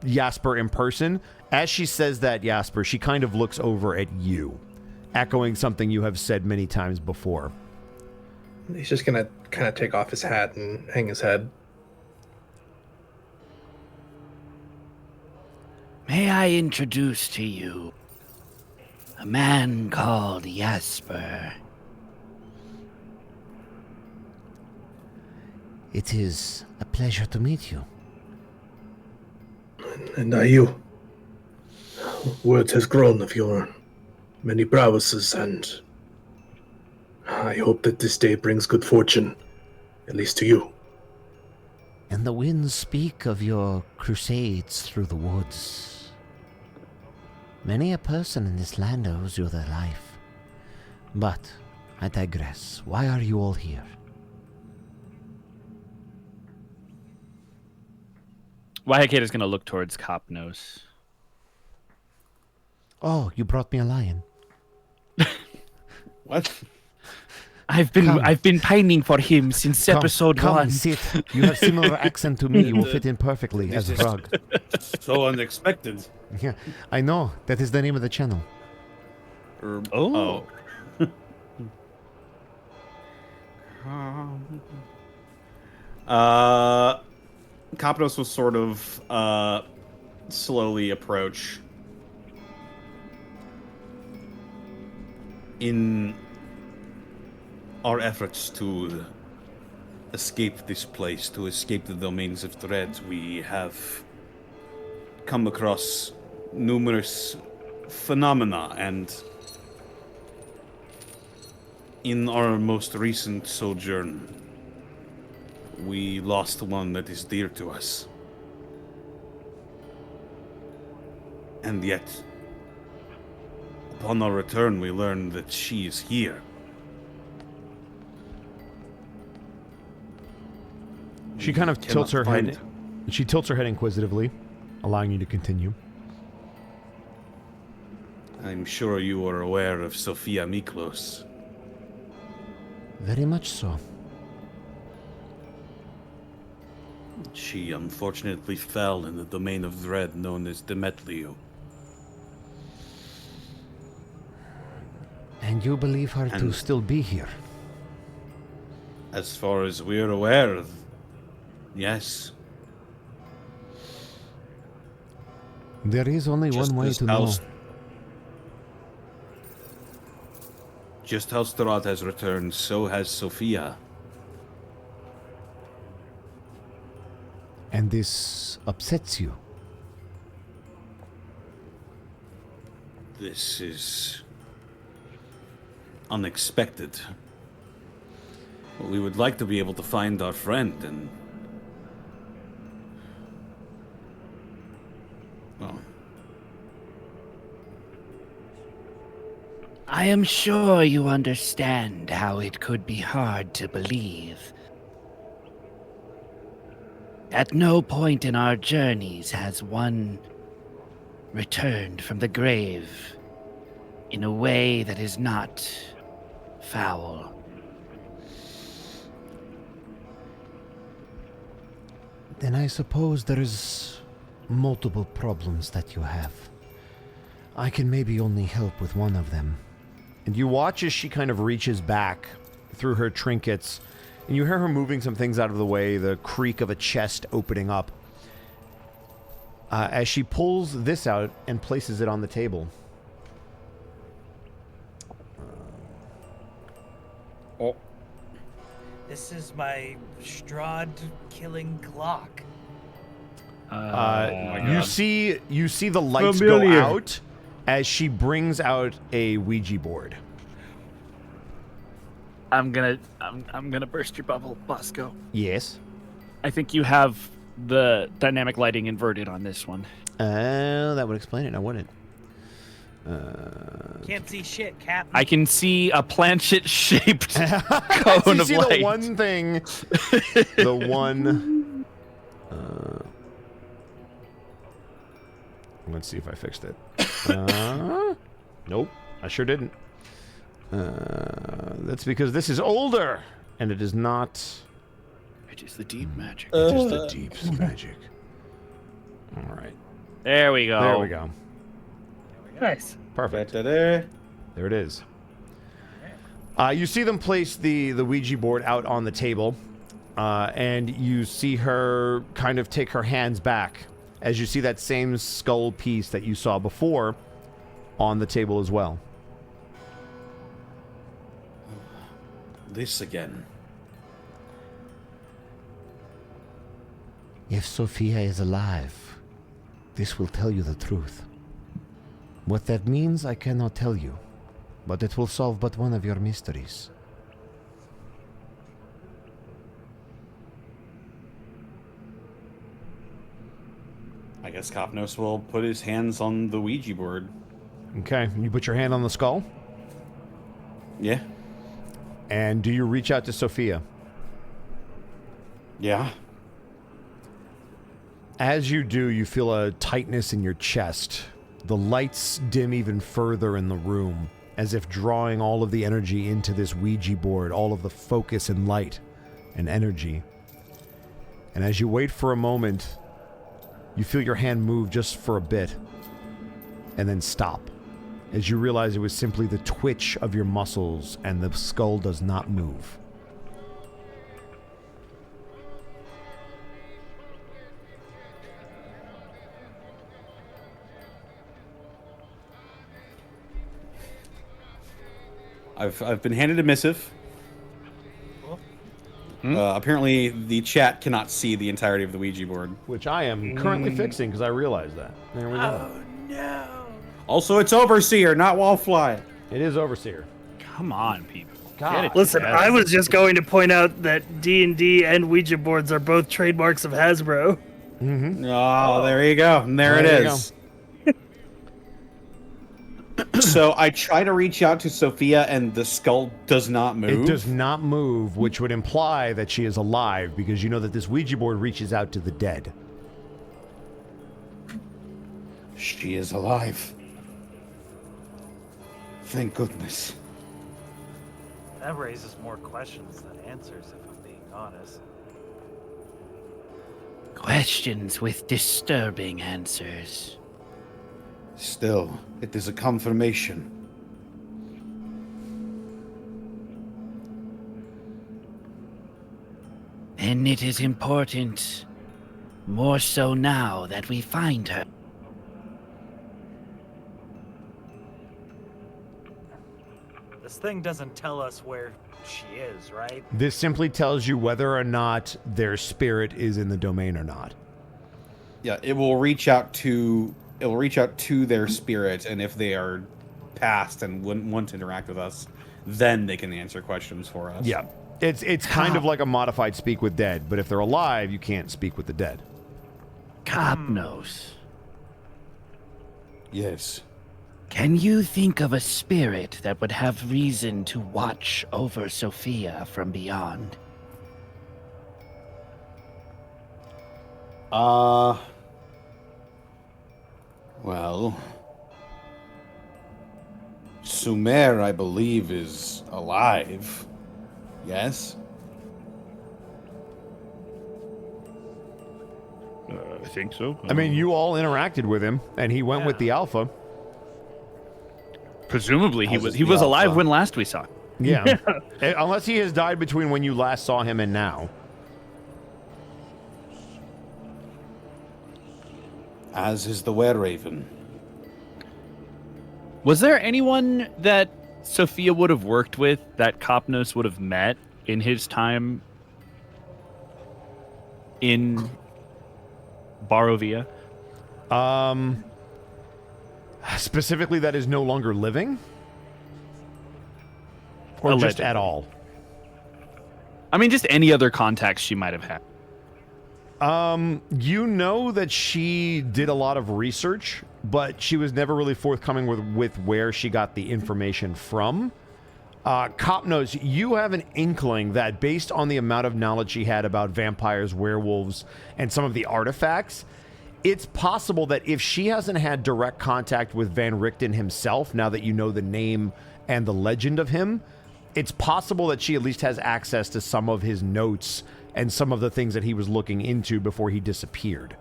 [SPEAKER 4] Jasper in person, as she says that, Jasper, she kind of looks over at you, echoing something you have said many times before.
[SPEAKER 3] He's just gonna kind of take off his hat and hang his head.
[SPEAKER 10] May I introduce to you a man called Jasper. It is a pleasure to meet you.
[SPEAKER 11] And are you? Word has grown of your many prowesses, and I hope that this day brings good fortune, at least to you.
[SPEAKER 10] And the winds speak of your crusades through the woods. Many a person in this land owes you their life. But I digress. Why are you all here?
[SPEAKER 1] Wahikeda's going to look towards Copnos.
[SPEAKER 10] Oh, you brought me a lion.
[SPEAKER 7] What?
[SPEAKER 1] I've been pining for him since episode
[SPEAKER 10] come
[SPEAKER 1] 1.
[SPEAKER 10] Sit. You have similar accent to me. You will fit in perfectly as a frog.
[SPEAKER 7] So unexpected.
[SPEAKER 10] Yeah, I know. That is the name of the channel.
[SPEAKER 1] Oh.
[SPEAKER 7] Copnos will sort of slowly approach. In our efforts to escape this place, to escape the domains of dread, we have come across numerous phenomena, and in our most recent sojourn, we lost one that is dear to us. And yet, upon our return, we learned that she is here.
[SPEAKER 4] She kind of tilts her
[SPEAKER 7] find
[SPEAKER 4] head. She tilts her head inquisitively, allowing you to continue.
[SPEAKER 7] I'm sure you are aware of Sophia Miklos.
[SPEAKER 10] Very much so.
[SPEAKER 7] She unfortunately fell in the domain of dread known as Demetliu.
[SPEAKER 10] And you believe her to
[SPEAKER 7] And-
[SPEAKER 10] still be here?
[SPEAKER 7] As far as we're aware, Yes.
[SPEAKER 10] There is only one way to know.
[SPEAKER 7] Just how Strahd has returned, so has Sophia.
[SPEAKER 10] And this upsets you.
[SPEAKER 7] This is unexpected. Well, we would like to be able to find our friend and... Well...
[SPEAKER 12] I am sure you understand how it could be hard to believe. At no point in our journeys has one returned from the grave in a way that is not foul.
[SPEAKER 10] Then I suppose there is multiple problems that you have. I can maybe only help with one of them.
[SPEAKER 4] And you watch as she kind of reaches back through her trinkets, and you hear her moving some things out of the way, the creak of a chest opening up. As she pulls this out and places it on the table.
[SPEAKER 2] Oh.
[SPEAKER 8] This is my Strahd killing clock.
[SPEAKER 4] You see the lights go out as she brings out a Ouija board.
[SPEAKER 1] I'm gonna burst your bubble, Bosco.
[SPEAKER 4] Yes.
[SPEAKER 1] I think you have the dynamic lighting inverted on this one.
[SPEAKER 4] That would explain it. Now wouldn't
[SPEAKER 8] Can't see shit, Captain.
[SPEAKER 1] I can see a planchet-shaped
[SPEAKER 4] you
[SPEAKER 1] cone of
[SPEAKER 4] see
[SPEAKER 1] light.
[SPEAKER 4] the one thing. The one. Let's see if I fixed it. Nope, I sure didn't. That's because this is older, and it is not.
[SPEAKER 1] It is the deep magic.
[SPEAKER 4] It is the deep magic. All right.
[SPEAKER 1] There we go.
[SPEAKER 4] There we go.
[SPEAKER 5] Nice.
[SPEAKER 4] Perfect.
[SPEAKER 2] Da-da-da.
[SPEAKER 4] There it is. You see them place the Ouija board out on the table, and you see her kind of take her hands back as you see that same skull piece that you saw before on the table as well.
[SPEAKER 7] This again.
[SPEAKER 10] If Sophia is alive, this will tell you the truth. What that means, I cannot tell you, but it will solve but one of your mysteries.
[SPEAKER 7] I guess Kopnos will put his hands on the Ouija board.
[SPEAKER 4] Okay, you put your hand on the skull,
[SPEAKER 7] Yeah.
[SPEAKER 4] and do you reach out to Sophia?
[SPEAKER 7] Yeah.
[SPEAKER 4] As you do, you feel a tightness in your chest. The lights dim even further in the room, as if drawing all of the energy into this Ouija board, all of the focus and light and energy. And as you wait for a moment, you feel your hand move just for a bit, and then stop, as you realize it was simply the twitch of your muscles and the skull does not move.
[SPEAKER 7] I've been handed a missive. Apparently, the chat cannot see the entirety of the Ouija board.
[SPEAKER 4] Which I am currently fixing because I realized that. There we go.
[SPEAKER 8] Oh no!
[SPEAKER 7] Also, it's Overseer, not Wallfly.
[SPEAKER 4] It is Overseer.
[SPEAKER 1] Come on, people.
[SPEAKER 4] God.
[SPEAKER 1] Get it
[SPEAKER 5] Listen,
[SPEAKER 1] together.
[SPEAKER 5] I was just going to point out that D&D and Ouija boards are both trademarks of Hasbro.
[SPEAKER 4] Mm-hmm.
[SPEAKER 7] Oh, there you go. And there it
[SPEAKER 4] you
[SPEAKER 7] is. So I try to reach out to Sophia, and the skull does not move.
[SPEAKER 4] It does not move, which would imply that she is alive, because you know that this Ouija board reaches out to the dead.
[SPEAKER 7] She is alive. Thank goodness.
[SPEAKER 8] That raises more questions than answers, if I'm being honest.
[SPEAKER 12] Questions with disturbing answers.
[SPEAKER 7] Still, it is a confirmation.
[SPEAKER 12] And it is important, more so now, that we find her.
[SPEAKER 8] This thing doesn't tell us where she is, right?
[SPEAKER 4] This simply tells you whether or not their spirit is in the domain or not.
[SPEAKER 2] Yeah, it will reach out to their spirit, and if they are past and wouldn't want to interact with us, then they can answer questions for us.
[SPEAKER 4] Yeah. It's kind of like a modified speak with dead, but if they're alive, you can't speak with the dead.
[SPEAKER 12] Copnos.
[SPEAKER 7] Yes.
[SPEAKER 12] Can you think of a spirit that would have reason to watch over Sophia from beyond?
[SPEAKER 7] Well, Sumer, I believe, is alive. Yes?
[SPEAKER 1] I think so.
[SPEAKER 4] I mean, you all interacted with him, and he went with the Alpha.
[SPEAKER 1] Presumably, he was alive when last we saw him.
[SPEAKER 4] Yeah. Unless he has died between when you last saw him and now.
[SPEAKER 7] As is the Were-Raven.
[SPEAKER 1] Was there anyone that Sophia would have worked with that Copnos would have met in his time in Barovia?
[SPEAKER 4] Specifically, that is no longer living? Or just
[SPEAKER 1] Allegedly.
[SPEAKER 4] at all?
[SPEAKER 1] I mean, just any other contacts she might have had.
[SPEAKER 4] You know that she did a lot of research, but she was never really forthcoming with where she got the information from. Copnos, you have an inkling that based on the amount of knowledge she had about vampires, werewolves, and some of the artifacts, it's possible that if she hasn't had direct contact with Van Richten himself, now that you know the name and the legend of him, it's possible that she at least has access to some of his notes and some of the things that he was looking into before he disappeared.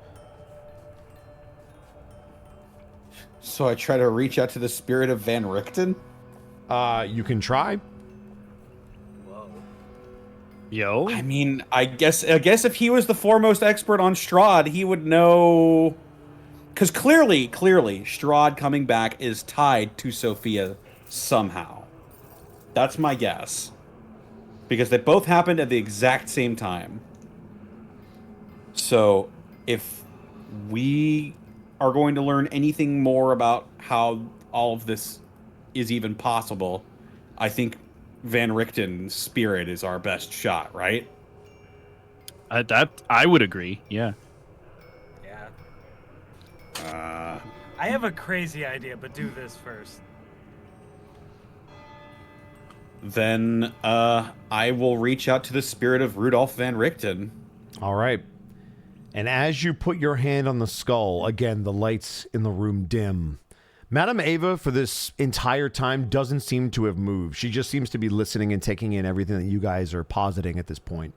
[SPEAKER 2] So I try to reach out to the spirit of Van Richten?
[SPEAKER 4] You can try.
[SPEAKER 1] Yo.
[SPEAKER 2] I mean, I guess if he was the foremost expert on Strahd, he would know. Because clearly, Strahd coming back is tied to Sophia somehow. That's my guess. Because they both happened at the exact same time. So, if we are going to learn anything more about how all of this is even possible, I think Van Richten's spirit is our best shot, right?
[SPEAKER 1] That I would agree. Yeah.
[SPEAKER 8] Yeah. I have a crazy idea, but do this first.
[SPEAKER 2] Then I will reach out to the spirit of Rudolph Van Richten.
[SPEAKER 4] All right. And as you put your hand on the skull, again, the lights in the room dim. Madame Ava, for this entire time, doesn't seem to have moved. She just seems to be listening and taking in everything that you guys are positing at this point.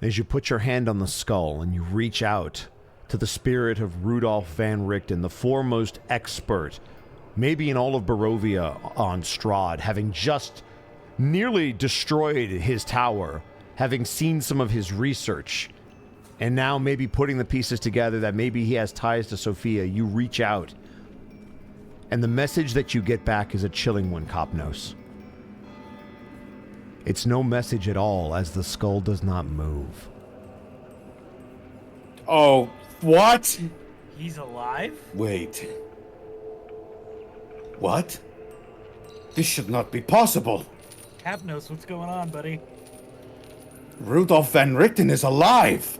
[SPEAKER 4] And as you put your hand on the skull and you reach out to the spirit of Rudolph Van Richten, the foremost expert, maybe in all of Barovia on Strahd, having just nearly destroyed his tower, having seen some of his research, and now maybe putting the pieces together that maybe he has ties to Sophia, you reach out, and the message that you get back is a chilling one, Copnos. It's no message at all, as the skull does not move.
[SPEAKER 2] Oh, what?
[SPEAKER 8] He's alive?
[SPEAKER 7] Wait. What? This should not be possible.
[SPEAKER 8] Cap knows what's going on, buddy.
[SPEAKER 7] Rudolph Van Richten is alive.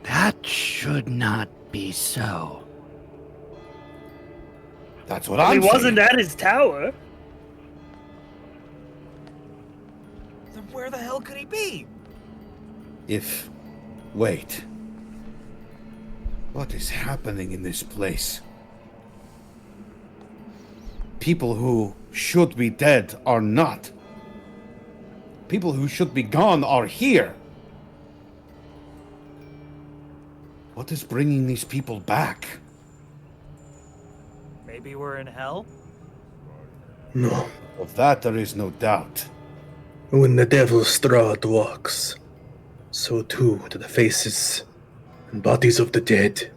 [SPEAKER 12] That should not be so.
[SPEAKER 7] That's what
[SPEAKER 5] He
[SPEAKER 7] I'm saying.
[SPEAKER 5] wasn't at his tower.
[SPEAKER 8] Then where the hell could he be?
[SPEAKER 7] Wait. What is happening in this place? People who should be dead are not. People who should be gone are here. What is bringing these people back?
[SPEAKER 8] Maybe we're in hell?
[SPEAKER 11] No,
[SPEAKER 7] Of that there is no doubt.
[SPEAKER 11] When the devil's Strahd walks, so too do the faces and bodies of the dead.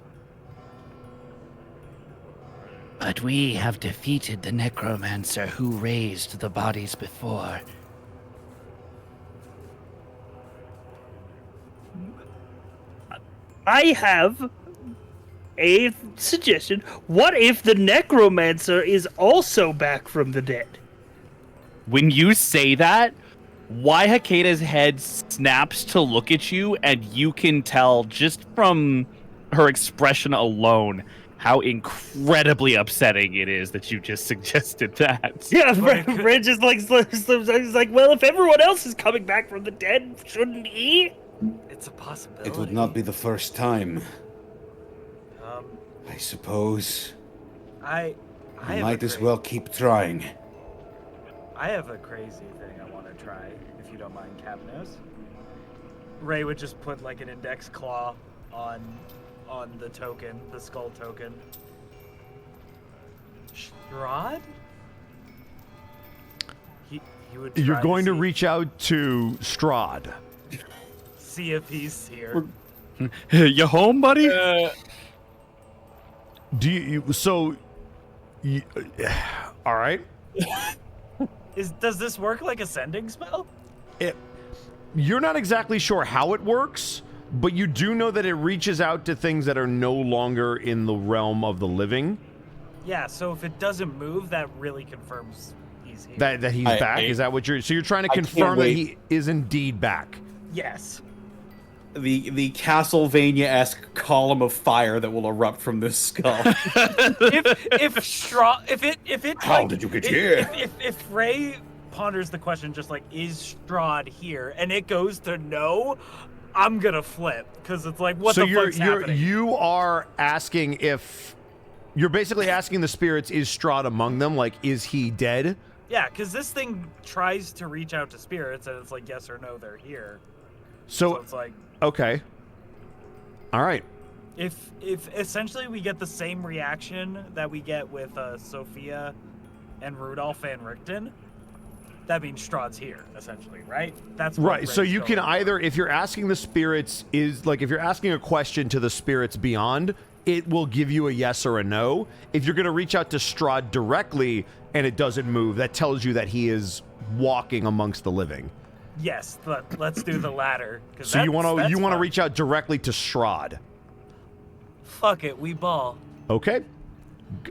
[SPEAKER 12] But we have defeated the necromancer who raised the bodies before.
[SPEAKER 5] I have a suggestion. What if the necromancer is also back from the dead?
[SPEAKER 1] When you say that, Waihaketa's head snaps to look at you, and you can tell just from her expression alone how incredibly upsetting it is that you just suggested that.
[SPEAKER 5] Yeah, Red just like he's like, well, if everyone else is coming back from the dead, shouldn't he?
[SPEAKER 8] It's a possibility.
[SPEAKER 7] It would not be the first time. I suppose.
[SPEAKER 8] I
[SPEAKER 7] might as well keep trying.
[SPEAKER 8] I have a crazy thing I want to try, if you don't mind, Cavnos. Ray would just put like an index claw on the token, the skull token. Strahd? He would try
[SPEAKER 4] You're going to
[SPEAKER 8] see,
[SPEAKER 4] reach out to Strahd.
[SPEAKER 8] see if he's here.
[SPEAKER 1] You home, buddy?
[SPEAKER 4] Do you all right.
[SPEAKER 8] Does this work like a sending spell?
[SPEAKER 4] You're not exactly sure how it works, but you do know that it reaches out to things that are no longer in the realm of the living.
[SPEAKER 8] Yeah, so if it doesn't move, that really confirms he's here.
[SPEAKER 4] That he's back? Is that what you're... So you're trying to confirm that he is indeed back?
[SPEAKER 8] Yes.
[SPEAKER 7] The Castlevania-esque column of fire that will erupt from this skull.
[SPEAKER 8] How
[SPEAKER 7] did you get here?
[SPEAKER 8] If Ray ponders the question just like, is Strahd here, and it goes to no, I'm gonna flip, because it's like, what the fuck's happening?
[SPEAKER 4] You are asking if... You're basically asking the spirits, is Strahd among them? Like, is he dead?
[SPEAKER 8] Yeah, because this thing tries to reach out to spirits, and it's like, yes or no, they're here.
[SPEAKER 4] So
[SPEAKER 8] it's like...
[SPEAKER 4] Okay. All right.
[SPEAKER 8] If essentially we get the same reaction that we get with Sophia and Rudolph Van Richten, that means Strahd's here, essentially, right? That's what
[SPEAKER 4] right. So
[SPEAKER 8] Ray's
[SPEAKER 4] you can
[SPEAKER 8] going
[SPEAKER 4] either, if you're asking the spirits, if you're asking a question to the spirits beyond, it will give you a yes or a no. If you're going to reach out to Strahd directly and it doesn't move, that tells you that he is walking amongst the living.
[SPEAKER 8] Yes, but let's do the latter.
[SPEAKER 4] So you want to reach out directly to Strahd.
[SPEAKER 8] Fuck it, we ball.
[SPEAKER 4] Okay.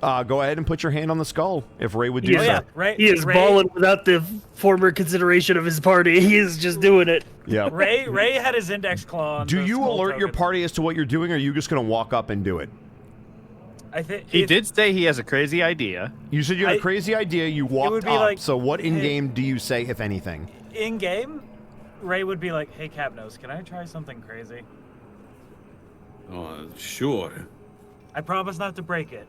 [SPEAKER 4] Go ahead and put your hand on the skull if Ray would do so.
[SPEAKER 8] Yeah, Ray,
[SPEAKER 5] He is balling without the former consideration of his party. He is just doing it.
[SPEAKER 4] Yeah.
[SPEAKER 8] Ray had his index claw on
[SPEAKER 4] Do
[SPEAKER 8] the
[SPEAKER 4] you
[SPEAKER 8] skull
[SPEAKER 4] alert your
[SPEAKER 8] token.
[SPEAKER 4] party as to what you're doing, or are you just going to walk up and do it?
[SPEAKER 8] I think
[SPEAKER 1] He did say he has a crazy idea.
[SPEAKER 4] You said you had a crazy idea. You walked
[SPEAKER 8] would be
[SPEAKER 4] up.
[SPEAKER 8] like,
[SPEAKER 4] So what
[SPEAKER 8] hey-
[SPEAKER 4] in-game do you say, if anything?
[SPEAKER 8] In game, Ray would be like, "Hey, Cavnos, can I try something crazy?
[SPEAKER 7] Sure.
[SPEAKER 8] I promise not to break it."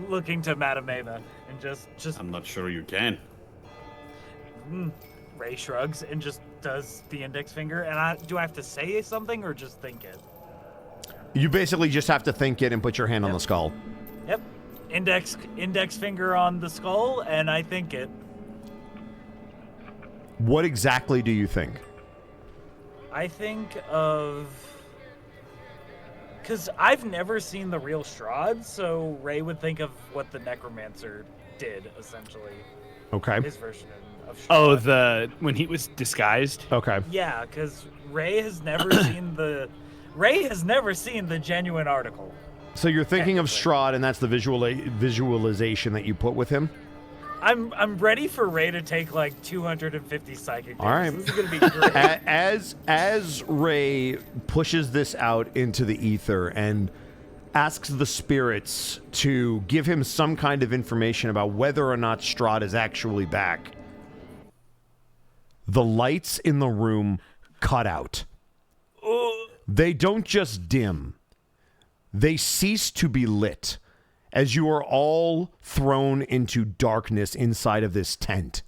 [SPEAKER 8] Looking to Madame Ava and just.
[SPEAKER 7] I'm not sure you can.
[SPEAKER 8] Ray shrugs and just does the index finger. And do I have to say something or just think it?
[SPEAKER 4] You basically just have to think it and put your hand on the skull.
[SPEAKER 8] Yep. Index finger on the skull, and I think it.
[SPEAKER 4] What exactly do you think?
[SPEAKER 8] I think of... Because I've never seen the real Strahd, so Ray would think of what the Necromancer did, essentially.
[SPEAKER 4] Okay.
[SPEAKER 8] His version of Strahd.
[SPEAKER 1] Oh, when he was disguised?
[SPEAKER 4] Okay.
[SPEAKER 8] Yeah, because Ray has never seen the... Ray has never seen the genuine article.
[SPEAKER 4] So you're thinking of Strahd, and that's the visualization that you put with him?
[SPEAKER 8] I'm ready for Ray to take like 250 psychic damage.
[SPEAKER 4] All right.
[SPEAKER 8] This is gonna be great.
[SPEAKER 4] As Ray pushes this out into the ether and asks the spirits to give him some kind of information about whether or not Strahd is actually back, the lights in the room cut out. They don't just dim. They cease to be lit as you are all thrown into darkness inside of this tent.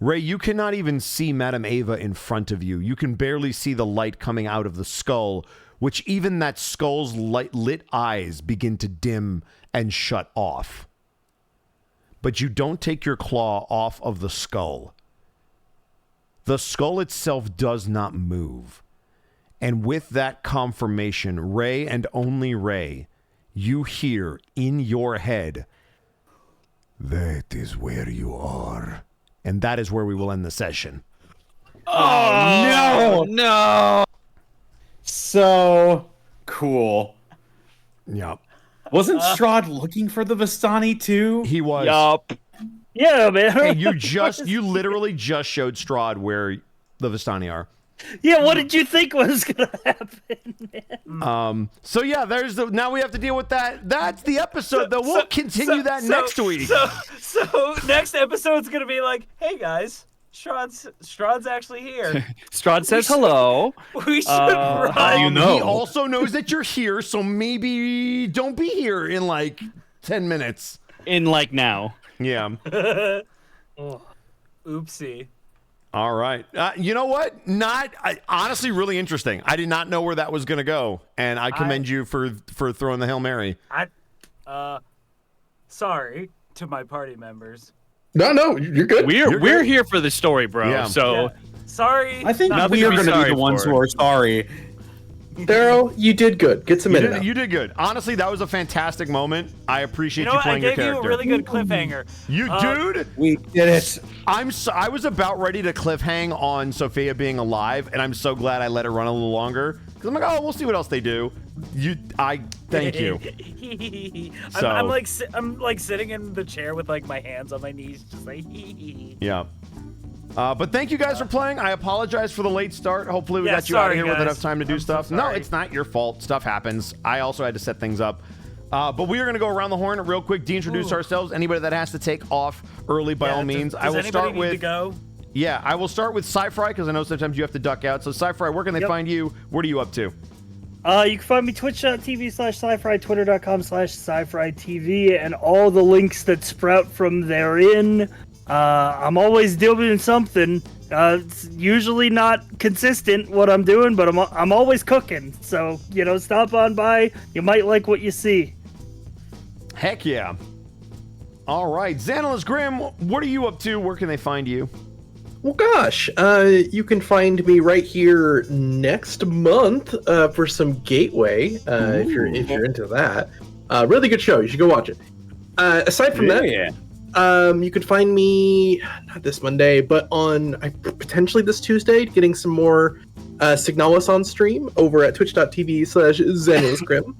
[SPEAKER 4] Ray, you cannot even see Madame Ava in front of you. You can barely see the light coming out of the skull, which even that skull's lit eyes begin to dim and shut off. But you don't take your claw off of the skull. The skull itself does not move. And with that confirmation, Ray and only Ray, you hear in your head, "That is where you are." And that is where we will end the session.
[SPEAKER 7] Oh, no! So cool.
[SPEAKER 4] Yep.
[SPEAKER 7] Wasn't Strahd looking for the Vistani too?
[SPEAKER 4] He was.
[SPEAKER 5] Yup. Yeah, man.
[SPEAKER 4] Hey, you literally just showed Strahd where the Vistani are.
[SPEAKER 5] Yeah, what did you think was gonna happen, man?
[SPEAKER 4] So yeah, now we have to deal with that. That's the episode, though. We'll continue that next week.
[SPEAKER 8] So next episode's gonna be like, hey guys, Strahd's actually here.
[SPEAKER 1] Strahd says hello.
[SPEAKER 8] We should run.
[SPEAKER 4] He also knows that you're here, so maybe don't be here in like 10 minutes.
[SPEAKER 1] In like now.
[SPEAKER 4] Yeah.
[SPEAKER 8] Oopsie.
[SPEAKER 4] All right. You know what? Honestly, really interesting. I did not know where that was going to go, and I commend you for throwing the Hail Mary.
[SPEAKER 8] Sorry to my party members.
[SPEAKER 3] No, you're good.
[SPEAKER 1] We're here for the story, bro.
[SPEAKER 4] Yeah.
[SPEAKER 1] So
[SPEAKER 8] sorry.
[SPEAKER 7] I think we are going to be the ones who are sorry.
[SPEAKER 3] Daryl, you did good. Get some minute.
[SPEAKER 4] You did good. Honestly, that was a fantastic moment. I appreciate you
[SPEAKER 8] I
[SPEAKER 4] playing your
[SPEAKER 8] gave
[SPEAKER 4] character.
[SPEAKER 8] you a really good cliffhanger.
[SPEAKER 4] Dude,
[SPEAKER 7] we did it.
[SPEAKER 4] I was about ready to cliffhang on Sophia being alive, and I'm so glad I let it run a little longer. Because I'm like, oh, we'll see what else they do. Thank you. So,
[SPEAKER 8] I'm like sitting in the chair with like my hands on my knees, just like.
[SPEAKER 4] Yeah. But thank you guys for playing. I apologize for the late start. Hopefully we got you out of here with enough time to do stuff.
[SPEAKER 8] So
[SPEAKER 4] no, it's not your fault. Stuff happens. I also had to set things up. But we are going to go around the horn real quick, de-introduce ourselves. Anybody that has to take off early, by all means.
[SPEAKER 8] Does
[SPEAKER 4] I will start with.
[SPEAKER 8] To go?
[SPEAKER 4] Yeah, I will start with Sci-Fry because I know sometimes you have to duck out. So Sci-Fry, where can they find you? What are you up to?
[SPEAKER 5] You can find me twitch.tv/sci-fri, twitter.com/sci-fri-tv, and all the links that sprout from therein. I'm always doing something. It's usually not consistent what I'm doing, but I'm always cooking. So, stop on by. You might like what you see.
[SPEAKER 4] Heck yeah. All right. Xanalis Grim, what are you up to? Where can they find you?
[SPEAKER 3] Well, gosh, you can find me right here next month for some Gateway, if you're into that. Really good show. You should go watch it. Aside from that, you can find me not this Monday, but on potentially this Tuesday, getting some more Signalis on stream over at twitch.tv/XanalisGrim.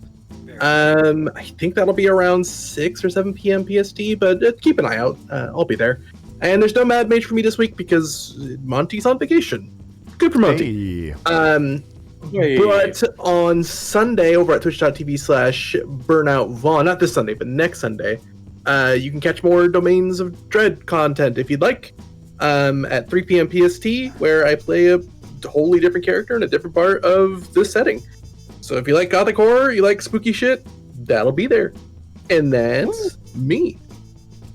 [SPEAKER 3] I think that'll be around 6 or 7 p.m. PST, but keep an eye out. I'll be there. And there's no Mad Mage for me this week because Monty's on vacation. Good for Monty.
[SPEAKER 4] Hey.
[SPEAKER 3] But on Sunday over at twitch.tv/BurnoutVaughn, not this Sunday, but next Sunday, you can catch more Domains of Dread content if you'd like at 3 p.m. PST, where I play a wholly different character in a different part of this setting. So if you like gothic horror, you like spooky shit, that'll be there. And that's me.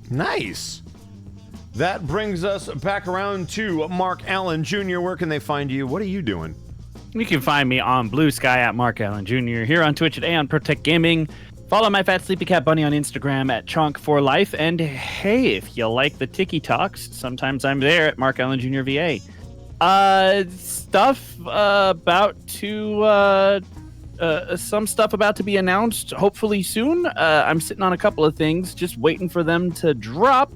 [SPEAKER 4] Nice. That brings us back around to Mark Allen Jr. Where can they find you? What are you doing?
[SPEAKER 1] You can find me on Blue Sky at Mark Allen Jr. Here on Twitch at Aeon Protect Gaming. Follow my fat sleepy cat bunny on Instagram at Chonk4Life. And hey, if you like the Tiki Talks, sometimes I'm there at Mark Allen Jr. VA. Stuff about to some stuff about to be announced hopefully soon. I'm sitting on a couple of things, just waiting for them to drop.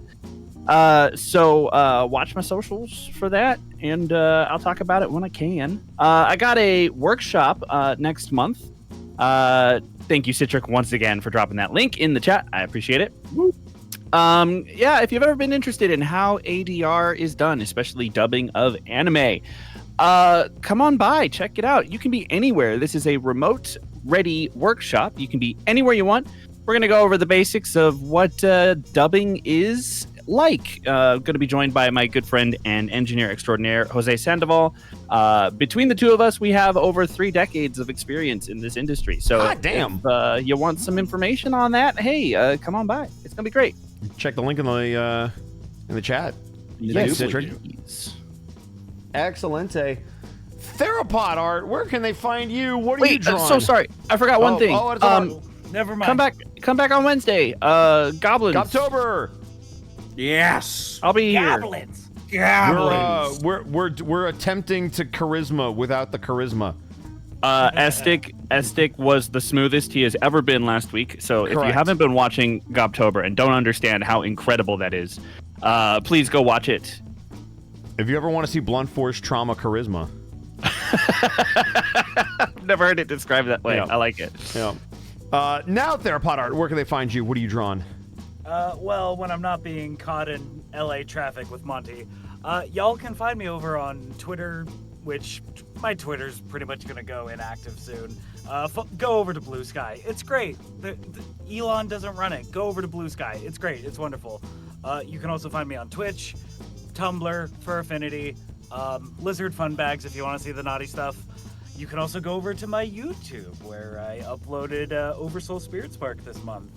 [SPEAKER 1] So watch my socials for that, and I'll talk about it when I can. I got a workshop next month. Thank you, Citric, once again for dropping that link in the chat. I appreciate it. Yeah, if you've ever been interested in how ADR is done, especially dubbing of anime, come on by, check it out. You can be anywhere. This is a remote-ready workshop. You can be anywhere you want. We're going to go over the basics of what dubbing is like. Going to be joined by my good friend and engineer extraordinaire, Jose Sandoval. Between the two of us, we have over 3 decades of experience in this industry. So if you want some information on that, hey, come on by. It's going to be great.
[SPEAKER 4] Check the link in the chat.
[SPEAKER 1] Yes,
[SPEAKER 4] Citric. Excelente. Theropod Art, where can they find you? What are you drawing?
[SPEAKER 1] So sorry. I forgot one thing.
[SPEAKER 8] Never mind.
[SPEAKER 1] Come back on Wednesday. Goblins.
[SPEAKER 4] October.
[SPEAKER 7] Yes.
[SPEAKER 1] I'll be here.
[SPEAKER 8] Goblins.
[SPEAKER 4] We're attempting to charisma without the charisma.
[SPEAKER 1] Estic was the smoothest he has ever been last week. So if you
[SPEAKER 4] Correct.
[SPEAKER 1] haven't been watching Gobtober and don't understand how incredible that is, please go watch it.
[SPEAKER 4] If you ever want to see blunt force trauma charisma.
[SPEAKER 1] Never heard it described that way.
[SPEAKER 4] Yeah.
[SPEAKER 1] I like it.
[SPEAKER 4] Yeah. Now, Therapod Art, where can they find you? What are you drawing?
[SPEAKER 8] Well, when I'm not being caught in LA traffic with Monty, y'all can find me over on Twitter, which my Twitter's pretty much going to go inactive soon. Go over to Blue Sky. It's great. Elon doesn't run it. Go over to Blue Sky. It's great. It's wonderful. You can also find me on Twitch, Tumblr, Fur Affinity, Lizard Fun Bags if you want to see the naughty stuff. You can also go over to my YouTube, where I uploaded Oversoul Spirit Spark this month.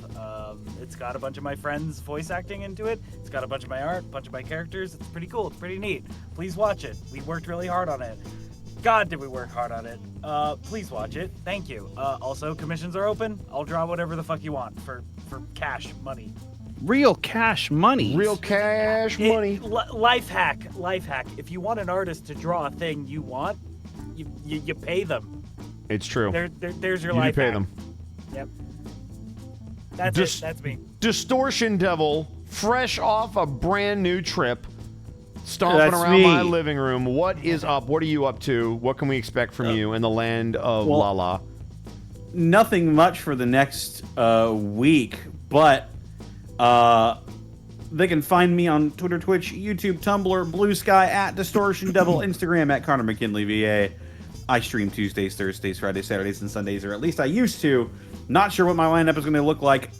[SPEAKER 8] It's got a bunch of my friends voice acting into it. It's got a bunch of my art, a bunch of my characters. It's pretty cool. It's pretty neat. Please watch it. We worked really hard on it. God, did we work hard on it. Please watch it. Thank you. Also, commissions are open. I'll draw whatever the fuck you want for cash money.
[SPEAKER 1] Real cash money.
[SPEAKER 4] Real cash money.
[SPEAKER 8] Life hack. If you want an artist to draw a thing you want, you pay them.
[SPEAKER 4] It's true.
[SPEAKER 8] There's your
[SPEAKER 4] you
[SPEAKER 8] life
[SPEAKER 4] pay
[SPEAKER 8] hack.
[SPEAKER 4] them.
[SPEAKER 8] Yep. That's it. That's me.
[SPEAKER 4] Distortion Devil, fresh off a brand new trip, stomping
[SPEAKER 7] That's
[SPEAKER 4] around
[SPEAKER 7] me.
[SPEAKER 4] my living room. What is up? What are you up to? What can we expect from you in the land of Lala?
[SPEAKER 7] Nothing much for the next week, but they can find me on Twitter, Twitch, YouTube, Tumblr, Blue Sky, at Distortion Devil, Instagram, at Connor McKinley, VA. I stream Tuesdays, Thursdays, Fridays, Saturdays, and Sundays, or at least I used to. Not sure what my lineup is going to look like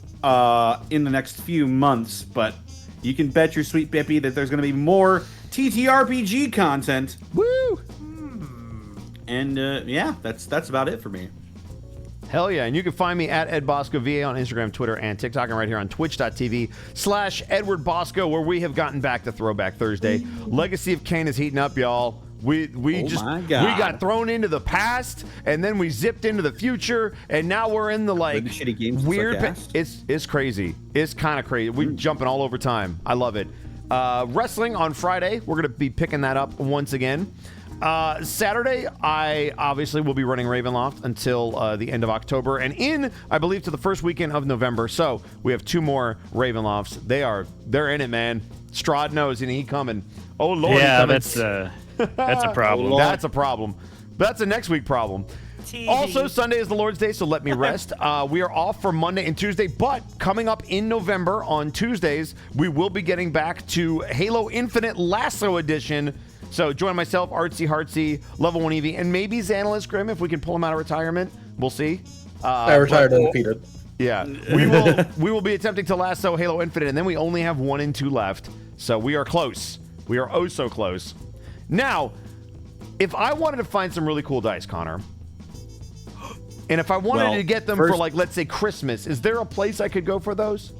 [SPEAKER 7] in the next few months, but you can bet your sweet Bippy that there's going to be more TTRPG content.
[SPEAKER 4] Woo!
[SPEAKER 7] And yeah, that's about it for me.
[SPEAKER 4] Hell yeah. And you can find me at Ed Bosco VA on Instagram, Twitter, and TikTok, and right here on twitch.tv/Edward Bosco, where we have gotten back to Throwback Thursday. Legacy of Kain is heating up, y'all. We got thrown into the past, and then we zipped into the future, and now we're in the
[SPEAKER 7] shitty games
[SPEAKER 4] weird.
[SPEAKER 7] suck ass.
[SPEAKER 4] It's crazy. It's kind of crazy. We're jumping all over time. I love it. Wrestling on Friday. We're gonna be picking that up once again. Saturday, I obviously will be running Ravenloft until the end of October, and I believe, to the first weekend of November. So we have 2 more Ravenlofts. They're in it, man. Strahd knows, and he coming. Oh Lord,
[SPEAKER 1] Yeah, that's a problem.
[SPEAKER 4] That's a problem. That's a next week problem. Also, Sunday is the Lord's Day, so let me rest. We are off for Monday and Tuesday, but coming up in November on Tuesdays, we will be getting back to Halo Infinite Lasso Edition. So join myself, Artsy Heartsy, Level 1 Eevee, and maybe Xanalis Grim if we can pull him out of retirement. We'll see.
[SPEAKER 11] I retired undefeated.
[SPEAKER 4] Yeah, we will be attempting to lasso Halo Infinite, and then we only have 1 and 2 left. So we are close. We are oh so close. Now, if I wanted to find some really cool dice, Connor, and if I wanted to get them for, like, let's say Christmas, is there a place I could go for those?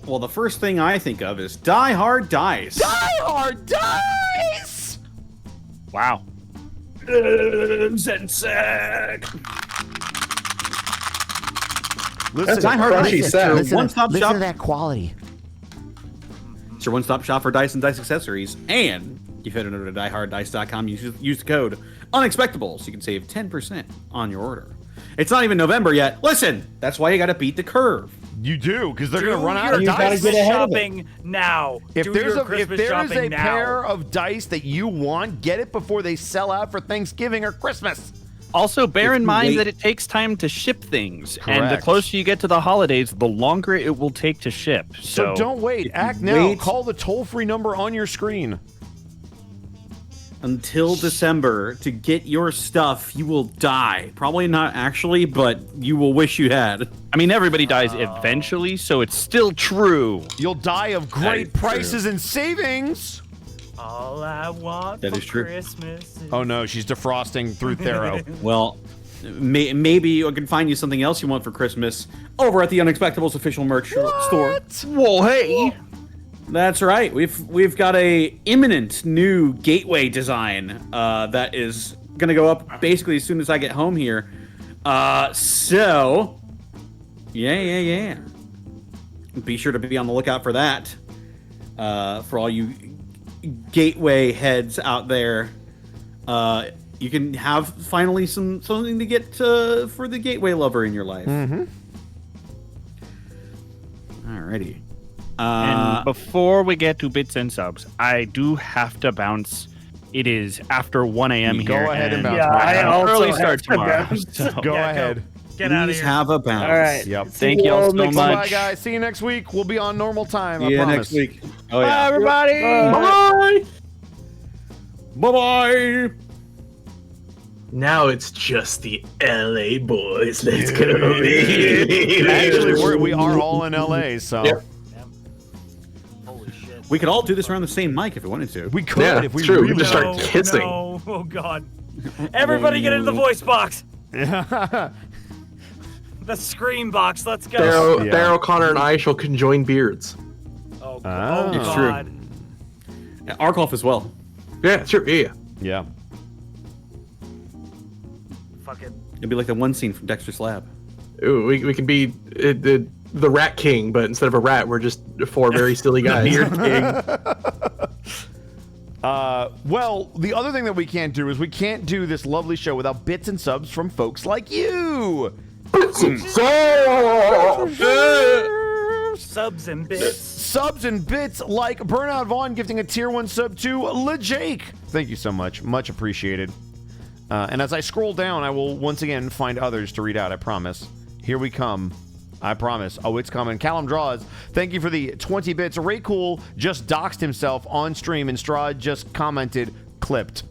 [SPEAKER 7] Well, the first thing I think of is Die Hard Dice.
[SPEAKER 4] Die Hard Dice!
[SPEAKER 1] Wow.
[SPEAKER 7] Zensek.
[SPEAKER 4] Listen,
[SPEAKER 7] Die Hard Dice. One-stop
[SPEAKER 10] Listen
[SPEAKER 7] shop.
[SPEAKER 10] to that quality.
[SPEAKER 7] It's your one-stop shop for dice and dice accessories. And you head over to dieharddice.com. Use the code Unexpectables. You can save 10% on your order. It's not even November yet. Listen, that's why you got to beat the curve.
[SPEAKER 4] You do, because they're going to run out of
[SPEAKER 8] You gotta
[SPEAKER 4] dice.
[SPEAKER 8] get shopping now.
[SPEAKER 4] If
[SPEAKER 8] Do
[SPEAKER 4] there's
[SPEAKER 8] your
[SPEAKER 4] a
[SPEAKER 8] Christmas shopping now.
[SPEAKER 4] pair of dice that you want, get it before they sell out for Thanksgiving or Christmas.
[SPEAKER 1] Also, bear in
[SPEAKER 7] you
[SPEAKER 1] mind
[SPEAKER 7] wait-
[SPEAKER 1] that it takes time to ship things, and the
[SPEAKER 4] Correct.
[SPEAKER 1] closer you get to the holidays, the longer it will take to ship.
[SPEAKER 4] So don't wait. Act now.
[SPEAKER 7] wait-
[SPEAKER 4] Call the toll-free number on your screen.
[SPEAKER 7] Until December to get your stuff, you will die. Probably not actually, but you will wish you had.
[SPEAKER 1] I mean, everybody dies eventually, so it's still true.
[SPEAKER 4] You'll die of great prices and savings.
[SPEAKER 8] All I want
[SPEAKER 7] That
[SPEAKER 8] for
[SPEAKER 7] is true.
[SPEAKER 8] Christmas is...
[SPEAKER 4] Oh no, she's defrosting through Thero.
[SPEAKER 7] Well, maybe I can find you something else you want for Christmas over at the Unexpectables official merch store.
[SPEAKER 1] Whoa, hey!
[SPEAKER 7] That's right. We've got a imminent new gateway design that is gonna go up basically as soon as I get home here. So yeah. Be sure to be on the lookout for that. For all you gateway heads out there, you can have finally something to get for the gateway lover in your life.
[SPEAKER 4] Mm-hmm.
[SPEAKER 7] Alrighty.
[SPEAKER 1] And before we get to bits and subs, I do have to bounce. It is after 1 a.m.
[SPEAKER 4] Go
[SPEAKER 1] here.
[SPEAKER 4] ahead and bounce.
[SPEAKER 5] Yeah, I also
[SPEAKER 1] early
[SPEAKER 5] have
[SPEAKER 1] start
[SPEAKER 5] to
[SPEAKER 1] tomorrow.
[SPEAKER 5] bounce.
[SPEAKER 1] So.
[SPEAKER 4] Go ahead.
[SPEAKER 8] Get out of
[SPEAKER 7] Please
[SPEAKER 8] here.
[SPEAKER 7] have a bounce.
[SPEAKER 5] All right.
[SPEAKER 4] Yep.
[SPEAKER 1] Thank you all so
[SPEAKER 5] next
[SPEAKER 1] much.
[SPEAKER 4] Bye, guys. See you next week. We'll be on normal time. I
[SPEAKER 7] Yeah,
[SPEAKER 4] promise.
[SPEAKER 7] next week. Oh
[SPEAKER 1] Bye,
[SPEAKER 7] yeah.
[SPEAKER 1] everybody.
[SPEAKER 7] Bye. Bye. Bye.
[SPEAKER 3] Now it's just the LA boys. Let's go.
[SPEAKER 4] Actually, we are all in LA, so
[SPEAKER 3] Yep.
[SPEAKER 8] Holy shit.
[SPEAKER 7] We could all do this around the same mic if we wanted to.
[SPEAKER 4] we could
[SPEAKER 3] Yeah,
[SPEAKER 4] if we
[SPEAKER 3] it's true. We
[SPEAKER 4] really
[SPEAKER 3] just start
[SPEAKER 4] wanted to.
[SPEAKER 3] kissing.
[SPEAKER 8] No. Oh god. Everybody get into the voice box.
[SPEAKER 4] Yeah.
[SPEAKER 8] The scream box. Let's go.
[SPEAKER 3] Daryl,
[SPEAKER 4] Yeah.
[SPEAKER 3] Daryl, Connor, and I shall conjoin beards.
[SPEAKER 8] Oh,
[SPEAKER 4] Ah.
[SPEAKER 8] oh
[SPEAKER 4] It's
[SPEAKER 7] true.
[SPEAKER 8] god.
[SPEAKER 7] Yeah, Arkolf as well.
[SPEAKER 3] Yeah, sure. Yeah.
[SPEAKER 4] Yeah.
[SPEAKER 8] Fucking.
[SPEAKER 7] It'd be like the one scene from Dexter's Lab.
[SPEAKER 3] Ooh, we can be the Rat King, but instead of a rat, we're just four very silly guys.
[SPEAKER 4] Well, the other thing that we can't do is we can't do this lovely show without bits and subs from folks like you.
[SPEAKER 8] Subs and bits.
[SPEAKER 4] Subs and bits like Burnout Vaughn gifting a tier 1 sub to LeJake. Thank you so much. Much appreciated. And as I scroll down, I will once again find others to read out, I promise. Here we come. I promise. Oh, it's coming. Callum Draws, thank you for the 20 bits. Ray Cool just doxed himself on stream, and Strahd just commented, clipped.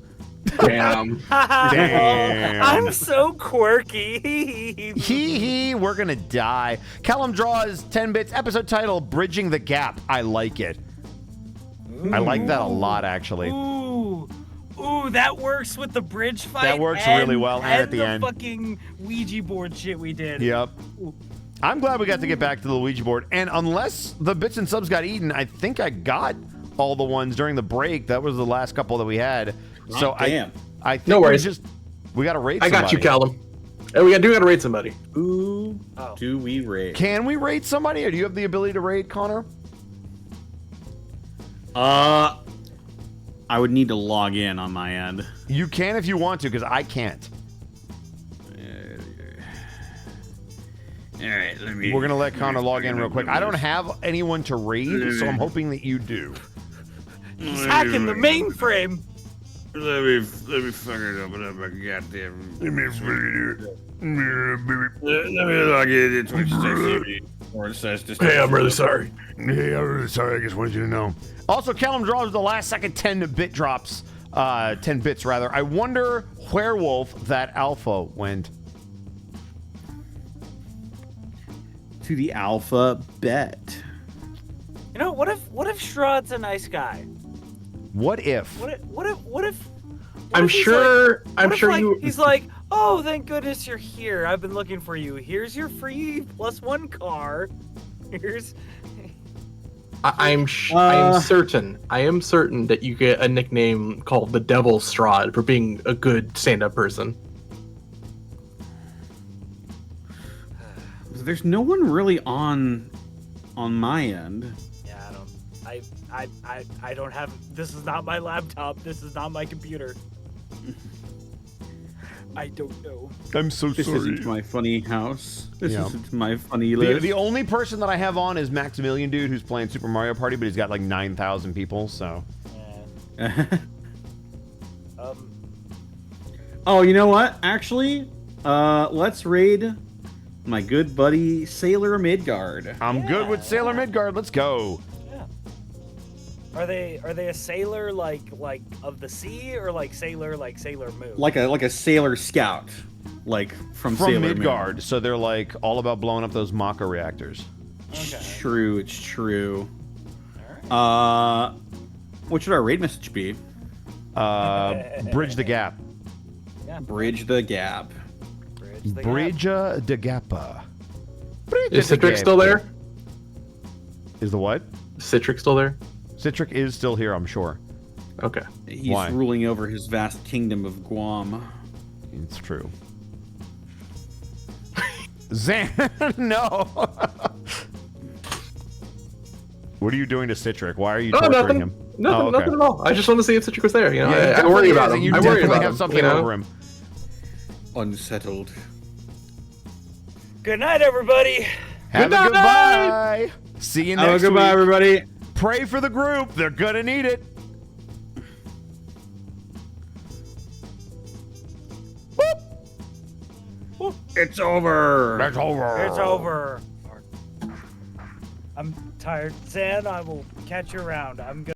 [SPEAKER 3] Damn.
[SPEAKER 4] Damn.
[SPEAKER 8] I'm so quirky.
[SPEAKER 4] Hee, we're gonna die. Callum Draws, 10 bits. Episode title, Bridging the Gap. I like it. I like that a lot, actually.
[SPEAKER 8] Ooh, that works with the bridge fight.
[SPEAKER 4] That works really well, and at the end.
[SPEAKER 8] Fucking Ouija board shit we did.
[SPEAKER 4] Yep. I'm glad we got to get back to the Ouija board. And unless the bits and subs got eaten, I think I got all the ones during the break. That was the last couple that we had. So
[SPEAKER 7] damn.
[SPEAKER 4] I think
[SPEAKER 3] No worries.
[SPEAKER 4] we got to rate
[SPEAKER 3] I
[SPEAKER 4] somebody.
[SPEAKER 3] got you, Callum. And we do got to rate somebody.
[SPEAKER 7] Who do we rate?
[SPEAKER 4] Can we rate somebody, or do you have the ability to rate, Connor?
[SPEAKER 7] I would need to log in on my end.
[SPEAKER 4] You can if you want to, because I can't.
[SPEAKER 7] All right, let me.
[SPEAKER 4] We're going to let Connor log in real quick. I don't have anyone to raid, so I'm hoping that you do.
[SPEAKER 8] He's hacking the mainframe.
[SPEAKER 6] Let me fucking open up my goddamn. Let me log in to Twitch TV. Or it says just.
[SPEAKER 11] Hey, I'm really sorry.
[SPEAKER 4] Hey, I'm really sorry. I just wanted you to know. Also, Callum draws the last second 10-bit drops. 10 bits, rather. I wonder Werewolf that alpha went.
[SPEAKER 7] To the alpha bet.
[SPEAKER 8] You know, what if Shroud's a nice guy?
[SPEAKER 4] What if?
[SPEAKER 8] What if
[SPEAKER 3] I'm
[SPEAKER 8] he's
[SPEAKER 3] sure.
[SPEAKER 8] like-
[SPEAKER 3] I'm
[SPEAKER 8] what if,
[SPEAKER 3] sure
[SPEAKER 8] like,
[SPEAKER 3] you.
[SPEAKER 8] He's like, oh, thank goodness you're here. I've been looking for you. Here's your free +1 car. Here's.
[SPEAKER 3] I am certain. I am certain that you get a nickname called the Devil Strahd for being a good stand-up person.
[SPEAKER 7] There's no one really on my end.
[SPEAKER 8] Yeah, I don't have. This is not my laptop. This is not my computer. I don't know.
[SPEAKER 4] I'm so
[SPEAKER 7] This isn't my funny house. This
[SPEAKER 4] Yeah.
[SPEAKER 7] isn't my funny
[SPEAKER 4] The,
[SPEAKER 7] list.
[SPEAKER 4] the only person that I have on is Maximilian Dude, who's playing Super Mario Party, but he's got like 9,000 people, so.
[SPEAKER 7] Oh, you know what? Actually, let's raid my good buddy Sailor Midgard.
[SPEAKER 4] I'm good with Sailor Midgard. Let's go.
[SPEAKER 8] Are they a sailor like of the sea or like Sailor Moon?
[SPEAKER 7] Like a sailor scout, like from Sailor
[SPEAKER 4] Midgard,
[SPEAKER 7] Moon.
[SPEAKER 4] so they're like all about blowing up those Maka reactors.
[SPEAKER 7] It's true. It's true. What should our raid message be?
[SPEAKER 4] Bridge the gap.
[SPEAKER 8] Yeah,
[SPEAKER 7] Bridge the gap.
[SPEAKER 4] Bridge the gappa.
[SPEAKER 3] Is Citric still there?
[SPEAKER 4] Is the what?
[SPEAKER 3] Citric still there?
[SPEAKER 4] Citric is still here, I'm sure.
[SPEAKER 3] Okay.
[SPEAKER 7] He's
[SPEAKER 4] Why?
[SPEAKER 7] ruling over his vast kingdom of Guam.
[SPEAKER 4] It's true. Zan, no. What are you doing to Citric? Why are you torturing him?
[SPEAKER 3] Nothing,
[SPEAKER 4] Oh, okay.
[SPEAKER 3] nothing at all. I just want to see if Citric was there. You know,
[SPEAKER 4] Yeah, he
[SPEAKER 3] I worry
[SPEAKER 4] definitely
[SPEAKER 3] about
[SPEAKER 4] is,
[SPEAKER 3] him.
[SPEAKER 4] and you
[SPEAKER 3] I worry
[SPEAKER 4] definitely
[SPEAKER 3] about
[SPEAKER 4] have
[SPEAKER 3] him.
[SPEAKER 4] something
[SPEAKER 3] You know?
[SPEAKER 4] over him.
[SPEAKER 7] Unsettled.
[SPEAKER 8] Good night, everybody.
[SPEAKER 4] Have a goodbye. See you next
[SPEAKER 2] Goodbye,
[SPEAKER 4] week.
[SPEAKER 2] everybody.
[SPEAKER 4] Pray for the group. They're gonna need it.
[SPEAKER 2] It's over.
[SPEAKER 4] It's over.
[SPEAKER 8] It's over. I'm tired. Zan, I will catch you around. I'm gonna